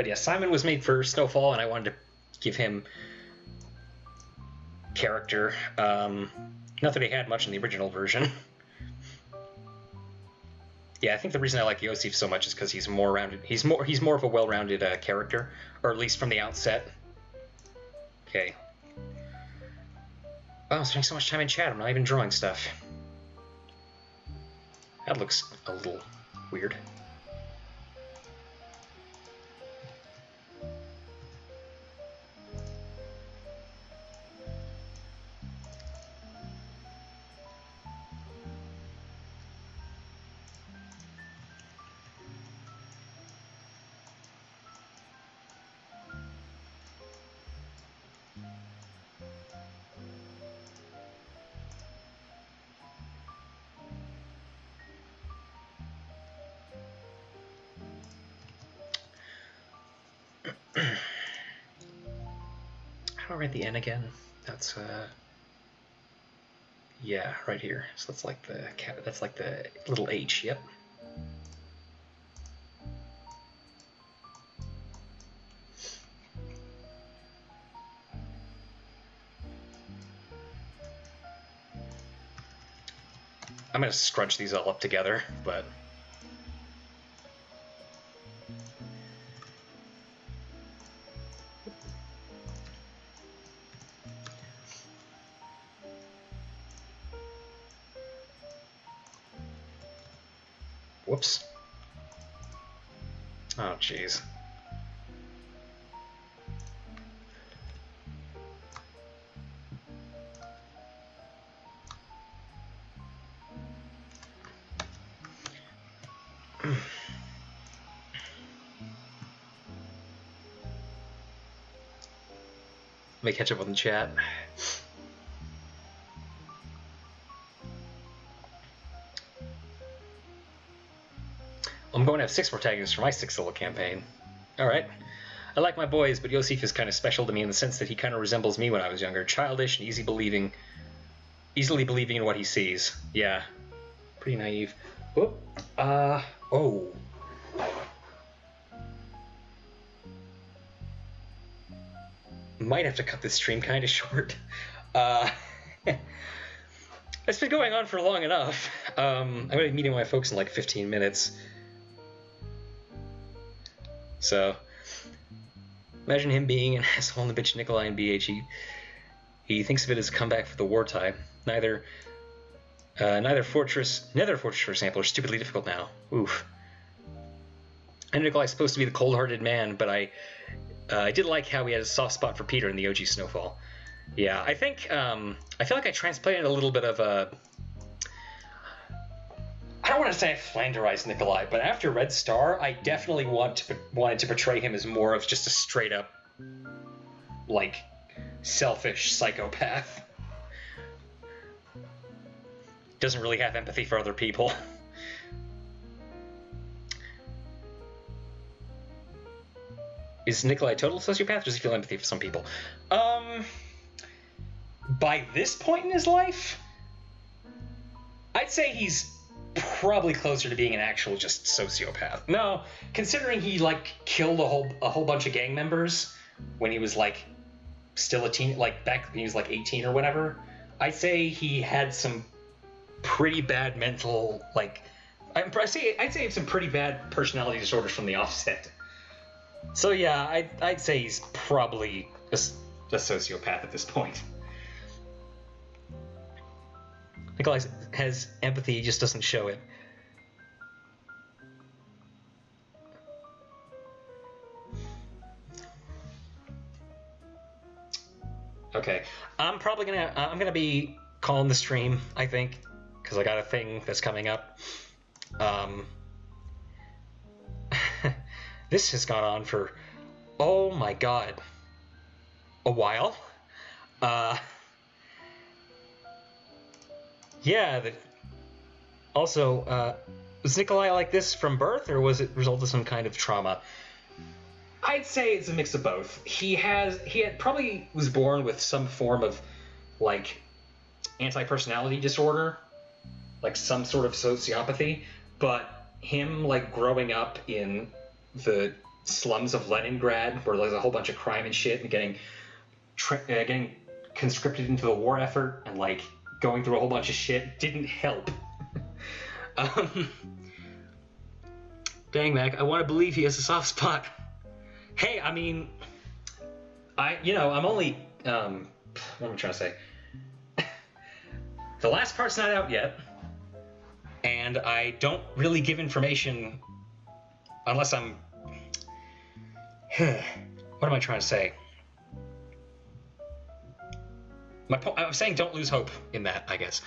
yeah, Simon was made for Snowfall, and I wanted to give him character. Not that he had much in the original version. Yeah, I think the reason I like Yosef so much is because he's more rounded. He's more of a well-rounded character, or at least from the outset. Okay. Oh, I'm spending so much time in chat, I'm not even drawing stuff. That looks a little weird. How do I write the N again? That's yeah, right here. So that's like the little H. Yep. I'm gonna scrunch these all up together, but... Whoops. Oh, jeez. Let me catch up on the chat. I'm going to have 6 protagonists for my 6 solo campaign. Alright. I like my boys, but Yosef is kind of special to me in the sense that he kind of resembles me when I was younger. Childish and easily believing in what he sees. Yeah. Pretty naive. Whoop. Oh. Might have to cut this stream kind of short. It's been going on for long enough. I'm going to be meeting my folks in like 15 minutes. So, imagine him being an asshole in the bitch Nikolai and BH. He thinks of it as a comeback for the wartime. Nether Fortress, for example, are stupidly difficult now. Oof. And Nikolai's supposed to be the cold-hearted man, but I did like how he had a soft spot for Peter in the OG Snowfall. Yeah, I think, I feel like I transplanted a little bit of a... I don't want to say I flanderized Nikolai, but after Red Star, I definitely wanted to portray him as more of just a straight-up, like, selfish psychopath. Doesn't really have empathy for other people. Is Nikolai a total sociopath, or does he feel empathy for some people? By this point in his life, I'd say he's probably closer to being an actual just sociopath. No, considering he like killed a whole bunch of gang members when he was like still a teen, like back when he was like 18 or whatever, I'd say he had some pretty bad mental, like I'd say some pretty bad personality disorders from the offset. So yeah, I'd say he's probably a sociopath at this point. Nikolai has empathy, he just doesn't show it. Okay, I'm gonna be calling the stream, I think, because I got a thing that's coming up. This has gone on for, oh my god, a while. Yeah, also, was Nikolai like this from birth, or was it a result of some kind of trauma? I'd say it's a mix of both. He probably was born with some form of, like, anti-personality disorder, like some sort of sociopathy, but him, like, growing up in the slums of Leningrad, where there's a whole bunch of crime and shit, and getting conscripted into the war effort, and, like, going through a whole bunch of shit didn't help. Dang, Mac, I want to believe he has a soft spot. Hey, I mean, I'm only, what am I trying to say? The last part's not out yet, and I don't really give information unless I'm, what am I trying to say? I'm saying don't lose hope in that, I guess.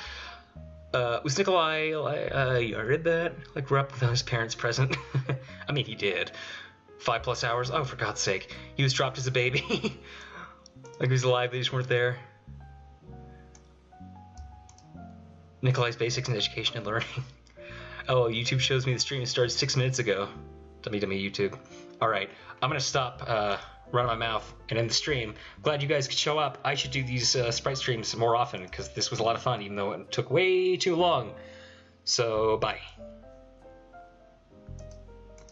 Was Nikolai, I read that, like, grew up without his parents present? I mean, he did. 5+ hours? Oh, for God's sake. He was dropped as a baby. Like, he was alive, they just weren't there. Nikolai's Basics in Education and Learning. Oh, YouTube shows me the stream started 6 minutes ago. Dummy YouTube. Alright, I'm gonna stop, running my mouth and end the stream. Glad you guys could show up. I should do these Sprite streams more often, because this was a lot of fun, even though it took way too long. So, bye.